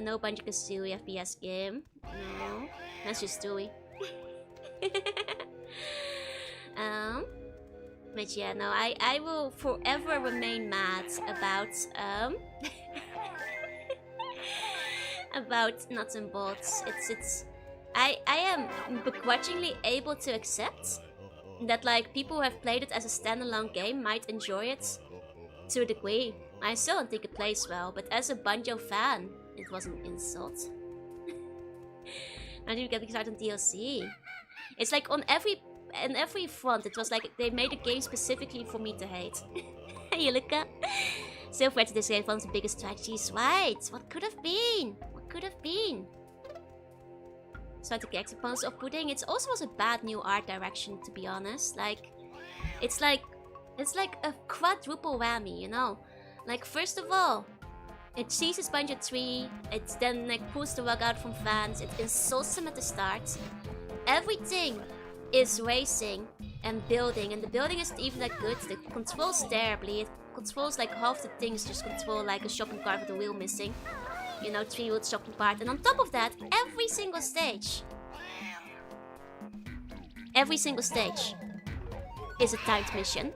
No Banjo Tooie FPS game. No, that's just Tooie. But yeah, no, I will forever remain mad about about nuts and bolts. I am begrudgingly able to accept that like people who have played it as a standalone game might enjoy it to a degree. I still don't think it plays well, but as a Banjo fan, it was an insult. Now you get started on DLC. It's like on every front, it was like they made a game specifically for me to hate. Hey, look up. Still afraid this game one of the biggest tragedies, right? What could have been? What could have been? So the character components of pudding. It also was a bad new art direction, to be honest. Like, it's like a quadruple whammy, you know. Like, first of all, it teases Banjo Tooie. It then like pulls the rug out from fans. It insults them at the start. Everything is racing and building, and the building isn't even that good. It controls terribly. It controls like half the things just control like a shopping cart with a wheel missing. You know, 3-wheeled shopping cart. And on top of that, every single stage is a timed mission.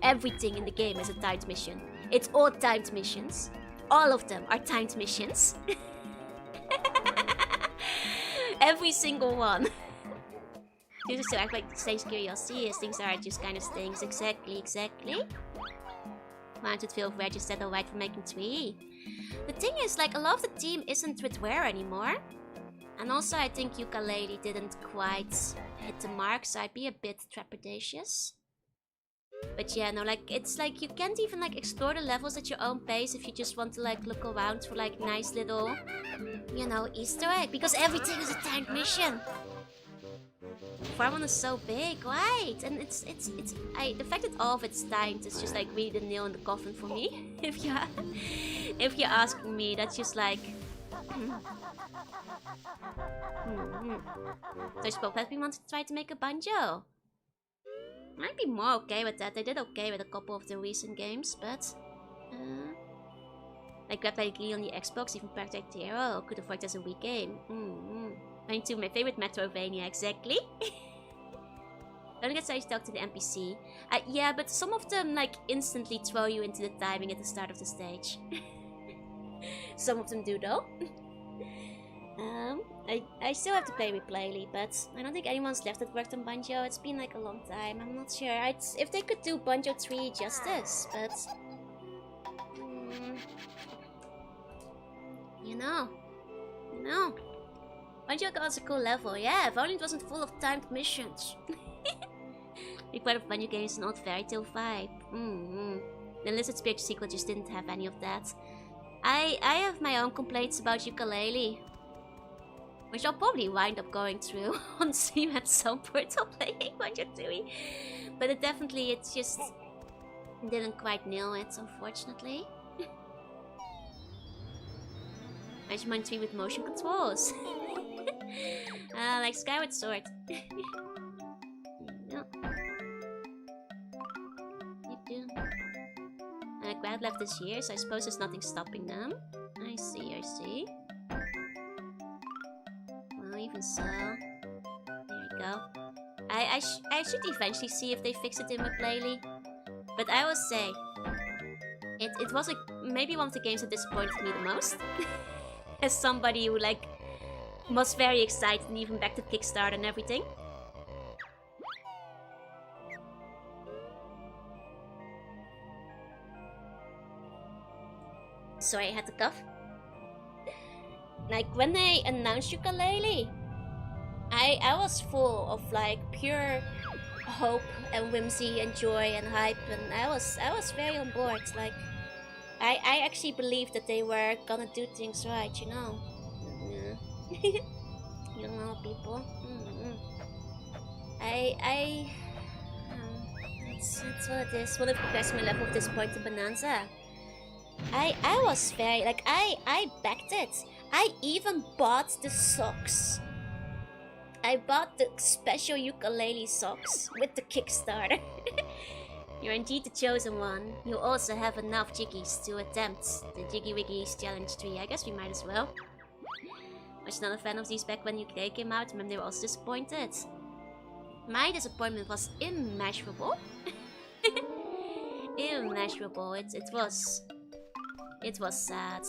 Everything in the game is a timed mission. It's all timed missions. All of them are timed missions. Every single one. You just act like the stage curiosity is things are just kind of things. Exactly. Mounted field where just settle right for making 3. The thing is, like, a lot of the team isn't with Rare anymore. And also I think Ukulele didn't quite hit the mark, so I'd be a bit trepidatious. But yeah, no, like, it's like you can't even like explore the levels at your own pace if you just want to like look around for like nice little, you know, Easter egg, because everything is a timed mission. Farm one is so big, right? And the fact that all of it's timed is just like really the nail in the coffin for me. If you're asking me, that's just like So I suppose that we want to try to make a Banjo. Might be more okay with that. They did okay with a couple of the recent games, but like Grab Like Glee on the Xbox, even Perfect Hero could have worked as a Wii game. Going to my favorite Metrovania, exactly. Don't get started to talk to the NPC. Yeah, but some of them like instantly throw you into the timing at the start of the stage. Some of them do though. I still have to play Replayly, but I don't think anyone's left that worked on Banjo. It's been like a long time. I'm not sure. If they could do Banjo 3 justice, but you know. Banjo was a cool level, yeah, if only it wasn't full of timed missions. Big part of Banjo games is an old fairy tale vibe. The Lizard Spirit sequel just didn't have any of that. I have my own complaints about Ukulele, which I'll probably wind up going through on stream at some point while playing Banjo Tooie. But it just didn't quite nail it, unfortunately. Banjo Mind 3 with motion controls. Like Skyward Sword. crowd left this year, so I suppose there's nothing stopping them. I see, I see. Well, even so. There you go. I should eventually see if they fix it in Ukulele. But I will say, it was maybe one of the games that disappointed me the most. As somebody who like was very excited and even back to Kickstarter and everything. Sorry, I had to cough. Like when they announced Ukulele, I was full of like pure hope and whimsy and joy and hype, and I was very on board. Like I actually believed that they were gonna do things right, you know. Yeah. You know, people. That's what it is. What if that's my level of disappointed bonanza? I was very like I backed it. I even bought the socks. I bought the special ukulele socks with the Kickstarter. You're indeed the chosen one. You also have enough Jiggies to attempt the Jiggywiggy's Challenge 3. I guess we might as well. Was not a fan of these back when Ukulele came out. Remember, they were also disappointed. My disappointment was immeasurable. Immeasurable. It was sad.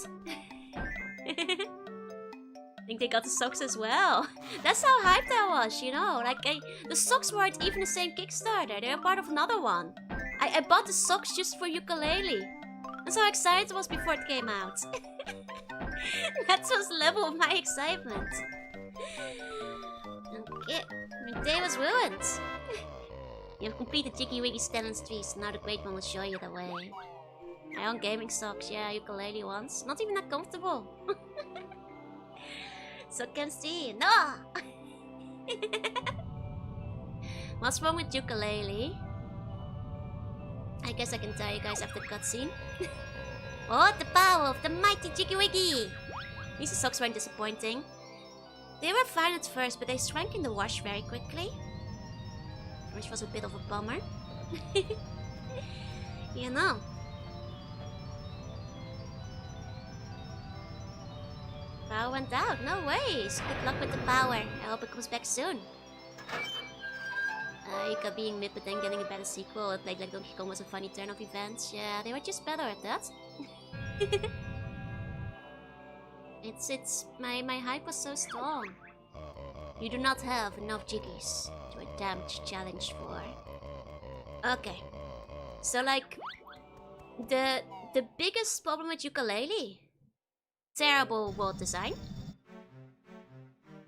I think they got the socks as well. That's how hyped I was, you know. Like, the socks weren't even the same Kickstarter. They were part of another one. I bought the socks just for Ukulele. That's how excited I was before it came out. That was the level of my excitement. Okay, my day was ruined. You have completed Jiggywiggy's Challenge 3, so now the Great One will show you the way. My own gaming socks, yeah, ukulele ones. Not even that comfortable. So can see. No! What's wrong with ukulele? I guess I can tell you guys after the cutscene. Oh, the power of the mighty Jiggywiggy! These socks weren't disappointing. They were fine at first, but they shrank in the wash very quickly. Which was a bit of a bummer. You know. Power went out, no ways. Good luck with the power. I hope it comes back soon. Yuka being mid but then getting a better sequel. It played like Donkey Kong was a funny turn of events. Yeah, they were just better at that. My hype was so strong. You do not have enough Jiggies to attempt challenge 4. Okay. So like the biggest problem with ukulele, terrible world design.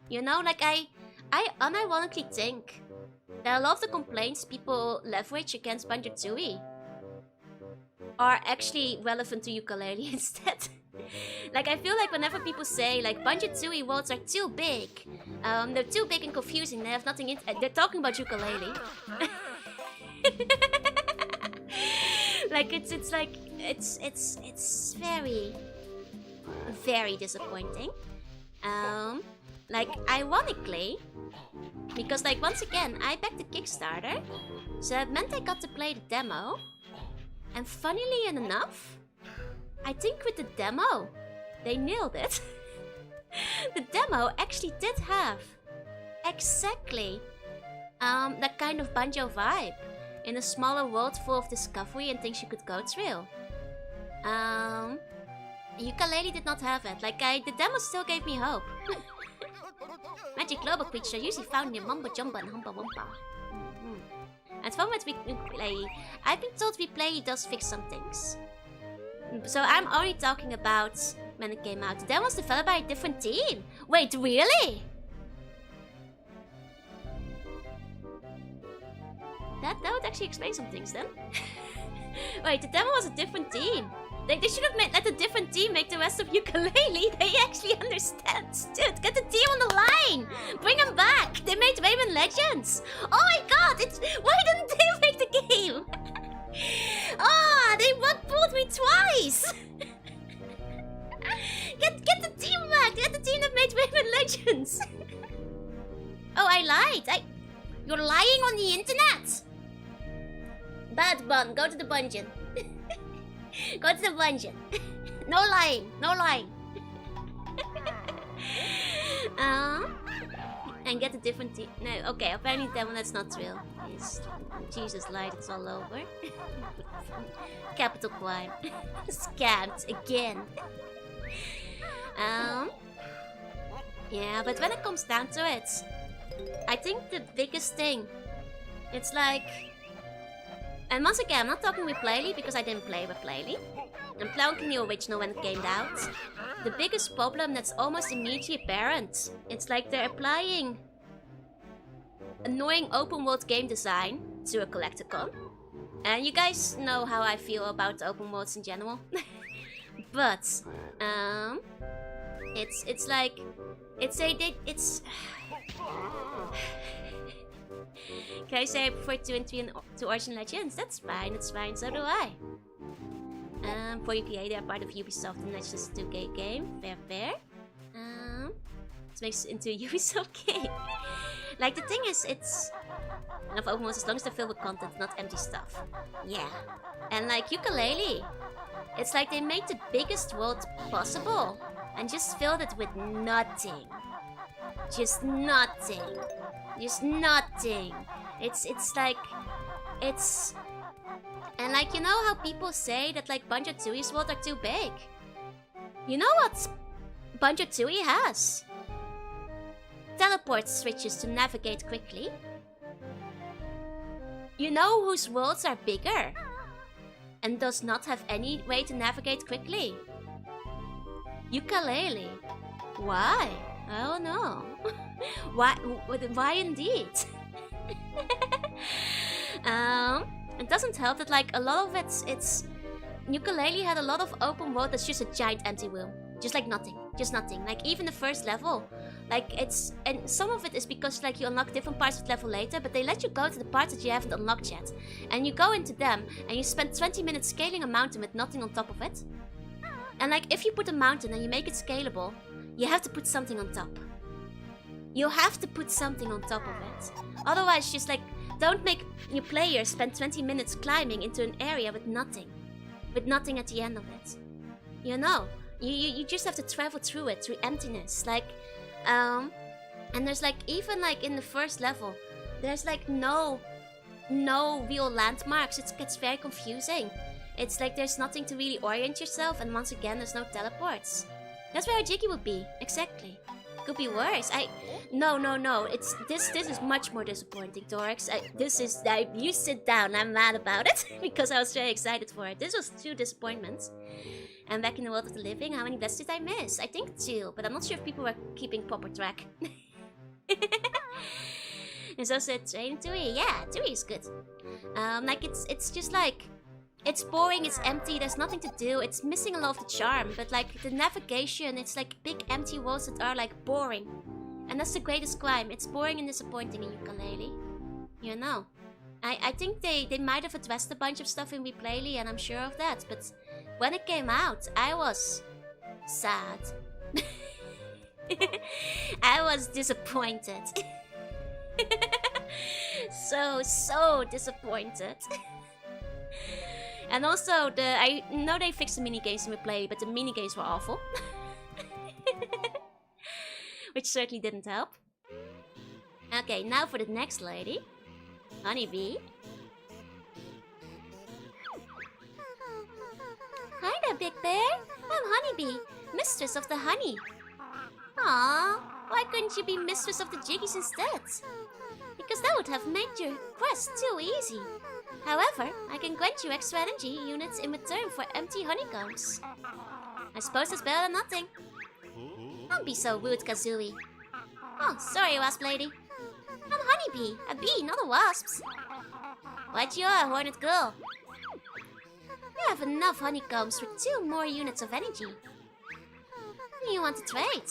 You know, like I unironically think that a lot of the complaints people leverage against Banjo Tooie are actually relevant to ukulele instead. Like I feel like whenever people say like Banjo Tooie worlds are too big, they're too big and confusing, they have nothing in they're talking about ukulele. Like it's very disappointing. Like ironically, because like once again I backed the Kickstarter, so that meant I got to play the demo, and funnily enough, I think with the demo they nailed it. The demo actually did have exactly that kind of banjo vibe in a smaller world full of discovery and things you could go through. Ukulele did not have it. Like the demo still gave me hope. Magic global creature usually found near Mumbo Jumbo and Humba Wumpa. And from what we play, I've been told Replay does fix some things. So I'm only talking about when it came out. The demo was developed by a different team. Wait, really? That would actually explain some things then. Wait, the demo was a different team. They should have let a different team make the rest of ukulele. They actually understand. Dude, get the team on the line. Bring them back. They made Rayman Legends. Oh my god, why didn't they make the game? Ah, they pulled me twice. Get the team back. Get the team that made Rayman Legends. Oh, I lied. You're lying on the internet. Bad Bun, go to the dungeon. Go to the dungeon. No lying. No lying. And get a different team. No, okay, apparently that one that's not real. It's Jesus light, it's all over. Capital crime. Scammed again. Yeah, but when it comes down to it, I think the biggest thing, it's like, and once again, I'm not talking with Playly because I didn't play with Playly. I'm playing the original when it came out. The biggest problem that's almost immediately apparent, it's like they're applying annoying open world game design to a collecticon. And you guys know how I feel about open worlds in general. But it's like it's can I say I prefer 2 and 3 to Origin Legends? That's fine, so do I. For UKA, they're part of Ubisoft and that's just a 2K game. Fair. Let's make it into a Ubisoft game. Like, the thing is, it's enough open worlds as long as they're filled with content, not empty stuff. Yeah. And like Yooka-Laylee, it's like they made the biggest world possible and just filled it with nothing. Just nothing. It's like, it's... And like, you know how people say that like Banjo Tooie's world are too big? You know what Banjo Tooie has? Teleport switches to navigate quickly. You know whose worlds are bigger and does not have any way to navigate quickly? Yooka-Laylee. Why? I don't know. Why indeed? It doesn't help that like a lot of it's Yooka-Laylee had a lot of open world that's just a giant empty room. Just like nothing. Just nothing. Like even the first level. Like it's... And some of it is because like you unlock different parts of the level later, but they let you go to the parts that you haven't unlocked yet. And you go into them and you spend 20 minutes scaling a mountain with nothing on top of it. And like if you put a mountain and you make it scalable, you have to put something on top. You have to put something on top of it. Otherwise just like... Don't make your players spend 20 minutes climbing into an area with nothing. With nothing at the end of it. You know? You just have to travel through it, through emptiness. Like, and there's like, even like in the first level, there's like no real landmarks. It gets very confusing. It's like there's nothing to really orient yourself, and once again, there's no teleports. That's where a Jiggy would be, exactly. Could be worse. No. It's this is much more disappointing, Dorix. You sit down. I'm mad about it because I was very excited for it. This was 2 disappointments. And back in the world of the living, how many deaths did I miss? I think 2, but I'm not sure if people were keeping proper track. And so said Train Tooie. Yeah, Tooie is good. Like it's just like it's boring, it's empty, there's nothing to do, it's missing a lot of the charm, but like the navigation, it's like big empty worlds that are like boring. And that's the greatest crime. It's boring and disappointing in Yooka-Laylee. You know. I think they might have addressed a bunch of stuff in Replayly, and I'm sure of that, but when it came out, I was sad. I was disappointed. so disappointed. And also, I know they fixed the minigames in Replay, but the minigames were awful. Which certainly didn't help. Okay, now for the next lady. Honeybee. Hi there, Big Bear. I'm Honeybee, mistress of the honey. Aww, why couldn't you be mistress of the Jiggies instead? Because that would have made your quest too easy. However, I can grant you extra energy units in return for empty honeycombs. I suppose it's better than nothing. Don't be so rude, Kazooie. Oh, sorry, Wasp Lady. I'm Honeybee, a bee, not a wasp. What you are, Hornet Girl? You have enough honeycombs for 2 more units of energy. You want to trade?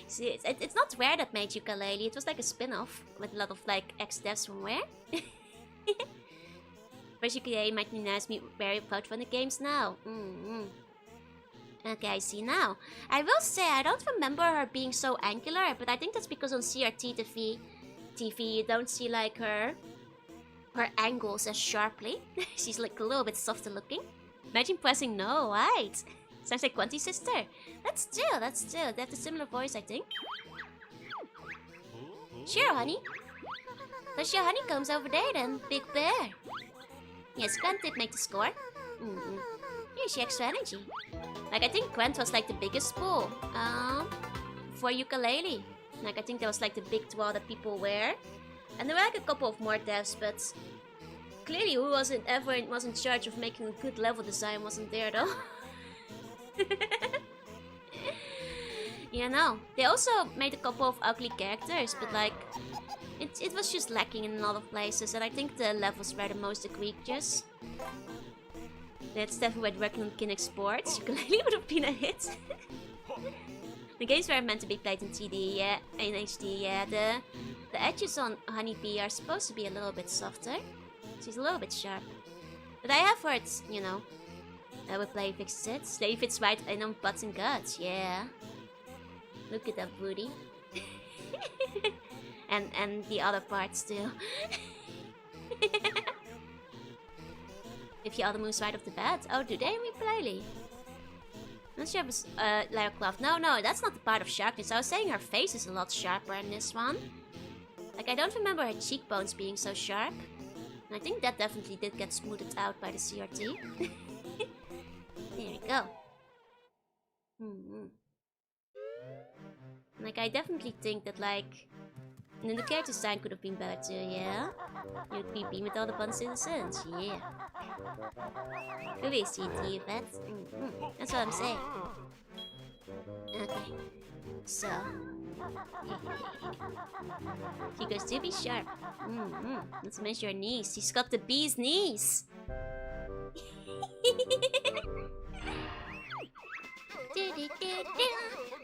See, it's not Rare that made Yooka-Laylee. It was like a spin-off with a lot of like ex-devs from Rare. First UKA might be nice, me very proud for the games now. Okay, I see now. I will say I don't remember her being so angular, but I think that's because on CRT TV you don't see like her her angles as sharply. She's like a little bit softer looking. Imagine pressing no, right? Sounds like Quanti's sister. That's true, that's true. They have a similar voice, I think. Sure, honey. Does your honeycombs over there then, Big Bear? Yes, Quant did make the score. Here's your extra energy. Like, I think Quant was like the biggest spool. For ukulele. Like, I think that was like the big tool that people wear. And there were like a couple of more devs, but clearly who was in charge of making a good level design wasn't there though. You know, they also made a couple of ugly characters, but like, it was just lacking in a lot of places, and I think the levels were the most egregious. That's definitely why working on Kinect Sports, ukulele would have been a hit. The games were meant to be played in TD, yeah, in HD, yeah. The edges on Honeybee are supposed to be a little bit softer. She's a little bit sharp. But I have heard, you know, that would play fixes it. Slay fits right in on butts and guts, yeah. Look at that booty. and the other parts too. If your other moves right off the bat. Oh, do they replay Lee? Not sure if it's Lara Croft. No, that's not the part of sharpness. I was saying her face is a lot sharper in this one. Like, I don't remember her cheekbones being so sharp. And I think that definitely did get smoothed out by the CRT. There we go. Like, I definitely think that, like, and then the character design could have been better too, yeah? You'd be beam with all the fun citizens, yeah. Really, CT, that's what I'm saying. Okay, so Jiggos do be sharp. Let's measure her knees. She's got the bee's knees.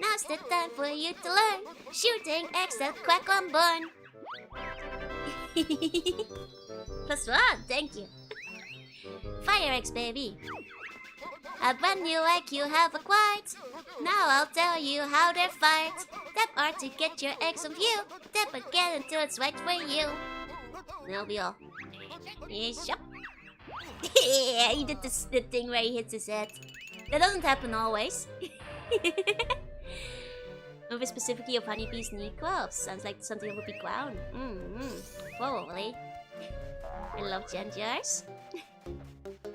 Now's the time for you to learn. Shooting X that quack on burn. +1, thank you. Fire X, baby. A brand new egg you have acquired. Now I'll tell you how they're fired. Tap R to get your eggs on view. Tap again until it's right for you. That'll be all. Yes, yep. Yeah, he did the thing where he hits his head. That doesn't happen always. Movie specifically of Honeybee's knee gloves. Sounds like something that would be ground. Probably. I love jam jars.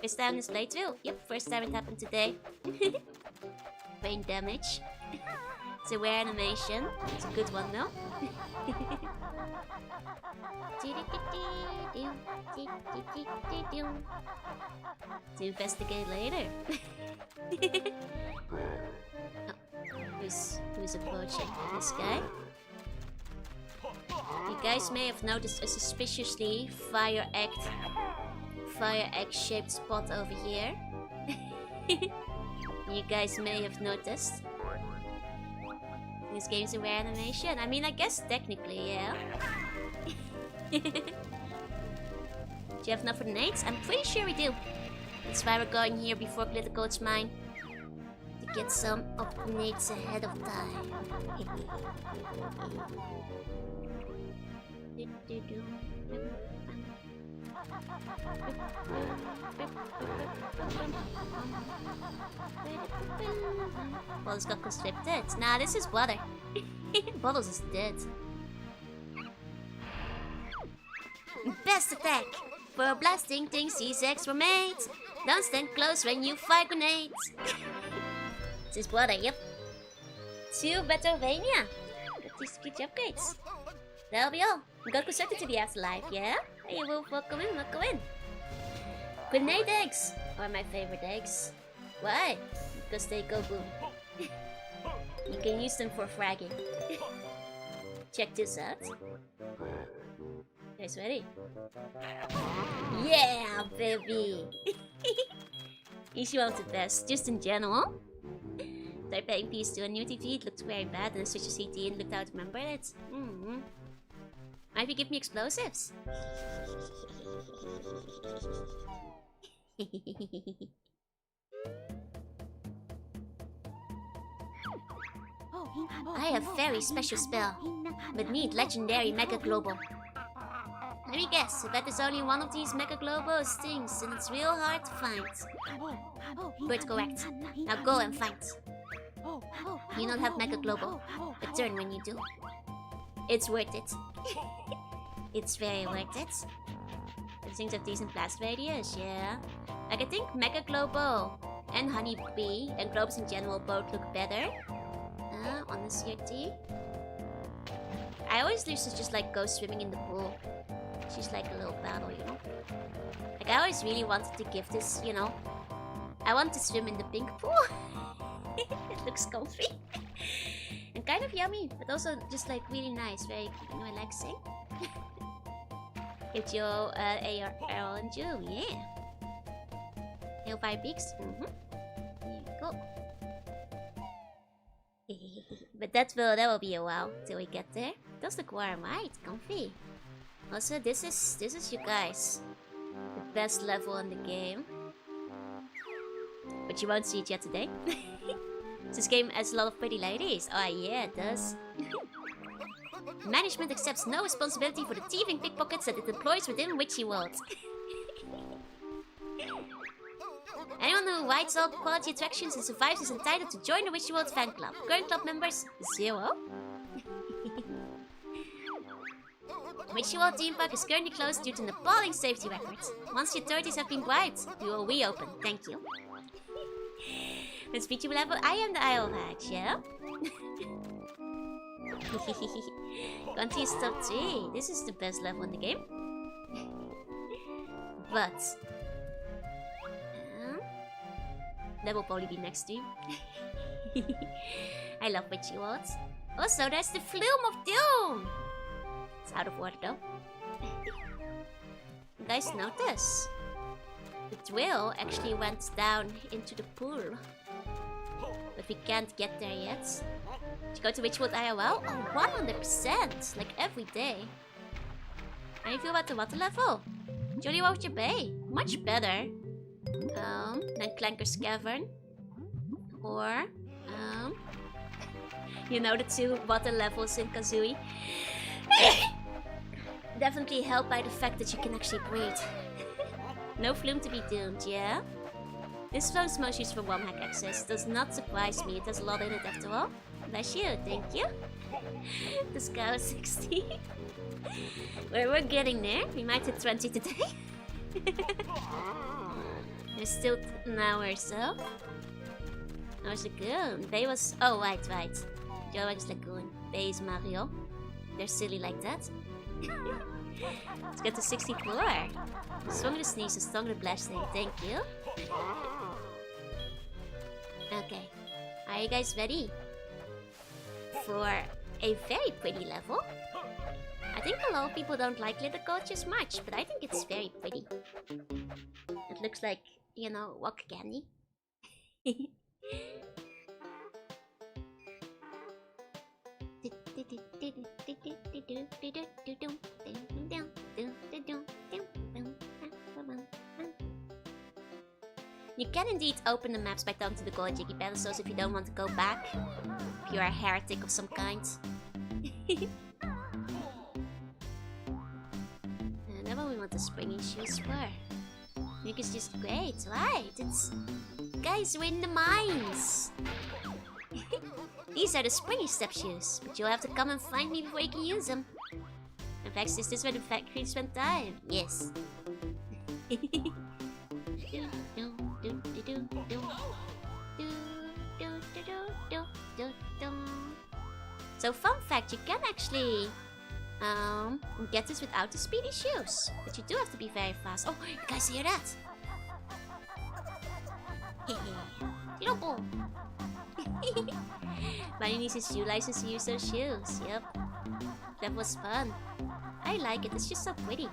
First time this playthrough? Yep, first time it happened today. Brain damage. It's a rare animation. It's a good one though. To investigate later. Who's approaching? This guy? You guys may have noticed a suspiciously fire egg shaped spot over here. You guys may have noticed. This game's a rare animation. I mean, I guess technically, yeah. Do you have enough for the nades? I'm pretty sure we do. That's why we're going here before Glitter Coat's mine. To get some of the nades ahead of time. Bottles got constricted. Nah, this is water. Bottles is dead. Best attack! For blasting things these eggs were made. Don't stand close when you fire grenades. This is water, yep. To Betrovania. Got these speech upgrades. That'll be all. We got constructed to the afterlife, yeah? Hey, Wolf, welcome in, welcome in. Grenade eggs are my favorite eggs. Why? Because they go boom. You can use them for fragging. Check this out. Guys ready? Yeah, baby! Issue of the best, just in general. They're paying peace to a new TV, it looked very bad, and I switched to CT and looked out to remember it. Might be give me explosives. I have very special spell, but need legendary Mega Global. Let me guess, I bet there's only one of these Mega Globos things and it's real hard to find. Good, correct. Now go and find. You don't have Mega Globo. Return when you do. It's worth it. It's very worth it. The things have decent blast radius, yeah. Like I think Mega Globo and Honeybee and globes in general both look better on the CRT. I always used to just like go swimming in the pool. It's just like a little battle, you know. Like I always really wanted to give this, you know. I want to swim in the pink pool. It looks comfy. And kind of yummy, but also just like really nice, very relaxing. Gives you AR and Jew, yeah. Hellfire Peaks, There you go. But that will be a while till we get there. It does look warm, right? Comfy. Also, this is you guys. The best level in the game. But you won't see it yet today. This game has a lot of pretty ladies. Oh yeah, it does. Management accepts no responsibility for the thieving pickpockets that it employs within Witchy World. Anyone who rides all quality attractions and survives is entitled to join the Witchy World fan club. Current club members, 0. Witchy World theme park is currently closed due to an appalling safety record. Once the authorities have been bribed, we will reopen. Thank you. Let's Vtuber level. I am the Isle of Hags, yeah? Conti is top 3. This is the best level in the game. But that will probably be next stream. I love Witchy Worlds. Also, there's the Flume of Doom! It's out of water though. You guys notice? The drill actually went down into the pool. But we can't get there yet. Did you go to Witchwood IRL? Oh, 100%! Like every day. How do you feel about the water level? Jolly Roger Bay. Much better. Than Clanker's Cavern. Or, you know, the 2 water levels in Kazooie. Definitely helped by the fact that you can actually breathe. No flume to be doomed, yeah? This phone's most used for one hack access. Does not surprise me, it has a lot in it after all. Bless you, thank you. The Scout is 60. We're getting there. We might hit 20 today. There's still an hour or so. How's Lagoon? Bay was... Oh, right. Joe's Lagoon. Bay is Mario. They're silly like that. Let's get to 64. Stronger the sneeze, stronger the blasting. Thank you. Okay. Are you guys ready? For a very pretty level. I think a lot of people don't like glitter coaches much, but I think it's very pretty. It looks like, you know, rock candy. You can indeed open the maps by talking to the gold Jiggy pedestals if you don't want to go back. If you're a heretic of some kind. And what we want the springy shoes for. I think it's just great, right? It's... Guys, we're in the mines! These are the springy step shoes, but you'll have to come and find me before you can use them. In fact, is this where the factory spent time? Yes. So fun fact, you can actually get this without the speedy shoes. But you do have to be very fast. Oh, you guys hear that? Bunny needs his shoe license to use those shoes. Yep. That was fun. I like it, it's just so pretty.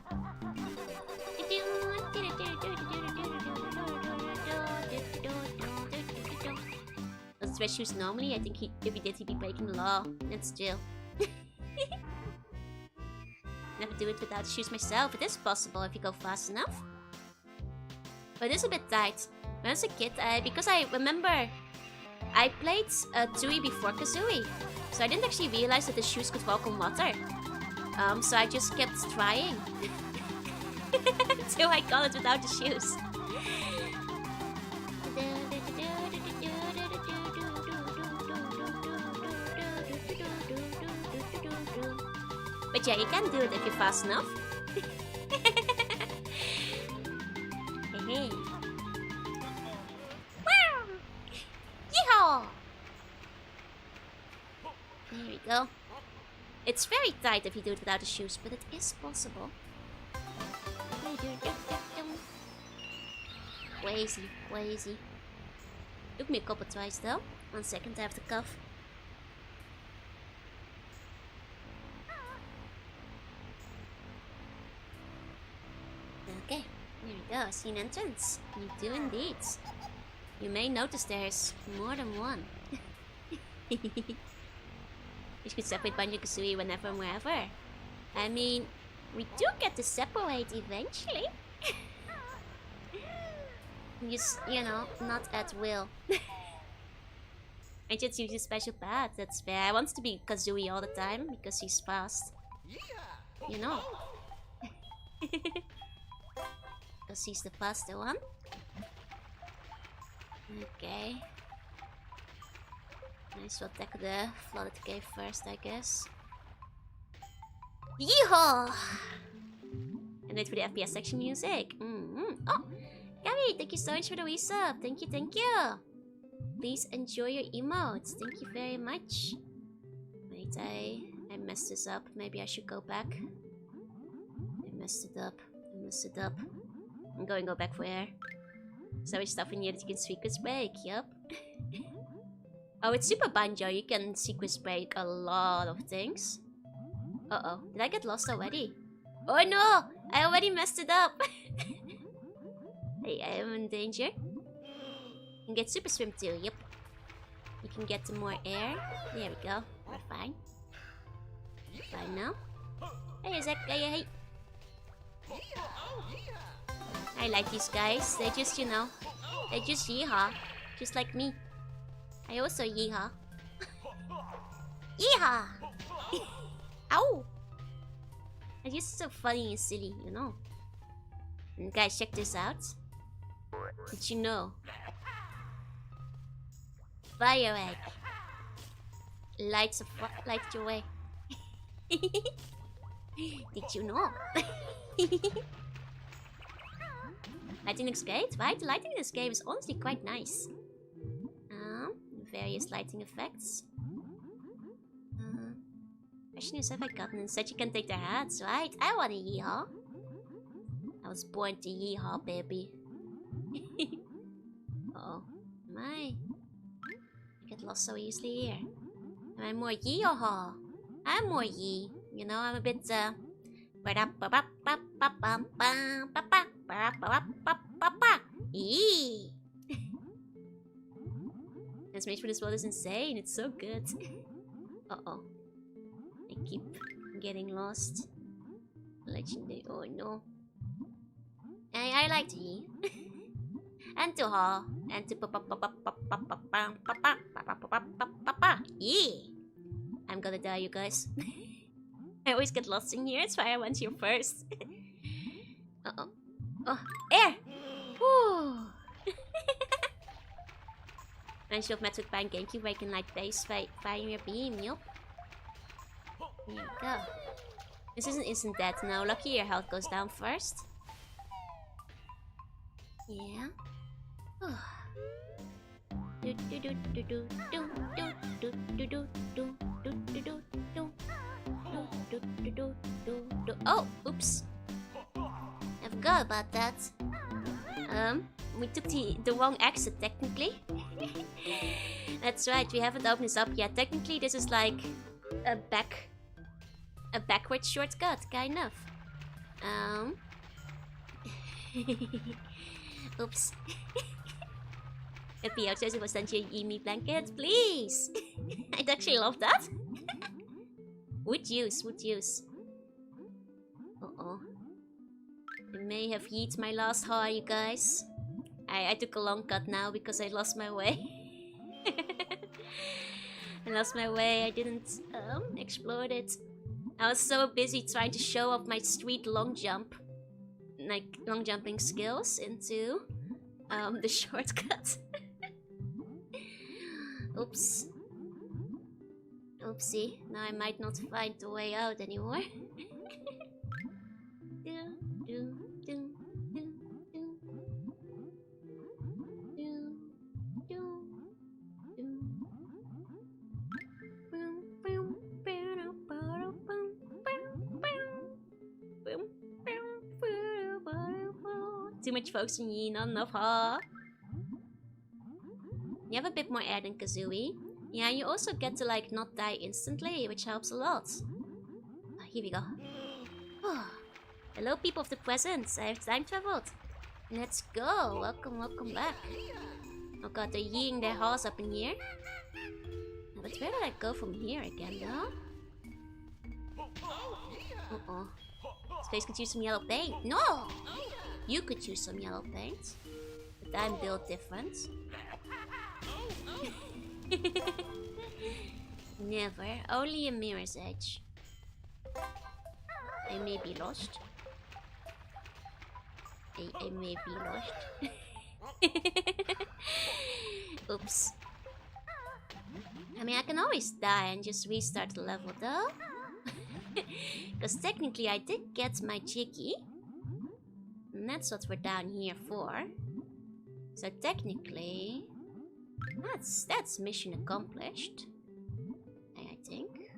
Those red shoes normally, I think if he did, he'd be breaking the law. That's jail. Never do it without shoes myself. It is possible if you go fast enough. But it is a bit tight. When I was a kid, because I remember I played Tooie before Kazooie, so I didn't actually realize that the shoes could walk on water. So I just kept trying. Till I got it without the shoes. But yeah, you can do it if you're fast enough. Hey. Yeehaw! There we go. It's very tight if you do it without the shoes, but it is possible. Crazy, crazy. Took me a couple tries though. 1 second, I have to cough. Okay, here we go. See an entrance. You do indeed. You may notice there's more than one. You could separate Banjo Tooie whenever and wherever. I mean, we do get to separate eventually. Just, you know, not at will. I just use a special path, that's fair. I want to be Kazooie all the time because he's fast. You know. Because he's the faster one. Okay. Nice, we'll tackle the flooded cave first, I guess. Yeehaw! And wait for the FPS section music. Oh! Gabby, thank you so much for the resub. Thank you, thank you. Please enjoy your emotes. Thank you very much. Wait, I messed this up. Maybe I should go back. I messed it up. I'm going to go back for air. So much stuff in here that you can sequence break. Yup. Oh, it's Super Banjo. You can sequence break a lot of things. Uh-oh. Did I get lost already? Oh no! I already messed it up. Hey, I am in danger. You can get Super Swim too. Yep. You can get some more air. There we go. We're fine. Fine now. Hey, Zach. Hey. I like these guys. They just, you know, they just yeehaw. Just like me. I also yeehaw. Yeehaw! Ow! It's just so funny and silly, you know. And guys, check this out. Did you know? Fire egg. Lights your way. Did you know? Lighting looks great, right? The lighting in this game is honestly quite nice. Various lighting effects. Question is, have I gotten in? Said you can take their hats, right? I want a yeehaw. I was born to yeehaw, baby. Uh-oh. Am I get lost so easily here? Am I more yee or haw? I'm more yee. You know, I'm a bit yee. This made for this world is insane. It's so good. Uh-oh. I keep getting lost. Legendary. Oh no. I like to yee. And to haw. And to yee. I'm gonna die, you guys. I always get lost in here. That's why I went here first. Uh-oh. Oh, air! Whew. Nice of Metric Bang GameCube where you can light base fire your beam, yup. There you go. This isn't instant death now. Lucky your health goes down first. Yeah. Oh, oops. I forgot about that. We took the wrong exit technically. That's right, we haven't opened this up yet. Technically this is like a backward shortcut, kind of. Oops. Happy outside was sent you an me blanket, please. I'd actually love that. Would use. Uh-oh. I may have yeeted my last haul, you guys. I took a long cut now because I lost my way. I lost my way, I didn't explore it. I was so busy trying to show off my street long jump, like long jumping skills into the shortcut. Oops. Oopsie. Now I might not find the way out anymore. Too much focus on ye, not enough, huh? You have a bit more air than Kazooie. Yeah, you also get to like not die instantly, which helps a lot. Here we go. Hello people of the present, I have time traveled. Let's go, welcome back. Oh god, they're yeeing their horse up in here. But where did I go from here again though? Uh-oh. This place could use some yellow paint. No! You could use some yellow paint. But I'm built different. Never. Only a mirror's edge. I may be lost. I may be lost. Oops. I mean, I can always die and just restart the level though. Because technically I did get my Jiggy. And that's what we're down here for. So technically... That's mission accomplished. I think.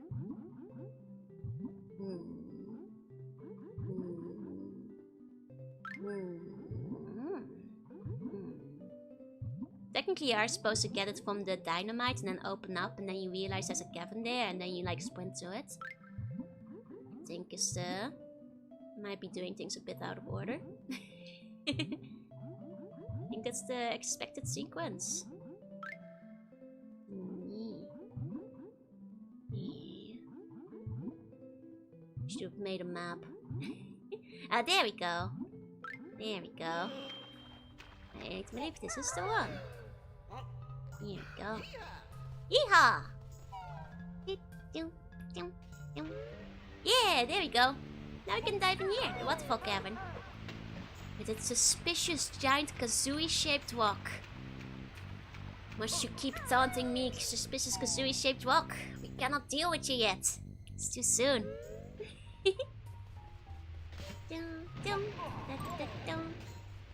Technically you are supposed to get it from the dynamite and then open up and then you realize there's a cavern there and then you like sprint to it. I think is the... Might be doing things a bit out of order. I think that's the expected sequence. Should have made a map. Ah, there we go. There we go. I believe this is the one. Here we go. Yeehaw! Yeah, there we go. Now we can dive in here, the waterfall cavern. With its suspicious giant Kazooie-shaped rock. Must you keep taunting me, suspicious Kazooie-shaped rock? We cannot deal with you yet. It's too soon.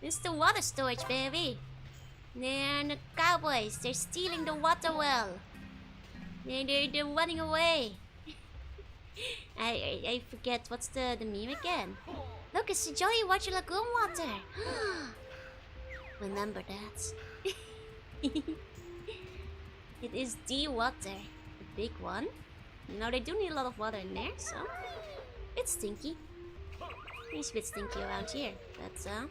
It's the water storage, baby. And the cowboys, they're stealing the water well. They're running away. I forget, what's the meme again? Look, it's the Jolly Roger Lagoon water. Remember that. It is the water, the big one. You know, they do need a lot of water in there, so... It's stinky. It's a bit stinky around here, but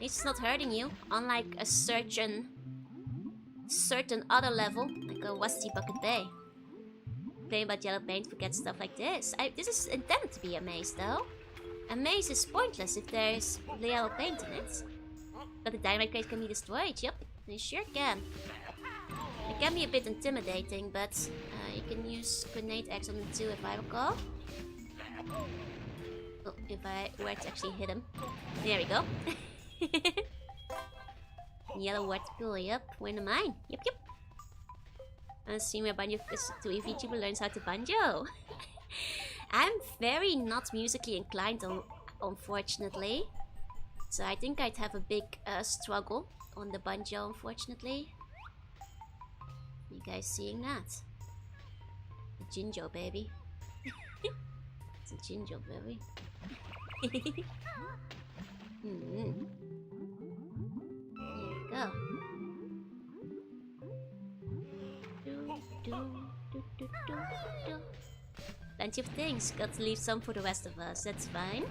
it's not hurting you, unlike a certain other level, like a Rusty Bucket Bay. Playing about yellow paint, forget stuff like this. This is intended to be a maze, though. A maze is pointless if there's yellow paint in it. But the dynamite crate can be destroyed, yep, they sure can. It can be a bit intimidating, but you can use grenade X on it too, if I recall. Oh, if I were to actually hit him. There we go. Yellow water pool, yep, we're in the mine. Yep. Let's see where Banjo Tooie Vtuber learns how to banjo. I'm very not musically inclined, unfortunately. So I think I'd have a big struggle on the banjo, unfortunately. You guys seeing that? The Jinjo, baby. It's a Jinjo, baby. Here we go. Plenty of things. Got to leave some for the rest of us. That's fine.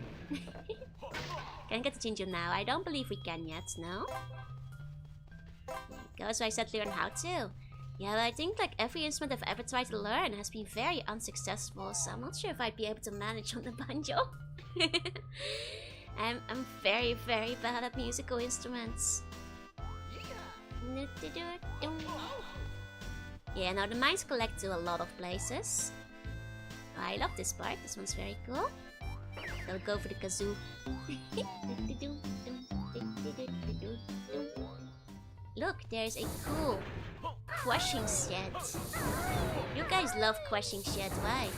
Can't get the Jinjo now. I don't believe we can yet. No. There we go. So I said learn how to. Yeah, but I think like every instrument I've ever tried to learn has been very unsuccessful. So I'm not sure if I'd be able to manage on the banjo. I'm very bad at musical instruments. Yeah, now the mines collect to a lot of places. Oh, I love this part. This one's very cool. I'll go for the kazoo. Look, there's a cool crushing shed. You guys love crushing sheds, right?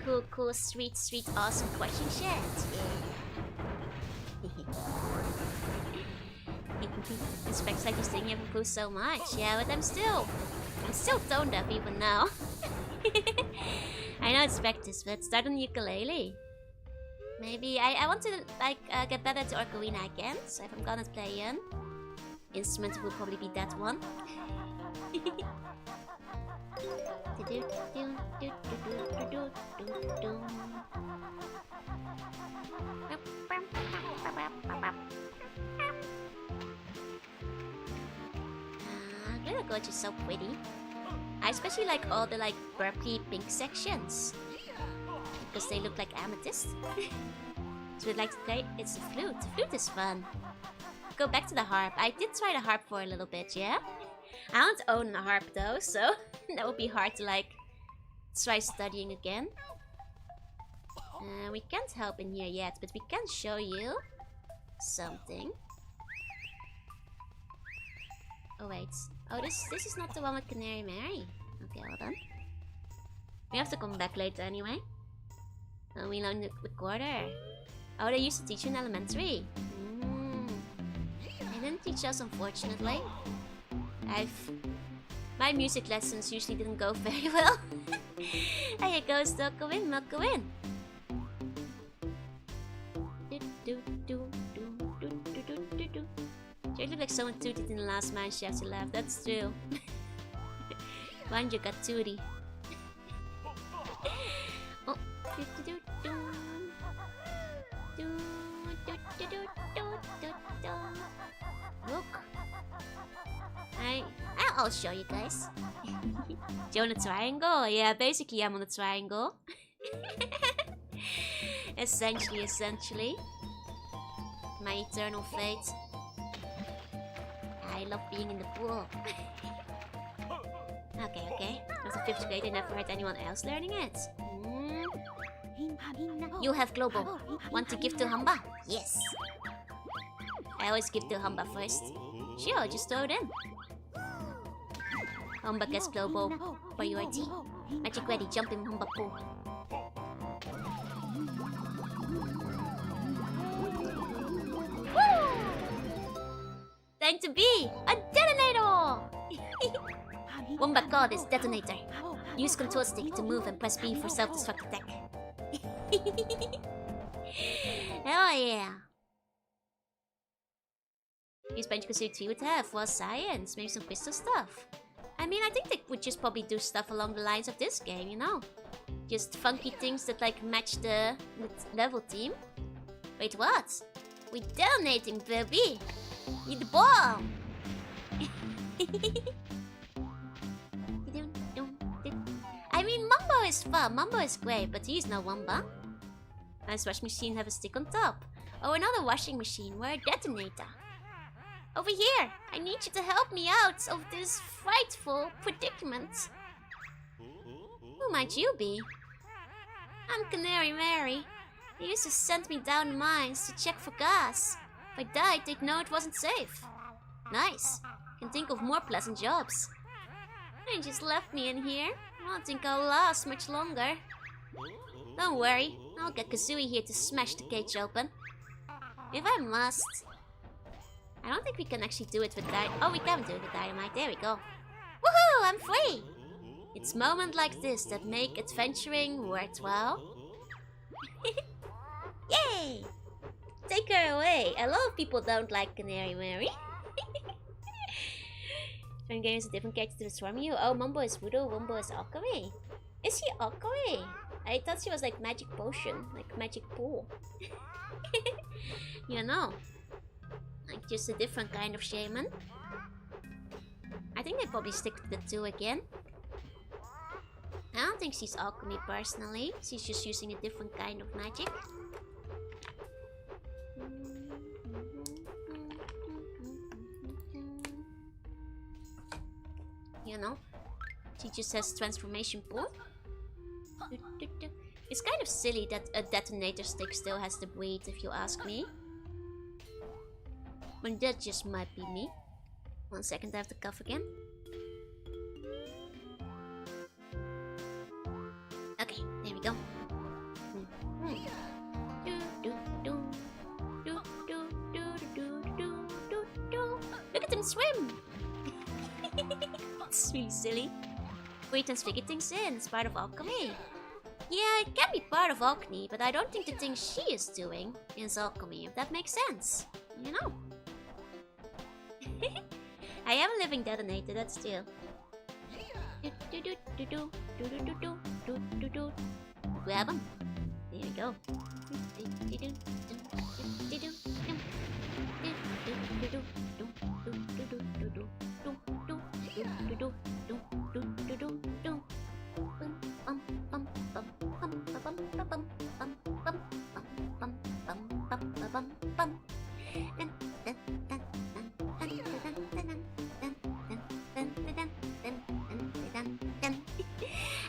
The cool, street, awesome crushing shed. It specs like you're singing every clue so much. Yeah, but I'm still tone deaf even now. I know it's practice, but start on the ukulele. Maybe I want to like get better to ocarina again. So if I'm gonna play an instrument, it will probably be that one. Glitter Gorge is so pretty. I especially like all the like purpley pink sections because they look like amethyst. So we'd like to play. It's the flute. The flute is fun. Go back to the harp. I did try the harp for a little bit, yeah. I don't own a harp though, so that would be hard to like try studying again. We can't help in here yet, but we can show you something. Oh wait. Oh, this is not the one with Canary Mary. Okay, hold on. We have to come back later anyway. Oh, we learned the recorder. Oh, they used to teach you in elementary. They didn't teach us, unfortunately. My music lessons usually didn't go very well. There you go, still go in, not go in. You look like someone tooted in the last man she has to laugh. That's true. Banjo got tooty. Oh. Look. I'll show you guys. You on a triangle? Yeah, basically I'm on a triangle. Essentially. My eternal fate. I love being in the pool. Okay. As a 5th grade, I never heard anyone else learning it. You have global. Want to give to Hamba? Yes. I always give to Hamba first. Sure, just throw it in. Hamba gets global priority. Magic ready, jump in Hamba pool. Time to be a detonator! Wombat God is detonator. Use control stick to move and press B for self-destruct attack. Hell yeah! Use Banjo Tooie 3 would have was science, maybe some crystal stuff. I mean, I think they would just probably do stuff along the lines of this game, you know? Just funky things that like match the level theme. Wait, what? We're detonating, baby! Need the ball! I mean, Mumbo is fun, Mumbo is great, but he's no Wumba. Nice washing machine have a stick on top. Oh, another washing machine, we're a detonator. Over here! I need you to help me out of this frightful predicament. Who might you be? I'm Canary Mary. They used to send me down mines to check for gas. If I died, they'd know it wasn't safe. Nice. Can think of more pleasant jobs. They just left me in here. I don't think I'll last much longer. Don't worry. I'll get Kazooie here to smash the cage open. If I must. I don't think we can actually do it with dynamite. Oh, we can do it with dynamite. There we go. Woohoo! I'm free! It's moments like this that make adventuring worthwhile. Yay! Take her away. A lot of people don't like Canary Mary. Different game is a different character to transform you. Oh, Mumbo is Voodoo, Wumbo is Alchemy. Is she Alchemy? I thought she was like magic potion, like magic pool. You know. Like just a different kind of shaman. I think they probably stick to the 2 again. I don't think she's alchemy personally. She's just using a different kind of magic. You know? She just has transformation pool. It's kind of silly that a detonator stick still has the breed, if you ask me. But that just might be me. 1 second, I have to cough again. Okay, there we go. Look at them swim! It's really silly. We transfigure things in, it's part of alchemy. Yeah, it can be part of alchemy, but I don't think the thing she is doing is alchemy, if that makes sense. You know? I am a living detonator, that's true. Grab him. There we go.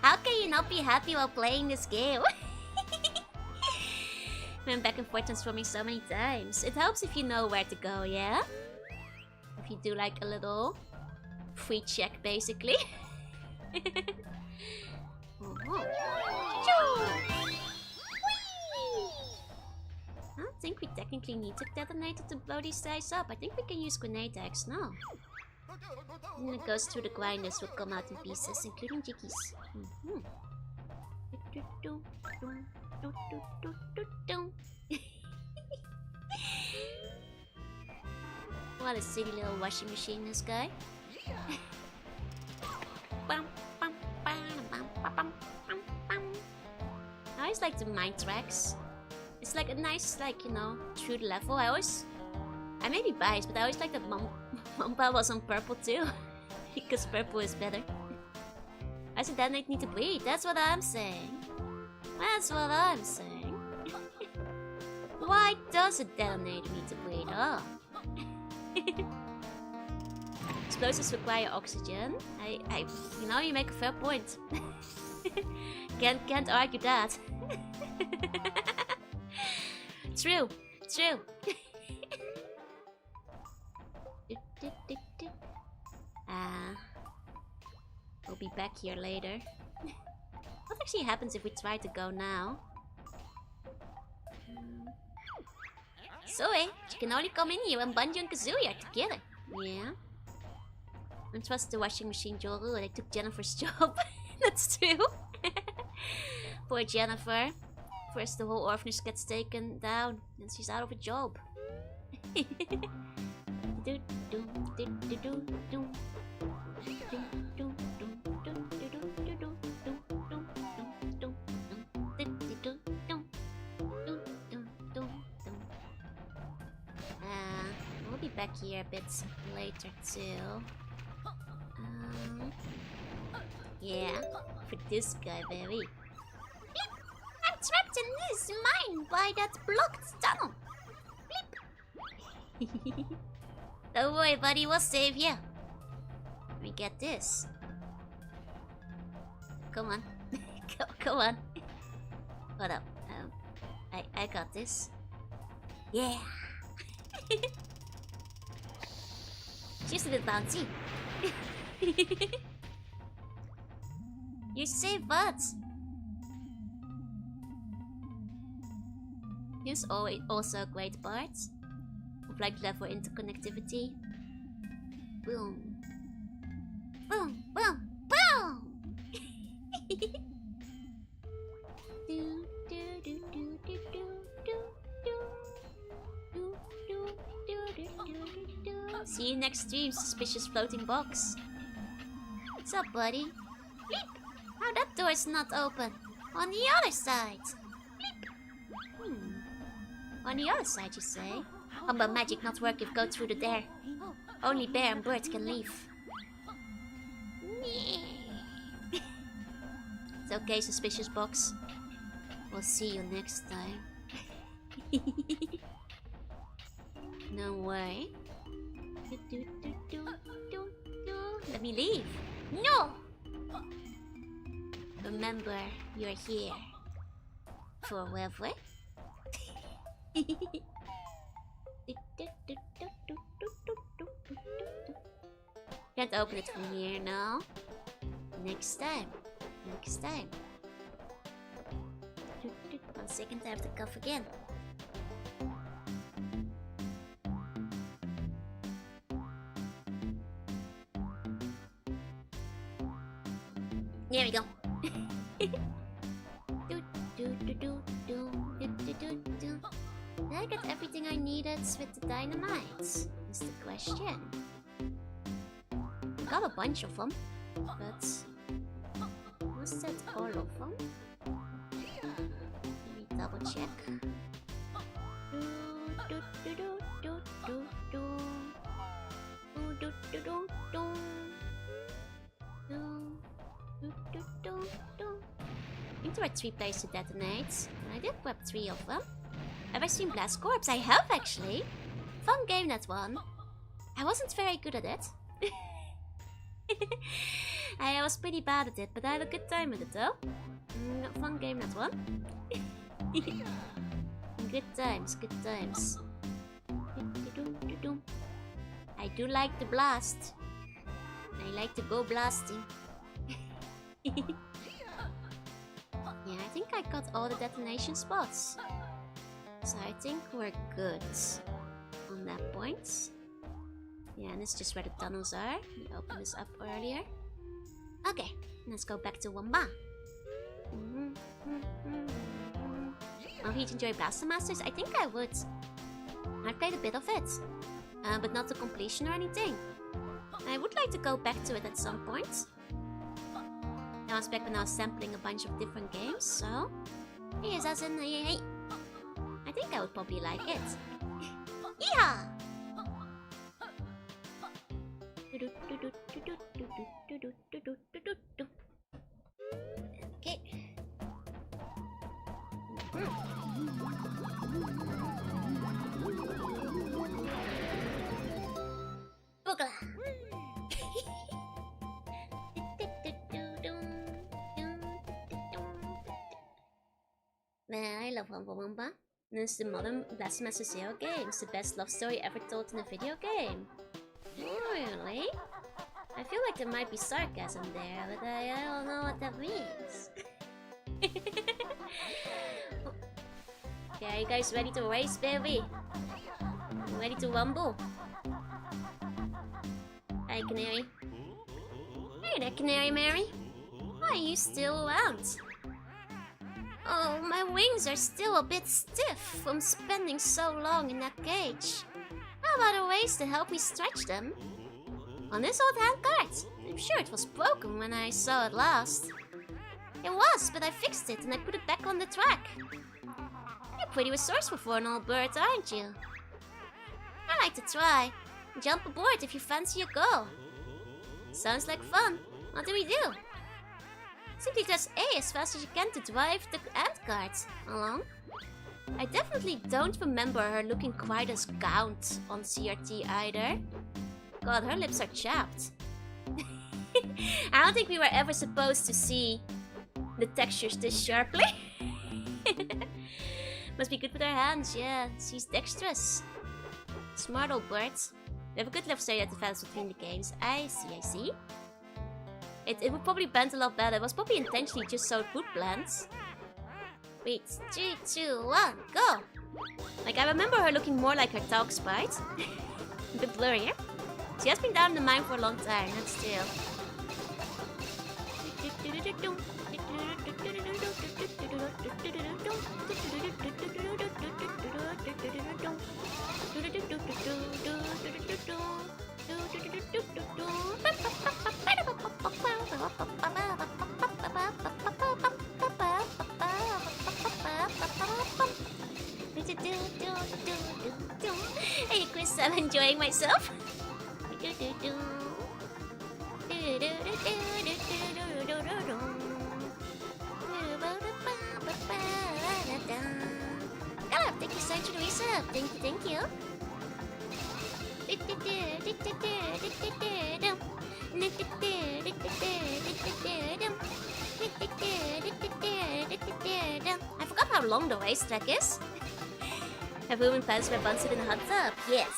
How can you not be happy while playing this game? Went back and forth transforming so many times. It helps if you know where to go, yeah? If you do like a little free check, basically. I don't think we technically need to detonate to blow these guys up. I think we can use grenade eggs now. And it goes through the grinders, will come out in pieces, including Jiggies. What a silly little washing machine, this guy. I always like the mine tracks. It's like a nice, like, you know, through the level. I may be biased, but I always like that Mumbo was on purple too. Because purple is better. I said detonate need to breed. That's what I'm saying. That's what I'm saying. Why does a detonator need to breed? Oh. Explosives require oxygen. You know, you make a fair point. Can't argue that. True. We'll be back here later. What actually happens if we try to go now? Sorry, you can only come in here when Banjo and Kazooie are together. Yeah. Don't trust the washing machine, Jorunna. They took Jennifer's job. That's true. Poor Jennifer. First the whole orphanage gets taken down, and she's out of a job. We'll be back here a bit later too. Yeah, for this guy, baby. I'm trapped in this mine by that blocked tunnel. Bleep. Don't worry, buddy, we'll save you. Let me get this. Come on. Come on. Hold up. I got this. Yeah. She's a bit bouncy. You save butts. Here's also a great part of like level interconnectivity. Boom. Boom, boom, boom! See you next stream, suspicious floating box. What's up, buddy? Bleep! How that door's not open? On the other side. Bleep! On the other side, you say? Mumbo magic not work if go through the dare. Only bear and bird can leave. It's okay, suspicious box. We'll see you next time. No way. Let me leave. No! remember you're here. Forever. Can't open it from here now. Next time. Next time. 1 second, I have to cough again. There we go. Did I get everything I needed with the dynamites? Is the question. I got a bunch of them, but was that all of them? Let me double check. I think there were 3 places to detonate, and I did grab 3 of them. Have I seen Blast Corps? I have actually. Fun game, that one. I wasn't very good at it. I was pretty bad at it, but I had a good time with it though. Fun game, that one. Good times, good times. I do like to blast. I like to go blasting. Yeah, I think I got all the detonation spots. So I think we're good on that point. Yeah, and it's just where the tunnels are. We opened this up earlier. Okay, let's go back to Wamba. Will he enjoy Blaster Masters? I think I would. I played a bit of it, but not to completion or anything. I would like to go back to it at some point. That was back when I was sampling a bunch of different games, so... Here's us in the... I think I would probably like it. Yeah! Okay. Boogla! Man, I love Wamba Wamba. This is the modern Blaster Master Zero game. It's the best love story ever told in a video game. Really? I feel like there might be sarcasm there, but I don't know what that means. Okay, are you guys ready to race, baby? Ready to rumble? Hi, Canary. Hey there, Canary Mary. Why are you still around? Oh, my wings are still a bit stiff from spending so long in that cage. How about a race to help me stretch them? On this old handcart. I'm sure it was broken when I saw it last. It was, but I fixed it and I put it back on the track. You're pretty resourceful for an old bird, aren't you? I like to try. Jump aboard if you fancy a go. Sounds like fun. What do we do? Simply press A as fast as you can to drive the handcart along. I definitely don't remember her looking quite as gaunt on CRT either. God, her lips are chapped. I don't think we were ever supposed to see the textures this sharply. Must be good with her hands, yeah. She's dexterous. Smart old bird. We have a good love story that develops between the games. I see, I see. It would probably blend a lot better. It was probably intentionally just so it would blend. Wait, 3, 2, 1, go! Like, I remember her looking more like her talk sprite. A bit blurrier. She has been down in the mine for a long time, not still. Hey Chris, I'm enjoying myself. Oh, thank you so much for the resub. Thank you, thank you. how long the racetrack is? Have women plans where Bun sit in a hot tub? Yes.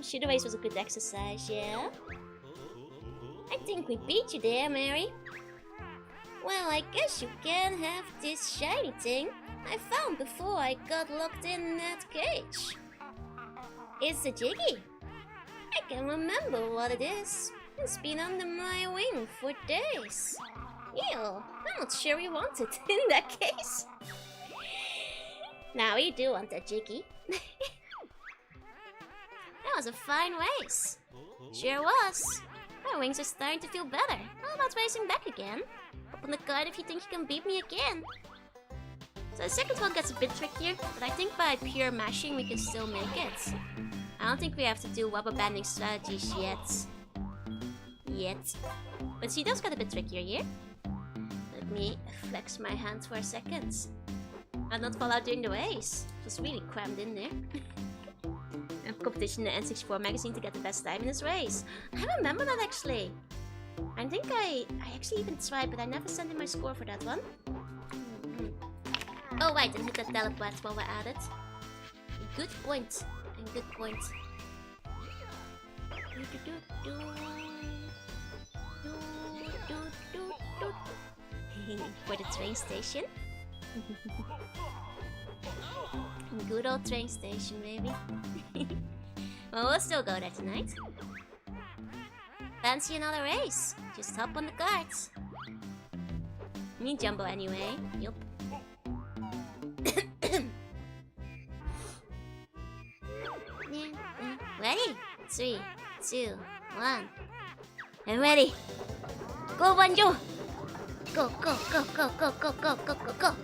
Cheato race was a good exercise, yeah? I think we beat you there, Mary. Well, I guess you can have this shiny thing I found before I got locked in that cage. It's a Jiggy. I can remember what it is. It's been under my wing for days. Ew, I'm not sure we want it in that case. Now we do want that Jiggy. That was a fine race. Sure was. My wings are starting to feel better. How about racing back again? Hop on the card if you think you can beat me again. So the second one gets a bit trickier, but I think by pure mashing we can still make it. I don't think we have to do rubber banding strategies yet. But see, those got a bit trickier here. Let me flex my hand for a second. I'll not fall out during the race. It was really crammed in there. A competition in the N64 magazine to get the best time in this race. I remember that actually. I think I actually even tried, but I never sent in my score for that one. Oh right, and hit that teleport while we're at it. Good point. And good point. For the train station. Good old train station, baby. Well, we'll still go there tonight. Fancy another race? Just hop on the carts. Me and Jumbo anyway. Yup. Ready? 3, 2, 1. I'm ready. Go, Banjo! Go, go, go, go, go, go, go, go, go, go!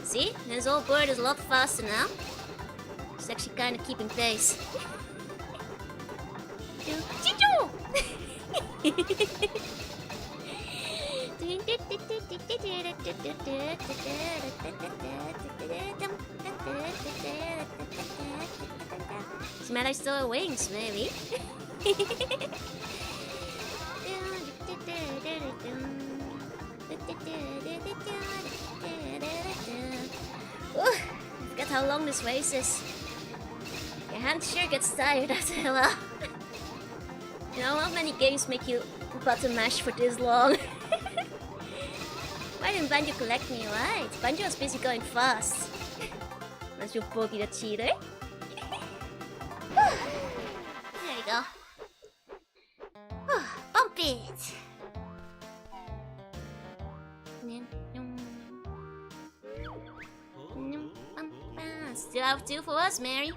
See? This old bird is a lot faster now. It's actually kind of keeping pace. Cheato! It's matter still have wings, maybe. Forget how long this race is. Your hand sure gets tired after a while. You know, not many games make you button mash for this long. Why didn't Banjo collect me, right? Banjo was busy going fast. That's your Bogey the cheater. There you go. Bump it! Still have 2 for us, Mary.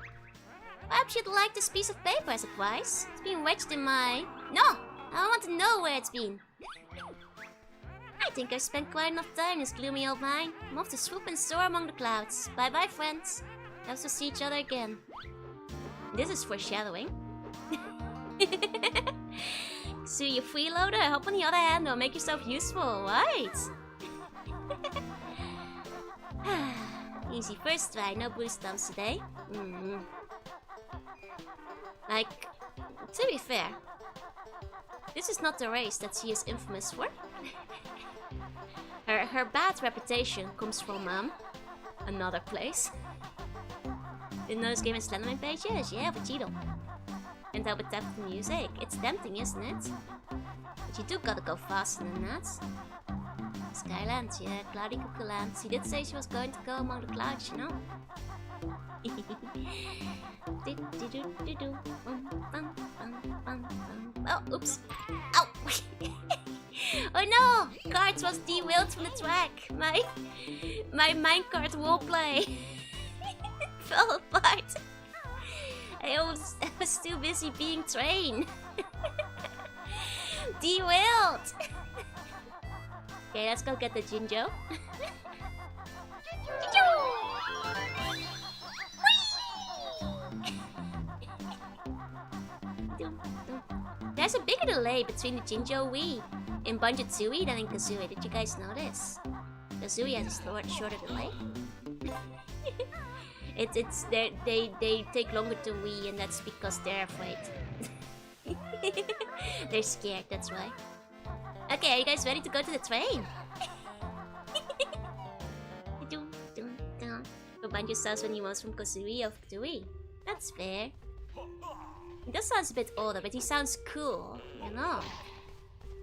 Perhaps you'd like this piece of paper as a prize. It's been wedged in my... No! I want to know where it's been. I think I've spent quite enough time in this gloomy old mine. I'm off to swoop and soar among the clouds. Bye-bye, friends. Hope to see each other again. This is foreshadowing. So you freeloader, hop on the other hand or make yourself useful, right? Easy first try, no boost stumps today. Like, to be fair, this is not the race that she is infamous for. Her bad reputation comes from another place. Didn't know this game has Slenderman pages? Yeah, for Cheato. And how with the music. It's tempting, isn't it? But you do gotta go faster than that. Skyland, yeah, Cloudy Cuckoo Land. She did say she was going to go among the clouds, you know? Oh, oops. Ow! Oh no! Cards was derailed from the track. My minecart roleplay fell apart. I was too busy being trained. Derailed! Okay, let's go get the Jinjo. There's a bigger delay between the Jinjo Wii in Banjo Tooie than in Kazooie. Did you guys know this? Kazooie has a shorter delay. they take longer to wee, and that's because they're afraid. They're scared, that's why. Okay, are you guys ready to go to the train? Banjo sounds when he was from Kazooie of Tooie. That's fair. He does sound a bit older, but he sounds cool, you know.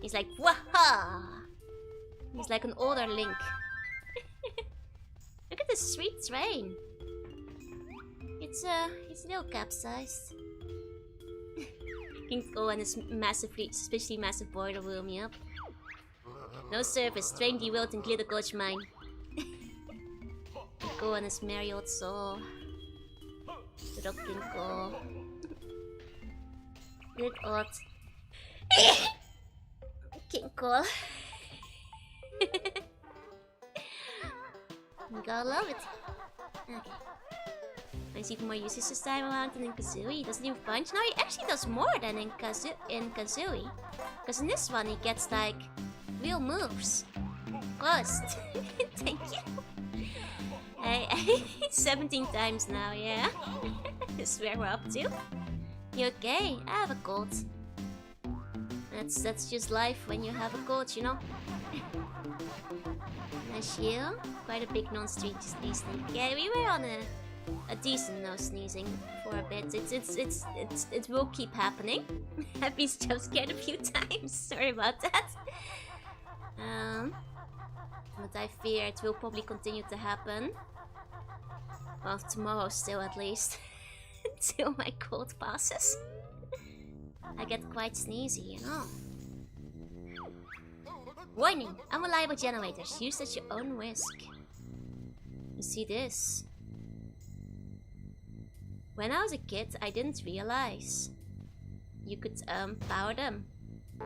He's like, waha! He's like an older Link. Look at this sweet train. It's a little capsized. King Ko and his suspiciously massive boiler room, yep. No service, train derailed and clear the coach mine. Go and his merry old soul. Good old King Ko. Good old King Ko. You gotta love it. Okay. He's even more useless this time around than in Kazooie. He doesn't even punch. No, he actually does more than in Kazooie. Because in this one he gets like real moves. First. Thank you. 17 times now, yeah. That's where we're up to. You okay? I have a cold. That's just life when you have a cold, you know. Nice shield. Quite a big non-street sneezing. Yeah, we were on a decent no sneezing for a bit. It will keep happening. I've been jump scared a few times. Sorry about that. But I fear it will probably continue to happen. Well, tomorrow still at least. Until my cold passes. I get quite sneezy, you know. Warning! Unreliable generators. Used at your own risk. You see this? When I was a kid, I didn't realize you could power them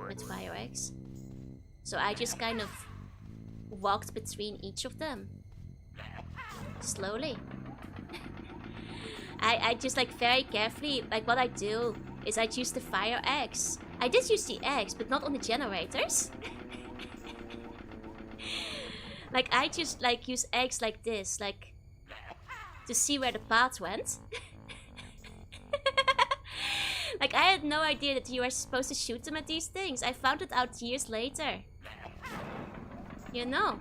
with fireworks. So I just kind of walked between each of them. Slowly. I just like very carefully, like what I do is I use the fire eggs. I did use the eggs, but not on the generators. Like I just like use eggs like this, like to see where the path went. Like I had no idea that you were supposed to shoot them at these things. I found it out years later. You know.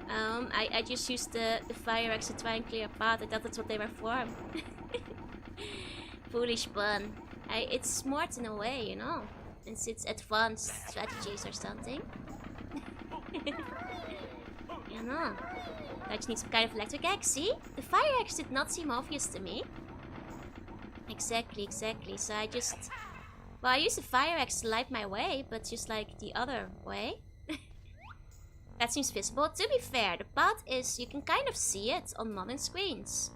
I just used the fire eggs to try and clear a path. I thought that's what they were for. Foolish pun. It's smart in a way, you know. It's advanced strategies or something. You know. I just need some kind of electric egg. See? The fire eggs did not seem obvious to me. Exactly. So I just... Well, I use the fire eggs to light my way, but just like the other way. That seems visible. To be fair, the path is... You can kind of see it on modern screens.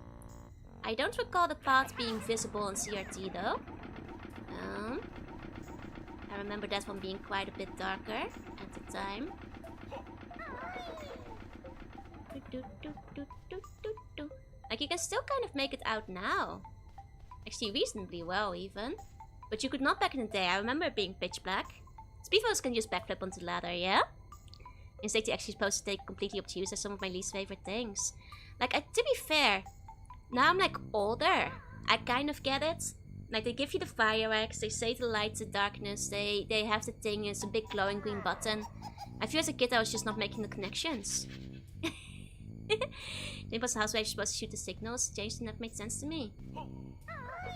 I don't recall the path being visible on CRT though. I remember that one being quite a bit darker at the time. Like you can still kind of make it out now. Actually reasonably well even. But you could not back in the day. I remember it being pitch black. Speedrunners can just backflip onto the ladder, yeah? Instead you're actually supposed to take completely obtuse are some of my least favorite things. Like to be fair, now I'm like older. I kind of get it. Like they give you the fireworks, they say to light the darkness, they have the thing, it's a big glowing green button. I feel as a kid I was just not making the connections. It was the house where you're supposed to shoot the signals. Change didn't make sense to me.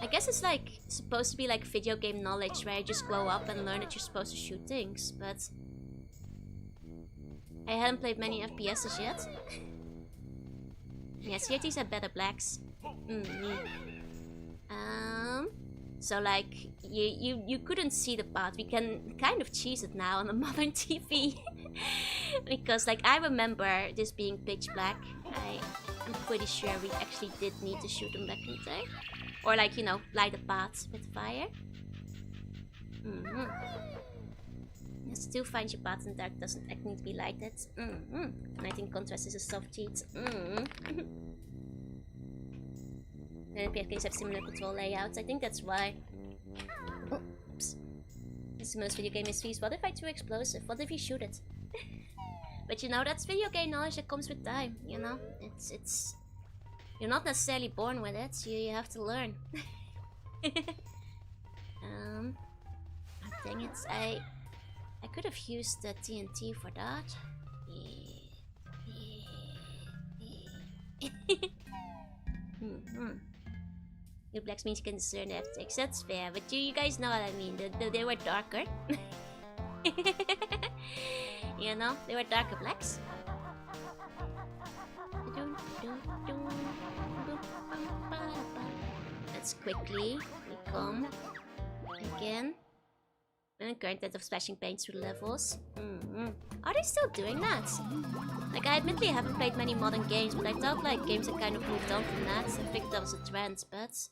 I guess it's like supposed to be like video game knowledge where you just grow up and learn that you're supposed to shoot things, but I hadn't played many FPSs yet. Yeah, CRTs have better blacks. So like you couldn't see the path. We can kind of cheese it now on a modern TV. Because like I remember this being pitch black. I'm pretty sure we actually did need to shoot them back in the day. Or like, you know, light the paths with fire. Still find your path in the dark doesn't need to be lighted. Lighting contrast is a soft cheat. The PFKs have similar control layouts. I think that's why. Oh, oops. This is most video game mysteries. What if I threw explosive? What if you shoot it? But you know, that's video game knowledge that comes with time, you know? You're not necessarily born with it, so you have to learn. Dang it, I could have used the TNT for that. Your blacks means you can discern the F6. That's fair, but you guys know what I mean. They were darker. You know, they were darker blacks. Let's quickly become again. And current rate of splashing paint through levels. Are they still doing that? Like, I admittedly haven't played many modern games, but I thought like games had kind of moved on from that. I figured that was a trend, but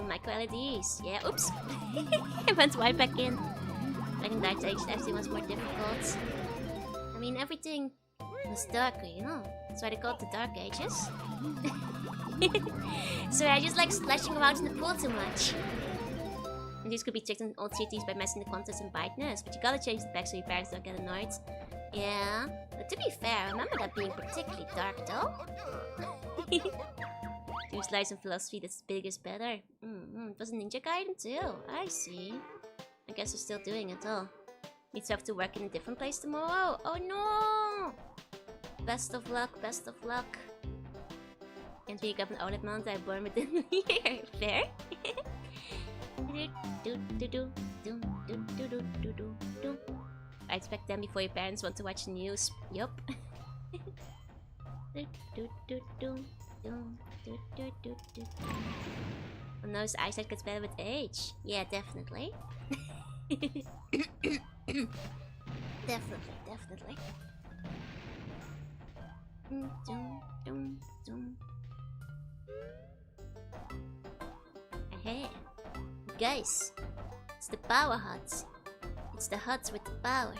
micro LEDs. Yeah, oops. I went right back in. Like in Dark Age, everything was more difficult. I mean, everything was darker, you know. That's why they call it the Dark Ages. So I just like splashing around in the pool too much. And these could be tricked in old cities by messing the contrast and brightness, but you gotta change the back so your parents don't get annoyed. Yeah, but to be fair, I remember that being particularly dark though. Use lies and philosophy that's bigger is better. It was a Ninja Gaiden too. I see. I guess they're still doing it though. Need to have to work in a different place tomorrow. Oh no! Best of luck, best of luck. Can't pick up an OLED mount I born within a year. Fair? I expect them before your parents want to watch the news. Yup. Oh no, his eyesight gets better with age. Yeah, definitely. Definitely. Hey, guys, it's the power huts. It's the huts with the power.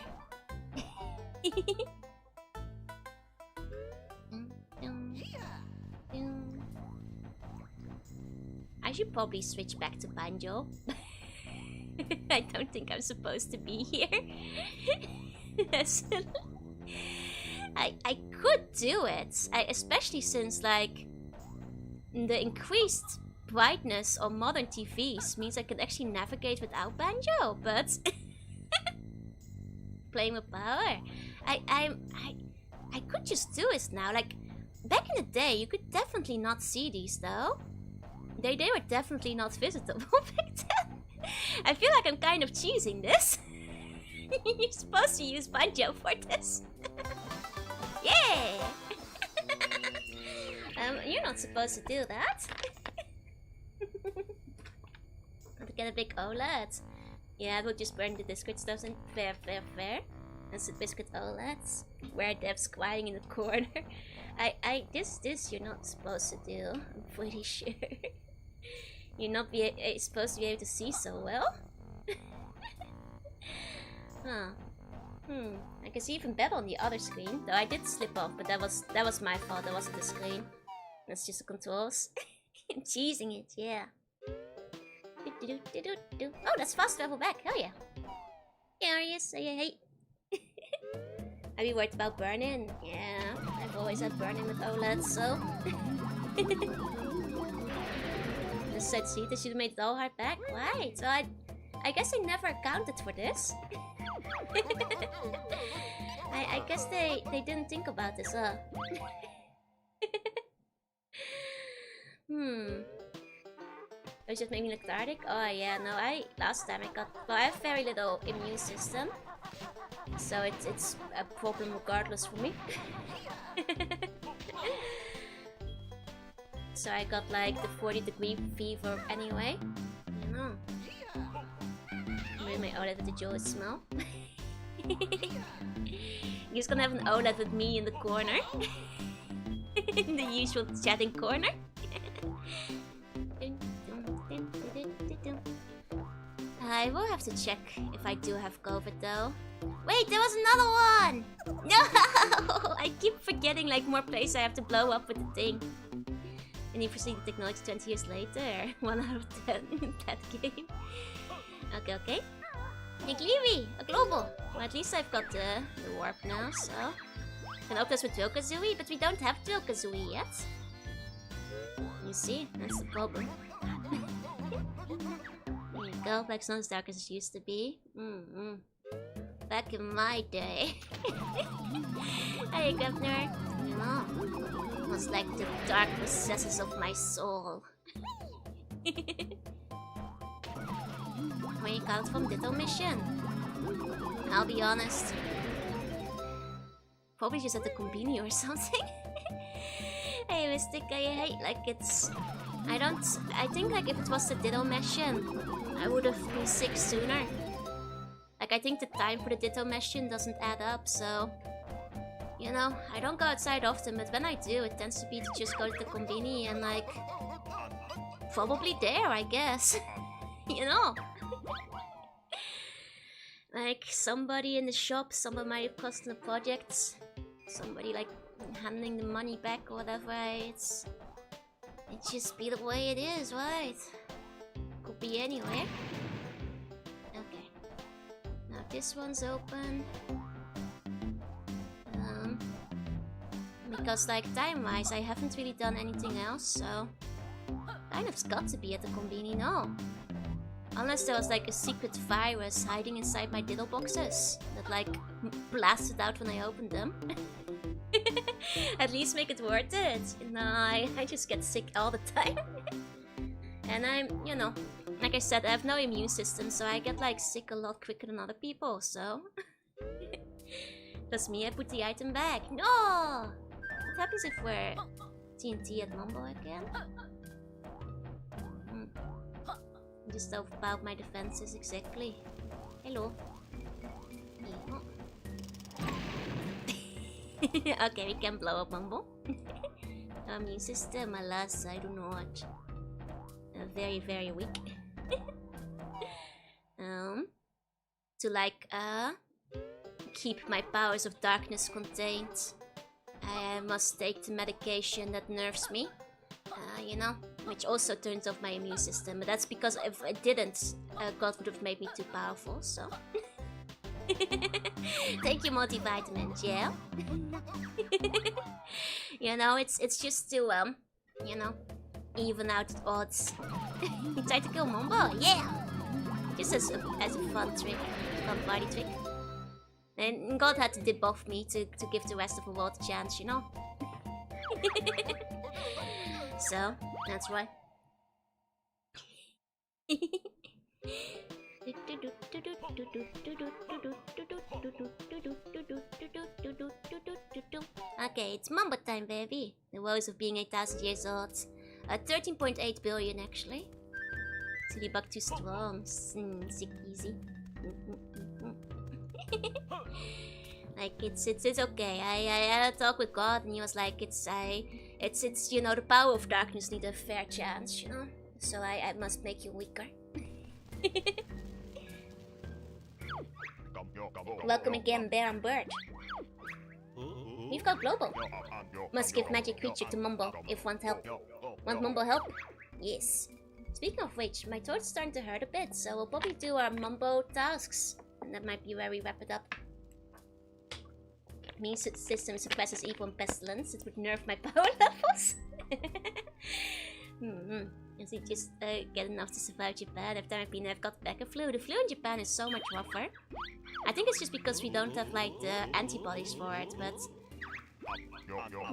I should probably switch back to Banjo. I don't think I'm supposed to be here. I could do it, especially since like the increased brightness on modern TVs means I can actually navigate without Banjo, but playing with power, I could just do it now. Like back in the day, you could definitely not see these though. They were definitely not visitable back then. I feel like I'm kind of cheesing this. You're supposed to use Banjo for this. Yeah! You're not supposed to do that. Want to get a big OLED? Yeah, we'll just burn the Discord stuff and fair. And some biscuit OLEDs. Where devs squatting in the corner. This you're not supposed to do. I'm pretty sure. You're not supposed to be able to see so well. Huh. I can see even better on the other screen. Though I did slip off, but that was my fault. That wasn't the screen. That's just the controls. I'm cheesing it, yeah. Oh, that's fast travel back. Hell yeah. There he is. Hey. Are you worried about burn-in? Yeah, I've always had burn-in with OLED, so... The said Cheato should have made it all hard back. Right, so I guess I never accounted for this. I guess they didn't think about this, I was just making lethargic. Oh yeah, no, last time I got... Well, I have very little immune system. So it's a problem regardless for me. So I got like the 40-degree fever anyway. You know. Maybe my OLED with the joy smell. He's gonna have an OLED with me in the corner. In the usual chatting corner. I will have to check if I do have COVID though. Wait, there was another one! No! I keep forgetting like more places I have to blow up with the thing. And you proceed the technology 20 years later. 1 out of 10 in that game. Okay. Hey Cleary! A global! Well, at least I've got the warp now, so... Can open us with Vilkazooie, but we don't have Vilkazooie yet. You see, that's the problem. There you go, Black's not as dark as it used to be. Back in my day. Hey, Governor. You know, it was like the dark recesses of my soul. When you got from Ditto Mission. I'll be honest. Probably just at the Combini or something. Hey, Mystic, I hate like it's... I think like if it was the Ditto Mission, I would have been sick sooner. Like I think the time for the Ditto Mission doesn't add up, so... You know, I don't go outside often, but when I do, it tends to be to just go to the Combini and like... Probably there, I guess. You know? Like somebody in the shop, some of my customer projects, somebody like handing the money back or whatever, it just be the way it is, right? Could be anywhere. Okay. Now this one's open. Because like time-wise, I haven't really done anything else, so... Kind of's got to be at the Combini, no. Unless there was like a secret virus hiding inside my diddle boxes that like blasted out when I opened them. At least make it worth it. No, I just get sick all the time. And I'm, you know, like I said, I have no immune system, so I get like sick a lot quicker than other people, so... Plus me, I put the item back. No! What happens if we're TNT at Mumbo again? Just about my defenses, exactly. Hello. Okay, we can blow up Mumbo. Immune system, alas, I do not. Very, very weak. To like, keep my powers of darkness contained, I must take the medication that nerfs me. You know, which also turns off my immune system. But that's because if I didn't, God would have made me too powerful, so... Thank you, multivitamin, yeah? You know, it's just to, you know, even out the odds. You try to kill Mumbo? Yeah! Just as a fun trick, fun party trick. And God had to debuff me to give the rest of the world a chance, you know? So, that's why. Okay, it's Mumbo time, baby. The woes of being 8,000 years old. 13.8 billion, actually. Silly bug too strong. Sick easy. Like it's okay. I had a talk with God, and he was like, it's you know, the power of darkness need a fair chance, you know. So I must make you weaker. Welcome again, Bear and Bird. We've got global. Must give magic creature to Mumbo if want help. Want Mumbo help? Yes. Speaking of which, my throat's starting to hurt a bit, so we'll probably do our Mumbo tasks, and that might be where we wrap it up. Immune system suppresses evil and pestilence. It would nerf my power levels. Is it just get enough to survive Japan? Every time I've been there, I've got back a flu. The flu in Japan is so much rougher. I think it's just because we don't have like the antibodies for it, but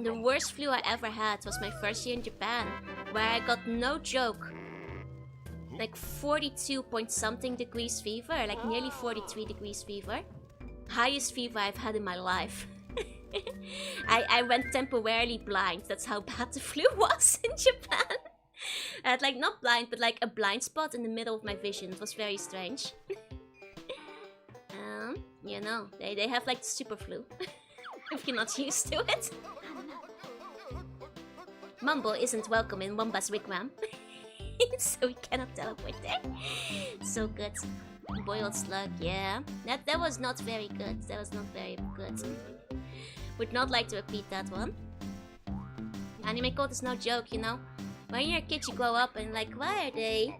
the worst flu I ever had was my first year in Japan, where I got, no joke, like 42 point something degrees fever, like nearly 43 degrees fever. Highest fever I've had in my life. I went temporarily blind. That's how bad the flu was in Japan. I had like, not blind, but like a blind spot in the middle of my vision. It was very strange. You know, they have like the super flu. If you're not used to it. Mumbo isn't welcome in Wumba's wigwam. So we cannot teleport there. So good. Boiled slug, yeah. That was not very good. That was not very good. Would not like to repeat that one. Anime code is no joke, you know. When you're a kid, you grow up and like, why are they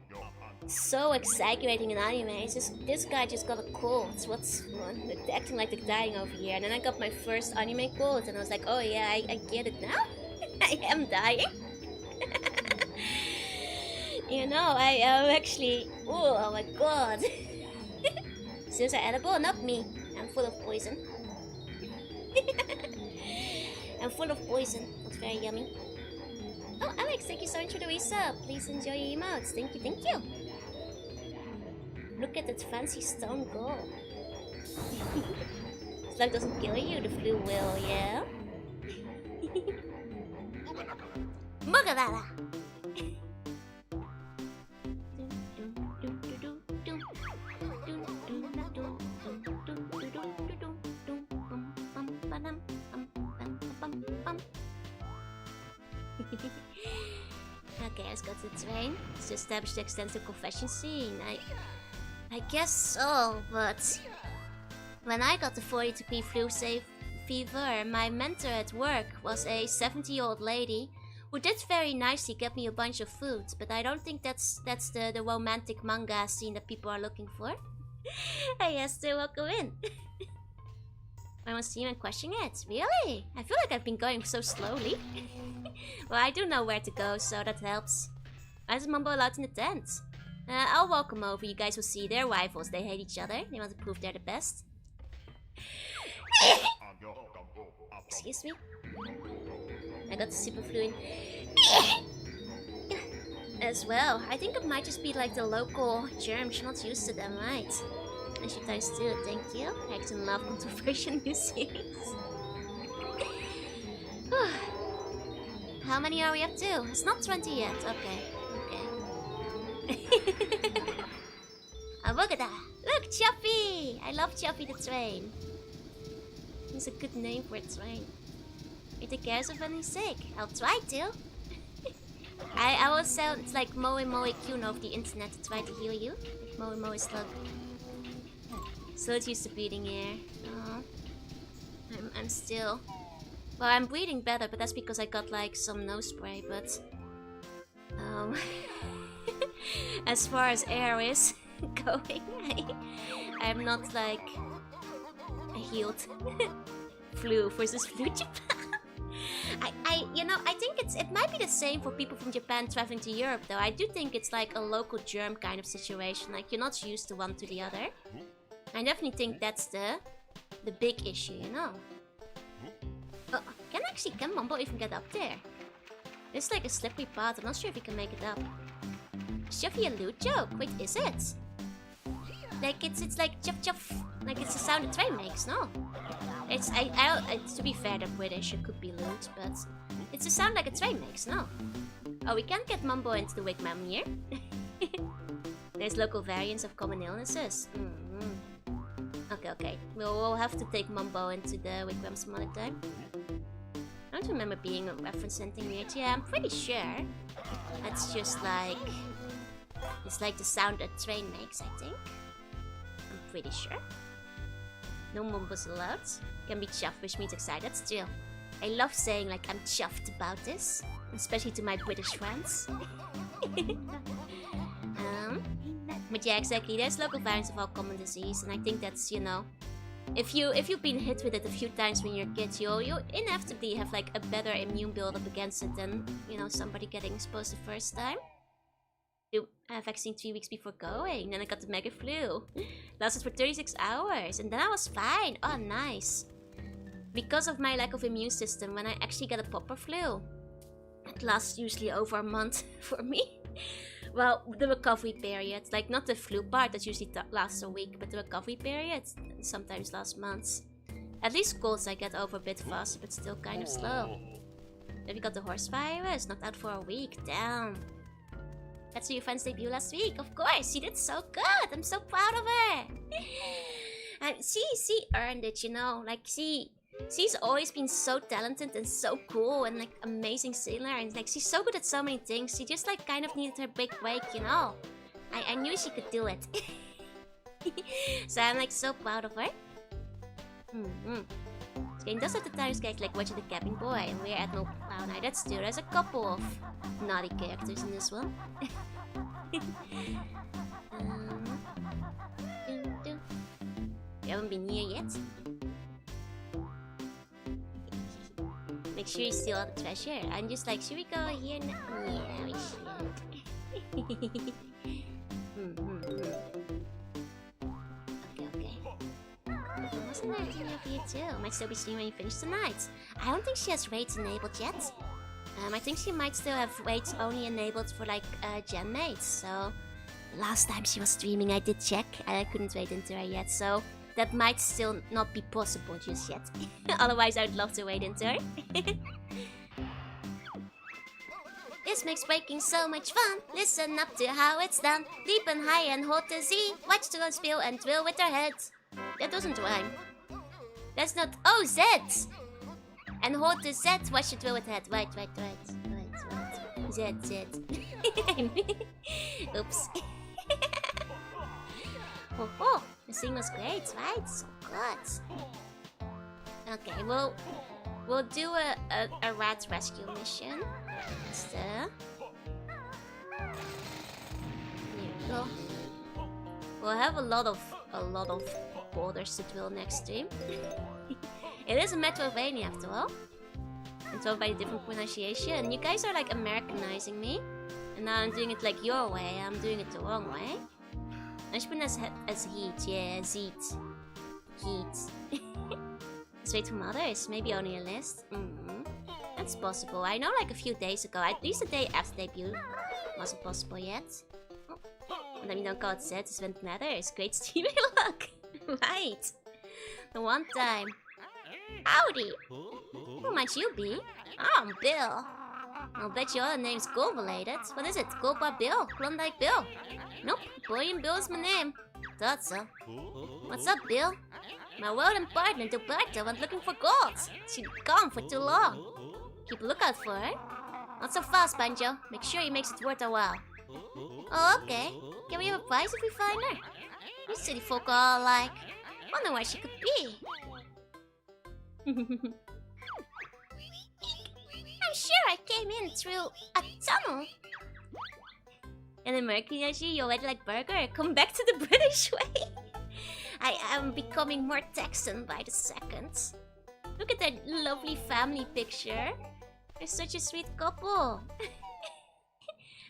so exaggerating in anime. It's just this guy just got a cold. What's acting like they're dying over here? And then I got my first anime cold, and I was like, oh yeah, I get it now. I am dying. You know, I am actually. Oh my god. Since I edible, not me. I'm full of poison. I'm full of poison. It's very yummy. Oh, Alex, thank you so much for the resub. Please enjoy your emotes. Thank you, thank you. Look at that fancy stone goal. Slug doesn't kill you, the flu will, yeah? Mugadada! Okay, let's go to the train. Let's establish the extensive confession scene. I guess so, but when I got the 40-degree flu fever, my mentor at work was a 70-year-old lady who did very nicely get me a bunch of food, but I don't think that's the romantic manga scene that people are looking for. I guess to welcome in. I want to see you and question it. Really? I feel like I've been going so slowly. Well, I do know where to go, so that helps. Why is Mumbo allowed in the tent? I'll walk them over. You guys will see they're rivals. They hate each other. They want to prove they're the best. Excuse me. I got the super flu in. As well. I think it might just be like the local germ. She's not used to them, right? And she times 2, thank you. Hags in Love Controversial new series. How many are we up to? It's not 20 yet. Okay. Oh, look at that. Look, Chuffy! I love Chuffy the train. It's a good name for a train. You take care of when he's sick. I'll try to. I will sound like Moe Kyun over the internet to try to heal you. Moe Slug. Slug's used to breathing air. Oh. I'm still... Well, I'm breathing better, but that's because I got like some nose spray, but... as far as air is going, I'm not like a healed flu versus flu Japan. I think it might be the same for people from Japan traveling to Europe though. I do think it's like a local germ kind of situation, like you're not used to one to the other. I definitely think that's the big issue, you know. Can Mumbo even get up there? It's like a slippery path, I'm not sure if he can make it up. Is Chuffy a lewd joke? Wait, is it? Like it's like chuff chuff, like it's the sound a train makes, no? It's to be fair, they're British, it could be lewd, but it's a sound like a train makes, no? Oh, we can't get Mumbo into the wigwam here. There's local variants of common illnesses. Okay. We'll have to take Mumbo into the wigwam some other time. I don't remember being referenced anything weird. Yeah, I'm pretty sure. That's just like... It's like the sound a train makes, I think. I'm pretty sure. No Mumbos allowed. Can be chuffed, which means excited. Still, I love saying like I'm chuffed about this. Especially to my British friends. But yeah, exactly. There's local variants of all common disease, and I think that's, you know, if you've been hit with it a few times when you're a kid, you'll inevitably have like a better immune build-up against it than, you know, somebody getting exposed the first time. I had vaccine 3 weeks before going, then I got the mega flu. Lasted for 36 hours, and then I was fine. Oh, nice. Because of my lack of immune system, when I actually get a proper flu, it lasts usually over a month for me. Well, the recovery period, like not the flu part that usually lasts a week, but the recovery period sometimes lasts months. At least colds I get over a bit faster, but still kind of slow. Then we got the horse virus, knocked out for a week. Damn. That's your friend's debut last week, of course. She did so good. I'm so proud of her. And she earned it, you know. Like she's always been so talented and so cool and like amazing sailor, and like she's so good at so many things. She just like kind of needed her big break, you know. I knew she could do it. So I'm like so proud of her. This game does have the times like watching the cabin boy, and we're Admiral Clown Eye. That's true. There's a couple of naughty characters in this one. You haven't been here yet? Make sure you steal all the treasure. I'm just like, should we go here now? Yeah, we should. Okay. Wasn't there anything over here too? Might still be streaming when you finish tonight. I don't think she has raids enabled yet. I think she might still have raids only enabled for like gem mates. So last time she was streaming, I did check and I couldn't raid into her yet. So that might still not be possible just yet. Otherwise, I'd love to raid into her. This makes breaking so much fun. Listen up to how it's done. Leap and high and hold the Z. Watch the ones feel and drill with their heads. That doesn't rhyme. That's not. Oh, Z! And hold the Z. Watch the drill with the head. Right. Z. Oops. Oh, the scene was great, right? So good. Okay, we'll do a rat rescue mission. Here we go. We'll have a lot of borders to drill next stream. It is a Metroidvania after all. And so by the different pronunciation. You guys are like Americanizing me. And now I'm doing it like your way. I'm doing it the wrong way. I should put it as heat, yeah, zeet. Heat. Straight from others, maybe only a list. That's possible. I know like a few days ago, at least a day after debut, wasn't possible yet. Oh. And then you don't call it Z, it's went nether. It's great streaming luck. Right. The one time. Howdy. Who might you be? Oh, I'm Bill. I'll bet your other name's gold related. What is it? Gold Bar Bill? Klondike Bill? Nope, Boyan Bill is my name. Thought so. What's up, Bill? My rodent partner, Gilberto, went looking for gold. She's gone for too long. Keep a lookout for her. Not so fast, Banjo. Make sure he makes it worth our while. Oh, okay. Can we have a prize if we find her? These city folk are all alike. Wonder where she could be. I'm sure I came in through a tunnel. In American energy, you already like burger. Come back to the British way. I am becoming more Texan by the second. Look at that lovely family picture. They're such a sweet couple.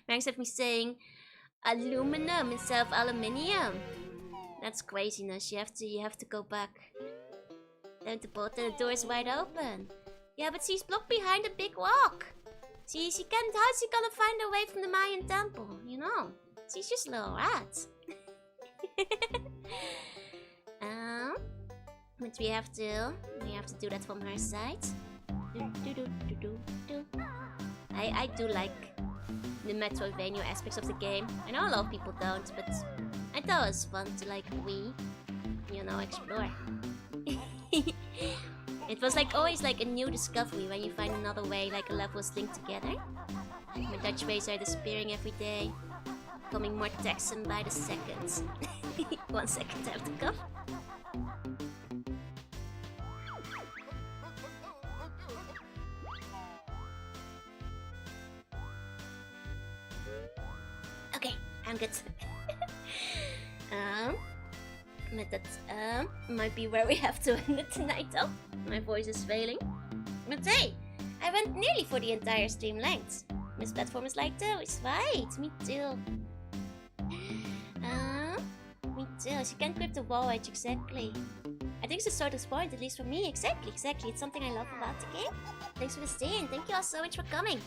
Max have me saying aluminum instead of aluminium. That's craziness. You have to go back. Then the door is wide open. Yeah, but she's blocked behind a big rock. She can't. How's she gonna find her way from the Mayan Temple? You know, she's just a little rat. But we have to do that from her side. I do like the Metroidvania aspects of the game. I know a lot of people don't, but I thought it was fun to like explore. It was like always like a new discovery when you find another way, like a level is linked together. My Dutch ways are disappearing every day, becoming more Texan by the second. 1 second, I have to go. Okay, I'm good. But that might be where we have to end it tonight though. My voice is failing. But hey, I went nearly for the entire stream length. Miss Platform is like too, it's right. Me too. Me too. She can't grip the wall edge exactly. I think it's a sort of point, at least for me. Exactly. It's something I love about the game. Thanks for the stream. Thank you all so much for coming.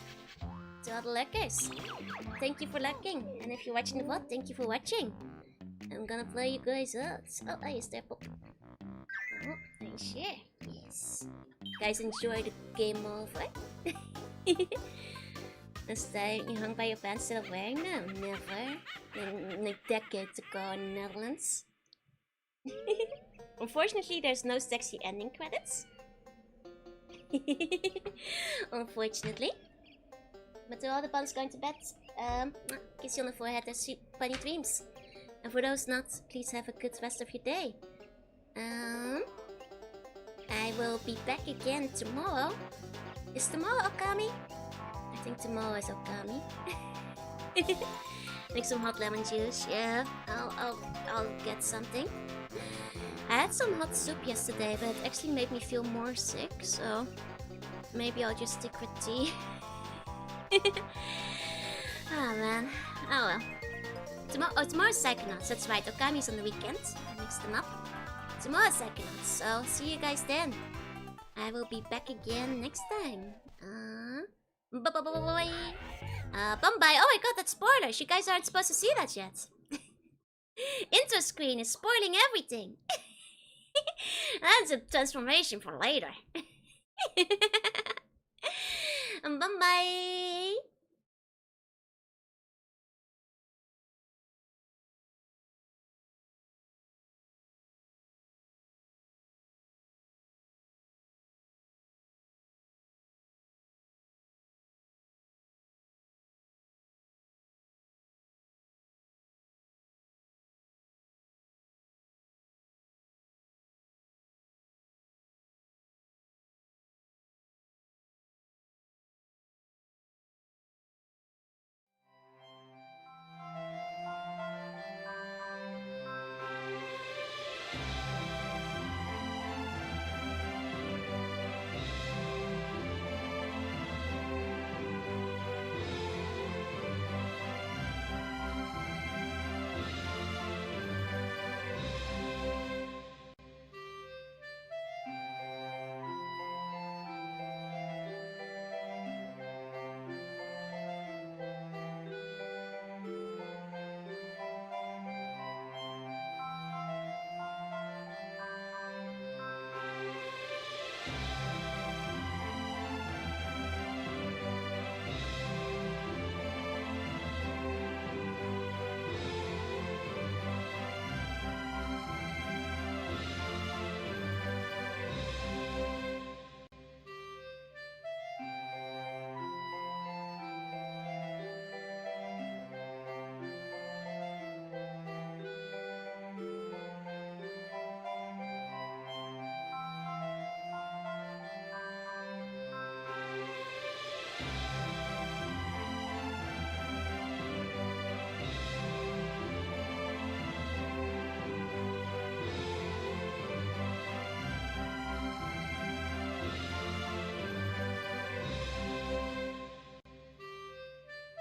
To all the lurkers, thank you for lurking. And if you're watching the VOD, thank you for watching. I'm gonna play you guys out. Oh, I step up. Oh, and share. Yes. Guys, enjoy the game over. Last time you hung by your pants instead of wearing them? Never. Like decades ago in the Netherlands. Unfortunately, there's no sexy ending credits. Unfortunately. But to all the ones going to bed, kiss you on the forehead and sweet bunny dreams. And for those not, please have a good rest of your day. I will be back again tomorrow. Is tomorrow Okami? I think tomorrow is Okami. Make some hot lemon juice. Yeah, I'll get something. I had some hot soup yesterday, but it actually made me feel more sick, so maybe I'll just stick with tea. Oh man. Oh well. Tomorrow's Psychonauts. That's right. Okami's on the weekend. I mixed them up. Tomorrow's Psychonauts. So see you guys then. I will be back again next time. Bye. Bombay. Oh my god, that's spoilers. You guys aren't supposed to see that yet. Intro screen is spoiling everything. That's a transformation for later. Bye.